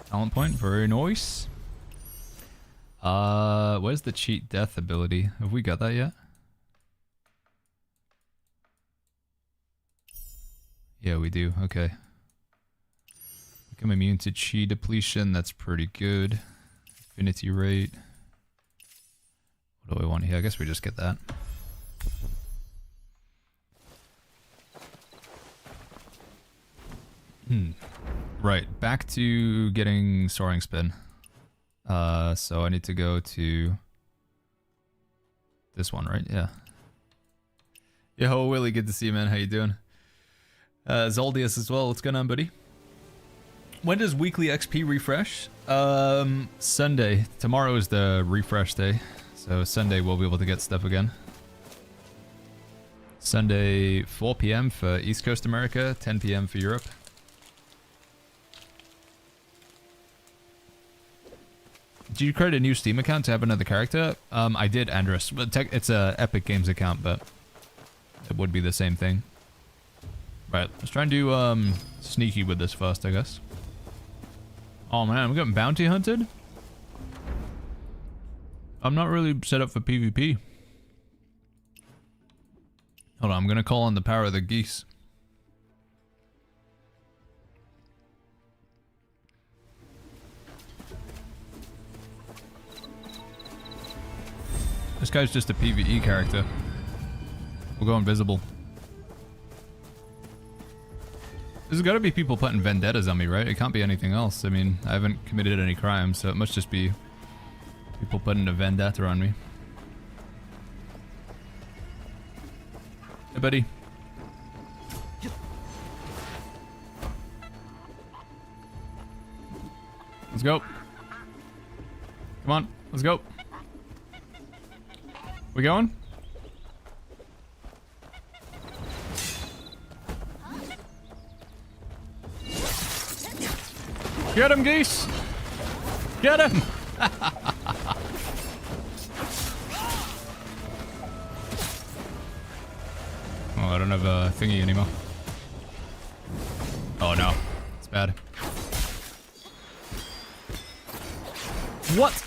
Talent point, very nice. Where's the cheat death ability? Have we got that yet? Yeah, we do. Okay. Become immune to chi depletion. That's pretty good. Affinity rate. What do I want here? I guess we just get that. Right, back to getting soaring spin. So I need to go to this one, right? Yeah. Yo, Willie, good to see you, man. How you doing? Zoldius as well. What's going on, buddy? When does weekly XP refresh? Sunday. Tomorrow is the refresh day. So Sunday we'll be able to get stuff again. Sunday, 4 p.m. for East Coast America, 10 p.m. for Europe. Did you create a new Steam account to have another character? I did, Andrus. It's a Epic Games account, but it would be the same thing. Right, let's try and do sneaky with this first, I guess. Oh man, I'm getting bounty hunted? I'm not really set up for PvP. Hold on, I'm gonna call on the power of the geese. This guy's just a PvE character. We'll go invisible. There's gotta be people putting vendettas on me, right? It can't be anything else. I mean, I haven't committed any crimes, so it must just be people putting a vendetta on me. Hey, buddy. Let's go. Come on, let's go. We going? Get him, geese! Get him! Oh, I don't have a thingy anymore. Oh no, it's bad. What?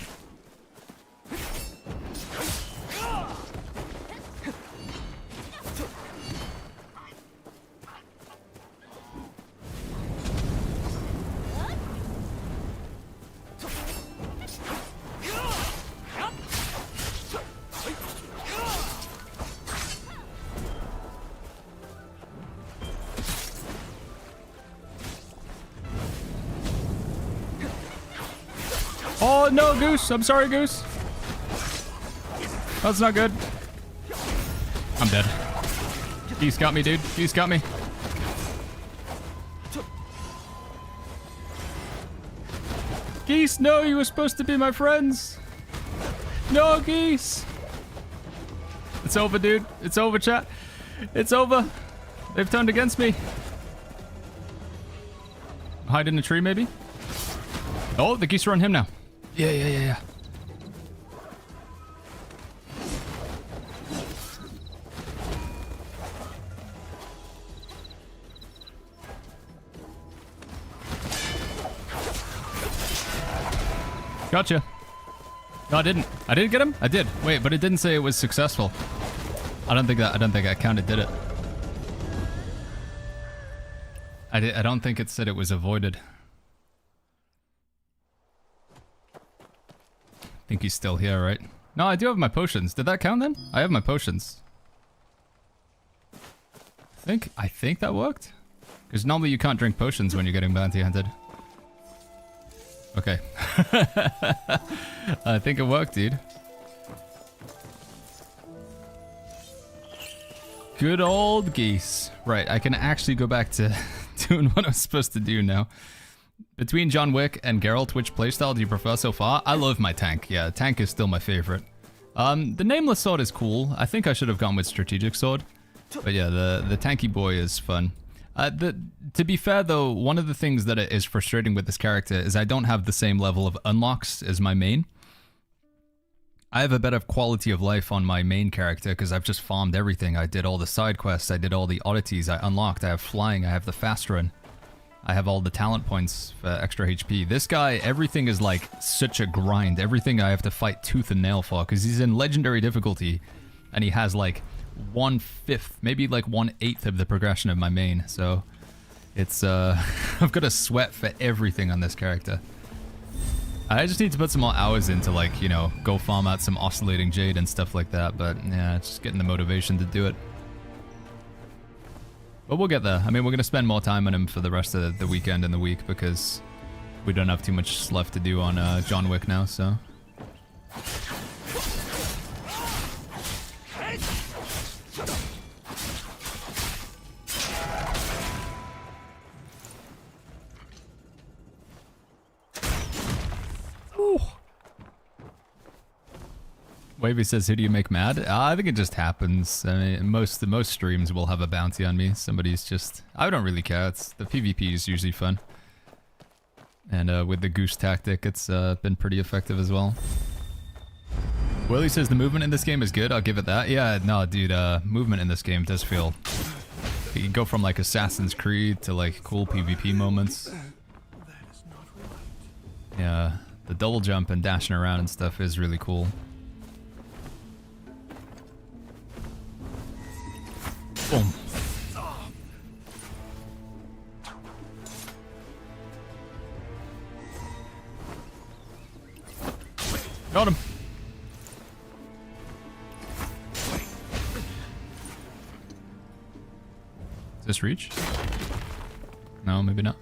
Oh no, Goose! I'm sorry, Goose. That's not good. I'm dead. Geese got me, dude. Geese got me. Geese, no, you were supposed to be my friends. No, Geese. It's over, dude. It's over, chat. It's over. They've turned against me. Hide in a tree, maybe? Oh, the geese are on him now. Yeah. Gotcha. No, I didn't. I didn't get him? I did. Wait, but it didn't say it was successful. I don't think I counted did it. I don't think it said it was avoided. I think he's still here, right? No, I do have my potions. Did that count then? I have my potions. I think that worked. Because normally you can't drink potions when you're getting bounty hunted. Okay. I think it worked, dude. Good old geese. Right, I can actually go back to doing what I'm supposed to do now. Between John Wick and Geralt, which playstyle do you prefer so far? I love my tank. Yeah, tank is still my favorite. The Nameless Sword is cool. I think I should have gone with Strategic Sword. But yeah, the tanky boy is fun. To be fair though, one of the things that is frustrating with this character is I don't have the same level of unlocks as my main. I have a better quality of life on my main character because I've just farmed everything. I did all the side quests, I did all the oddities, I unlocked, I have flying, I have the fast run. I have all the talent points for extra HP. This guy, everything is like such a grind. Everything I have to fight tooth and nail for because he's in legendary difficulty and he has like 1/5, maybe like 1/8 of the progression of my main. So it's, I've got to sweat for everything on this character. I just need to put some more hours into like, you know, go farm out some oscillating jade and stuff like that. But yeah, it's just getting the motivation to do it. But we'll get there. I mean, we're going to spend more time on him for the rest of the weekend and the week because we don't have too much left to do on John Wick now, so. Wavy says, who do you make mad? I think it just happens. I mean, most streams will have a bounty on me. Somebody's just... I don't really care. The PvP is usually fun. And with the goose tactic, it's been pretty effective as well. Willie says, the movement in this game is good. I'll give it that. Yeah, no, dude, movement in this game does feel... You can go from like Assassin's Creed to like cool PvP moments. Yeah, the double jump and dashing around and stuff is really cool. Boom. Got him. Does this reach? No, maybe not.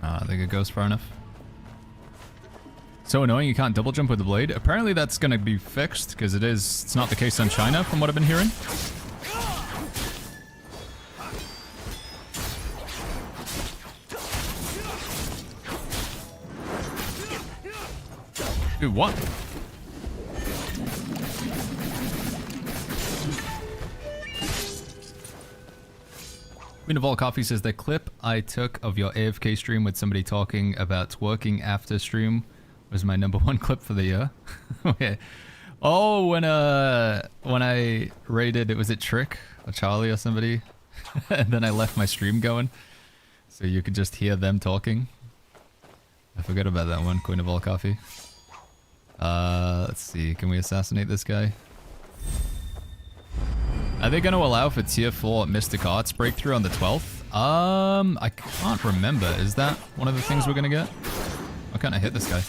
I think it goes far enough. So annoying you can't double jump with the blade. Apparently that's going to be fixed because it's not the case on China from what I've been hearing. Dude, what? Queen of All Coffee says the clip I took of your AFK stream with somebody talking about twerking after stream was my #1 clip for the year. Okay. Oh, when I raided, was it Trick or Charlie or somebody? And then I left my stream going, so you could just hear them talking. I forgot about that one, Queen of All Coffee. Let's see, can we assassinate this guy? Are they going to allow for tier 4 Mystic Arts breakthrough on the 12th? I can't remember. Is that one of the things we're going to get? Why can't I hit this guy?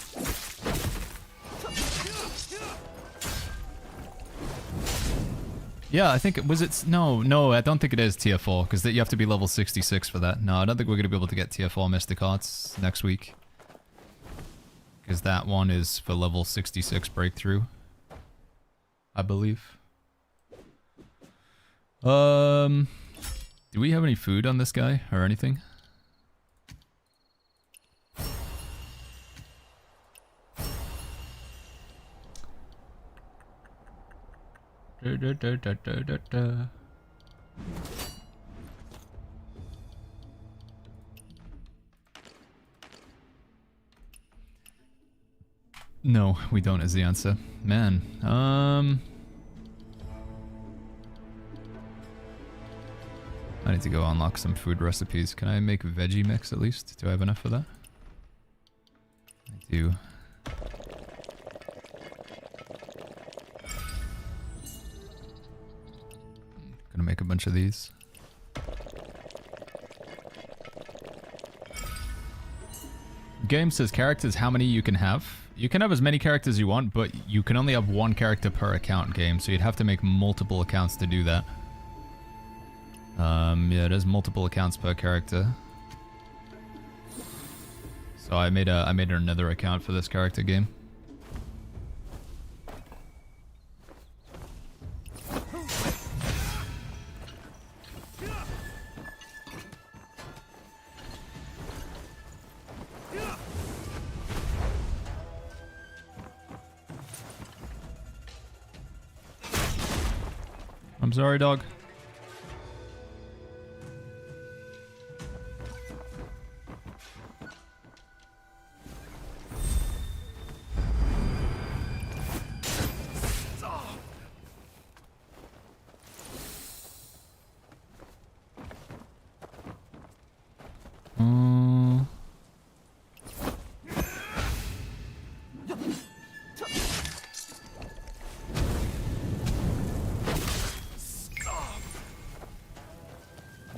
Yeah, I think it was it. No, I don't think it is tier 4 because you have to be level 66 for that. No, I don't think we're going to be able to get tier 4 Mystic Arts next week. Because that one is for level 66 breakthrough, I believe. Do we have any food on this guy or anything? No, we don't is the answer. Man, I need to go unlock some food recipes. Can I make veggie mix at least? Do I have enough for that? I do. Gonna make a bunch of these. Game says characters, how many you can have? You can have as many characters as you want, but you can only have one character per account game, so you'd have to make multiple accounts to do that. Yeah, there's multiple accounts per character. So I made another account for this character game. I'm sorry, dog.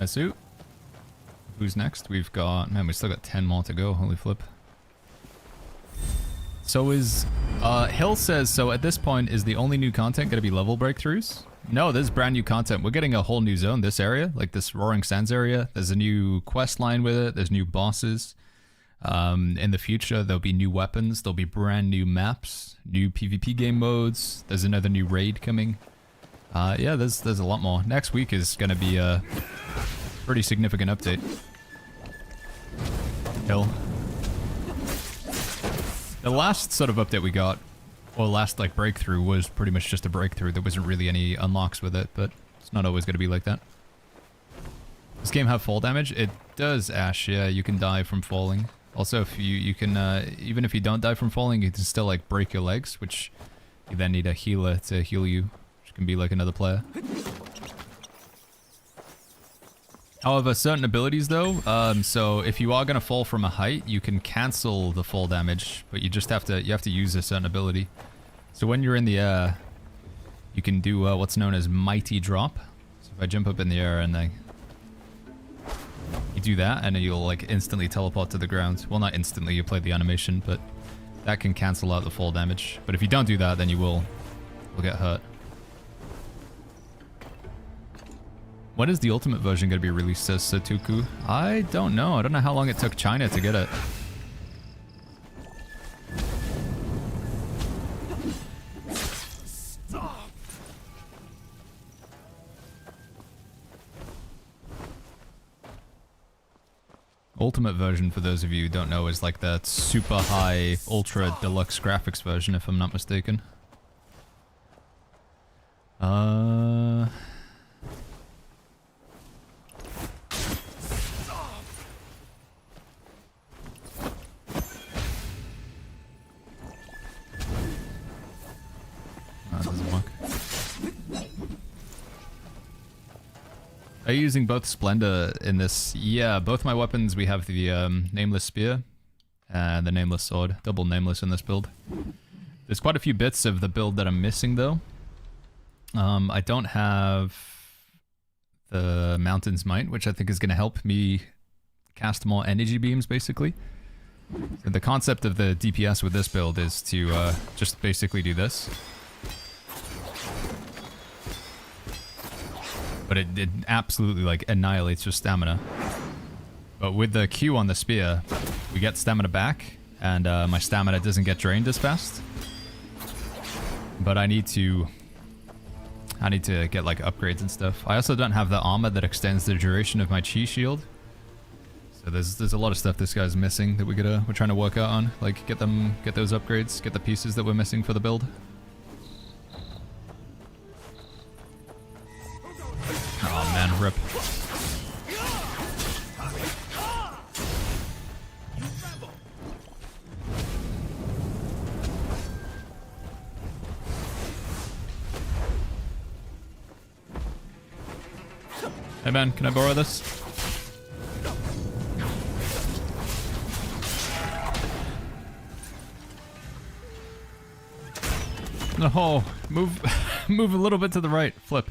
Suit. Who's next? We've got... Man, we still got 10 more to go. Holy flip. So is... Hill says, so at this point, is the only new content going to be level breakthroughs? No, there's brand new content. We're getting a whole new zone, this area. Like this Roaring Sands area. There's a new quest line with it. There's new bosses. In the future, there'll be new weapons. There'll be brand new maps. New PvP game modes. There's another new raid coming. Yeah, there's a lot more. Next week is going to be a pretty significant update. Hill. The last sort of update we got, or last like breakthrough, was pretty much just a breakthrough. There wasn't really any unlocks with it, but it's not always going to be like that. Does this game have fall damage? It does, Ash. Yeah, you can die from falling. Also, if you can, even if you don't die from falling, you can still like break your legs, which you then need a healer to heal you, which can be like another player. However, certain abilities though, so if you are going to fall from a height, you can cancel the fall damage, but you just have to use a certain ability. So when you're in the air, you can do what's known as mighty drop. So if I jump up in the air and then you do that, and then you'll like instantly teleport to the ground. Well, not instantly, you play the animation, but that can cancel out the fall damage. But if you don't do that, then you will get hurt. When is the ultimate version going to be released, says Satuku? I don't know. I don't know how long it took China to get it. Ultimate version, for those of you who don't know, is like that super high, ultra deluxe graphics version, if I'm not mistaken. That doesn't work. Are you using both Splendor in this? Yeah, both my weapons, we have the Nameless Spear and the Nameless Sword. Double Nameless in this build. There's quite a few bits of the build that I'm missing, though. I don't have the Mountain's Might, which I think is going to help me cast more energy beams, basically. So the concept of the DPS with this build is to just basically do this. But it absolutely, like, annihilates your stamina. But with the Q on the spear, we get stamina back, and my stamina doesn't get drained as fast. But I need to get, like, upgrades and stuff. I also don't have the armor that extends the duration of my chi shield. So there's a lot of stuff this guy's missing that we're trying to work out on. Like, get those upgrades, get the pieces that we're missing for the build. Oh man, rip. Hey man, can I borrow this? No, move a little bit to the right, flip.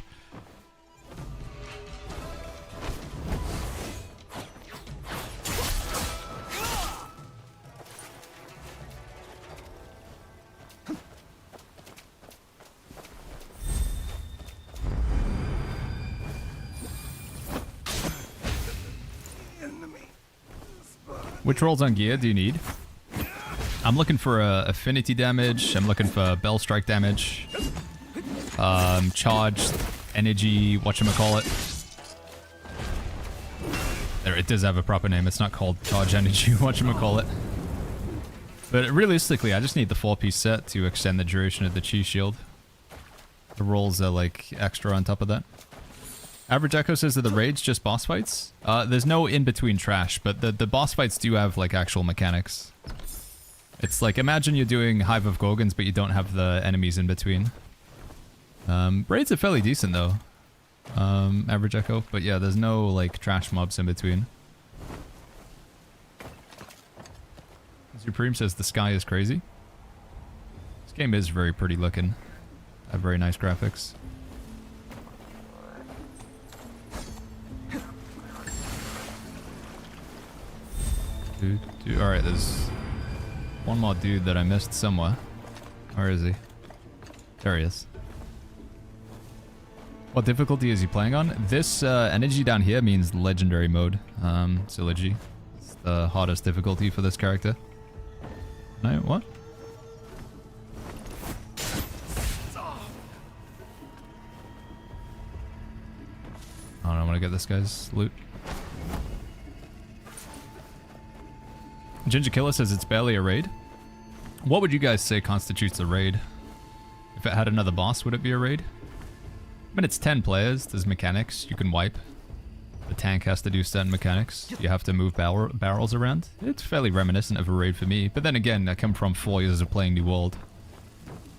Which rolls on gear do you need? I'm looking for affinity damage. I'm looking for bell strike damage. Charged energy, whatchamacallit. There, it does have a proper name. It's not called charge energy, whatchamacallit. But realistically, I just need the 4-piece set to extend the duration of the chi shield. The rolls are like extra on top of that. Average Echo says that the raids just boss fights. There's no in-between trash, but the boss fights do have like actual mechanics. It's like, imagine you're doing Hive of Gorgons, but you don't have the enemies in between. Raids are fairly decent though. Average Echo, but yeah, there's no like trash mobs in between. Supreme says the sky is crazy. This game is very pretty looking. Have very nice graphics. Alright, there's one more dude that I missed somewhere. Where is he? There he is. What difficulty is he playing on? This energy down here means legendary mode. Sylogy. It's the hardest difficulty for this character. No, what? I don't want to get this guy's loot. Ginger Killer says it's barely a raid. What would you guys say constitutes a raid? If it had another boss, would it be a raid? I mean, it's 10 players. There's mechanics. You can wipe. The tank has to do certain mechanics. You have to move barrels around. It's fairly reminiscent of a raid for me. But then again, I come from 4 years of playing New World.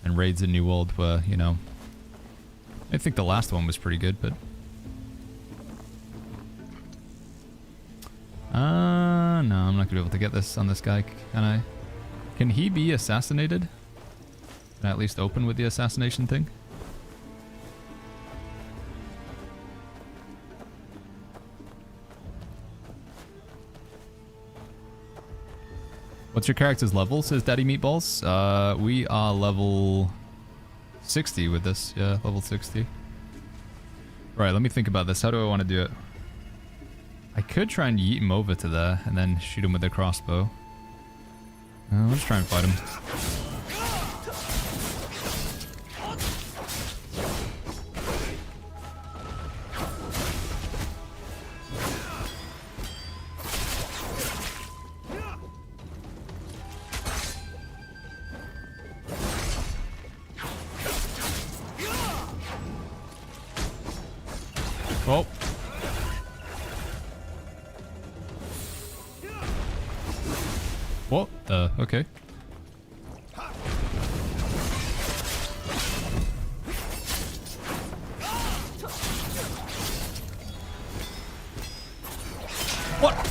And raids in New World were, you know... I think the last one was pretty good, but... No, I'm not gonna be able to get this on this guy, can I? Can he be assassinated? Can I at least open with the assassination thing? What's your character's level, says Daddy Meatballs? We are level 60 with this. Yeah, level 60. Right, let me think about this. How do I want to do it? I could try and yeet him over to there and then shoot him with the crossbow. Let's try and fight him. Oh. What the? Okay. What?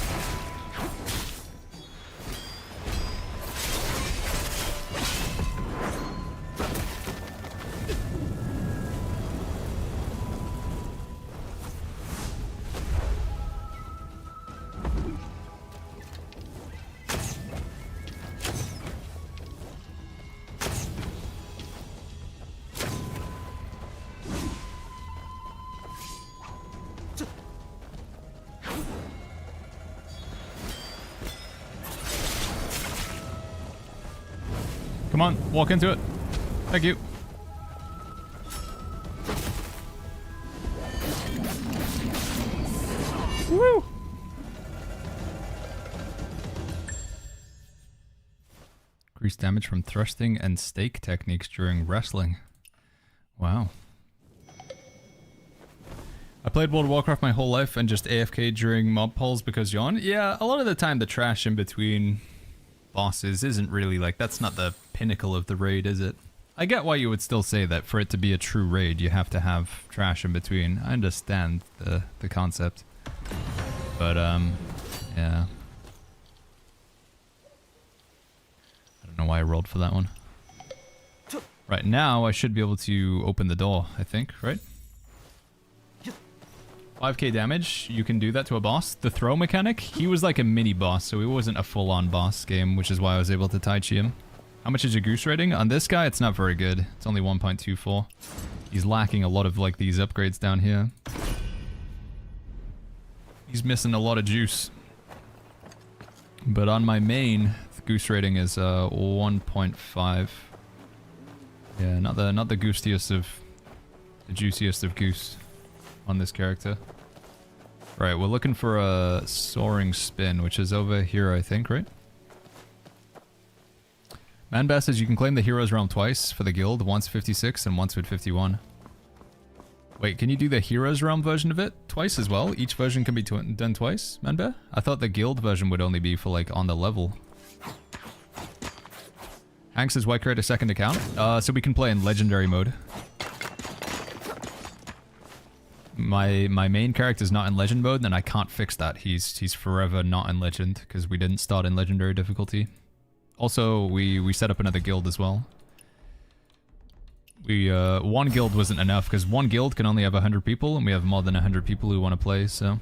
Come on, walk into it. Thank you. Woo! Increase damage from thrusting and stake techniques during wrestling. Wow. I played World of Warcraft my whole life and just AFK during mob polls because yawn. Yeah, a lot of the time the trash in between bosses isn't really like, that's not the pinnacle of the raid, is it? I get why you would still say that for it to be a true raid you have to have trash in between. I understand the concept. But yeah. I don't know why I rolled for that one. Right, now I should be able to open the door, I think, right? 5k damage, you can do that to a boss. The throw mechanic, he was like a mini boss, so he wasn't a full-on boss game, which is why I was able to Tai Chi him. How much is your goose rating? On this guy, it's not very good. It's only 1.24. He's lacking a lot of like these upgrades down here. He's missing a lot of juice. But on my main, the goose rating is 1.5. Yeah, not the goosiest of... the juiciest of goose on this character. Right, we're looking for a soaring spin, which is over here, I think, right? Manbass says you can claim the Hero's Realm twice for the guild, once 56 and once with 51. Wait, can you do the Hero's Realm version of it twice as well? Each version can be done twice, Manbear? I thought the guild version would only be for like on the level. Hank says, why create a second account? So we can play in legendary mode. My main character's not in legend mode, and I can't fix that. He's forever not in legend because we didn't start in legendary difficulty. Also, we set up another guild as well. One guild wasn't enough because one guild can only have 100 people, and we have more than 100 people who want to play. So,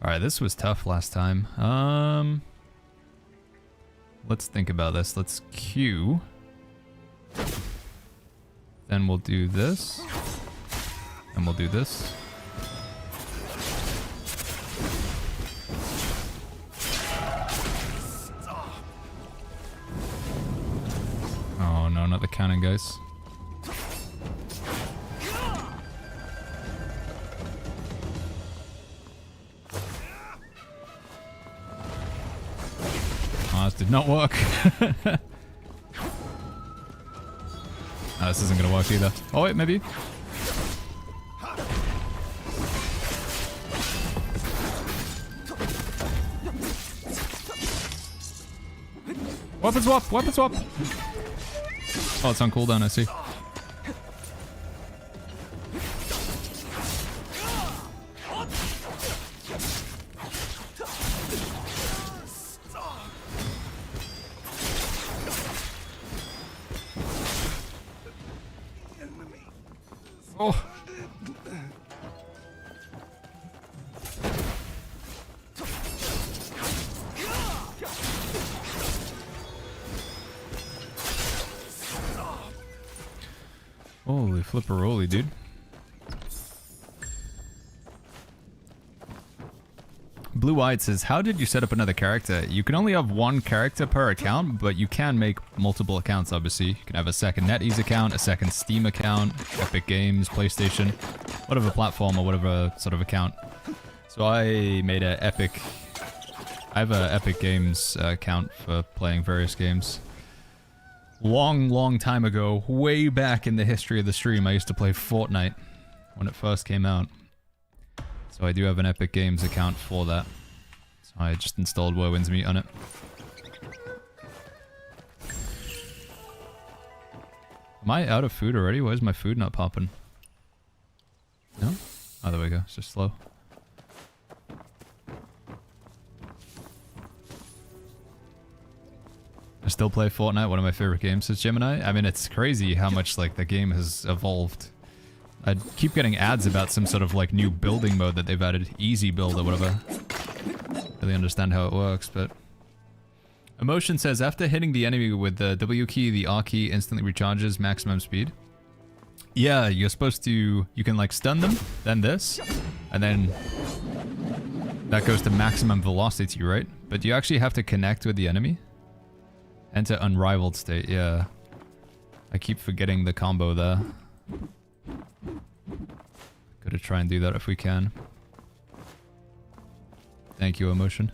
all right, this was tough last time. Let's think about this. Let's queue. Then we'll do this. And we'll do this. Oh no, not the cannon, guys. Oh, this did not work. No, this isn't gonna work either. Oh wait, maybe. Weapon swap! Weapon swap! Oh, it's on cooldown, I see. Oh! Holy flipperoli, dude. Blue Eyed says, how did you set up another character? You can only have one character per account, but you can make multiple accounts, obviously. You can have a second NetEase account, a second Steam account, Epic Games, PlayStation, whatever platform or whatever sort of account. So I made I have a Epic Games account for playing various games. Long time ago, way back in the history of the stream, I used to play Fortnite when it first came out. So I do have an Epic Games account for that. So I just installed Whirlwind's Meat on it. Am I out of food already? Why is my food not popping? No? Oh, there we go. It's just slow. I still play Fortnite, one of my favorite games, says Gemini. I mean, it's crazy how much, like, the game has evolved. I keep getting ads about some sort of, like, new building mode that they've added. Easy build or whatever. Really understand how it works, but... Emotion says, after hitting the enemy with the W key, the R key instantly recharges maximum speed. Yeah, you're supposed to... You can, like, stun them, then this, and then... That goes to maximum velocity, right? But do you actually have to connect with the enemy? Enter unrivaled state, yeah. I keep forgetting the combo there. Gotta try and do that if we can. Thank you, Emotion.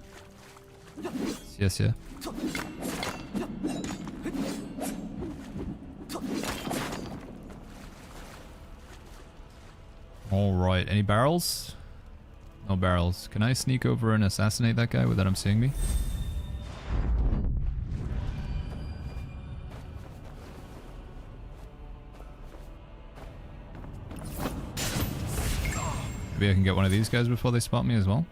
Yes, yeah. Alright, any barrels? No barrels. Can I sneak over and assassinate that guy without him seeing me? Maybe I can get one of these guys before they spot me as well.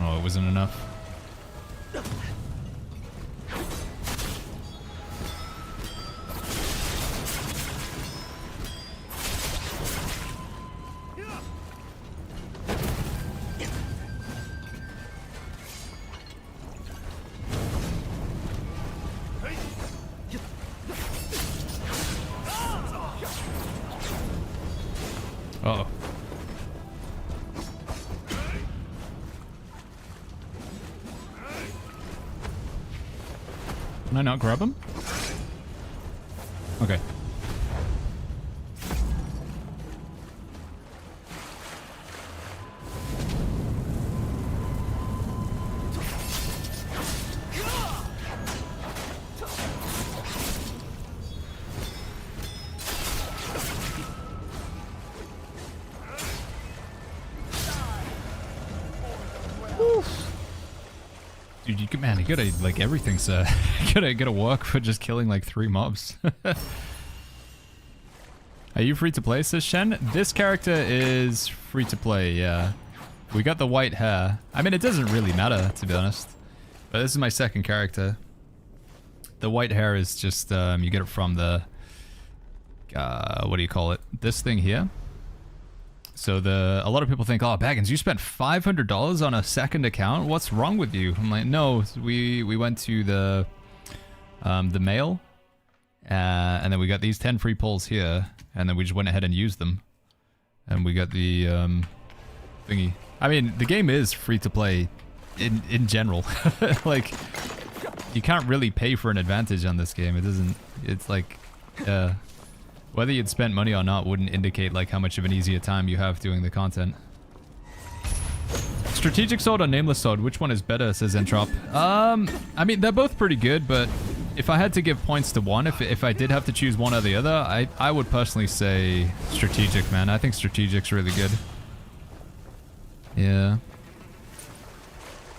Oh, it wasn't enough. Uh-oh. Can I not grab him? Okay. Dude, you gotta, like, everything's, you gotta work for just killing, like, 3 mobs. Are you free to play, says Shen? This character is free to play, yeah. We got the white hair. I mean, it doesn't really matter, to be honest. But this is my second character. The white hair is just, you get it from the, what do you call it? This thing here. So a lot of people think, oh, Baggins, you spent $500 on a second account? What's wrong with you? I'm like, no, we went to the mail, and then we got these 10 free pulls here, and then we just went ahead and used them. And we got the thingy. I mean, the game is free to play in general. Like, you can't really pay for an advantage on this game. It doesn't, it's like, whether you'd spent money or not wouldn't indicate like how much of an easier time you have doing the content. Strategic sword or nameless sword, which one is better, says Entrop. I mean, they're both pretty good, but if I had to give points to one, if I did have to choose one or the other, I would personally say strategic, man. I think strategic's really good. Yeah.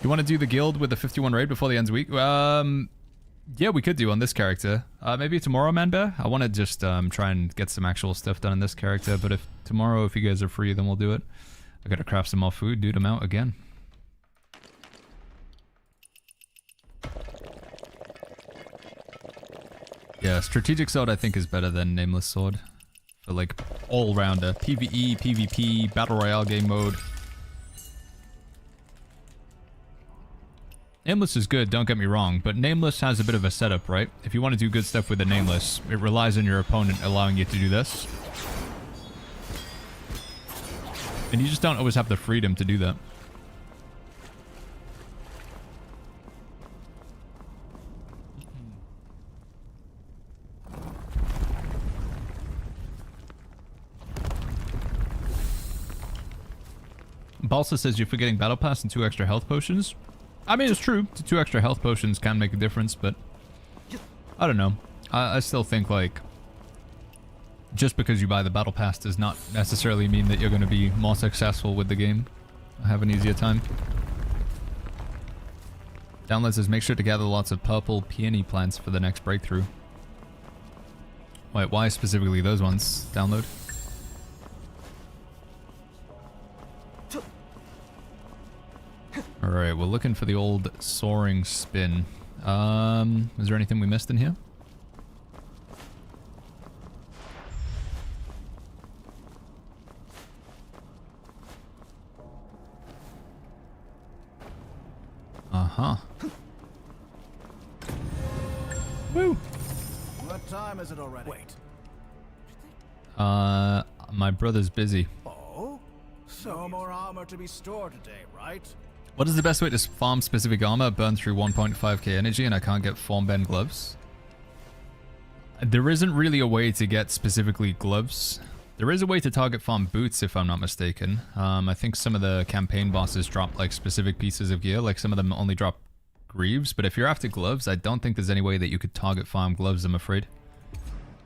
You want to do the guild with the 51 raid before the ends week? Yeah, we could do on this character. Maybe tomorrow, Manbear? I want to just try and get some actual stuff done in this character, but if tomorrow, if you guys are free, then we'll do it. I gotta craft some more food, dude. I'm out again. Yeah, strategic sword I think is better than nameless sword. For like all-rounder. PvE, PvP, battle royale game mode. Nameless is good, don't get me wrong, but Nameless has a bit of a setup, right? If you want to do good stuff with the Nameless, it relies on your opponent allowing you to do this. And you just don't always have the freedom to do that. Balsa says you're forgetting Battle Pass and 2 extra health potions. I mean, it's true. 2 extra health potions can make a difference, but I don't know. I still think, like, just because you buy the Battle Pass does not necessarily mean that you're going to be more successful with the game. Have an easier time. Download says make sure to gather lots of purple peony plants for the next breakthrough. Wait, why specifically those ones? Download. Alright, we're looking for the old soaring spin. Is there anything we missed in here? Uh-huh. Woo! What time is it already? Wait. My brother's busy. Oh? So more armor to be stored today, right? What is the best way to farm specific armor? Burn through 1.5k energy and I can't get form bend gloves. There isn't really a way to get specifically gloves. There is a way to target farm boots if I'm not mistaken. I think some of the campaign bosses drop like specific pieces of gear, like some of them only drop greaves, but if you're after gloves, I don't think there's any way that you could target farm gloves, I'm afraid.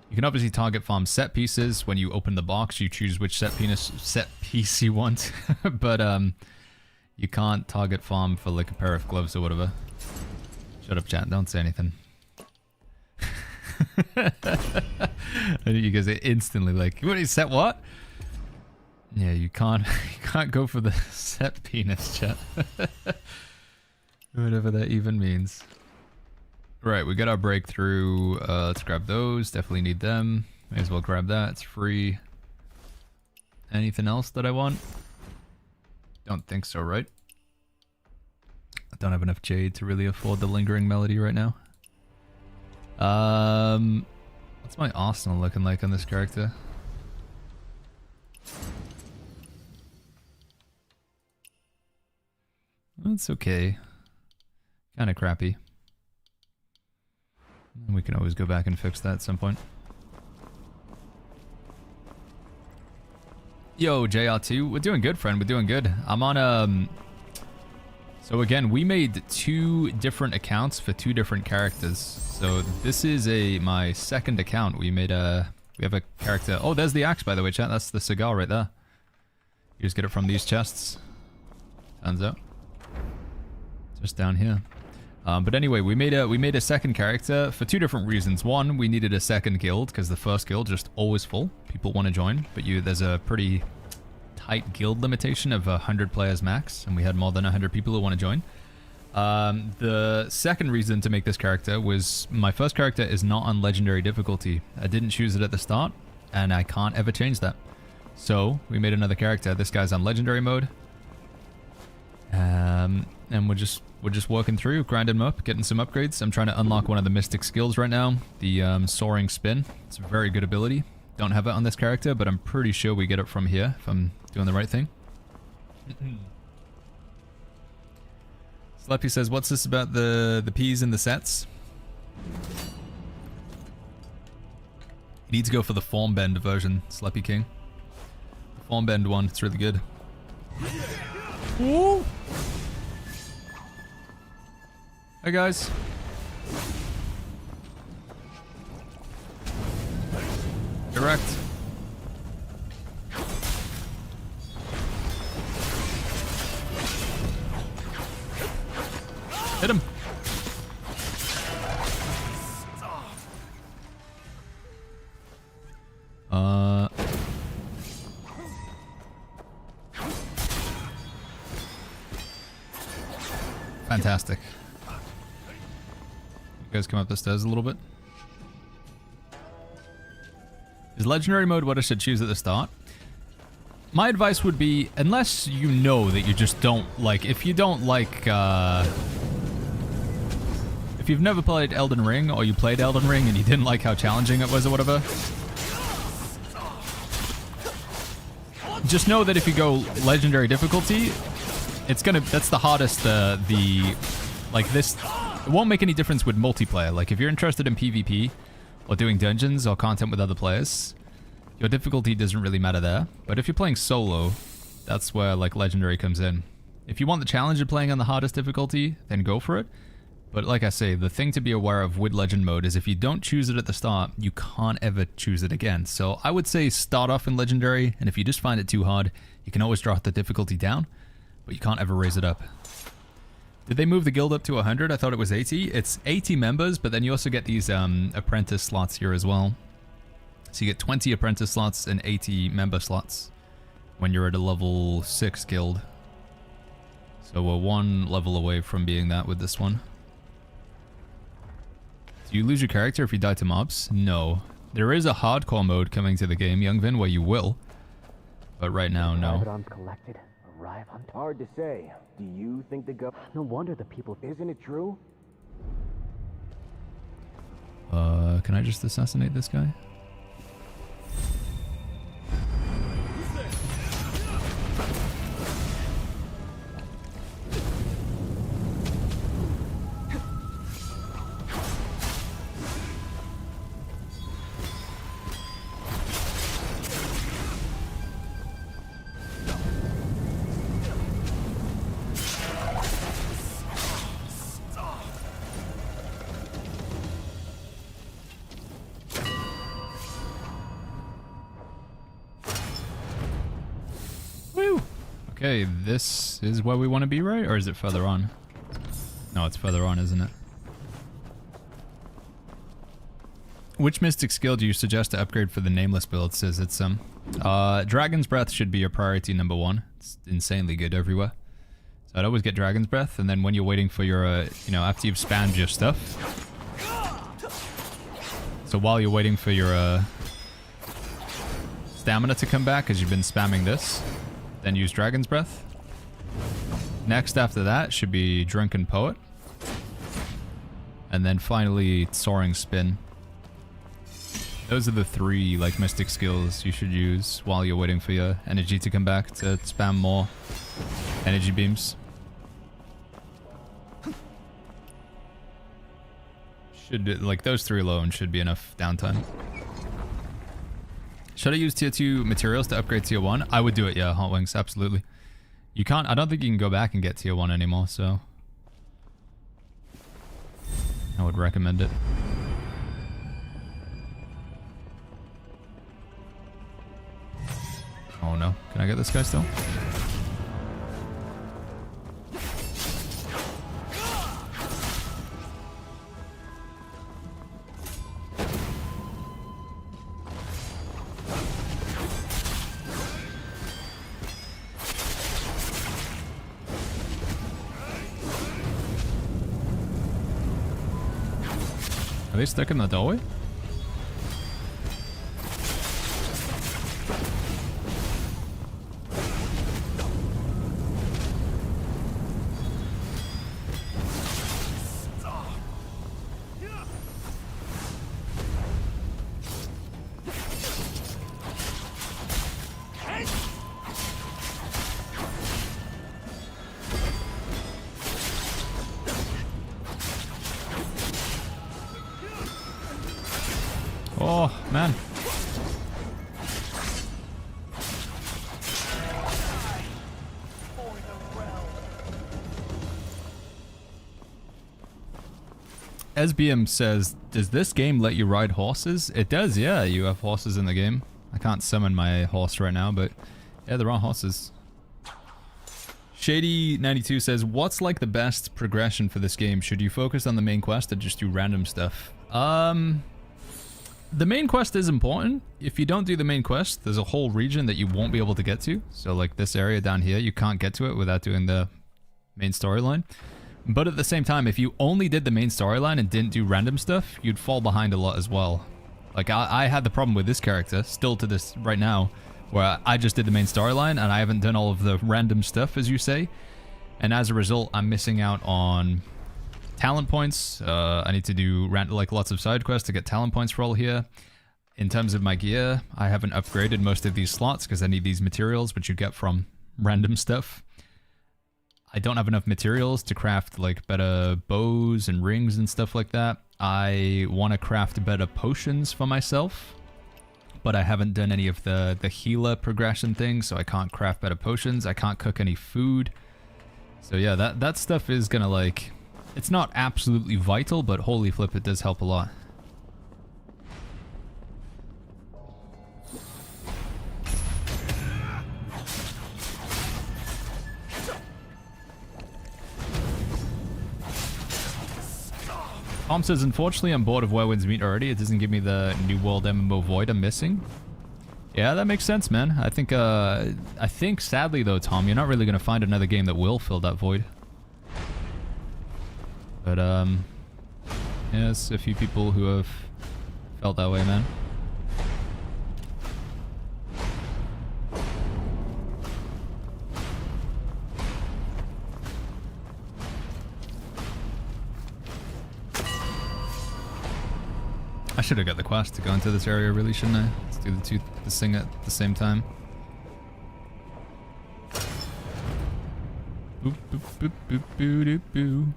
You can obviously target farm set pieces. When you open the box, you choose which set piece you want, but you can't target farm for like a pair of gloves or whatever. Shut up, chat. Don't say anything. I know you guys are instantly like, what is set what? Yeah, you can't go for the set penis, chat. Whatever that even means. Right, we got our breakthrough. Let's grab those. Definitely need them. May as well grab that. It's free. Anything else that I want? Don't think so, right? I don't have enough jade to really afford the lingering melody right now. What's my arsenal looking like on this character? It's okay. Kind of crappy. We can always go back and fix that at some point. Yo, JR2, we're doing good, friend. We're doing good. I'm on so again, we made 2 different accounts for 2 different characters. So this is my second account. We have a character. Oh, there's the axe, by the way, chat. That's the cigar right there. You just get it from these chests. Turns out. Just down here. But anyway, we made a second character for 2 different reasons. One, we needed a second guild because the first guild just always full. People want to join, but there's a pretty tight guild limitation of 100 players max, and we had more than 100 people who want to join. The second reason to make this character was my first character is not on legendary difficulty. I didn't choose it at the start, and I can't ever change that. So we made another character. This guy's on legendary mode, and we're just working through, grinding him up, getting some upgrades. I'm trying to unlock one of the mystic skills right now, the soaring spin. It's a very good ability. Don't have it on this character, but I'm pretty sure we get it from here if I'm doing the right thing. Slappy says, what's this about the P's and the sets? You need to go for the form bend version, Slappy King. The form bend one, it's really good. Woo! Hey guys. Direct. Hit him. Fantastic. You guys come up the stairs a little bit. Is legendary mode what I should choose at the start? My advice would be, unless you know that you just don't like, if you don't like, if you've never played Elden Ring, or you played Elden Ring and you didn't like how challenging it was or whatever, just know that if you go legendary difficulty, that's the hardest, like this, it won't make any difference with multiplayer. Like if you're interested in PvP or doing dungeons or content with other players, your difficulty doesn't really matter there. But if you're playing solo, that's where like legendary comes in. If you want the challenge of playing on the hardest difficulty, then go for it. But like I say, the thing to be aware of with legend mode is if you don't choose it at the start, you can't ever choose it again. So I would say start off in legendary, and if you just find it too hard, you can always drop the difficulty down, but you can't ever raise it up. Did they move the guild up to 100? I thought it was 80. It's 80 members, but then you also get these apprentice slots here as well. So you get 20 apprentice slots and 80 member slots when you're at a level 6 guild. So we're one level away from being that with this one. Do you lose your character if you die to mobs? No. There is a hardcore mode coming to the game, Youngvin, where you will. But right now, no. Hard to say. Do you think the No wonder the people... Isn't it true? Can I just assassinate this guy? Okay, this is where we want to be, right? Or is it further on? No, it's further on, isn't it? Which mystic skill do you suggest to upgrade for the nameless build? It says it's Dragon's Breath should be your priority number 1. It's insanely good everywhere. So I'd always get Dragon's Breath, and then when you're waiting for your, you know, after you've spammed your stuff. So while you're waiting for your stamina to come back, because you've been spamming this, then use Dragon's Breath. Next after that should be Drunken Poet. And then finally Soaring Spin. Those are the 3 like mystic skills you should use while you're waiting for your energy to come back to spam more energy beams. Should, like, those 3 alone should be enough downtime. Should I use tier 2 materials to upgrade tier 1? I would do it, yeah, Hot Wings, absolutely. You can't, I don't think you can go back and get tier 1 anymore, so I would recommend it. Oh no, can I get this guy still? Are they stuck in the doorway? Oh, man. SBM says, does this game let you ride horses? It does, yeah. You have horses in the game. I can't summon my horse right now, but yeah, there are horses. Shady92 says, what's like the best progression for this game? Should you focus on the main quest or just do random stuff? The main quest is important. If you don't do the main quest, there's a whole region that you won't be able to get to. So like this area down here, you can't get to it without doing the main storyline. But at the same time, if you only did the main storyline and didn't do random stuff, you'd fall behind a lot as well. Like I had the problem with this character, still to this right now, where I just did the main storyline and I haven't done all of the random stuff, as you say. And as a result, I'm missing out on talent points. I need to do like lots of side quests to get talent points for all here. in terms of my gear, I haven't upgraded most of these slots because I need these materials, which you get from random stuff. I don't have enough materials to craft like better bows and rings and stuff like that. I want to craft better potions for myself, but I haven't done any of the healer progression things, so I can't craft better potions. I can't cook any food. So yeah, that stuff is gonna like, it's not absolutely vital, but holy flip, it does help a lot. Tom says, unfortunately, I'm bored of Where Winds Meet already. It doesn't give me the New World MMO void I'm missing. Yeah, that makes sense, man. I think sadly though, Tom, you're not really going to find another game that will fill that void. But, yeah, there's a few people who have felt that way, man. I should have got the quest to go into this area, really, shouldn't I? Let's do the thing at the same time. Boop, boop, boop, boop, boo, doo, boo.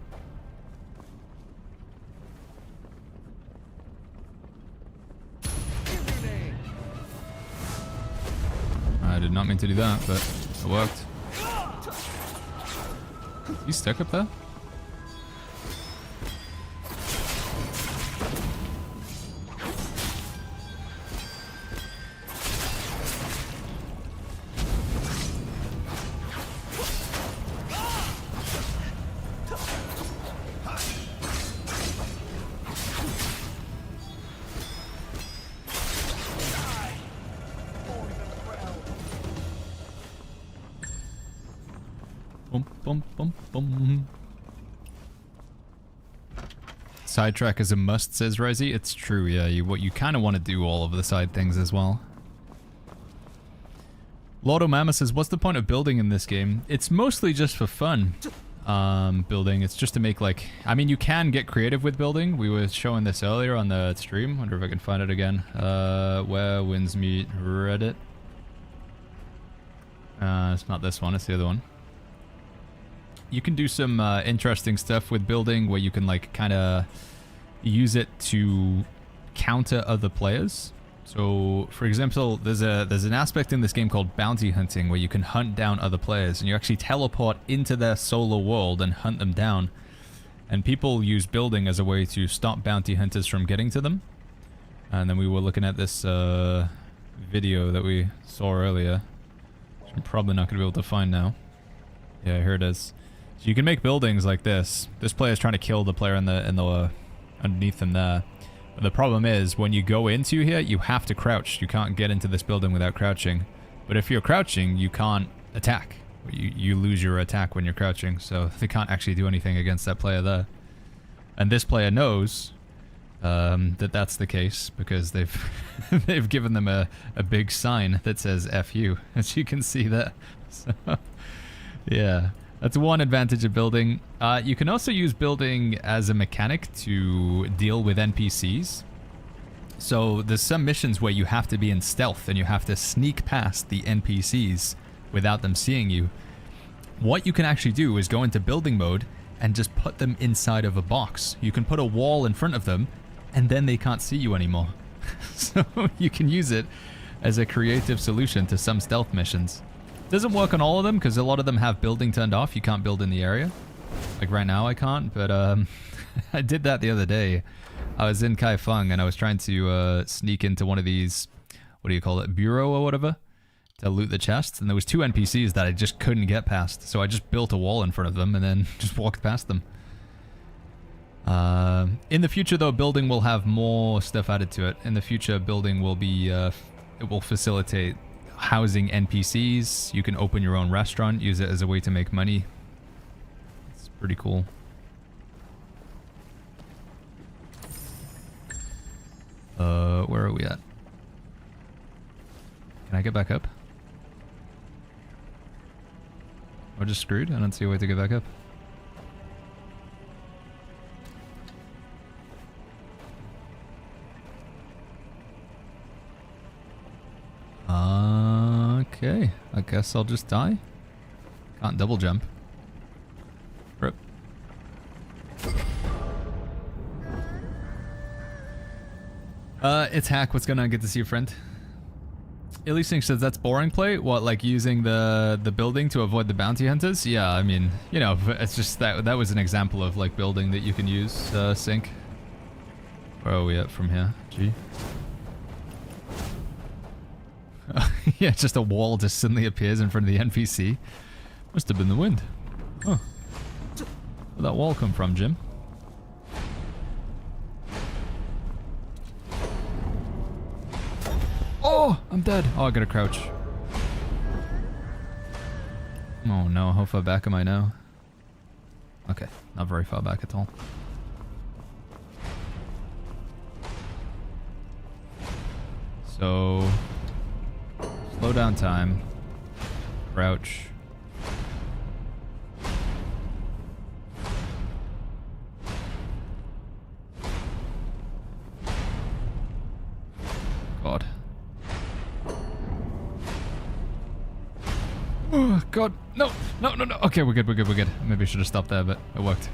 I did not mean to do that, but it worked. Is he stuck up there? Sidetrack is a must, says Resi. It's true, yeah. You kind of want to do all of the side things as well. Lord O'Mama says, what's the point of building in this game? It's mostly just for fun. Building. It's just to make like... I mean, you can get creative with building. We were showing this earlier on the stream. Wonder if I can find it again. Where Winds Meet Reddit. It's not this one. It's the other one. You can do some interesting stuff with building where you can like kind of use it to counter other players. So, for example, there's an aspect in this game called bounty hunting where you can hunt down other players and you actually teleport into their solar world and hunt them down. And people use building as a way to stop bounty hunters from getting to them. And then we were looking at this video that we saw earlier, which I'm probably not going to be able to find now. Yeah, here it is. So you can make buildings like this. This player is trying to kill the player in the underneath them there. But the problem is, when you go into here, you have to crouch. You can't get into this building without crouching. But if you're crouching, you can't attack. You lose your attack when you're crouching, so they can't actually do anything against that player there. And this player knows that that's the case because they've they've given them a big sign that says F you, as you can see there. So, yeah. That's one advantage of building. You can also use building as a mechanic to deal with NPCs. So there's some missions where you have to be in stealth and you have to sneak past the NPCs without them seeing you. What you can actually do is go into building mode and just put them inside of a box. You can put a wall in front of them and then they can't see you anymore. So you can use it as a creative solution to some stealth missions. Doesn't work on all of them because a lot of them have building turned off. You can't build in the area. Like right now I can't, but I did that the other day. I was in Kaifeng and I was trying to sneak into one of these, what do you call it, bureau or whatever, to loot the chests. And there was two NPCs that I just couldn't get past. So I just built a wall in front of them and then just walked past them. In the future though, building will have more stuff added to it. In the future, building will be, it will facilitate housing NPCs. You can open your own restaurant, use it as a way to make money. It's pretty cool. Where are we at? Can I get back up? We're just screwed? I don't see a way to get back up. Okay, I guess I'll just die. Can't double jump. Rip. It's Hack. What's going on? Good to see you, friend. Elysing says that's boring play. What, like using the building to avoid the bounty hunters? Yeah, I mean, you know, it's just that was an example of like building that you can use. Sync. Where are we at from here? G. Yeah, just a wall just suddenly appears in front of the NPC. Must have been the wind. Huh. Where'd that wall come from, Jim? Oh, I'm dead. Oh, I gotta crouch. Oh no, how far back am I now? Okay, not very far back at all. So, slow down time. Crouch. God. Oh, God. No. No, no, no. Okay, we're good, we're good, we're good. Maybe I should have stopped there, but it worked.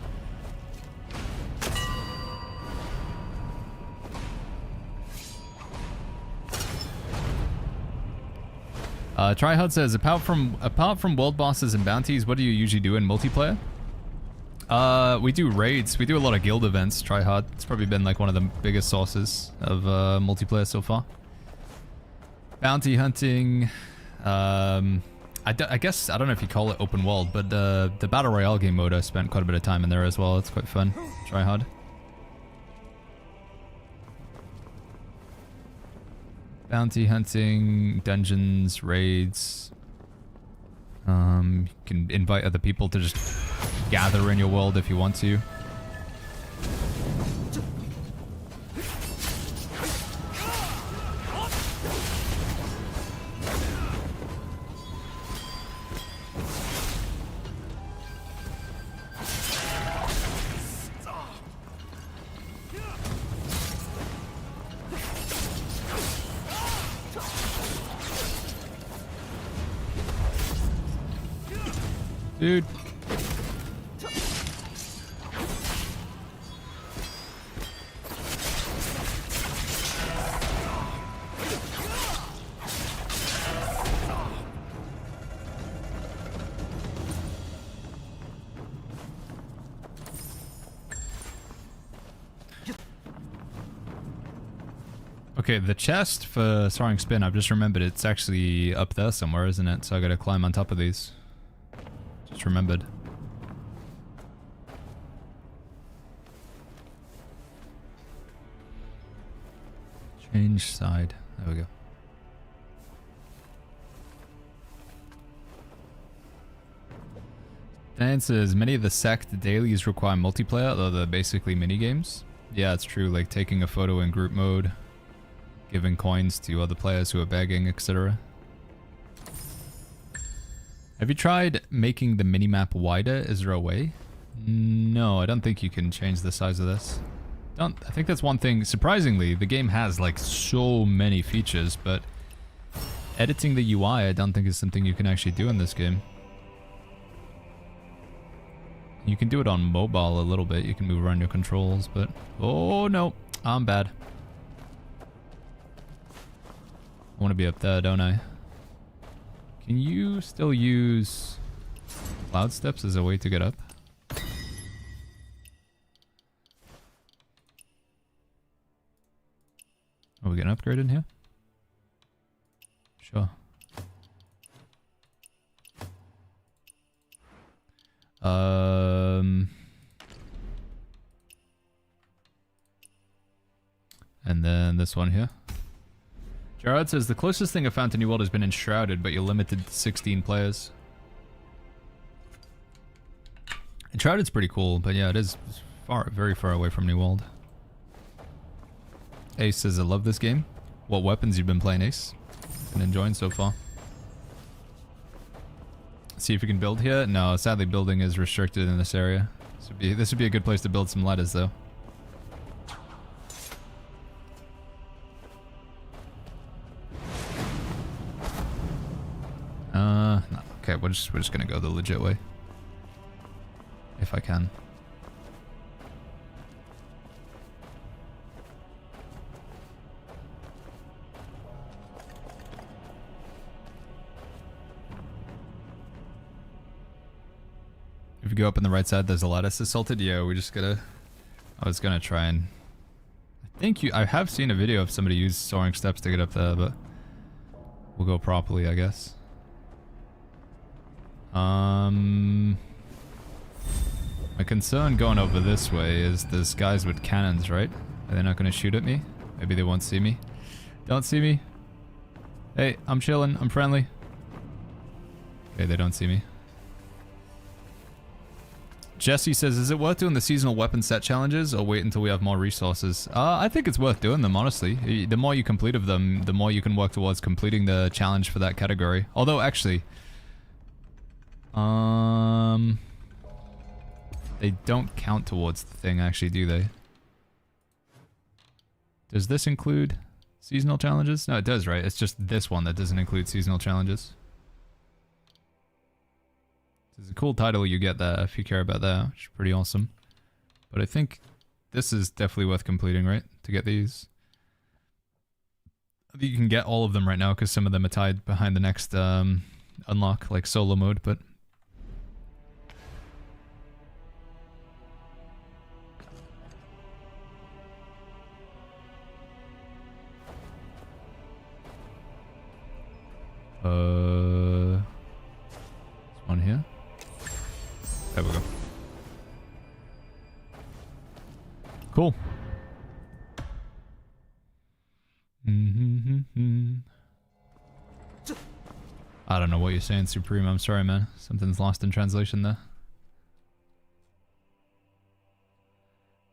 Tryhard says, apart from world bosses and bounties, what do you usually do in multiplayer? We do raids. We do a lot of guild events, Tryhard. It's probably been like one of the biggest sources of multiplayer so far. Bounty hunting. I guess, I don't know if you call it open world, but the Battle Royale game mode, I spent quite a bit of time in there as well. It's quite fun. Tryhard. Bounty hunting, dungeons, raids. You can invite other people to just gather in your world if you want to. Dude. Okay, the chest for Soaring Spin, I've just remembered it's actually up there somewhere, isn't it? So I gotta climb on top of these. Just remembered. Change side. There we go. Dan says, many of the Sect dailies require multiplayer, although they're basically minigames. Yeah, it's true, like taking a photo in group mode, giving coins to other players who are begging, etc. Have you tried making the minimap wider? Is there a way? No, I don't think you can change the size of this. I think that's one thing. Surprisingly, the game has like so many features, but editing the UI I don't think is something you can actually do in this game. You can do it on mobile a little bit. You can move around your controls, but... Oh no, I'm bad. I want to be up there, don't I? Can you still use cloud steps as a way to get up? Are we getting upgraded here? Sure. And then this one here. Gerard says, the closest thing I've found to New World has been Enshrouded, but you're limited to 16 players. Enshrouded's pretty cool, but yeah, it is very far away from New World. Ace says, I love this game. What weapons you've been playing, Ace? Been enjoying so far. See if you can build here. No, sadly building is restricted in this area. This would be a good place to build some ladders though. we're just gonna go the legit way. If I can. If you go up on the right side, there's a lattice assaulted. Yeah, we just gotta... I was gonna try and... I have seen a video of somebody use soaring steps to get up there, but... We'll go properly, I guess. My concern going over this way is there's guys with cannons, right? Are they not gonna shoot at me? Maybe they won't see me. Don't see me. Hey, I'm chilling. I'm friendly. Okay, they don't see me. Jesse says, is it worth doing the seasonal weapon set challenges or wait until we have more resources? I think it's worth doing them, honestly. The more you complete of them, the more you can work towards completing the challenge for that category. Although, actually... They don't count towards the thing, actually, do they? Does this include seasonal challenges? No, it does, right? It's just this one that doesn't include seasonal challenges. It's a cool title you get there if you care about that, which is pretty awesome. But I think this is definitely worth completing, right? To get these. I think you can get all of them right now because some of them are tied behind the next unlock, like solo mode, but... There's one here. There we go. Cool. I don't know what you're saying, Supreme. I'm sorry, man. Something's lost in translation there.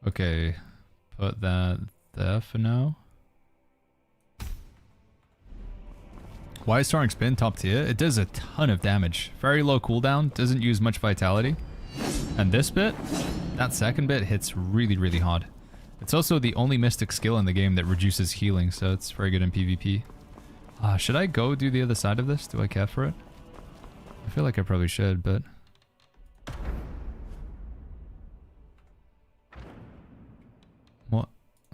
Okay. Put that there for now. Why is Soaring Spin top tier? It does a ton of damage. Very low cooldown, doesn't use much vitality. And this bit, that second bit hits really, really hard. It's also the only mystic skill in the game that reduces healing, so it's very good in PvP. Should I go do the other side of this? Do I care for it? I feel like I probably should, but... What?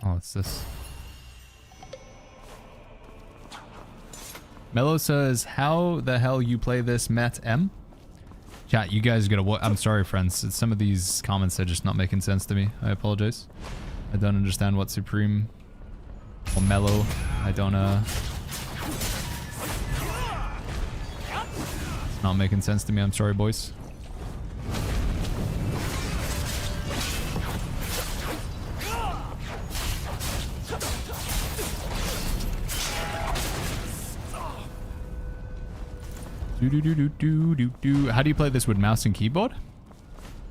Oh, it's this. Mello says, how the hell you play this Met M? Chat, you guys gotta I'm sorry, friends. Some of these comments are just not making sense to me. I apologize. I don't understand what Supreme or Mello. I don't, It's not making sense to me. I'm sorry, boys. How do you play this with mouse and keyboard?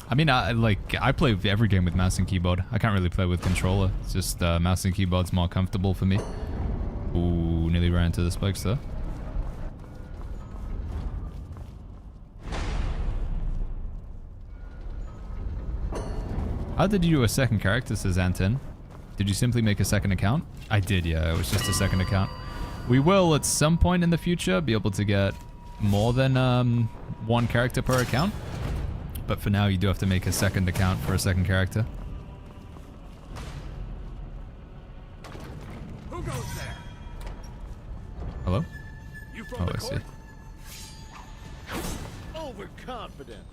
I mean, I play every game with mouse and keyboard. I can't really play with controller. It's just mouse and keyboard's more comfortable for me. Ooh, nearly ran into the spikes there. How did you do a second character, says Anton? Did you simply make a second account? I did, yeah. It was just a second account. We will, at some point in the future, be able to get more than one character per account. But for now, you do have to make a second account for a second character. Who goes there? Hello? You from Oh, the I see. court? Overconfident.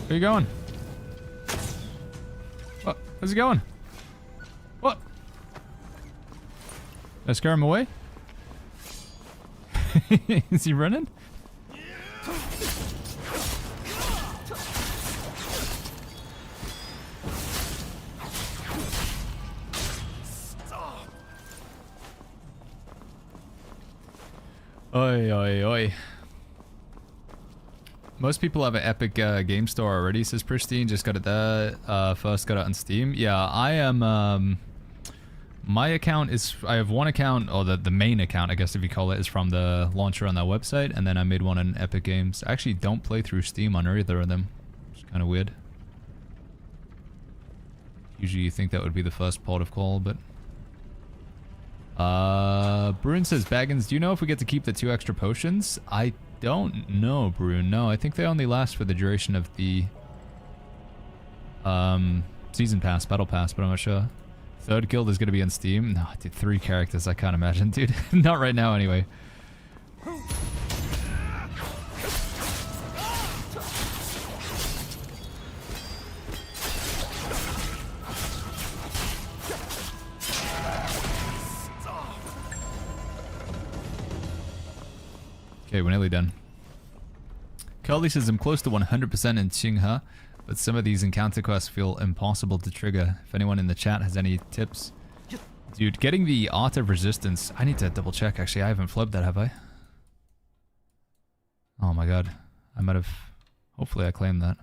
Where you going? What? Where's he going? What? Did I scare him away? Is he running? Oi, oi, oi. Most people have an Epic Game Store already, says Pristine. Just got it there. First got it on Steam. Yeah, I am... my account is... I have one account, or the main account, I guess if you call it, is from the launcher on their website. And then I made one on Epic Games. I actually don't play through Steam on either of them. It's kind of weird. Usually you think that would be the first port of call, but... Bruin says, Baggins, do you know if we get to keep the 2 extra potions? I don't know, Bruin. No, I think they only last for the duration of the... Season Pass, Battle Pass, but I'm not sure. 3rd guild is going to be on Steam. No, dude, 3 characters, I can't imagine, dude. Not right now, anyway. Okay, we're nearly done. Curly says, I'm close to 100% in Qinghe, but some of these encounter quests feel impossible to trigger. If anyone in the chat has any tips. Dude, getting the Art of Resistance... I need to double check, actually. I haven't flipped that, have I? Oh my god. I might have... Hopefully I claimed that.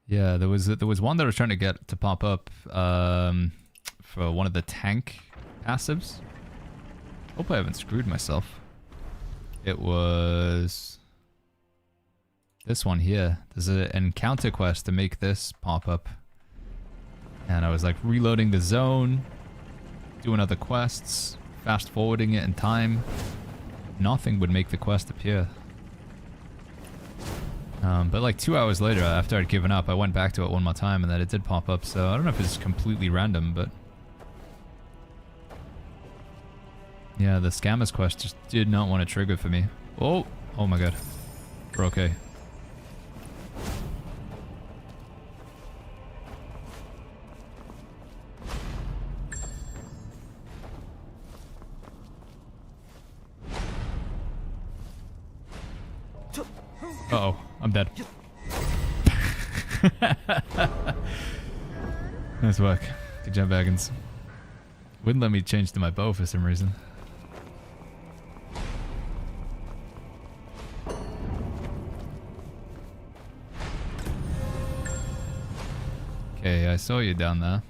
Yeah, there was one that I was trying to get to pop up for one of the tank passives. Hope I haven't screwed myself. It was... this one here. There's an encounter quest to make this pop up. And I was like reloading the zone, doing other quests, fast forwarding it in time. Nothing would make the quest appear. But like 2 hours later, after I'd given up, I went back to it one more time and then it did pop up. So I don't know if it's completely random, but... yeah, the Scammers quest just did not want to trigger for me. Oh! Oh my god. We're okay. Uh-oh, I'm dead. Nice work. Good job, Baggins. Wouldn't let me change to my bow for some reason. Okay, I saw you down there.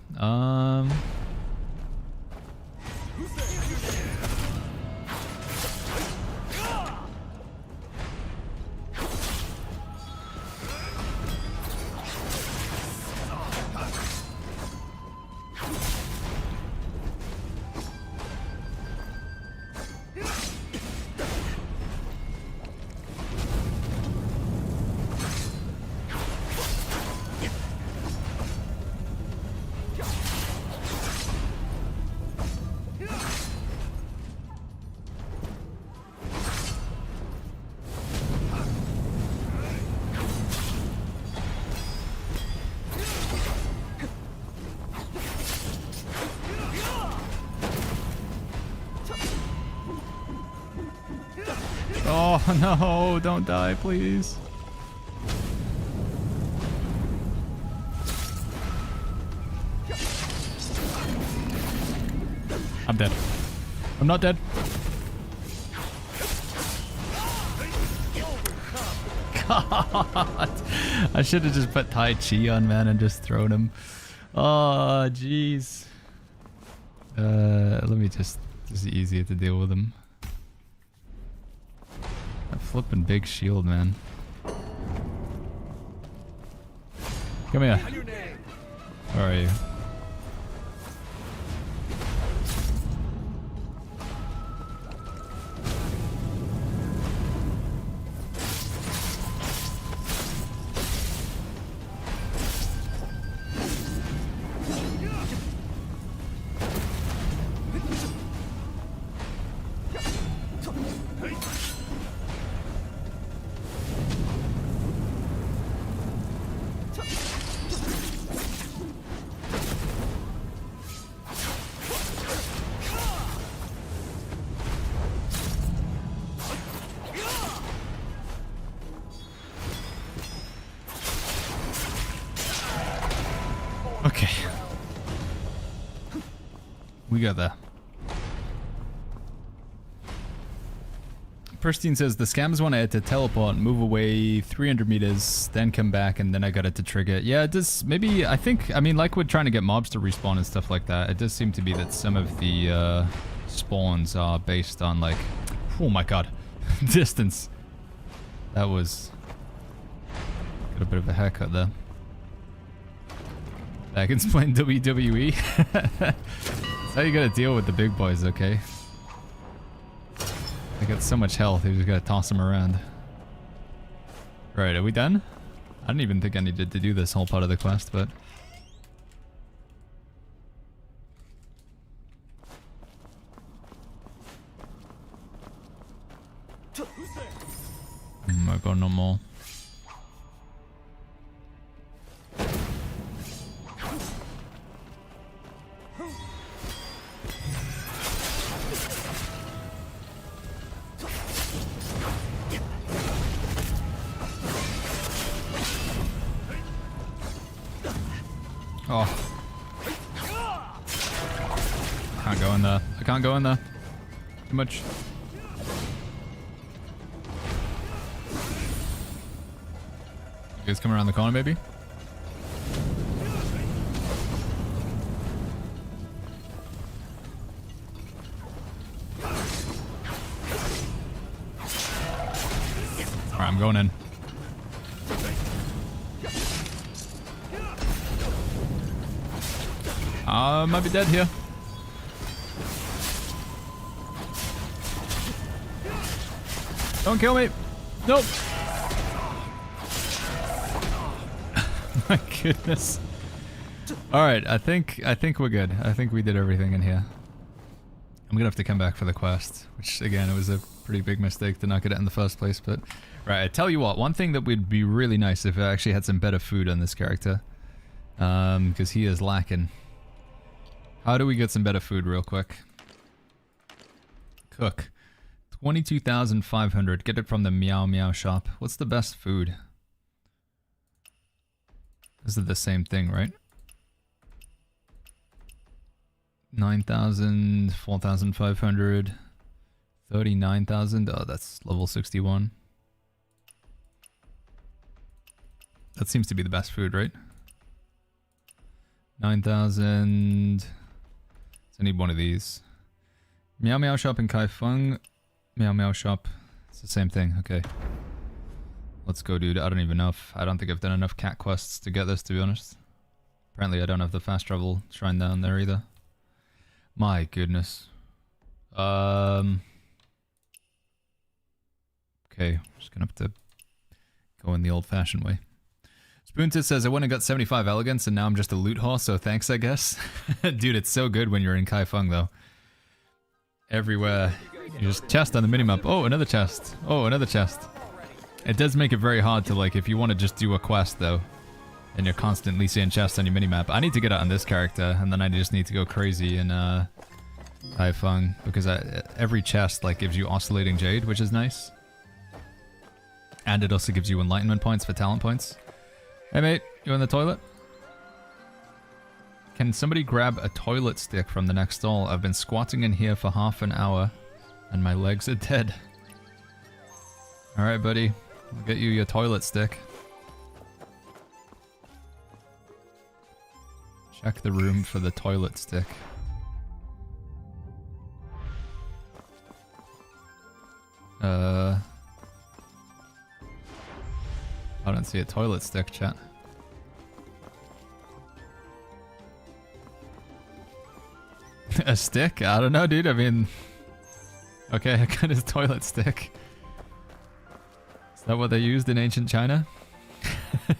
Oh no, don't die, please. I'm dead. I'm not dead. God. I should have just put Tai Chi on, man, and just thrown him. Oh, jeez. Let me just... this is easier to deal with him. That flipping big shield, man. Come here. Where are you? Okay. We got that. Pristine says, the scams one I had to teleport, move away 300 meters, then come back, and then I got it to trigger. Yeah, it does, maybe, I think, I mean, like with trying to get mobs to respawn and stuff like that, it does seem to be that some of the spawns are based on, like, oh my god, distance. That was... got a bit of a haircut there. That can explain WWE. That's how you gotta deal with the big boys, okay? They got so much health, you just gotta toss them around. Right, are we done? I didn't even think I needed to do this whole part of the quest, but... Oh my god, no more. Oh. Can't go in there. I can't go in there. Too much. You guys come around the corner, maybe? Alright, I'm going in. I might be dead here. Don't kill me. Nope. My goodness. All right, I think we're good. I think we did everything in here. I'm gonna have to come back for the quest, which again, it was a pretty big mistake to not get it in the first place. But right, I tell you what, one thing that would be really nice if I actually had some better food on this character, because he is lacking. How do we get some better food real quick? Cook. 22,500. Get it from the Meow Meow shop. What's the best food? This is the same thing, right? 9,000, 4,500, 39,000. Oh, that's level 61. That seems to be the best food, right? 9,000... I need one of these. Meow Meow shop in Kaifeng. Meow Meow shop. It's the same thing. Okay. Let's go, dude. I don't even know if... I don't think I've done enough cat quests to get this, to be honest. Apparently I don't have the fast travel shrine down there either. My goodness. Okay. Just gonna have to go in the old-fashioned way. Spoontit says, I went and got 75 elegance and now I'm just a loot horse, so thanks, I guess. Dude, it's so good when you're in Kaifeng, though. Everywhere. You just chest on the minimap. Oh, another chest. Oh, another chest. It does make it very hard to, like, if you want to just do a quest, though, and you're constantly seeing chests on your minimap. I need to get it on this character, and then I just need to go crazy in Kaifeng, because every chest, like, gives you oscillating jade, which is nice. And it also gives you enlightenment points for talent points. Hey mate, you in the toilet? Can somebody grab a toilet stick from the next stall? I've been squatting in here for half an hour and my legs are dead. Alright buddy, I'll get you your toilet stick. Check the room for the toilet stick. I don't see a toilet stick, chat. A stick? I don't know, dude. I mean... Okay, I got his toilet stick. Is that what they used in ancient China?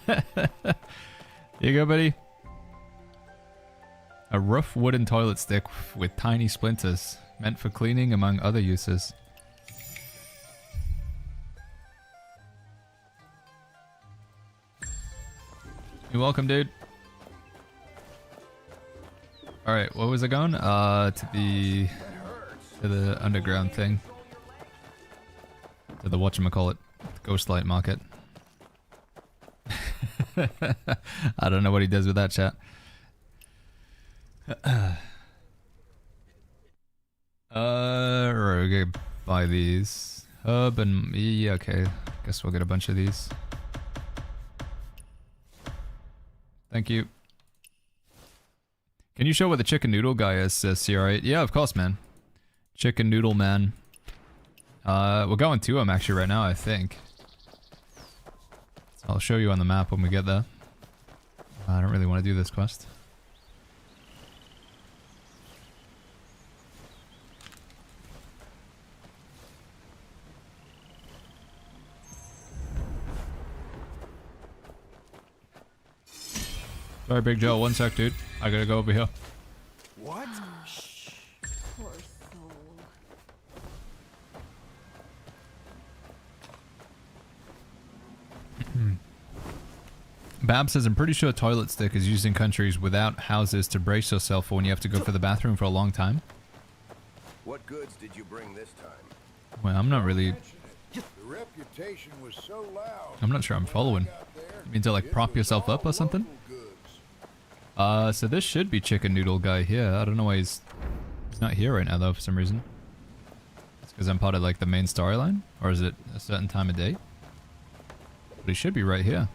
Here you go, buddy. A rough wooden toilet stick with tiny splinters, meant for cleaning among other uses. You're welcome, dude. Alright, what was it going? To the underground thing. To the whatchamacallit, Ghostlight Market. I don't know what he does with that, chat. We're gonna buy these. Hub and... yeah, okay. Guess we'll get a bunch of these. Thank you. Can you show what the chicken noodle guy is, says CR8? Yeah, of course, man. Chicken noodle man. We're going to him actually right now, I think. So I'll show you on the map when we get there. I don't really want to do this quest. Sorry, Big Joe. One sec, dude. I gotta go over here. What? Poor soul. Bab says, I'm pretty sure toilet stick is used in countries without houses to brace yourself for when you have to go for the bathroom for a long time. What goods did you bring this time? Well, I'm not really... The reputation was so loud. I'm not sure I'm following. You mean to like prop yourself up or something? So this should be Chicken Noodle guy here. I don't know why he's not here right now though for some reason. It's because I'm part of like the main storyline? Or is it a certain time of day? But he should be right here.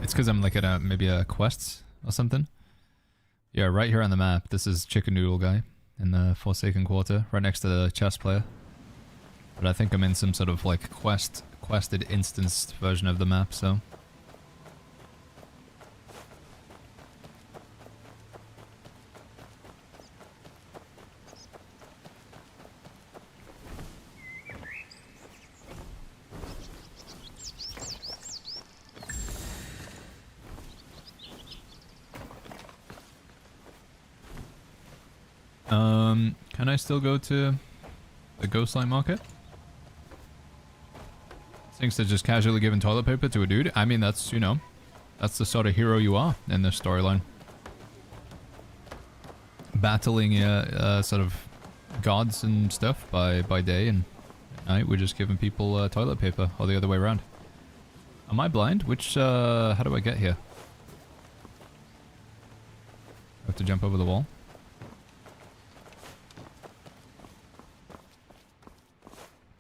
It's because I'm like at maybe a quests or something. Yeah, right here on the map. This is Chicken Noodle guy in the Forsaken Quarter, right next to the chess player. But I think I'm in some sort of like quested instanced version of the map, so. Can I still go to the Ghostlight Market? Thinks they're just casually giving toilet paper to a dude. I mean, that's, you know, that's the sort of hero you are in this storyline. Battling sort of gods and stuff by day, and at night we're just giving people toilet paper, or the other way around. Am I blind? Which, how do I get here? I have to jump over the wall.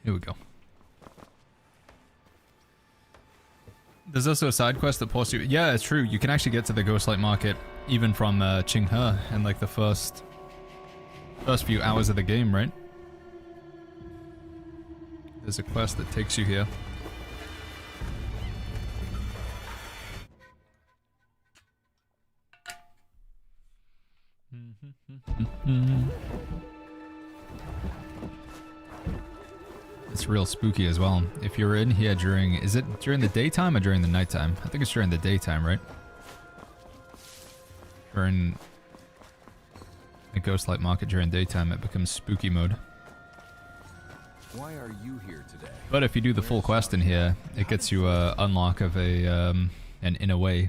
Here we go. There's also a side quest that posts you... Yeah, it's true. You can actually get to the Ghostlight Market even from Qinghe in like the first few hours of the game, right? There's a quest that takes you here. It's real spooky as well. If you're in here during... Is it during the daytime or during the nighttime? I think it's during the daytime, right? Or in the Ghostlight Market during daytime, it becomes spooky mode. Why are you here today? But if you do the full quest in here, it gets you a unlock of a an inner way.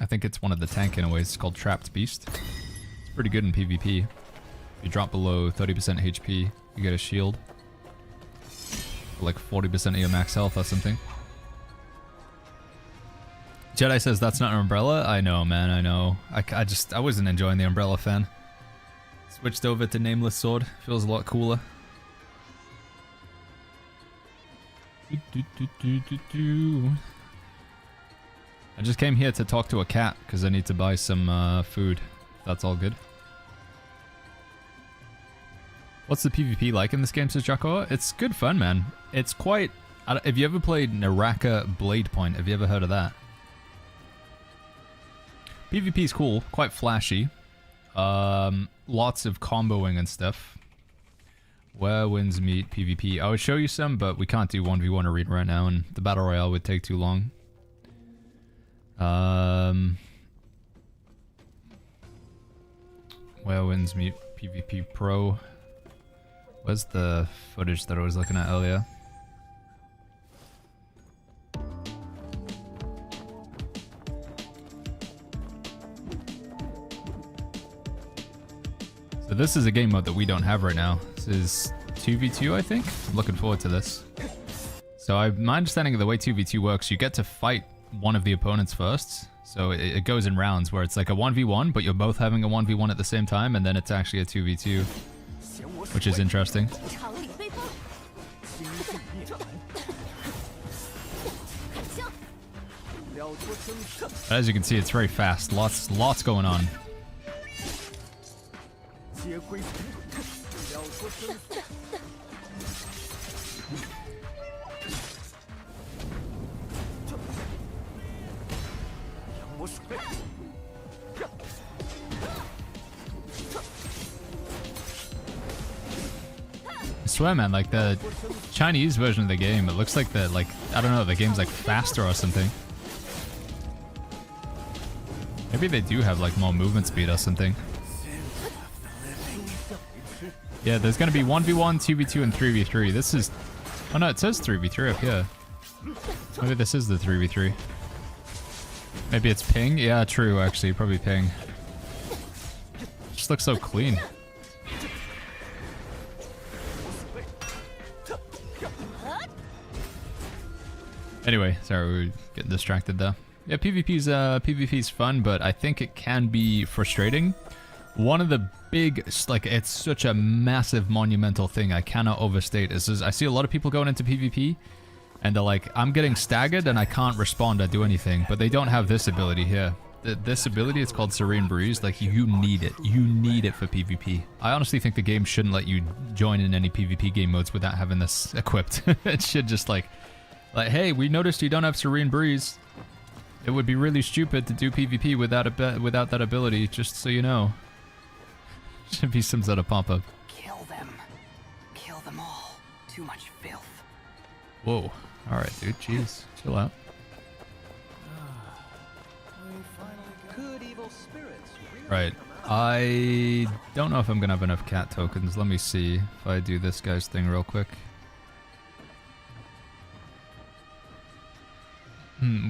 I think it's one of the tank inner ways. It's called Trapped Beast. It's pretty good in PvP. If you drop below 30% HP, you get a shield. Like 40% of your max health or something. Jedi says that's not an umbrella. I know, man, I know. I wasn't enjoying the umbrella fan. Switched over to Nameless Sword. Feels a lot cooler. I just came here to talk to a cat because I need to buy some food. That's all good. What's the PvP like in this game, says Jaco? It's good fun, man. It's quite... Have you ever played Naraka Blade Point? Have you ever heard of that? PvP is cool. Quite flashy. Lots of comboing and stuff. Where wins meet PvP. I would show you some, but we can't do 1v1 arena right now, and the Battle Royale would take too long. Where wins meet PvP Pro. Where's the footage that I was looking at earlier? So this is a game mode that we don't have right now. This is 2v2, I think? I'm looking forward to this. So my understanding of the way 2v2 works, you get to fight one of the opponents first. So it goes in rounds where it's like a 1v1, but you're both having a 1v1 at the same time, and then it's actually a 2v2. Which is interesting. As you can see, it's very fast. Lots going on. I swear, man, like the Chinese version of the game, it looks like I don't know, the game's like faster or something. Maybe they do have like more movement speed or something. Yeah, there's gonna be 1v1, 2v2, and 3v3. This is... Oh no, it says 3v3 up here. Maybe this is the 3v3. Maybe it's ping? Yeah, true, actually. Probably ping. Just looks so clean. Anyway, sorry, we were getting distracted there. Yeah, PvP's fun, but I think it can be frustrating. One of the big, like, it's such a massive, monumental thing I cannot overstate is I see a lot of people going into PvP, and they're like, I'm getting staggered and I can't respond or do anything, but they don't have this ability here. This ability, it's called Serene Breeze. Like, you need it. You need it for PvP. I honestly think the game shouldn't let you join in any PvP game modes without having this equipped. It should just like, hey, we noticed you don't have Serene Breeze. It would be really stupid to do PvP without that ability, just so you know. Should be some sort of pop-up. Kill them. Kill them all. Too much filth. Whoa. Alright, dude. Jeez. Chill out. Right. I don't know if I'm gonna have enough cat tokens. Let me see if I do this guy's thing real quick.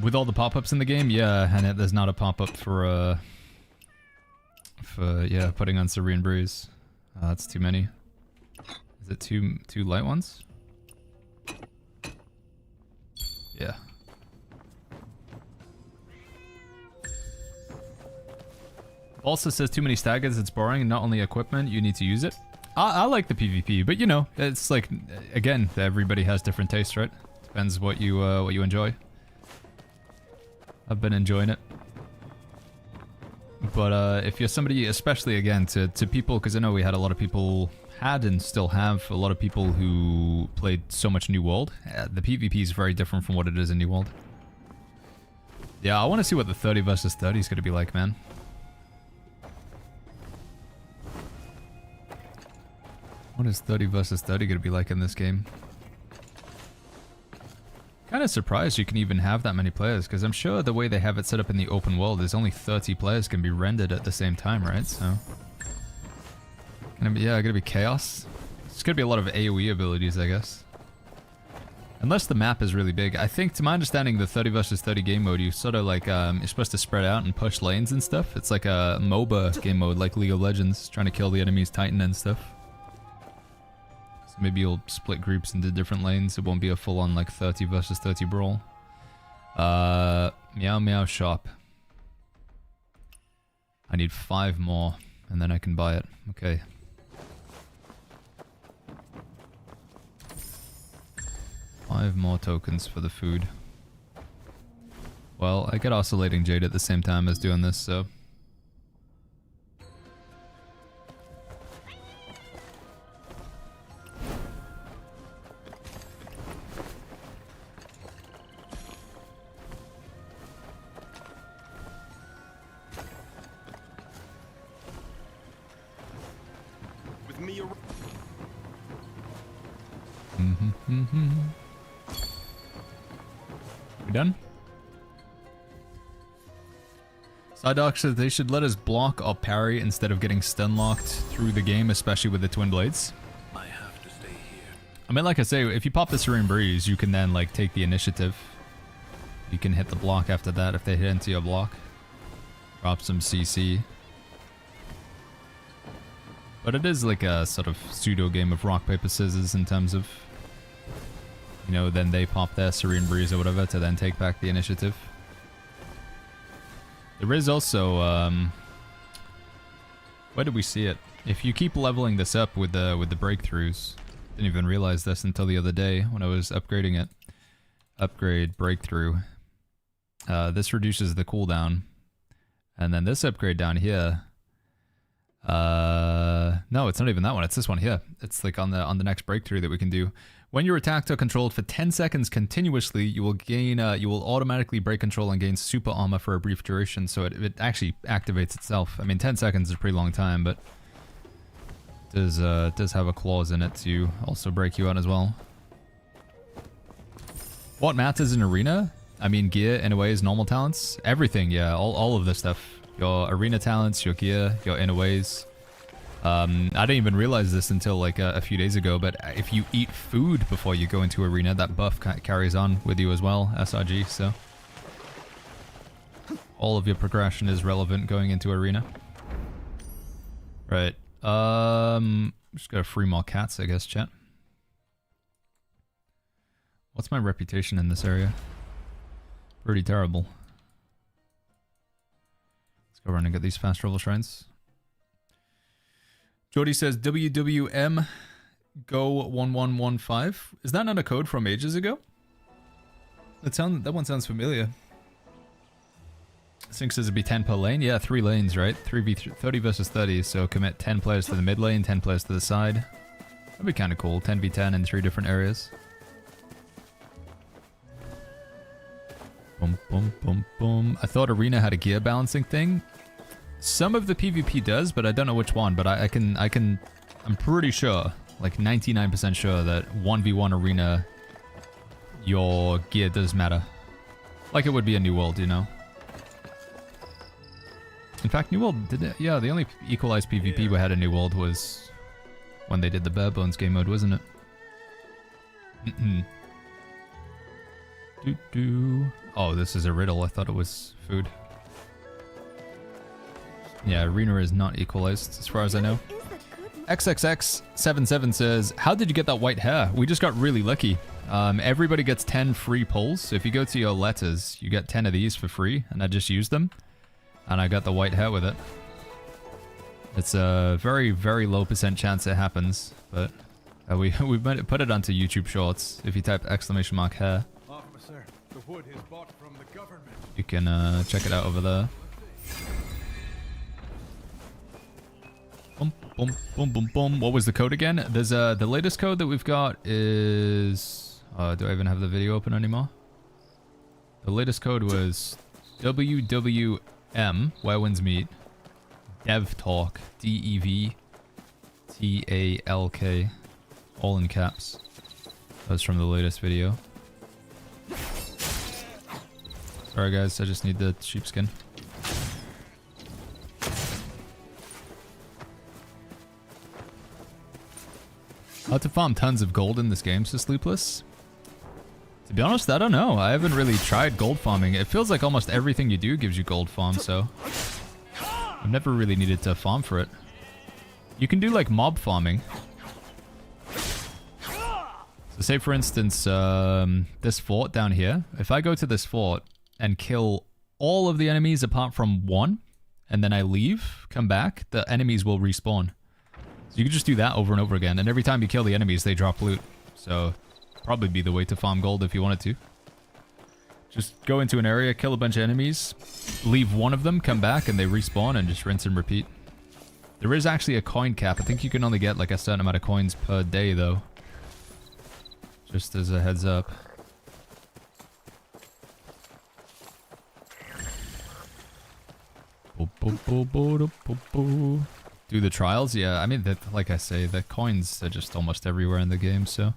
With all the pop-ups in the game, yeah, and there's not a pop-up for yeah, putting on Serene Breeze. That's too many. Is it two light ones? Yeah. Also says too many staggers, it's boring, not only equipment, you need to use it. I like the PvP, but you know, it's like, again, everybody has different tastes, right? Depends what you enjoy. I've been enjoying it. But if you're somebody, especially again, to people, because I know we had a lot of people, had and still have a lot of people who played so much New World. The PvP is very different from what it is in New World. Yeah, I want to see what the 30 versus 30 is going to be like, man. What is 30 versus 30 going to be like in this game? Kind of surprised you can even have that many players, because I'm sure the way they have it set up in the open world is only 30 players can be rendered at the same time, right? So, gonna be chaos. It's gonna be a lot of AoE abilities, I guess. Unless the map is really big. I think, to my understanding, the 30 versus 30 game mode, you sort of like, you're supposed to spread out and push lanes and stuff. It's like a MOBA game mode, like League of Legends, trying to kill the enemy's Titan and stuff. So maybe you'll split groups into different lanes. It won't be a full-on like 30 versus 30 brawl. Meow Meow Shop. I need 5 more, and then I can buy it. Okay. Five more tokens for the food. Well, I get Oscillating Jade at the same time as doing this, so... We done? Psydoc says they should let us block or parry instead of getting stun locked through the game, especially with the twin blades. I have to stay here. I mean, like I say, if you pop the Serene Breeze, you can then like take the initiative. You can hit the block after that if they hit into your block. Drop some CC. But it is like a sort of pseudo game of rock, paper, scissors in terms of, you know, then they pop their Serene Breeze or whatever to then take back the initiative. There is also, where did we see it? If you keep leveling this up with the breakthroughs, didn't even realize this until the other day when I was upgrading it. Upgrade breakthrough. This reduces the cooldown, and then this upgrade down here. No, it's not even that one. It's this one here. It's like on the next breakthrough that we can do. When you're attacked or controlled for 10 seconds continuously, you will gain, you will automatically break control and gain super armor for a brief duration. So it actually activates itself. I mean, 10 seconds is a pretty long time, but it does have a clause in it to also break you out as well. What matters in arena? I mean, gear in a way is normal talents. Everything, yeah, all of this stuff. your arena talents, your gear, your inner ways. I didn't even realize this until like a few days ago, but if you eat food before you go into arena, that buff carries on with you as well, SRG, so all of your progression is relevant going into arena. Right. Just gotta free more cats, I guess, chat. What's my reputation in this area? Pretty terrible. Let's go run and get these fast travel shrines. Jordy says WWM Go 1115. Is that not a code from ages ago? That one sounds familiar. Sync says it'd be 10 per lane. Yeah, 3 lanes, right? 30 versus 30, so commit 10 players to the mid lane, 10 players to the side. That'd be kind of cool. 10v10 in 3 different areas. Boom, boom, boom, boom. I thought Arena had a gear balancing thing. Some of the PvP does, but I don't know which one. But I'm pretty sure, like 99% sure that 1v1 Arena, your gear does matter. Like it would be a New World, you know? In fact, New World did it. Yeah, the only equalized PvP we had in New World was when they did the Bare Bones game mode, wasn't it? Oh, this is a riddle. I thought it was food. Yeah, Arena is not equalized, as far as I know. XXX77 says, how did you get that white hair? We just got really lucky. Everybody gets 10 free pulls. So if you go to your letters, you get 10 of these for free, and I just used them. And I got the white hair with it. It's a very, very low % chance it happens, but we put it onto YouTube Shorts. If you type !hair, Officer, the wood is bought from the government. you can check it out over there. Boom, boom, boom, boom, boom. What was the code again? There's the latest code that we've got is... do I even have the video open anymore? The latest code was WWM, Where Winds Meet, Dev Talk, DEVTALK, all in caps. That's from the latest video. Sorry guys, I just need the sheepskin. How to farm tons of gold in this game, so Sleepless? To be honest, I don't know. I haven't really tried gold farming. It feels like almost everything you do gives you gold farm, so I've never really needed to farm for it. You can do like mob farming. So say for instance, this fort down here. If I go to this fort and kill all of the enemies apart from one, and then I leave, come back, the enemies will respawn. So you can just do that over and over again, and every time you kill the enemies, they drop loot. So probably be the way to farm gold if you wanted to. Just go into an area, kill a bunch of enemies, leave one of them, come back, and they respawn, and just rinse and repeat. There is actually a coin cap. I think you can only get like a certain amount of coins per day, though. Just as a heads up. Do the trials? Yeah, I mean, like I say, the coins are just almost everywhere in the game, so...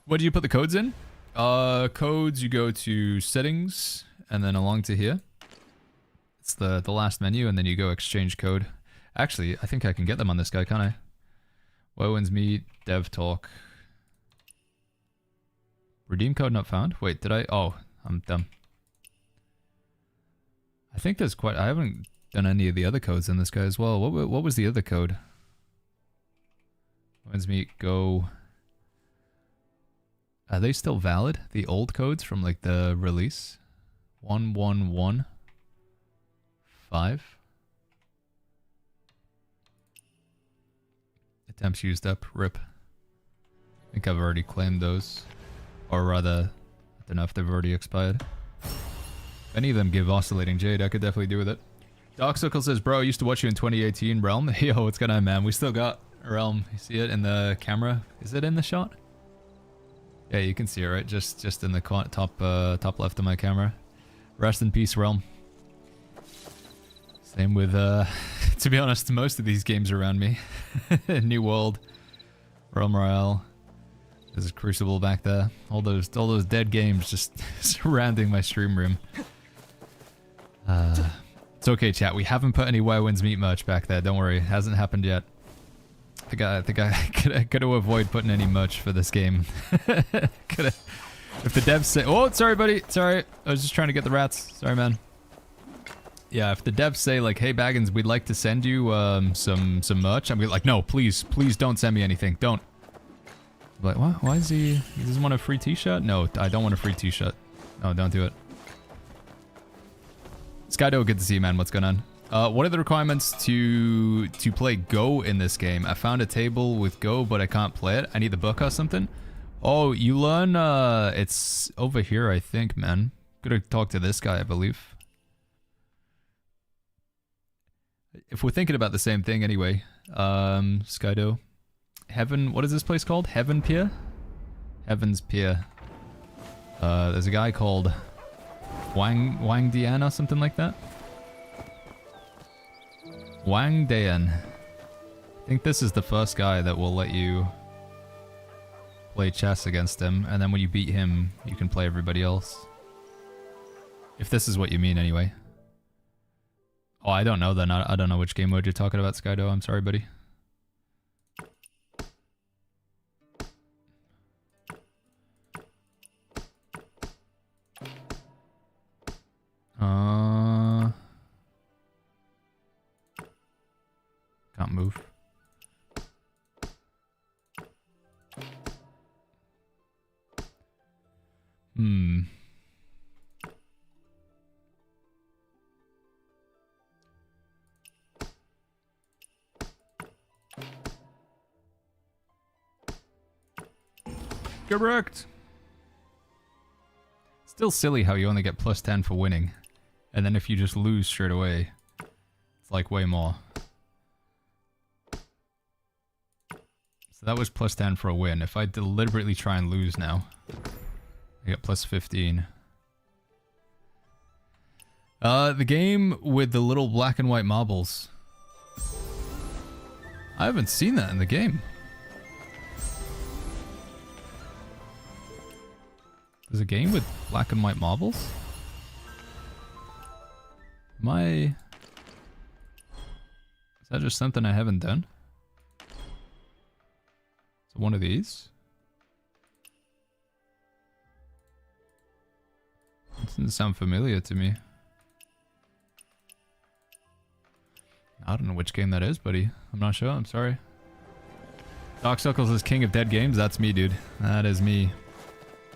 What do you put the codes in? Codes, you go to settings, and then along to here. It's the last menu, and then you go exchange code. Actually, I think I can get them on this guy, can't I? Wowen's Meet, Dev Talk. Redeem code not found? Wait, did I? Oh, I'm dumb. I think there's quite... I haven't done any of the other codes in this guy as well. What was the other code? Wowen's Meet, go... Are they still valid? The old codes from like the release? 1115? Attempts used up. RIP. I think I've already claimed those. Or rather, I don't know if they've already expired. If any of them give Oscillating Jade, I could definitely do with it. Darkcircle says, bro, I used to watch you in 2018, Realm. Yo, what's going on, man? We still got Realm. You see it in the camera? Is it in the shot? Yeah, you can see it, right? Just in the top left of my camera. Rest in peace, Realm. Same with, to be honest, most of these games around me. New World, Realm Royale. There's a Crucible back there. All those dead games just surrounding my stream room. It's okay, chat. We haven't put any Where Winds Meet merch back there. Don't worry. It hasn't happened yet. I think I could have avoided putting any merch for this game. Could have. If the devs say, oh, sorry, buddy. Sorry. I was just trying to get the rats. Sorry, man. Yeah, if the devs say, like, hey, Baggins, we'd like to send you some merch, I'm like, no, please don't send me anything. Don't. I'm like, what? Why is he doesn't want a free t-shirt? No, I don't want a free t-shirt. No, don't do it. Skydo, good to see you, man. What's going on? What are the requirements to play Go in this game? I found a table with Go, but I can't play it. I need the book or something. Oh, you learn, it's over here, I think, man. Gotta talk to this guy, I believe. If we're thinking about the same thing anyway. Skydo. Heaven, what is this place called? Heaven Pier? Heaven's Pier. There's a guy called Wang Dian or something like that. Wang Dian. I think this is the first guy that will let you play chess against him, and then when you beat him, you can play everybody else. If this is what you mean, anyway. Oh, I don't know then. I don't know which game mode you're talking about, Skydo. I'm sorry, buddy. Can't move. Correct. Still silly how you only get +10 for winning. And then if you just lose straight away, it's like way more. So that was +10 for a win. If I deliberately try and lose now, I get +15. The game with the little black and white marbles. I haven't seen that in the game. There's a game with black and white marbles? Is that just something I haven't done? Is it one of these? It doesn't sound familiar to me. I don't know which game that is, buddy. I'm not sure, I'm sorry. Darkstalkers is king of dead games? That's me, dude. That is me.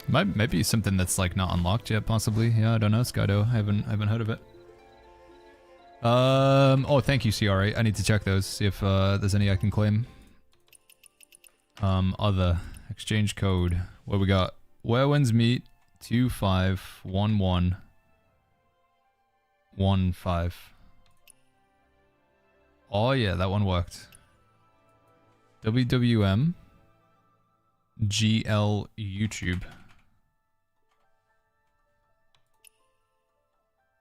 Might be something that's like not unlocked yet, possibly. Yeah, I don't know, Skydo. I haven't heard of it. Oh, thank you, CR8. I need to check those, see if there's any I can claim. Other exchange code. What we got? Where Winds Meet 251115. Oh yeah, that one worked. WWM GL YouTube.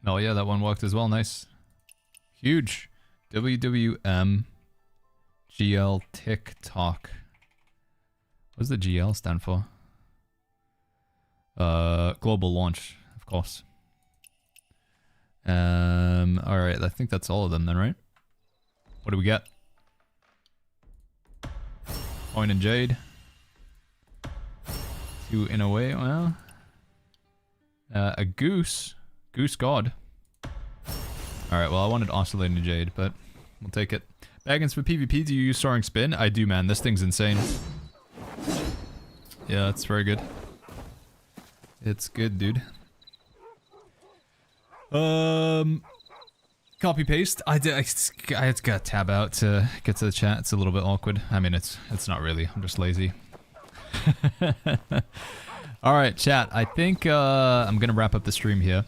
Oh yeah, that one worked as well. Nice. Huge. WWM GL TikTok. What does the GL stand for? Global launch, of course. Alright, I think that's all of them then, right? What do we get? Coin and Jade. 2 in a way, well. A Goose. Goose God. Alright, well I wanted Oscillating Jade, but we'll take it. Baggins for PvP, do you use Soaring Spin? I do, man. This thing's insane. Yeah, it's very good. It's good, dude. Copy paste. I had to get tab out to get to the chat. It's a little bit awkward. I mean, it's not really. I'm just lazy. All right, chat. I think I'm gonna wrap up the stream here.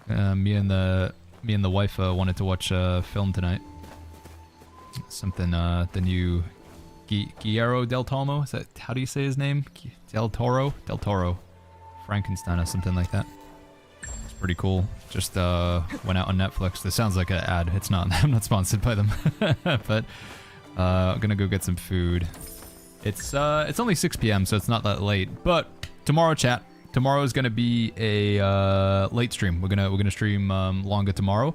Me and the wife wanted to watch a film tonight. Something the new Guillermo del Toro. Is that, how do you say his name? Del Toro. Frankenstein or something like that. It's pretty cool. Just went out on Netflix. This sounds like an ad. It's not. I'm not sponsored by them. But I'm gonna go get some food. It's only 6 p.m. so it's not that late. But tomorrow, chat. tomorrow is gonna be a late stream. We're gonna stream longer tomorrow.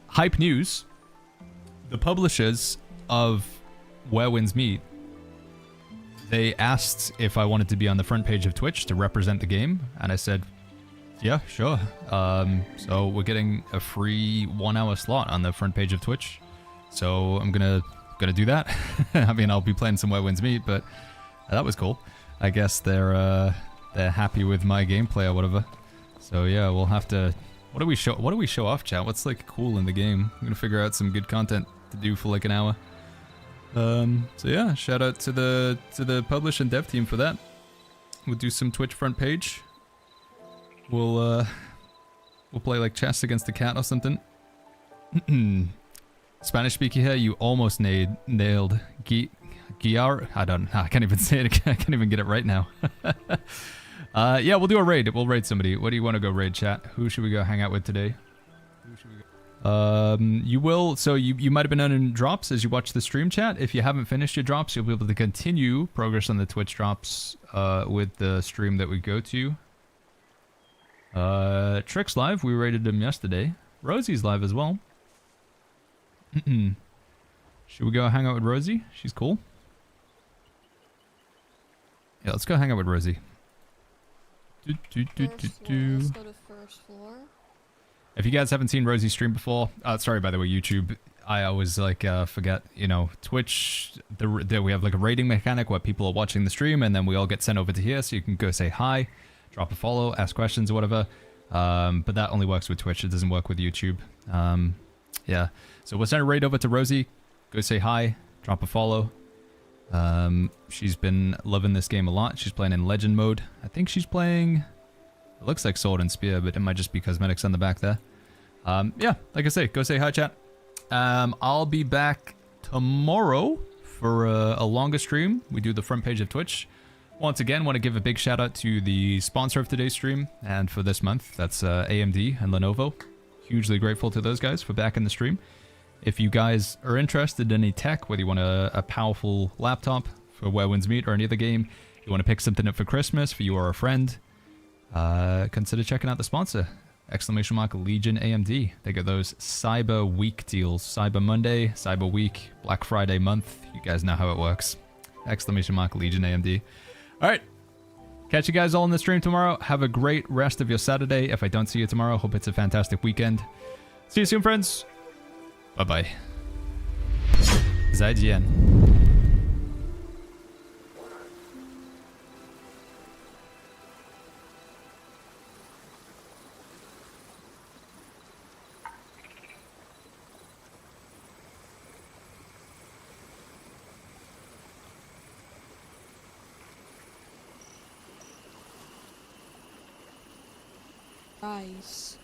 Hype news: the publishers of Where Winds Meet, they asked if I wanted to be on the front page of Twitch to represent the game, and I said, yeah, sure. So we're getting a free 1 hour slot on the front page of Twitch. So I'm gonna do that. I mean, I'll be playing some Where Winds Meet, but that was cool. I guess they're happy with my gameplay or whatever. So yeah, we'll have to. What do we show off, chat? What's like cool in the game? I'm gonna figure out some good content to do for like an hour. So yeah, shout out to the publish and dev team for that. We'll do some Twitch front page. We'll play like chess against the cat or something. Spanish speaker here, you almost nailed Giar. I can't even say it. I can't even get it right now. Yeah, we'll do a raid. We'll raid somebody. What do you want to go raid, chat? Who should we go hang out with today? You will. So you might have been earning drops as you watch the stream, chat. If you haven't finished your drops, you'll be able to continue progress on the Twitch drops with the stream that we go to. Trick's live. We raided him yesterday. Rosie's live as well. Should we go hang out with Rosie? She's cool. Yeah, let's go hang out with Rosie. Let's go to first floor. If you guys haven't seen Rosie stream before, sorry by the way, YouTube. I always like forget, you know, Twitch. We have like a rating mechanic where people are watching the stream, and then we all get sent over to here, so you can go say hi, drop a follow, ask questions or whatever. But that only works with Twitch. It doesn't work with YouTube. Yeah. So we'll send a raid over to Rosie. Go say hi, drop a follow. She's been loving this game a lot. She's playing in legend mode. I think she's playing, it looks like sword and spear, but it might just be cosmetics on the back there. Yeah, like I say, go say hi, chat. I'll be back tomorrow for a longer stream. We do the front page of Twitch. Once again, want to give a big shout out to the sponsor of today's stream and for this month. That's AMD and Lenovo. Hugely grateful to those guys for backing the stream. If you guys are interested in any tech, whether you want a powerful laptop for Where Winds Meet or any other game, you want to pick something up for Christmas for you or a friend, consider checking out the sponsor. ! Legion AMD. They got those Cyber Week deals. Cyber Monday, Cyber Week, Black Friday month. You guys know how it works. ! Legion AMD. Alright. Catch you guys all in the stream tomorrow. Have a great rest of your Saturday. If I don't see you tomorrow, hope it's a fantastic weekend. See you soon, friends. Bye-bye. 再见. Guys.